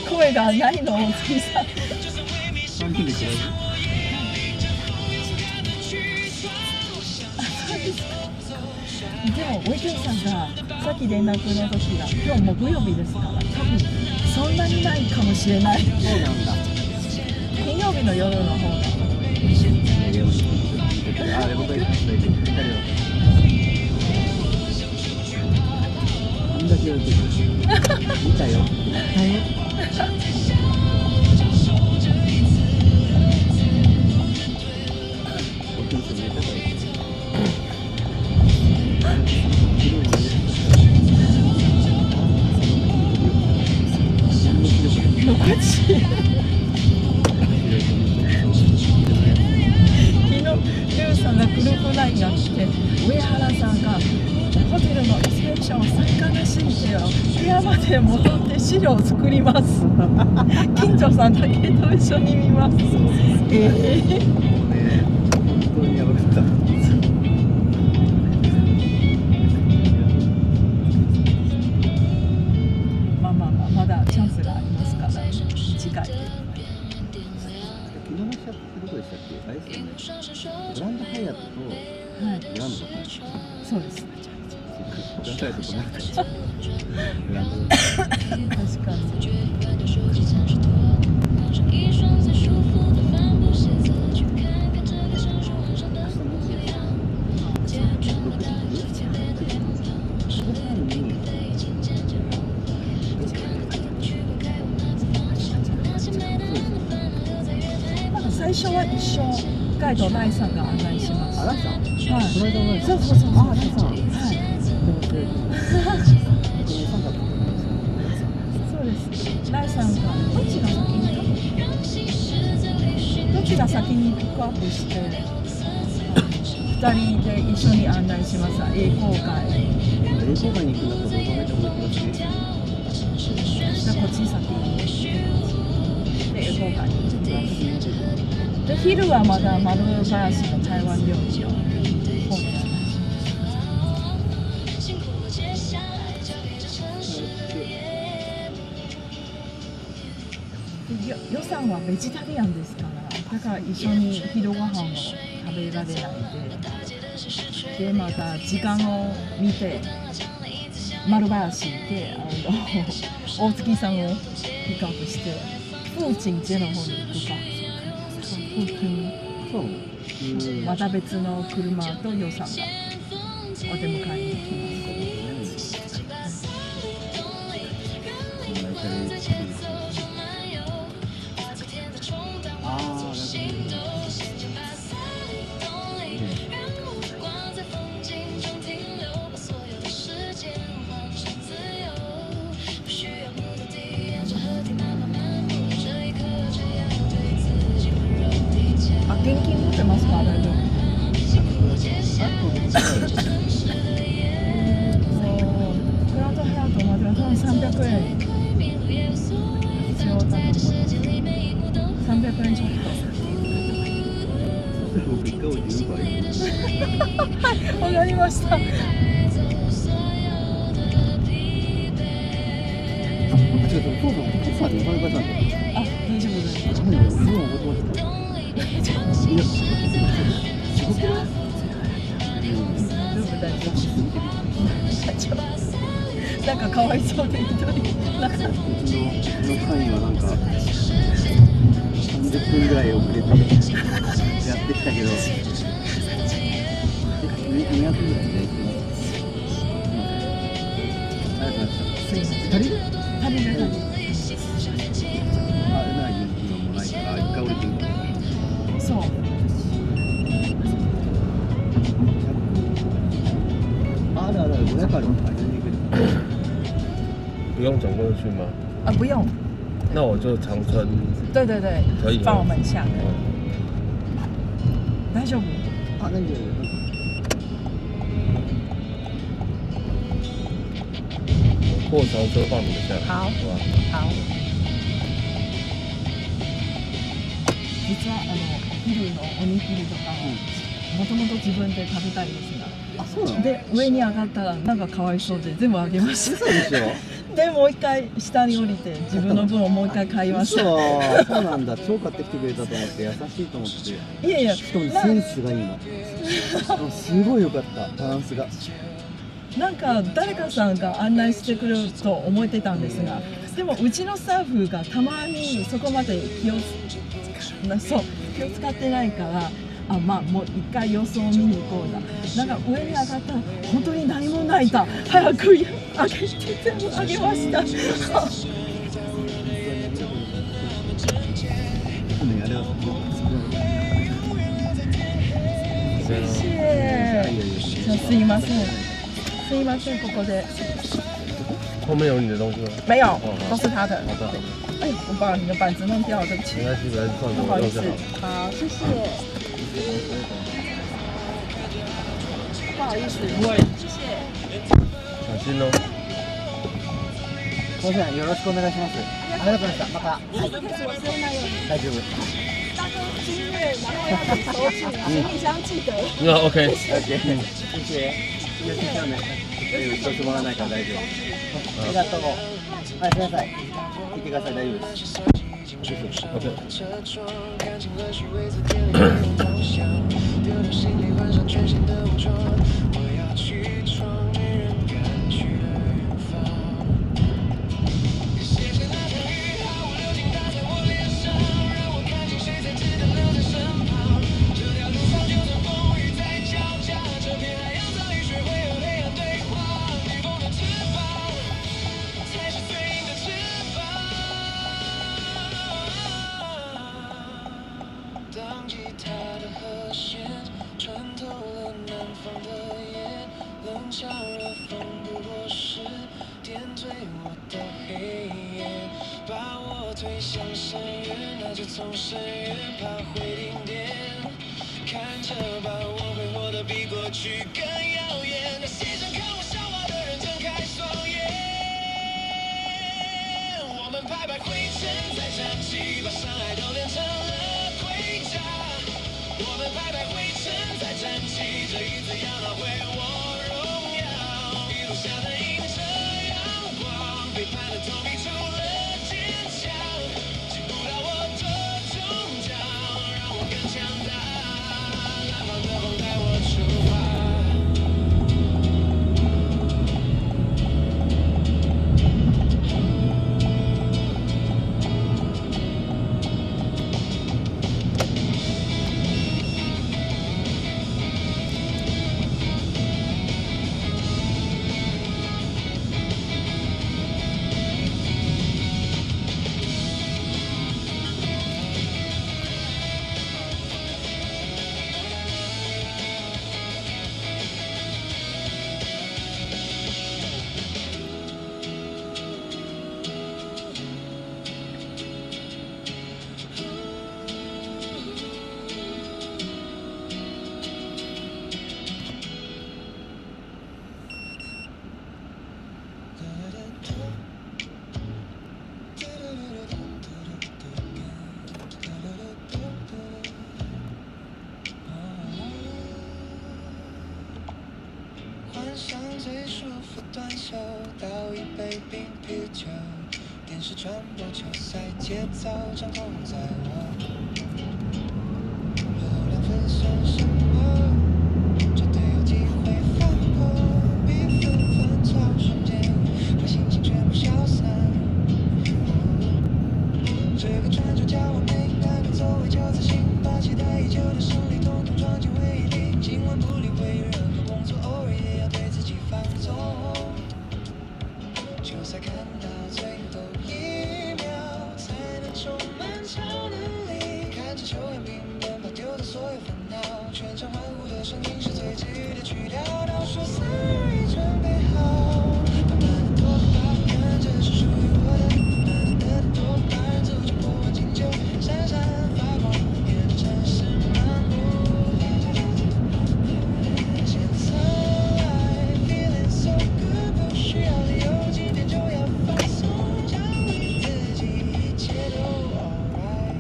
声がないのお月さん。30人クラブ。でもお池さんがさっき連絡の時が今日木曜日ですから、多分そんなにないかもしれない。そうなんだ。金曜日の夜の方が。あ、で僕が言ってる。だけ見たよ。昨日ルーさんがグループラインが来て、上原さんがホテルのリセプション参加らしいよ。部屋まで戻って資料を作ります。近所さんだけと一緒に見ます。本当にやばかった。まだチャンスがありますから次回。昨日のシャツってどこでしたっけ？あれですよね。グランドハイアットとグランドとか。そうです。グランドハイアットとなかった。グランド。確かに。初は一緒ガイドライさんが案内します。あ、ライさん。はい。この間のそう。あ、ライさん。はい。そうです。ライさんがどっちが先にピックアップして、2人で一緒に案内します。英語会。英語会に行くんだったらどこめっちゃ覚えてますね。じゃあこっち先にで英語会に行きます。で昼はまだ丸林の台湾料理を本で予算はベジタリアンですから、だから一緒に昼ご飯を食べられないで、また時間を見て丸林で大月さんをピックアップして風景街の方に行くか、また別の車と予算がお出迎えに来ます。現金持ってますか？大丈夫？クラウドヘアとまでは300円必要だと思います。300円ちょっと。はい、わかりました。あ、大丈夫です。なんかかわいそうで一人なんかうちの会員はなんか30分ぐらい遅れてやってきたけど200ぐらいでありがとうございました。足りる？足りる。あれない人気のもないから一回降りてみた。そう。500あるもん。不用走过去吗？啊，不用。那我就长春。对，可以。放我们下。大丈夫？あ、大丈夫。过长车放你们下。好。好。実はお昼のおにぎりとかもともと自分で食べたいですが。あ、そうなの？で上に上がったらなんかかわいそうで全部あげました。そうでしょ。でもう一回下に降りて自分の分をもう一回買いました。そうなんだ。超買ってきてくれたと思って優しいと思って。いやいや。しかもセンスがいいの。すごい良かったバランスが。なんか誰かさんが案内してくれると思ってたんですが、でもうちのスタッフがたまにそこまで気を使ってないから。あ、まあもう一回様子を見に行こうだ。なんか上に上がったら本当に何もないだ。早くあげて全部あげました。谢谢。すいません。すいませんここで。后面有你的东西吗？没有，都是他的。好的。哎，我把你的板子弄掉了，对不起。没关系，算了，不好意思。好，谢谢。不好意思，不会，谢谢。小心哦。すみません、よろしくお願いします。ありがとうございました。また。大丈夫。大哥，今日然后要你收据，行李箱记得。OK。谢谢。よろしくお願いします。一つもらわないから大丈夫。ありがとう。はい、ください。行ってください、大丈夫です。当吉他的和弦，穿透了南方的夜，冷笑热风不过是点缀我的黑夜，把我推向深渊，那就从深渊爬回顶点，看着吧，我会活得比过去更耀眼。那些想看我笑话的人睁开双眼，我们拍拍灰尘再站起，把伤害都练成了盔甲。我们拍拍灰尘再站起，这一次要拿回我荣耀。一路下的迎着阳光，背叛的痛逼出了坚强，击不倒我的终将，让我更强大。南方的风带我出发。最舒服短袖，倒一杯冰啤酒，电视转播球赛节奏，掌控在我。流量分算什么？绝对有机会翻破，比纷纷超瞬间，把心情全部消散。这个传说叫我没难的走位，就自信，把期待已久的胜利统统装进回忆里。今晚不理会任何工作，偶尔也要对自己放纵。球赛看到最后一秒，才能充满超能力。看着球员兵奔跑，丢的所有烦恼，全场欢呼的声音是最治愈的曲调。倒数3、2、1，准备好，慢慢的多巴胺，这是属于我的。慢慢的多巴胺，走进破万金球，闪闪发光，眼神是盲目。现在 feeling so good， 不需要理由，今天就要放松，奖励自己，一切都 alright。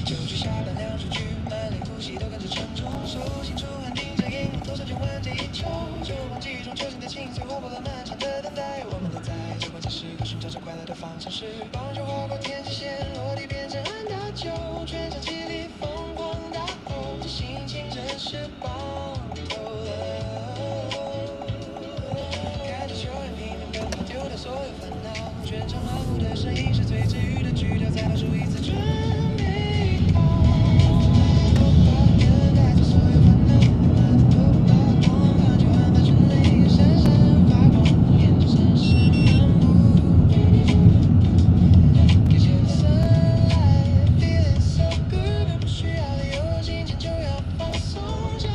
就去下班2出局，满脸呼吸都跟着沉重，手心出汗，盯着荧幕，多少圈万箭一球，就忘记中球星的心碎，划破了漫长的等待。我们都在这关键时刻寻找着快乐的方程式，棒球划过天际线，落地变成安打球，全场气力疯狂打吼，这心情真是棒透了。看着球员拼命奔跑，丢掉所有烦恼，全场欢呼的声音是最治愈的曲调，再倒数一次，准备好。多巴胺带走所有烦恼，慢慢多发光，感觉安排全力，闪闪发光，眼神是盲目。给钱的 sunlight，feeling so good， 不需要理由，今天就要放松，奖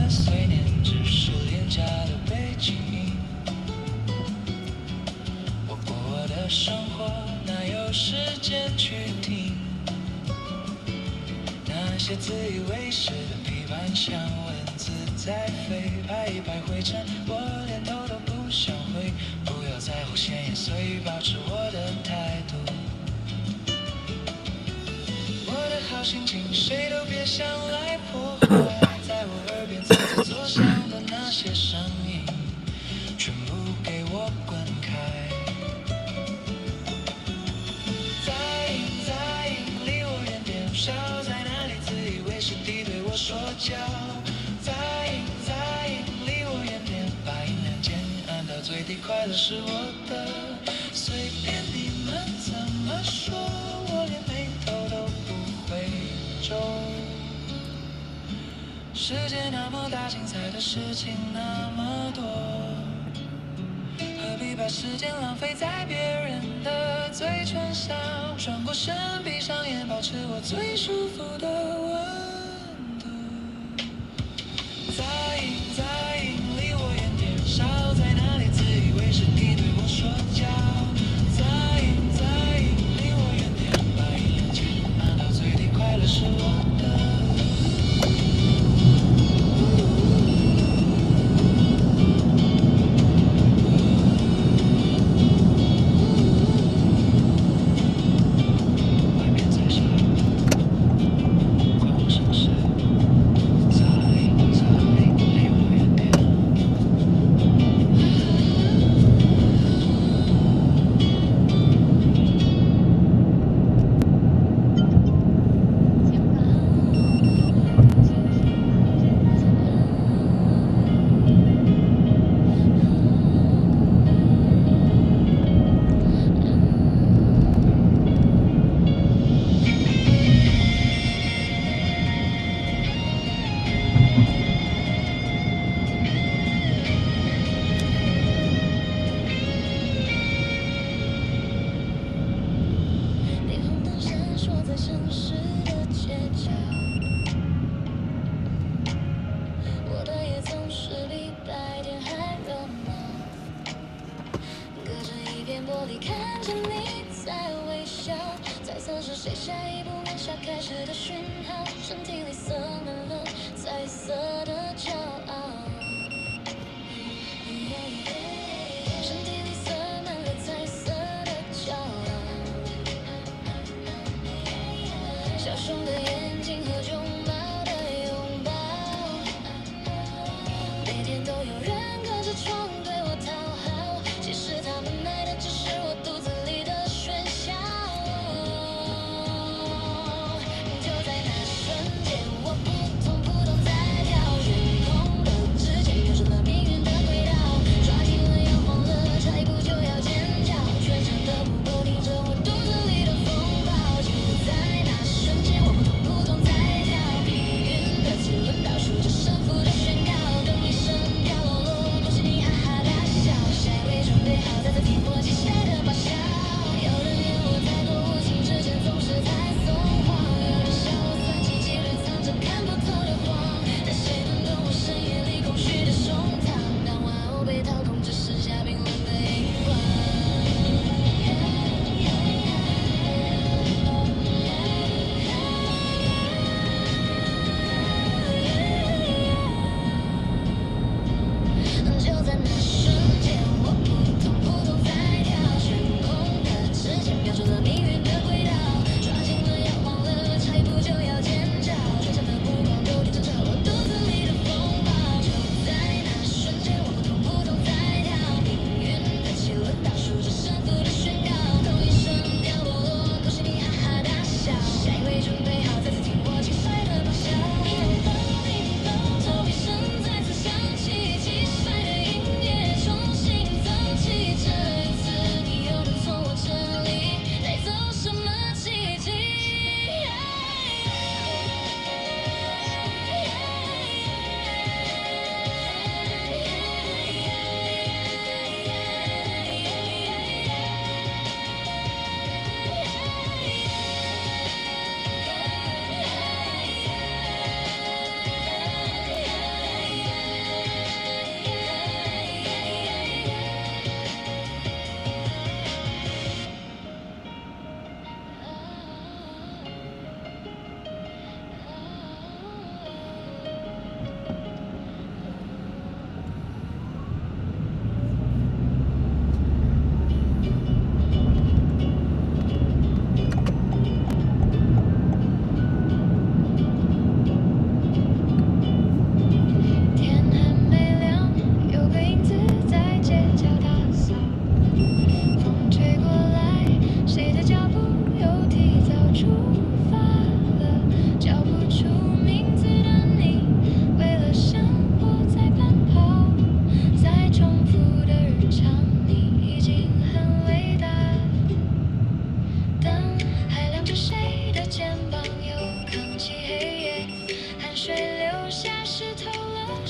的碎念，只是廉价的背景音。我过我的生活，哪有时间去听那些自以为是的批判，像蚊子在飞，拍一拍灰尘，我连头都不想回。不要在乎闲言碎语，保持我的态度。我的好心情，谁都别想来破坏。在我耳边自作作响的那些声音，全部给我滚开。在影，离我远点，少在那里自以为是地对我说教。在影，离我远点，把音量键按到最低，快乐是我的。随便你们怎么说，我连眉头都不会皱。世界那么大，精彩的事情那么多，何必把时间浪费在别人的嘴唇上？转过身，闭上眼，保持我最舒服的温度。在影，离我远点，少在那里自以为是地对我说教。在影，离我远点，把音量键按到最低，快乐是我的。就在那瞬间。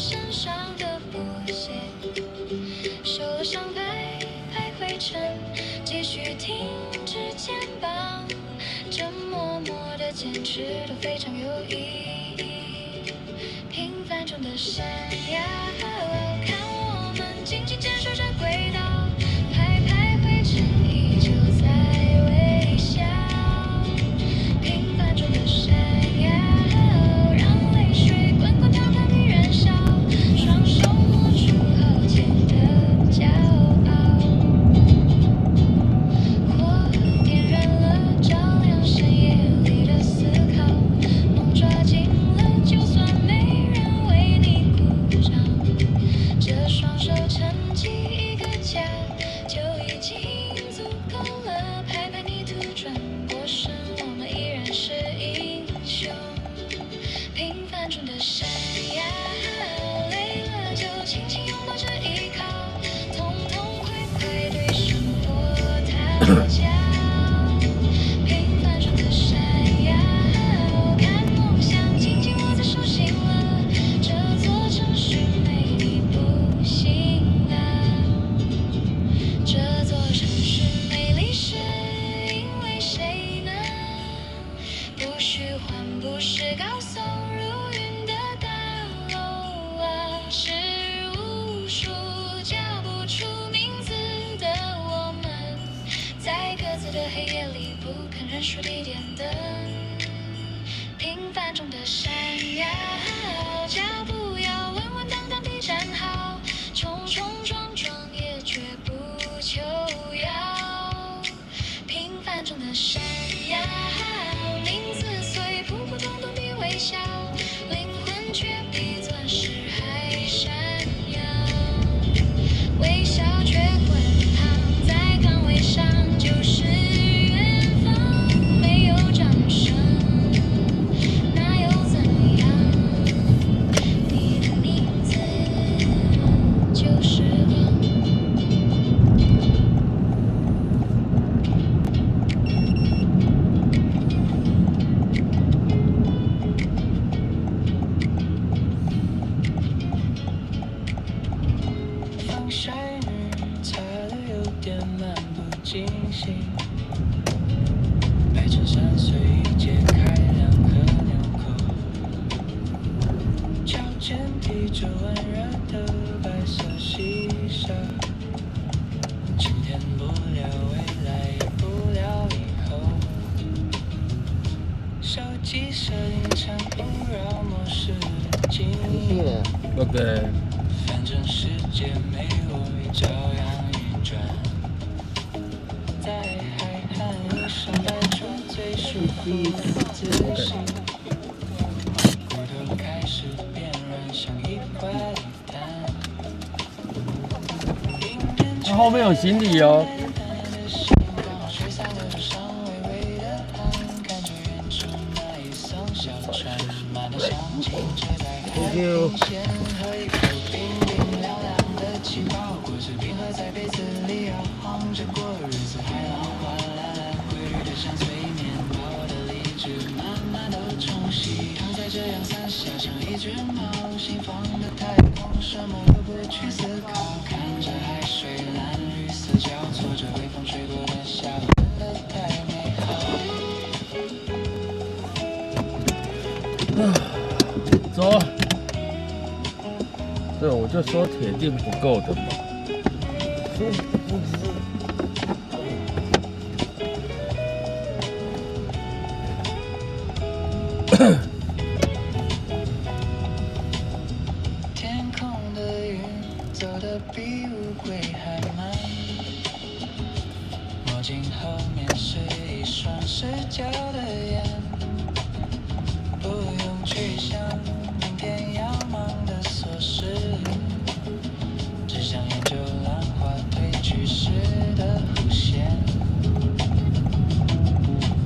身上的布鞋，受了伤拍拍灰尘，继续挺直肩膀，这默默的坚持都非常有意义。平凡中的闪耀，看我们紧紧坚守着轨道，拍拍灰尘依旧在微笑。平凡中的闪耀，让泪水滚滚烫烫地燃烧，双手握住豪杰的骄傲，火点燃了照亮深夜里的思考，梦抓紧了就算没人为你鼓掌，这双手撑起一个家就已经足够了，拍拍泥土转过身，我们依然是英雄。平凡中的闪耀，累了就轻轻拥抱着依靠，痛痛快快对生活讨教。平凡中的闪耀，看梦想紧紧握在手心了，这座城市没你不行啊。这座城市美丽是因为谁呢？不虚幻，不是高耸入云的大楼啊，是无数叫不出名字的我们，在各自的黑夜里不肯认输地点灯。平凡中的闪耀，脚步要稳稳当当地站好，冲冲撞撞也绝不求饶。平凡中的闪耀，名字虽普普通通地微笑，灵魂却比钻石还闪耀。微笑却滚烫在岗位上，就是远方。没有掌声，那又怎样？你的名字就是光。防晒日擦得有点漫不经心，白衬衫随意解开两颗纽扣，脚尖滴着温热的白色细沙，今天不了未来，也不了以后，手机设定成勿扰模式静音。OK， 反正世界没我也照样运转，在海滩衣上摆出最舒服的姿势，骨头开始变软，像一块蛋。它后面有行李哦。水洒流上微微的汗，看着远处那一艘小船，慢的像清澈在海平线，喝一口冰冰凉凉的气泡，果汁冰河在杯子里摇晃着过日子，海浪哗啦啦，规律的像催眠，把我的理智慢慢都冲洗，躺在这阳伞下像一只猫，心放的太空，什么都不去思考，看着海水蓝绿色交错着，微风吹过的下午真的太美好。走。对，我就说铁定不够的嘛。天空的云走得比乌龟还慢，墨镜后面是一双失焦的眼，不用去想明天要忙的琐事，只想研究浪花褪去时的弧线，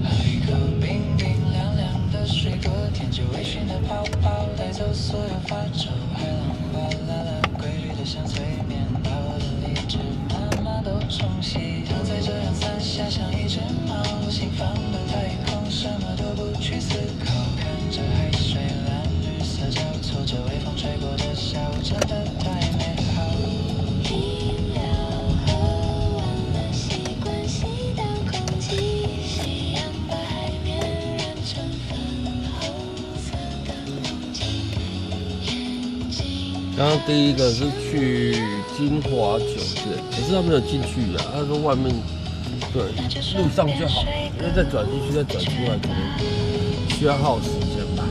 喝一口冰冰凉凉的水果，舔着微醺的泡泡，带走所有发愁，海浪哗啦啦，规律的像催眠，把我的理智慢慢都冲洗，躺在这阳伞下像一只猫，心放的太空，什么都不去思考，看着海水蓝绿色下午茶的太美好。饮料喝完了，习惯吸到空气，夕阳把海面染成粉红色的梦境。眼睛。刚刚第一个是去金华酒店，可是他没有进去啊，他说外面对路上就好，因为再转进去再转出来可能需要耗时间吧。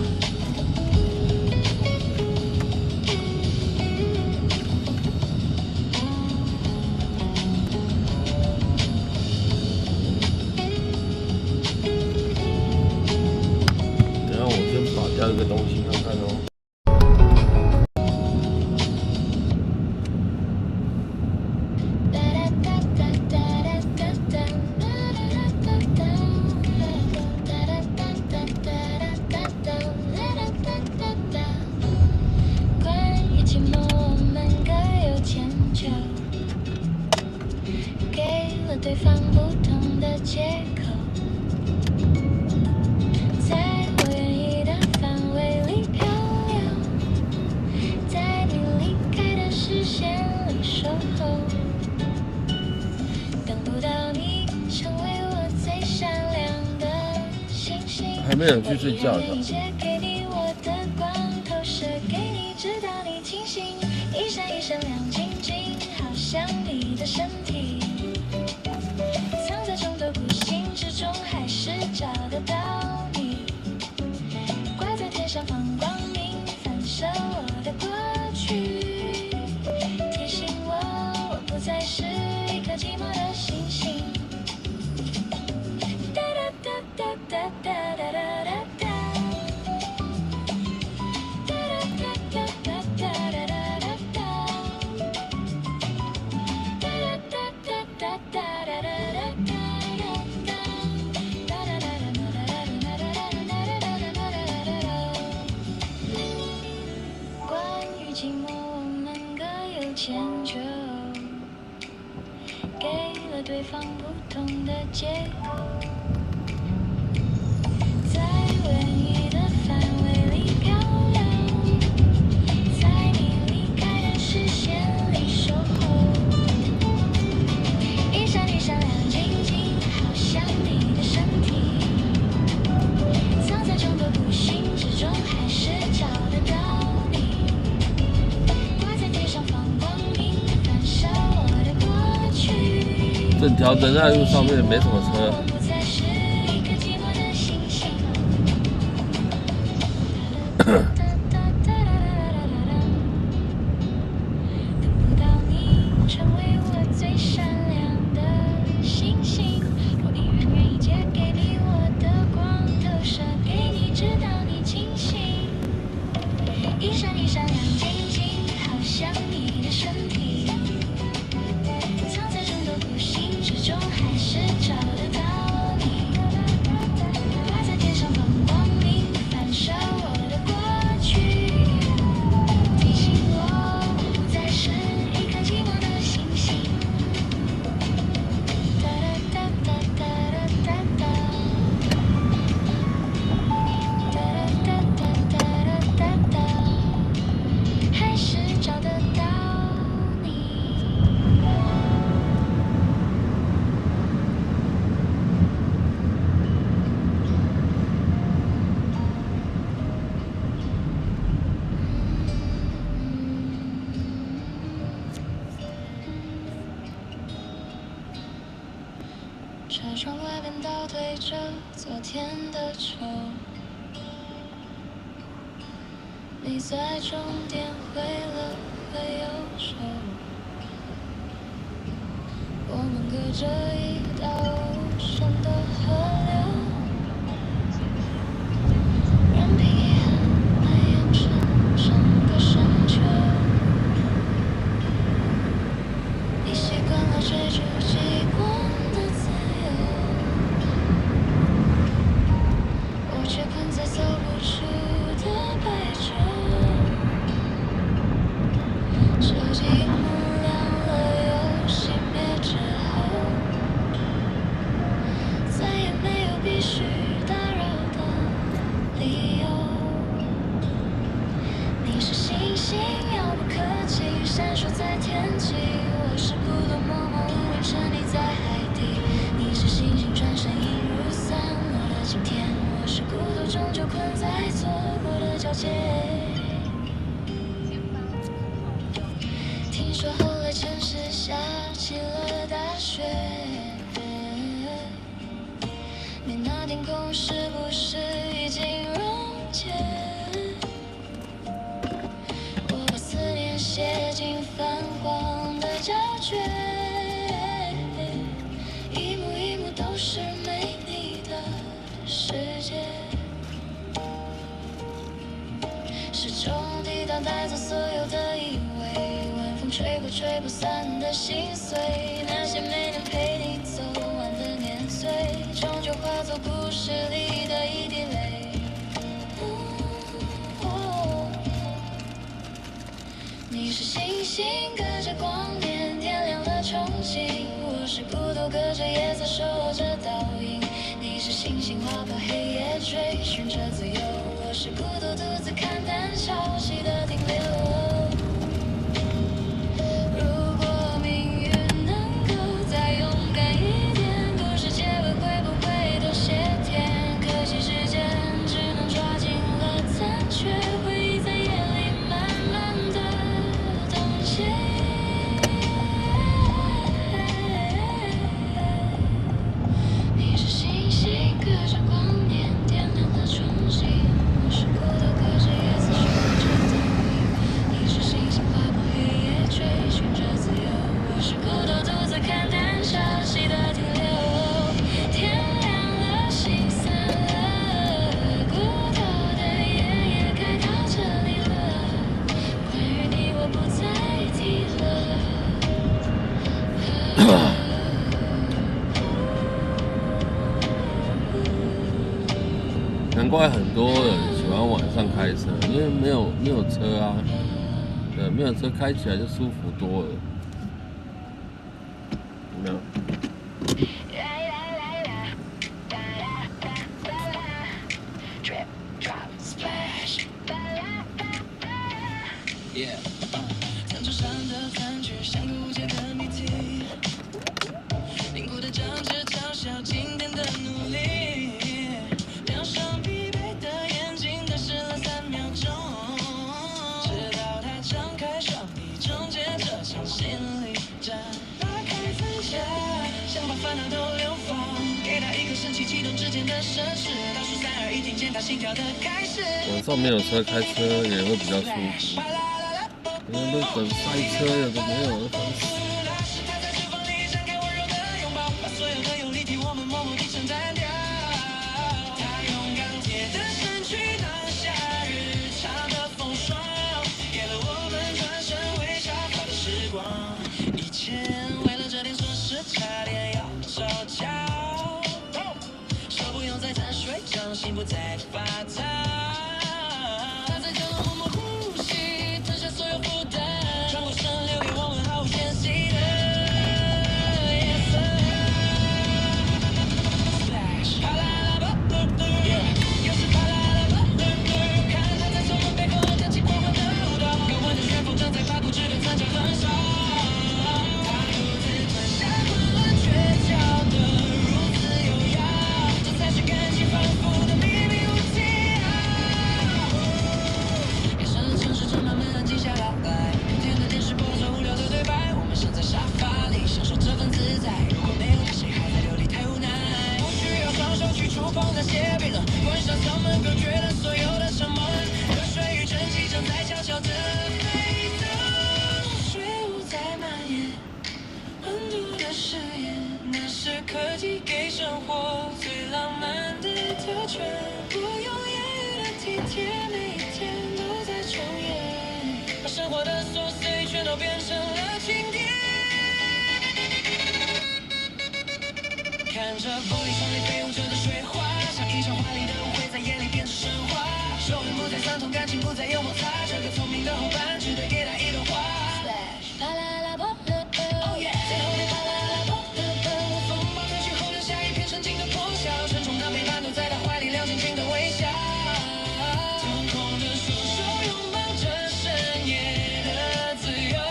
等一下我先拔掉一个东西看看哦。对方不同的借口，在我愿意的范围里漂流，在你离开的视线里守候，等不到你成为我最闪亮的星星。还没有去睡觉的。给你我的光，投射给你，直到你清醒，一闪一闪亮晶晶，好像你的身体。还是找得到你，挂在天上放光明，反射我的过去，提醒我不再是一颗寂寞的星星。哒哒哒哒哒哒哒哒哒哒。寂寞我们各有千秋，给了对方不同的借口，在唯一的范围里漂流，在你离开的视线里守候，一闪一闪亮晶晶，好像你的身体，藏在众多不幸之中，还是找得到。整条仁爱路上面没什么车。一闪一闪亮晶晶，好像你的身体，藏在众多不幸之中，还是找得到你。挂在天上放光明，反射我的过去，提醒我不再是一颗寂寞的星星。哒哒哒哒哒哒哒。还是找得到你。车窗外面倒退着昨天的愁，你在终点挥了挥右手，我们隔着一道无声的河流，任凭遗憾蔓延成整个深秋。你习惯了追逐极光的自由，我却困在走不出的白昼。手机荧幕亮了又熄灭之后，再也没有必须打扰的理由。你是星星，要闪烁在天际，我是孤独默默无闻沉溺在海底。你是星星转身映入散落的今天，我是孤独终究困在错过的交界。听说后来城市下起了大雪，你那天空是不是已经溶解？我把思念写进泛黄的胶卷，一幕一幕都是没你的世界。时钟滴答带走所有的以为，晚风吹过吹不散的心碎，那些没能陪你走完的年岁，终究化作故事里的一滴泪。你是星星隔着光年点亮了憧憬，我是孤独隔着夜色守候着倒影。你是星星划破黑夜追寻着自由，我是孤独独自看淡潮汐的停留。如果命运能够再勇敢一点，故事结尾会不会多些甜？可惜时间只能抓紧了残缺，回忆在夜里慢慢的冻结。你是星星隔着光年点亮了憧憬，我是孤独隔着夜色守候着倒影。你是星星划破黑夜追寻着自由，我是孤独独自看淡潮汐的停留。天亮了，心散了，孤岛的夜也该到这里了，关于你我不再提了。难怪很多人喜欢晚上开车，因为没有车啊，对，没有车开起来就舒服多了，有没有？餐桌上的饭局像个无解的谜题，凝固的酱汁嘲笑今天的努力，两双疲惫的眼睛对视了3秒钟，直到他张开双臂终结这场心理战。打开分享，想把烦恼都流放，给他一颗神奇启动之间的绅士，倒数3、2、1，听见他心跳的开始。晚上没有车开车也会比较舒服，因为那等塞车有的没有的烦死。他在厨房里展开温柔的拥抱，把所有的勇力替我们默默地承担掉。他用钢铁的身躯挡下日常的风霜，给了我们转身微笑好的时光。以前为了这点琐事差点要吵架，手不用再沾水掌，心不再发烫。他在角落默默呼吸，吞下所有负担，转过身留给我们毫无间隙的夜色。Splash， 啪啦啦吧噜噜，又是啪啦啦吧噜噜，看他在从门背后跳起狂欢的舞蹈，高温的旋风正在把固执的残渣焚烧。他独自吞下混乱倔强的如此优雅，这才是感情反复的秘密武器啊！夜深了，城市正慢慢安静下来，明天的电视播着无聊的对白，我们身在沙发里享受这份自在。如果没有他，谁还在流离太无奈？不需要双手去触碰那些冰冷，关上舱门，隔绝了所有的沉闷。热水与蒸汽正在悄悄地沸腾，水雾在蔓延，温度的誓言，那是科技给生活最浪漫的特权。不用言语的体贴，每一天都在重演，把生活的琐碎全都变成了经典。看着玻璃窗里飞舞着的水花，像一场华丽的舞会在夜里变成神话。手痕不再伤痛，感情不再有摩擦，这个聪明的后半值得给他一朵花。啪啦啦吧噜噜，Oh yeah，最后面啪啦啦吧噜噜，风暴退去后留下一片沉静的破晓，沉重的背叛都在他怀里亮晶晶的微笑。腾空的双手拥抱着深夜的自由。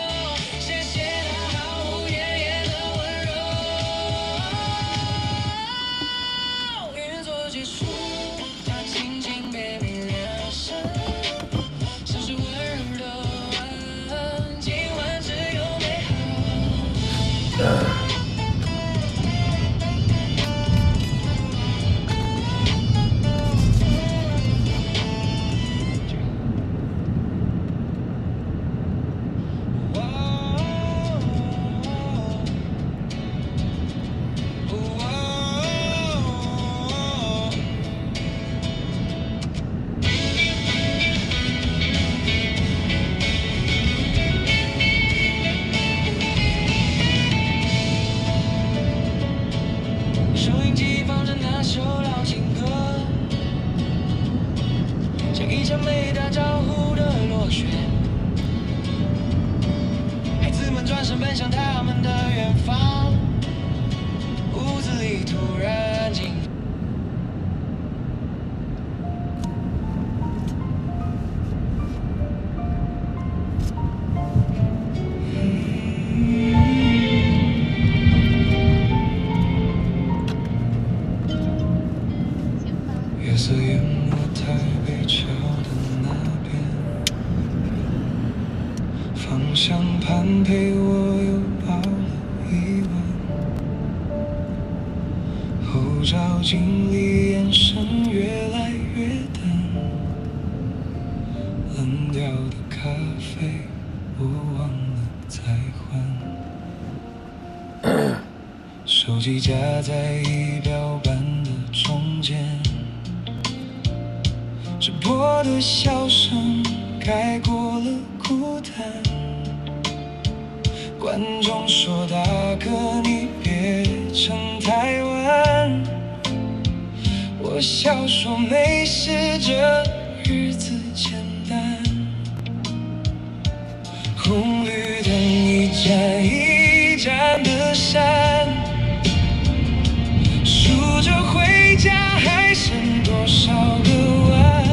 没打招呼的落雪，孩子们转身奔向他们的远方，屋子里突然静。月色淹没台北桥的那边，方向盘陪我又熬了一晚，后照镜里眼神越来越淡，冷掉的咖啡我忘了再换，手机夹在仪表板的中间，直播的笑声盖过了孤单，观众说大哥你别撑太晚，我笑说没事，这日子简单，红绿灯一盏一盏的闪，数着回家还剩多少个弯，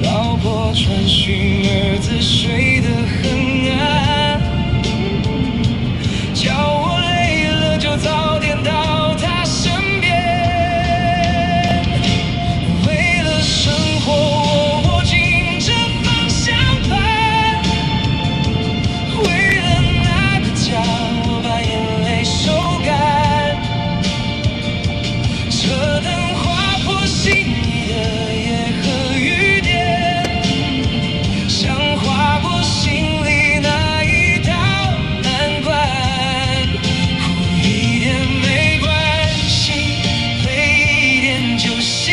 老婆传讯儿子睡得很安，叫我累了就早点到他身边，为了生活我握紧这方向盘，为了那个家我把眼泪收干，车灯划破心里的夜和雨点，想划破心里那一道难关，哭一点没关系，累一点就习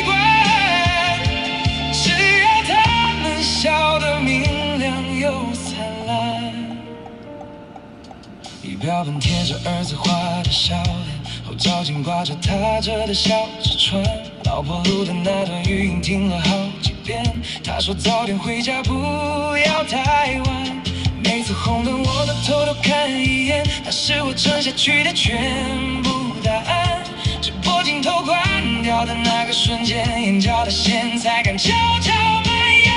惯，只要他们笑得明亮又灿烂。仪表板贴着儿子画的笑脸，后照镜挂着他折的小纸船，老婆录的那段语音听了好几遍，她说早点回家不要太晚，每次红灯我都偷偷看一眼，那是我沉下去的全部答案，直播镜头关掉的那个瞬间，眼角的线才敢悄悄蔓延，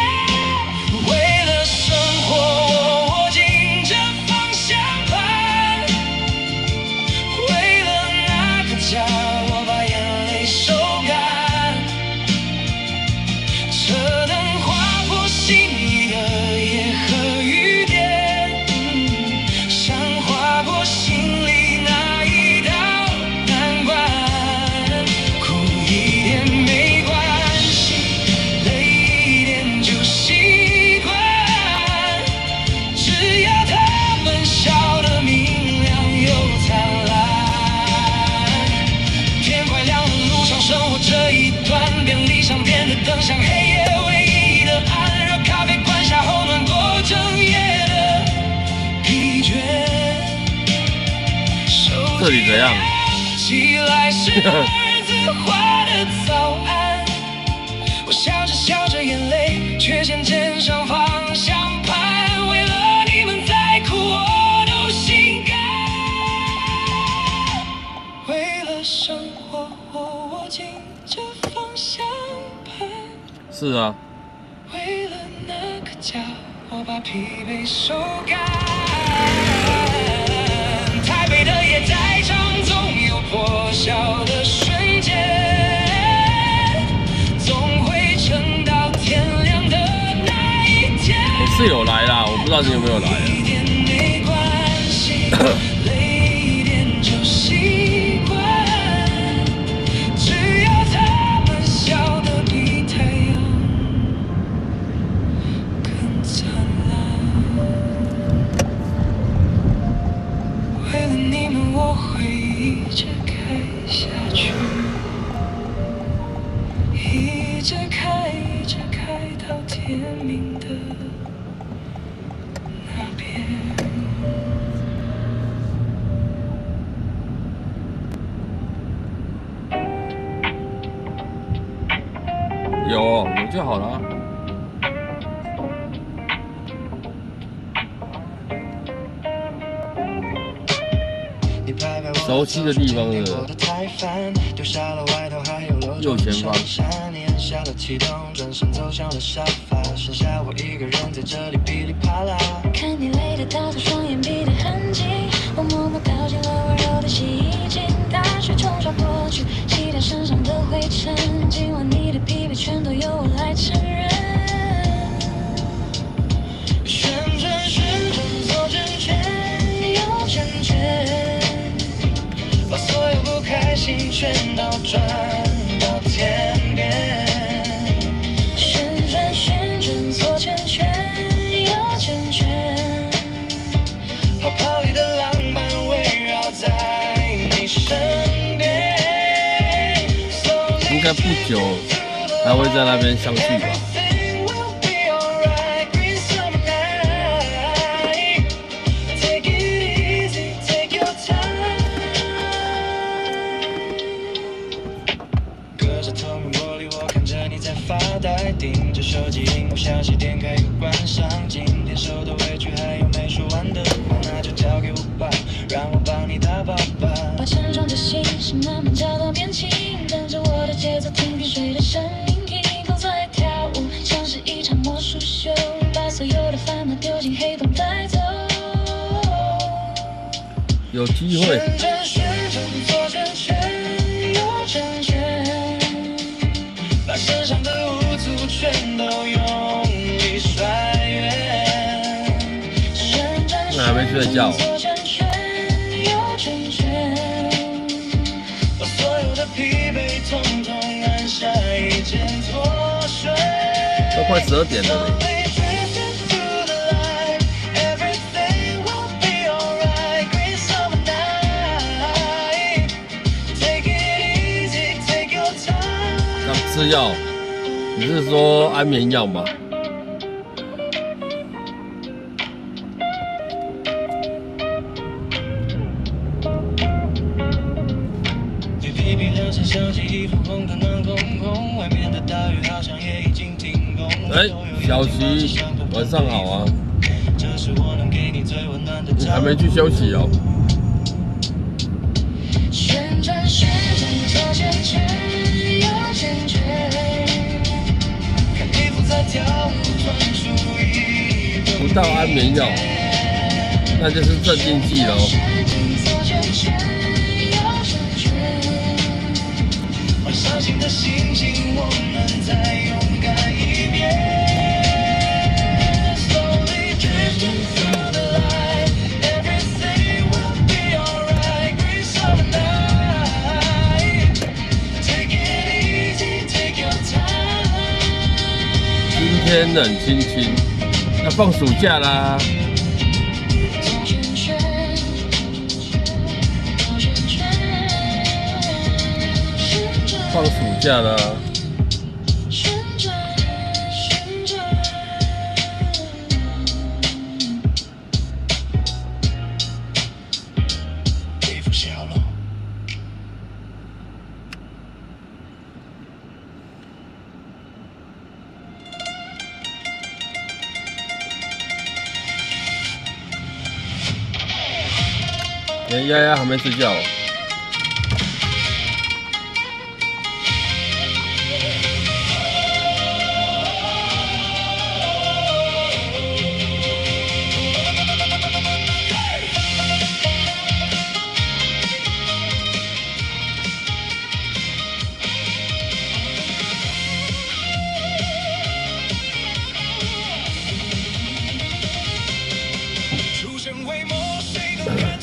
为了生活我握紧这方向盘，为了那个家我把眼泪收干，车灯划破心里的夜和雨点，想划破心里那一道难关，哭一点没关系，累一点就习惯，只要他们笑得明亮又灿烂，天快亮了，路上生活这一段，便利商店的灯像黑夜唯一的暗，热咖啡灌下后暖过整夜的疲倦，这里怎样？起来是儿子画的早安，我笑着笑着眼泪却渐渐上方向盘，为了你们在哭我都心甘，为了生活我握紧这方向盘，是啊，为了那个家我把疲惫收干，台北的夜太长，总有破晓的瞬间，总会撑到天亮的那一天，我是有来啦，我不知道你有没有来啊。一点没关累一点就习惯，只要他们笑得比太阳更灿烂。为了你们，我会一直开下去，一直开，一直开到天明的那边。有就好了。熟悉的地方是右前方。看你累得倒头，双眼闭的很紧，我默默倒进了温柔的洗衣精，大水冲刷过去，洗掉身上的灰尘。今晚你的疲惫全都由我来承认。旋转旋转，左圈圈，右圈圈，把所有不开心全都转到天边。旋转旋转，左圈圈，右圈圈，泡泡里的浪漫围绕在你身边。应该不久还会在那边相聚吧。盯着手机荧幕，消息点开又关上。今天受的委屈还有没说完的话，那就交给我吧，让我帮你打包吧。把沉重的心事慢慢交到变轻，跟着我的节奏，听萍水的声音，听风在跳舞，像是一场魔术秀，把所有的烦恼丢进黑洞带走。有机会。旋转旋转，左圈圈，右圈圈，把身上的无助全都用力甩远。那还没睡觉。左圈圈，右圈圈，把所有的疲惫统统按下一键脱水。都快12点了嘞。吃药？你是说安眠药吗？哎，小徐，晚上好啊！你还没去休息哦？旋转旋转，左圈圈，右圈圈，看衣服在跳舞，专注一个。不到安眠药，那就是镇静剂喽。左圈圈，右圈圈，把伤心的心情，我们再勇敢一遍。Slowly drifting through the light, everything will be alright. Grace of the night, take it easy, take your time. 今天冷清清，要放暑假啦。左圈圈，右圈圈，旋转放暑假啦。旋转旋转。衣服洗好了。丫丫还没睡觉。出身为某谁的感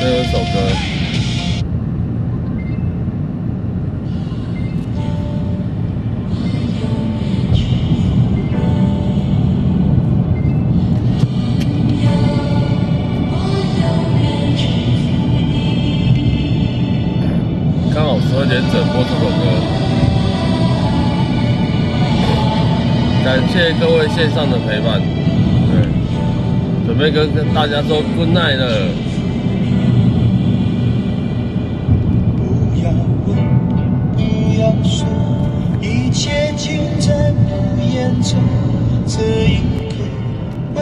最后一首歌。刚好12点整播这首歌，感谢各位线上的陪伴。对，准备跟大家说 good night 了。不要问，不要说，一切尽在不言中。这一刻，围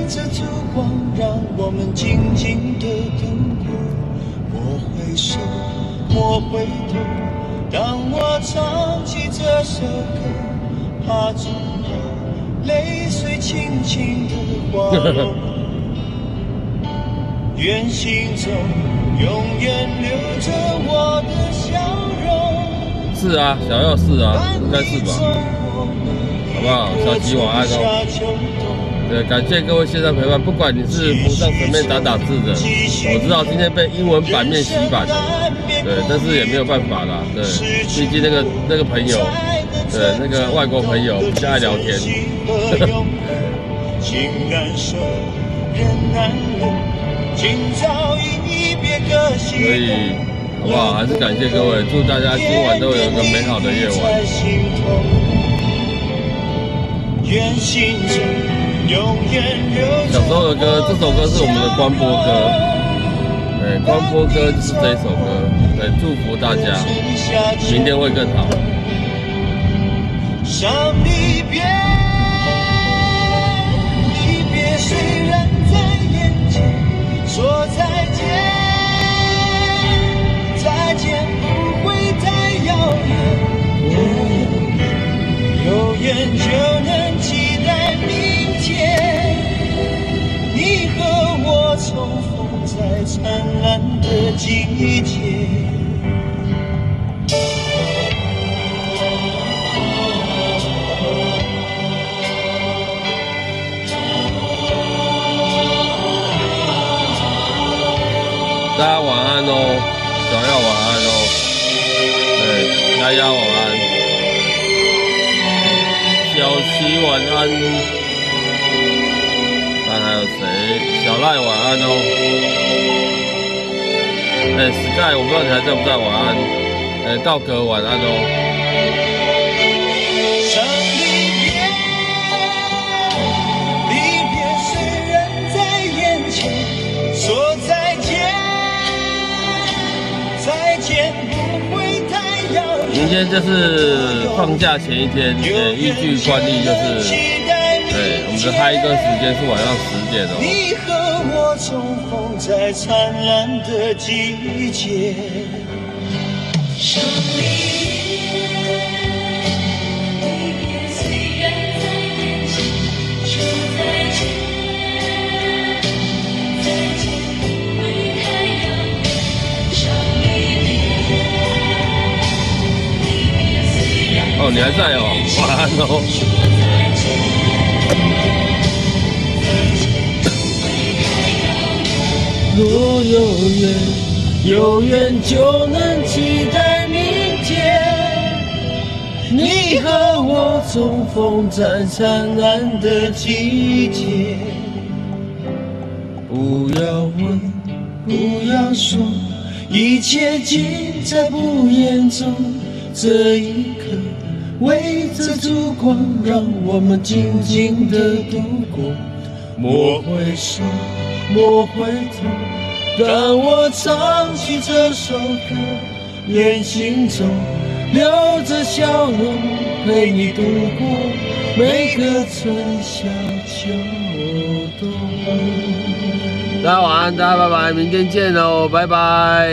着烛光，让我们静静地度过。我回首。莫回头，当我唱起这首歌，怕只有泪水轻轻地滑落。愿心中永远留着我的笑容。是啊，小耀是啊，应该是吧？好不好？小吉晚安哦。对，感谢各位线上陪伴，不管你是浮上水面打字的，我知道今天被英文版面洗版了，对，但是也没有办法啦，对，毕竟那个朋友，对，那个外国朋友比较爱聊天，所以好不好？还是感谢各位，祝大家今晚都有一个美好的夜晚。愿心中小时候的歌，这首歌是我们的光波歌，对，光波歌就是这一首歌，对，祝福大家，明天会更好。像离别，离别虽然在眼前，说再见，再见不会太遥远，有缘就能期待明天。你和我重逢在灿烂的季节。大家晚安哦，小耀晚安哦，对，丫丫晚安，小琪晚安。看还有谁？小赖晚安哦。Sky 我不知道你还在不在，晚安。道哥晚安哦。像离别，离别虽然在眼前，说再见，再见不会太遥远。明天就是放假前一天，依据惯例就是。对，我们的嗨歌时间是晚上10点哦。你和我重逢在灿烂的季节。像离别虽然在眼前，说再见，再见不会太遥远。像离别虽然哦，你还在哦，晚安哦。若有缘，有缘就能期待明天。你和我重逢在灿烂的季节。不要问，不要说，一切尽在不言中。这一刻，围着烛光，让我们静静地度过。莫回首，莫回头，当我唱起这首歌，愿心中留着笑容，陪你度过每个春夏秋冬。大家晚安，大家拜拜，明天见哦，拜拜。